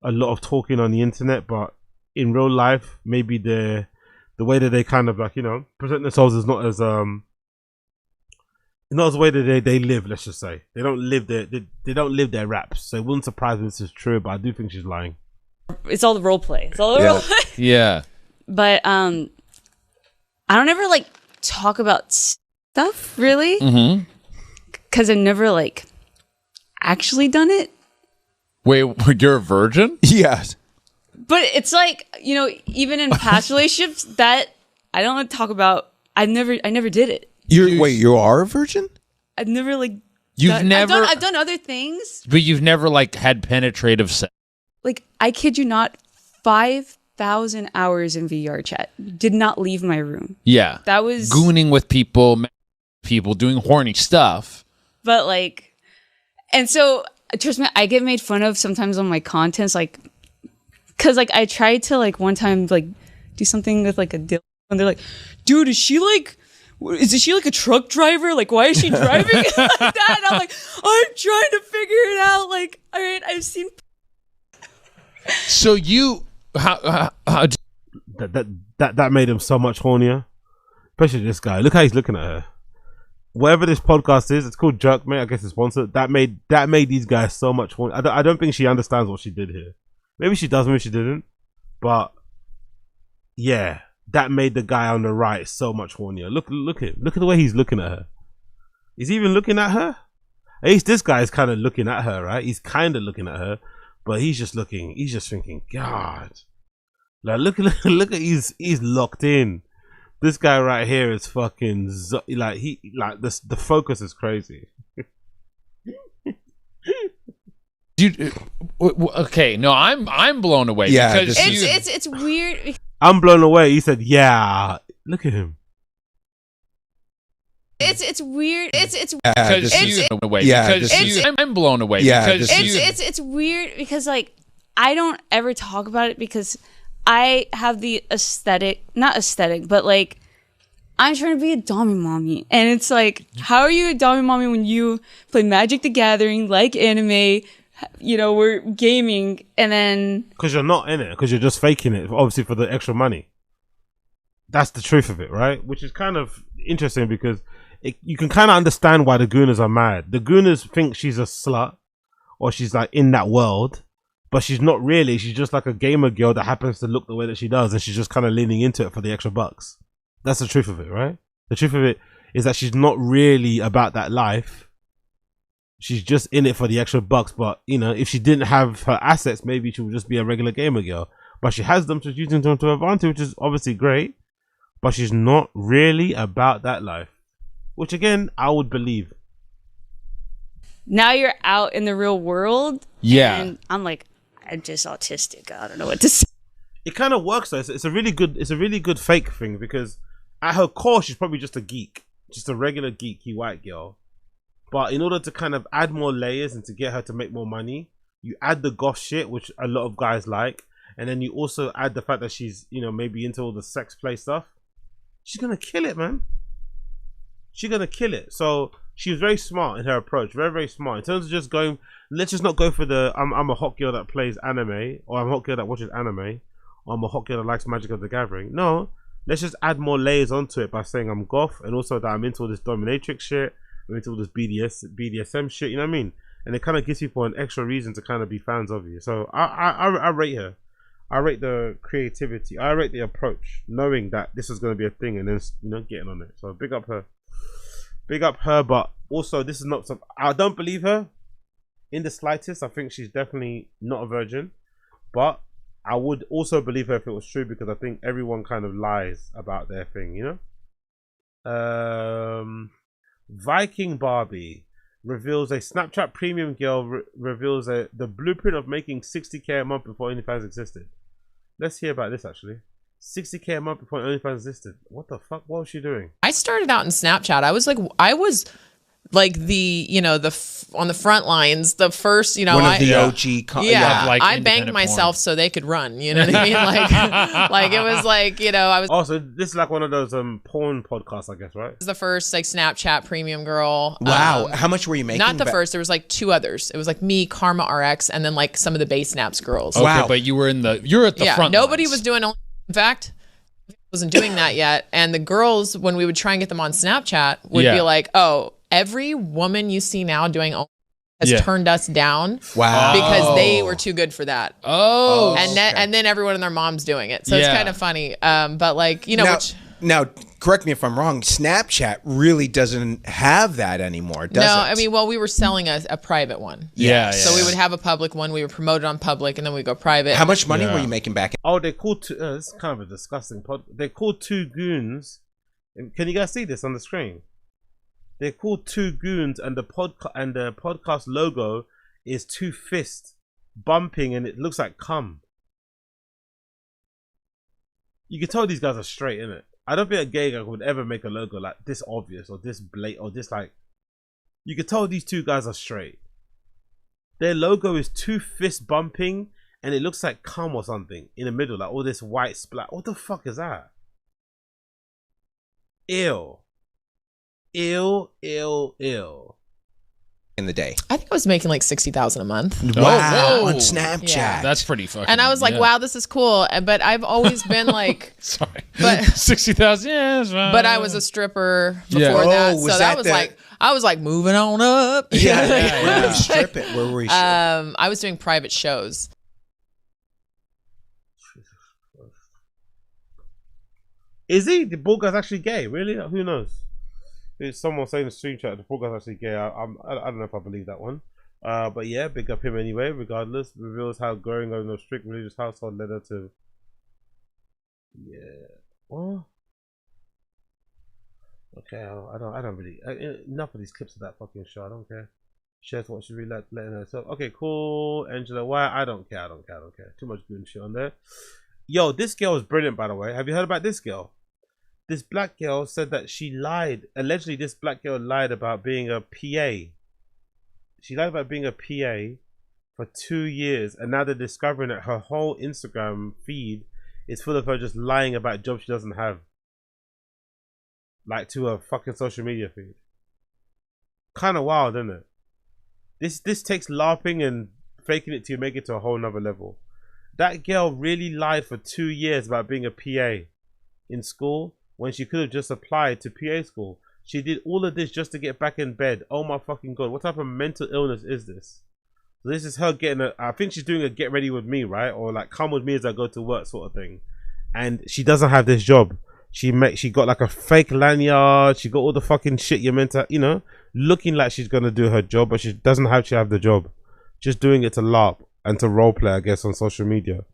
S1: a lot of talking on the internet, but in real life, maybe the way that they kind of like, you know, present themselves is not as the way that they live. Let's just say they don't live their raps. So it wouldn't surprise me if this is true, but I do think she's lying.
S3: It's all the role play. It's all the role play.
S11: Yeah.
S3: But I don't ever like talk about stuff really, because I've never like actually done it.
S11: Wait, you're a virgin?
S12: Yes.
S3: But it's like, you know, even in past relationships that I don't want to talk about. I never did it.
S12: You are a virgin?
S3: I've never like.
S11: I've
S3: done other things.
S11: But you've never like had penetrative sex.
S3: Like, I kid you not, 5,000 hours in VR chat. Did not leave my room.
S11: Yeah.
S3: That was
S11: gooning with people doing horny stuff.
S3: But like, and so trust me, I get made fun of sometimes on my contents, like, cause like I tried to like one time like do something with like a dildo, and they're like, dude, is she like a truck driver? Like, why is she driving like that? And I'm like, I'm trying to figure it out. Like, all right, I've seen.
S11: So you how
S1: that made him so much hornier, especially this guy. Look how he's looking at her. Whatever this podcast is, it's called Jerkmate. I guess it's sponsored. That made these guys so much horny. I don't think she understands what she did here. Maybe she does, maybe she didn't. But yeah, that made the guy on the right so much hornier. Look at him. Look at the way he's looking at her. Is he even looking at her? At least this guy is kind of looking at her, right? He's kind of looking at her. But he's just thinking, God. Like, look at he's locked in. This guy right here is fucking the focus is crazy.
S11: Okay, no, I'm blown away.
S12: Yeah,
S11: because
S3: it's weird.
S1: I'm blown away. He said, yeah. Look at him.
S3: It's weird.
S11: I'm blown away.
S12: Yeah,
S11: because
S3: it's weird because like I don't ever talk about it because I have the not aesthetic, but like I'm trying to be a dommy mommy, and it's like, how are you a dommy mommy when you play Magic the Gathering, like anime, you know, we're gaming, and then
S1: because you're not in it, because you're just faking it, obviously for the extra money. That's the truth of it, right? Which is kind of interesting because you can kind of understand why the Gooners are mad. The Gooners think she's a slut or she's like in that world, but she's not really. She's just like a gamer girl that happens to look the way that she does, and she's just kind of leaning into it for the extra bucks. That's the truth of it, right? The truth of it is that she's not really about that life. She's just in it for the extra bucks, but you know, if she didn't have her assets, maybe she would just be a regular gamer girl. But she has them, so she's using them to her advantage, which is obviously great. But she's not really about that life. Which again, I would believe.
S3: Now you're out in the real world.
S11: Yeah.
S3: And I'm like, I'm just autistic. I don't know what to say.
S1: It kind of works though. It's a really good fake thing because at her core she's probably just a geek. Just a regular geeky white girl. But in order to kind of add more layers and to get her to make more money, you add the goth shit, which a lot of guys like, and then you also add the fact that she's, you know, maybe into all the sex play stuff. She's gonna kill it, man. She's gonna kill it. So she was very smart in her approach, very, very smart. In terms of just going, let's just not go for the I'm a hot girl that plays anime, or I'm a hot girl that watches anime, or I'm a hot girl that likes Magic of the Gathering. No, let's just add more layers onto it by saying I'm goth, and also that I'm into all this dominatrix shit, I'm into all this BDSM shit, you know what I mean? And it kind of gives people an extra reason to kind of be fans of you. So I rate her. I rate the creativity. I rate the approach, knowing that this is going to be a thing, and then, you know, getting on it. So big up her. Big up her, but also this is not some. I don't believe her in the slightest. I think she's definitely not a virgin, but I would also believe her if it was true, because I think everyone kind of lies about their thing, you know. Viking Barbie reveals a Snapchat premium girl reveals the blueprint of making 60k a month before OnlyFans existed. Let's hear about this actually. 60k a month before OnlyFans existed. What the fuck? What was she doing?
S19: I started out in Snapchat. I was
S8: like the on the front lines, the first
S12: one of the OG
S8: I banged myself so they could run, you know what I mean? Like it was like, I was
S1: also this is like one of those porn podcasts, I guess, right?
S8: the first like Snapchat premium girl.
S12: Wow. How much were you making?
S8: Not the first, there was like 2 others. It was like me, Karma RX, and then like some of the Bay Snaps girls.
S11: Okay, wow. But you're at the front
S8: nobody
S11: lines.
S8: was doing, in fact, wasn't doing that yet. And the girls, when we would try and get them on Snapchat, would be like, oh, every woman you see now doing has turned us down.
S12: Wow.
S8: Because they were too good for that.
S11: Oh.
S8: And then everyone and their mom's doing it. So it's kind of funny. But like,
S12: now, correct me if I'm wrong, Snapchat really doesn't have that anymore, does it?
S8: No, I mean, well, we were selling a private one. So we would have a public one. We would promote it on public, and then we go private.
S12: How much money were you making back?
S1: Oh, they're called this is kind of a disgusting they're called 2 Goons. Can you guys see this on the screen? They're called 2 Goons, and the podcast logo is 2 fists bumping, and it looks like cum. You can tell these guys are straight, innit? I don't think a gay guy would ever make a logo like this obvious or this blatant or this like. You can tell these 2 guys are straight. Their logo is 2 fists bumping, and it looks like cum or something in the middle, like all this white splat. What the fuck is that? Ew. Ill.
S12: In the day,
S8: I think I was making like 60,000 a month.
S12: Wow, on Snapchat.
S8: Yeah.
S11: That's pretty fucking.
S8: And I was like, wow, this is cool. But I've always been like,
S11: sorry,
S8: but
S11: 60,000. Yeah,
S8: but I was a stripper before that, so that was like I was like moving on up.
S12: Yeah. Where were you stripping? Where were you stripping?
S8: I was doing private shows.
S1: Is he? The bald guy's actually gay? Really? Who knows? There's someone saying in the stream chat the bald guy's actually gay. I don't know if I believe that one. But yeah, big up him anyway. Regardless, reveals how growing up in a strict religious household led her to. Yeah. What? Okay, I don't really. Enough of these clips of that fucking show. I don't care. Shares what she really letting herself. Okay, cool. Angela, why? I don't care. Too much good shit on there. Yo, this girl is brilliant, by the way. Have you heard about this girl? This black girl said that she lied. Allegedly, this black girl lied about being a PA. She lied about being a PA for 2 years, and now they're discovering that her whole Instagram feed is full of her just lying about jobs she doesn't have. Like to her fucking social media feed. Kind of wild, isn't it? This takes laughing and faking it to make it to a whole nother level. That girl really lied for 2 years about being a PA in school when she could have just applied to PA school. She did all of this just to get back in bed. Oh my fucking god, what type of mental illness is this? So this is her getting I think she's doing a get ready with me, right? Or like come with me as I go to work sort of thing. And she doesn't have this job. She got like a fake lanyard. She got all the fucking shit you're meant to, looking like she's gonna do her job, but she doesn't actually have the job. Just doing it to LARP and to roleplay, I guess, on social media.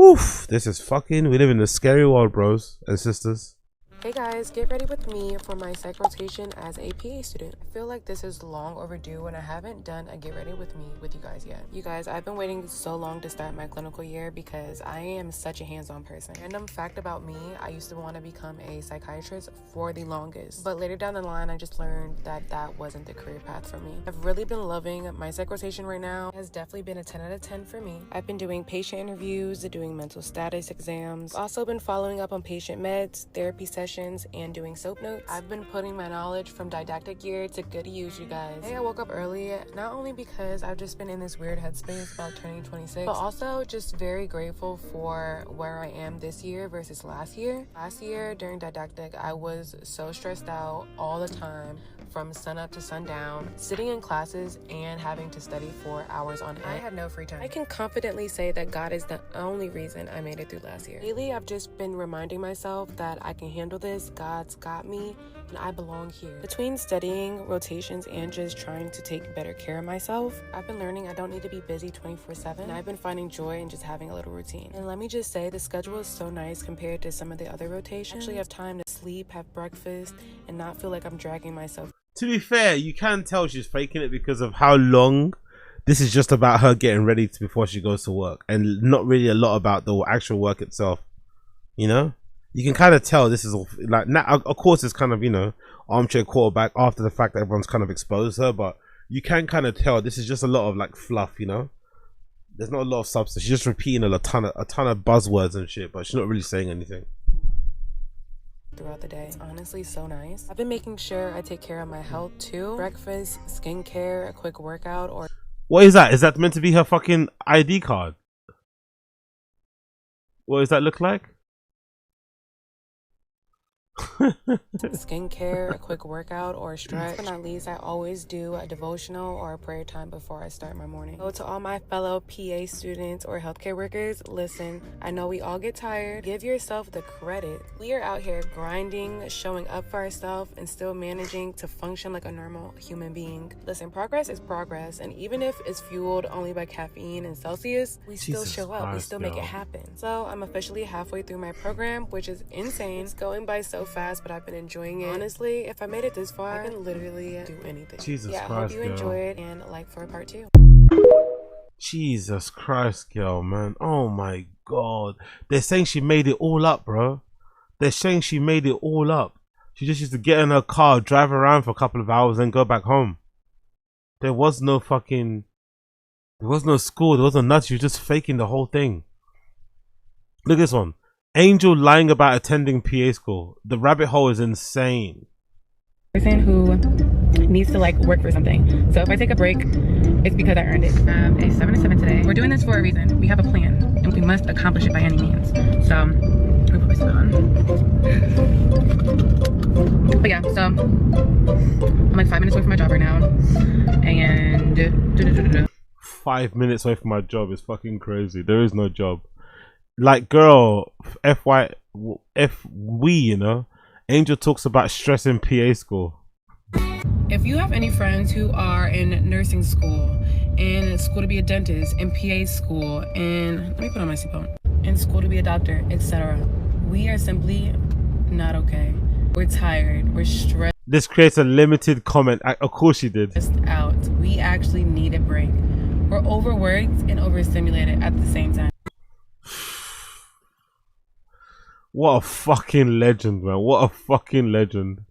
S1: Oof, this is fucking. We live in a scary world, bros and sisters.
S15: Hey guys, get ready with me for my psych rotation as a PA student. I feel like this is long overdue and I haven't done a get ready with me with you guys yet. You guys, I've been waiting so long to start my clinical year because I am such a hands-on person. Random fact about me, I used to want to become a psychiatrist for the longest. But later down the line, I just learned that that wasn't the career path for me. I've really been loving my psych rotation right now. It has definitely been a 10 out of 10 for me. I've been doing patient interviews, doing mental status exams. Also been following up on patient meds, therapy sessions, and doing soap notes. I've been putting my knowledge from didactic gear to good use, you guys. Today I woke up early, not only because I've just been in this weird headspace about turning 26, but also just very grateful for where I am this year versus last year. Last year during didactic, I was so stressed out all the time, from sun up to sundown, sitting in classes and having to study for hours on end. I had no free time. I can confidently say that God is the only reason I made it through last year. Lately, I've just been reminding myself that I can handle this, God's got me, and I belong here. Between studying, rotations, and just trying to take better care of myself, I've been learning I don't need to be busy 24/7, and I've been finding joy in just having a little routine. And let me just say, the schedule is so nice compared to some of the other rotations. I actually have time to sleep, have breakfast, and not feel like I'm dragging myself.
S1: To be fair, you can tell she's faking it because of how long this is just about her getting ready before she goes to work, and not really a lot about the actual work itself. You can kind of tell this is all like now. Of course, it's kind of, you know, armchair quarterback after the fact that everyone's kind of exposed her, but you can kind of tell this is just a lot of like fluff, you know. There's not a lot of substance. She's just repeating a ton of buzzwords and shit, but she's not really saying anything.
S15: Throughout the day. It's honestly so nice. I've been making sure I take care of my health too. Breakfast, skincare, a quick workout, or...
S1: What is that? Is that meant to be her fucking ID card? What does that look like?
S15: Skincare, a quick workout, or a stretch. But not least, I always do a devotional or a prayer time before I start my morning. So to all my fellow PA students or healthcare workers, listen, I know we all get tired. Give yourself the credit. We are out here grinding, showing up for ourselves, and still managing to function like a normal human being. Listen, progress is progress, and even if it's fueled only by caffeine and Celsius, we still show up. We still make it happen. So I'm officially halfway through my program, which is insane. It's going by so fast, but I've been enjoying it. Honestly, if I made it this far, I can literally do anything.
S1: Jesus
S15: Christ, I hope you enjoy it, and like for part 2.
S1: Jesus Christ, girl, man. Oh my God. They're saying she made it all up, bro. They're saying she made it all up. She just used to get in her car, drive around for a couple of hours, and go back home. There was no fucking... There was no school. There was no nothing. She was just faking the whole thing. Look at this one. Angel lying about attending PA school. The rabbit hole is insane.
S10: Person who needs to like work for something. So if I take a break, it's because I earned it. It's 7 to 7 today. We're doing this for a reason. We have a plan and we must accomplish it by any means. So let me put my suit on. But yeah, so I'm like 5 minutes away from my job right now. And
S1: 5 minutes away from my job is fucking crazy. There is no job. Like, girl, we, you know, Angel talks about stress in PA school.
S10: If you have any friends who are in nursing school, in school to be a dentist, in PA school, and let me put on my seatbelt, in school to be a doctor, etc., we are simply not okay. We're tired. We're stressed.
S1: This creates a limited comment. Of course she did.
S10: Out. We actually need a break. We're overworked and overstimulated at the same time.
S1: What a fucking legend, man. What a fucking legend.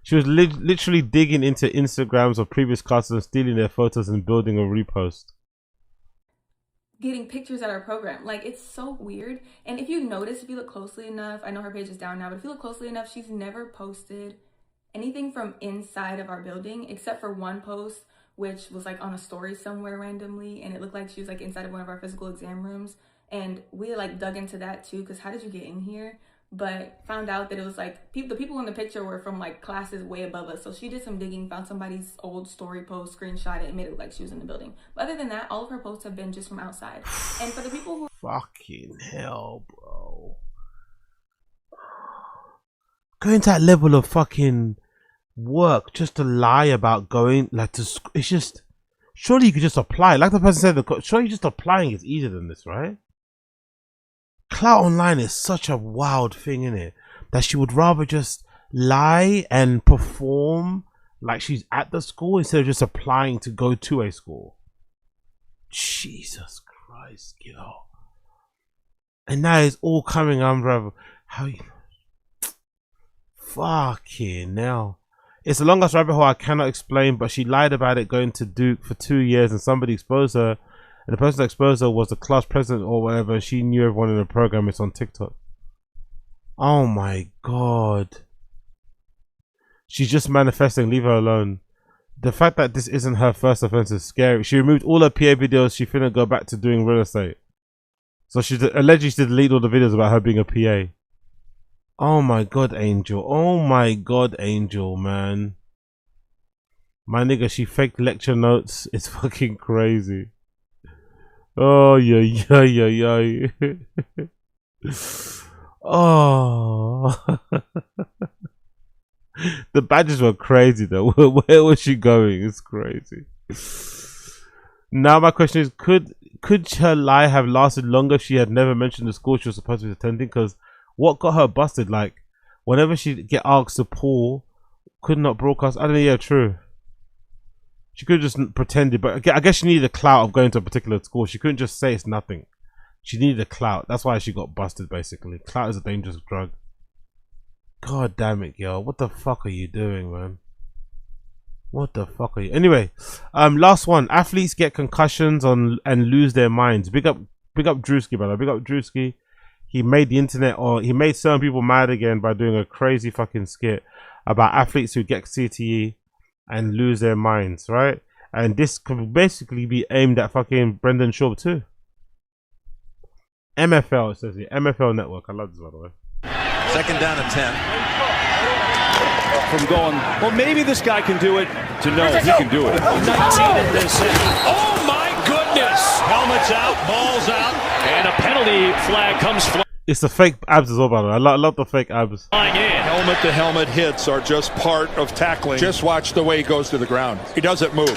S1: She was literally digging into Instagrams of previous classes and stealing their photos and building a repost.
S17: Getting pictures at our program. Like, it's so weird. And if you notice, if you look closely enough, I know her page is down now, but if you look closely enough, she's never posted anything from inside of our building except for one post, which was like on a story somewhere randomly. And it looked like she was like inside of one of our physical exam rooms. And we like dug into that too, because how did you get in here? But found out that it was like the people in the picture were from like classes way above us. So she did some digging, found somebody's old story post, screenshot it, and made it look like she was in the building. But other than that, all of her posts have been just from outside. And for the people who
S1: fucking hell, bro, going to that level of fucking work just to lie about going like to school, it's just, surely you could just apply. Like the person said, surely just applying is easier than this, right? Clout online is such a wild thing, innit? That she would rather just lie and perform like she's at the school instead of just applying to go to a school. Jesus Christ, girl. And now it's all coming under how you fucking hell. It's the longest rabbit hole I cannot explain, but she lied about it going to Duke for 2 years and somebody exposed her. And the person that exposed her was the class president or whatever. She knew everyone in the program. It's on TikTok. Oh my God. She's just manifesting. Leave her alone. The fact that this isn't her first offense is scary. She removed all her PA videos. She finna go back to doing real estate. So she allegedly deleted all the videos about her being a PA. Oh my God, Angel. Oh my God, Angel, man. My nigga, she faked lecture notes. It's fucking crazy. Oh, yeah. Oh. The badges were crazy though. Where was she going? It's crazy. Now my question is, could her lie have lasted longer if she had never mentioned the school she was supposed to be attending? Because what got her busted? Like, whenever she get asked to pull, could not broadcast. I don't know. Yeah, true. She could have just pretended, but I guess she needed a clout of going to a particular school. She couldn't just say it's nothing. She needed a clout. That's why she got busted, basically. Clout is a dangerous drug. God damn it, yo. What the fuck are you doing, man? What the fuck are you? Anyway, last one. Athletes get concussions and lose their minds. Big up Drewski, brother. Big up Drewski. He made the internet, or he made certain people mad again by doing a crazy fucking skit about athletes who get CTE and lose their minds, right? And this could basically be aimed at fucking Brendan Schaub too. MFL, it says here. MFL Network. I love this, by the way.
S2: Second down and 10. From going, well, maybe this guy can do it, to know he can do it. 19 in this. Oh, my goodness. Helmet's out, ball's out, and a penalty flag comes flying.
S1: It's the fake abs as well, by the way. I love the fake abs.
S2: Helmet-to-helmet hits are just part of tackling. Just watch the way he goes to the ground. He doesn't move.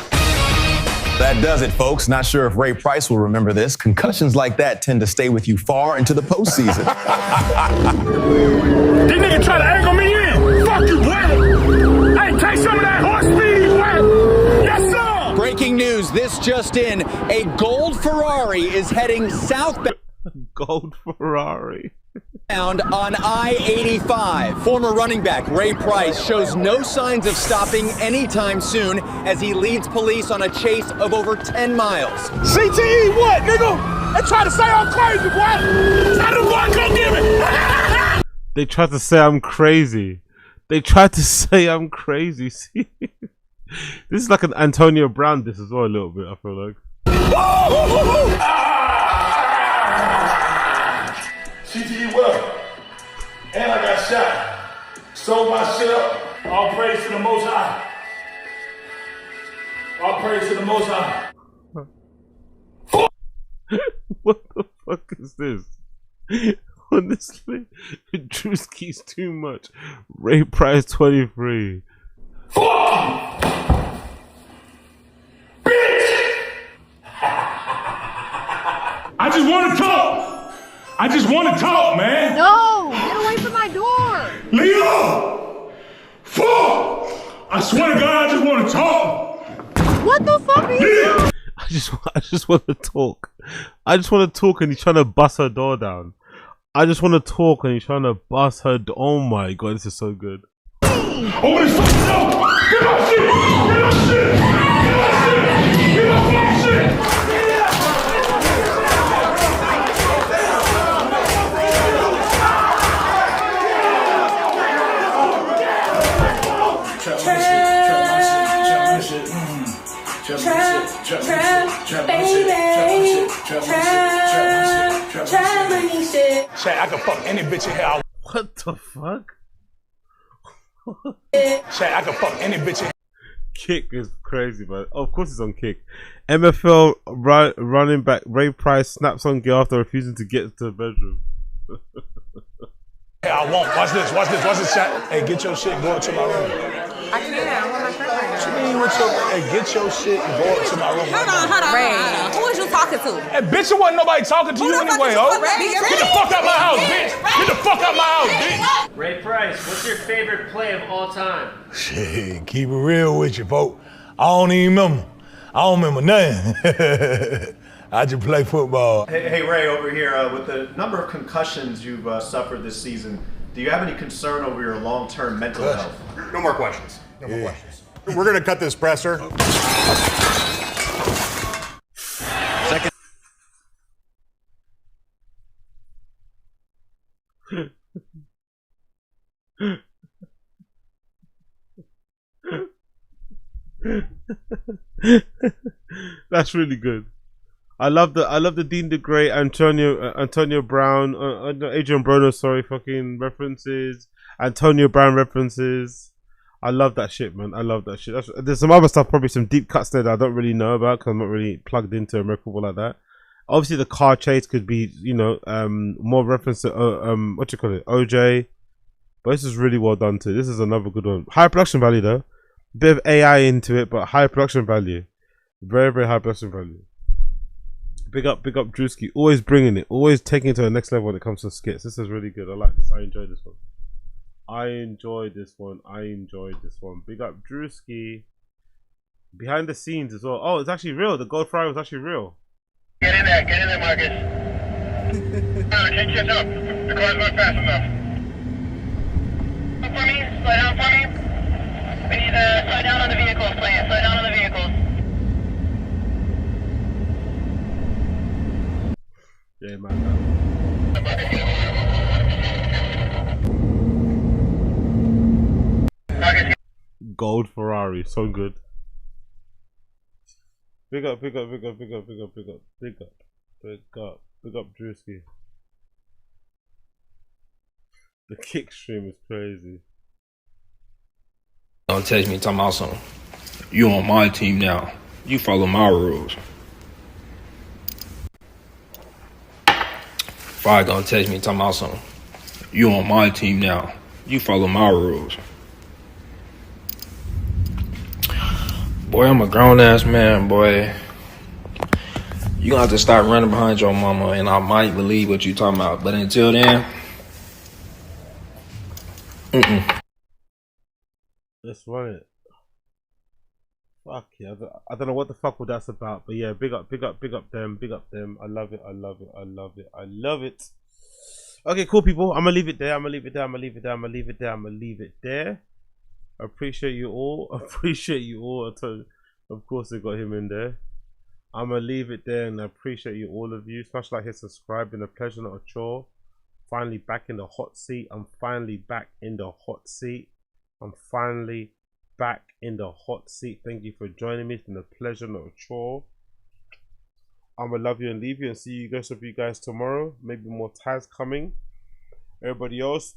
S9: That does it, folks. Not sure if Ray Price will remember this. Concussions like that tend to stay with you far into the postseason.
S14: This nigga try to angle me in. Fuck you, boy. Hey, take some of that horse speed, boy. Yes, sir.
S19: Breaking news, this just in. A gold Ferrari is heading southbound.
S1: Gold Ferrari.
S19: On I-85. Former running back Ray Price shows no signs of stopping anytime soon as he leads police on a chase of over 10 miles.
S14: CTE what, nigga? They try to say I'm crazy, boy. Tell them boy, come give it.
S1: They tried to say I'm crazy. They tried to say I'm crazy. See? This is like an Antonio Brown diss as well a little bit, I feel like.
S14: CTE what up? And I got shot. Sold my shit up. All praise to the Most High. All praise to the Most High.
S1: What the fuck is this? Honestly, Drewski's too much. Ray Price 23.
S14: Fuck! Bitch! I just want to talk. I just want to talk, man.
S6: No, get away from my door.
S14: Leo! Fuck! I swear to God, I just want to talk.
S6: What the fuck are you doing?
S1: I just want to talk. I just want to talk, and he's trying to bust her door down. I just want to talk, and he's trying to bust her door. Oh my God, this is so good.
S14: Open this fucking door! Get my shit! Get my shit! Get my shit! Get my fucking shit! Chat, I can fuck any bitch in here.
S1: What the fuck?
S14: Chat, I can fuck any bitch in.
S1: Kick is crazy, but of course it's on Kick. MFL running back Ray Price snaps on girl after refusing to get to the bedroom.
S14: Hey, I won't. Watch this, chat. Hey, get your shit, go up to my room.
S8: I can't. I'm on my shirt right now.
S14: What you mean with your, hey, get your shit and go up to my room.
S8: Hold on. Who was you talking to?
S14: Hey, bitch, it wasn't nobody talking to you anyway, oh. Get the fuck out my house, bitch. Get the fuck out my house, bitch.
S20: Ray Price, what's your favorite play of all time?
S14: Shit, keep it real with you, folks. I don't even remember. I don't remember nothing. I just play football.
S24: Hey, Ray, over here, with the number of concussions you've suffered this season, do you have any concern over your long-term mental health?
S26: No more questions. No more questions. We're gonna cut this presser.
S2: Second.
S1: That's really good. I love the Dean DeGray, Antonio Brown, Adrian Broner, sorry, fucking references, Antonio Brown references. I love that shit, man. I love that shit. There's some other stuff, probably some deep cuts there that I don't really know about because I'm not really plugged into American football like that. Obviously, the car chase could be, you know, more reference to what you call it, OJ. But this is really well done too. This is another good one. High production value though. Bit of AI into it, but high production value. Very, very high production value. Big up Drewski. Always bringing it. Always taking it to the next level when it comes to skits. This is really good. I like this. I enjoy this one. I enjoyed this one. Big up Drewski. Behind the scenes as well. Oh, it's actually real. The Gold Ferrari was actually real.
S14: Get in there, Marcus. Change shit up. The car's not fast enough.
S5: Slow down for me. We need to slow down on the vehicles, please. Slow down on the vehicles.
S1: Yeah, man. Gold Ferrari, so good. Big up, big up, big up, big up, big up, big up, big up, big up, big up, Drewski. The kick stream is crazy.
S7: Don't text me talking about something. You on my team now. You follow my rules. Fire gonna text me talking about something. You on my team now. You follow my rules. Boy, I'm a grown ass man, boy. You gonna have to start running behind your mama, and I might believe what you talking about. But until then,
S1: let's run it. Fuck yeah, I don't know what the fuck all that's about, but yeah, big up, big up, big up them, big up them. I love it, I love it, I love it, I love it. Okay, cool people. I'm gonna leave it there. I'm gonna leave it there. I'm gonna leave it there. I'm gonna leave it there. I'm gonna leave it there. I appreciate you all. I appreciate you all. Of course, I got him in there. I'm gonna leave it there, and I appreciate you, all of you. Smash like, hit subscribe. Been a pleasure, not a chore. Finally back in the hot seat. I'm finally back in the hot seat. I'm finally back in the hot seat. Thank you for joining me. It's been a pleasure, not a chore. I'm gonna love you and leave you, and see you guys tomorrow. Maybe more ties coming. Everybody else,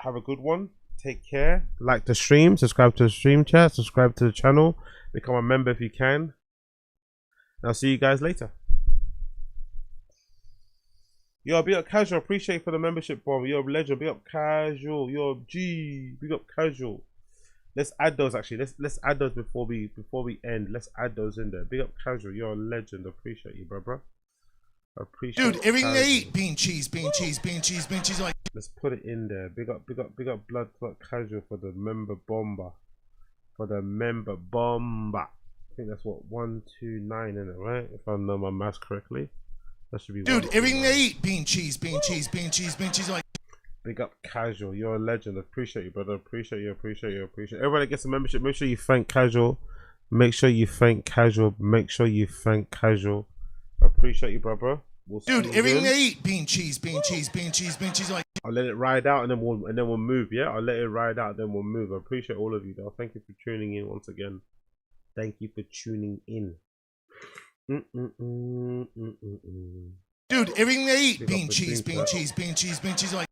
S1: have a good one. Take care. Like the stream, subscribe to the stream chat, subscribe to the channel, become a member if you can. And I'll see you guys later. Yo, big up Casual. Appreciate you for the membership bomb. Yo, legend. Big up Casual. Yo, G. Big up Casual. Let's add those actually. Let's add those before we end. Let's add those in there. Big up Casual. You're a legend. Appreciate you, bro. Appreciate.
S13: Dude, everything they eat, bean cheese, bean cheese, bean cheese, bean cheese. Like,
S1: let's put it in there. Big up Blood Clot Casual for the member bomber. For the member bomber. I think that's what 129 in it, right? If I know my maths correctly, that should be.
S13: Dude, everything they eat, bean cheese, bean cheese, bean cheese, bean cheese. Like,
S1: big up Casual. You're a legend. Appreciate you, brother. Appreciate you. Appreciate you. Appreciate. Everybody gets a membership. Make sure you thank Casual. Make sure you thank Casual. Make sure you thank Casual. Appreciate you, brother. We'll
S13: dude, everything they eat, bean cheese, bean cheese, bean cheese, bean cheese. Like,
S1: I'll let it ride out and then we'll move. Yeah, I'll let it ride out, then we'll move. I appreciate all of you, though. Thank you for tuning in once again. Thank you for tuning in.
S13: Dude, everything they eat, bean cheese, bean cheese, bean cheese, bean cheese. Like,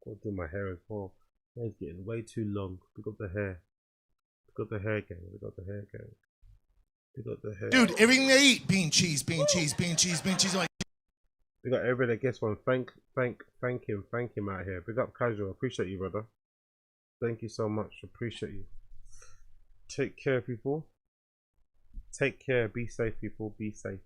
S1: I'll do my hair as well. It's getting way too long. Pick up the hair. Pick up the hair gang. Pick up the hair gang. Pick up the hair.
S13: Dude, everything they eat, bean cheese, bean cheese, bean cheese, bean cheese. Like,
S1: we got everybody that gets one. Thank him out here. Big up Casual. Appreciate you, brother. Thank you so much. Appreciate you. Take care, people. Take care. Be safe, people. Be safe.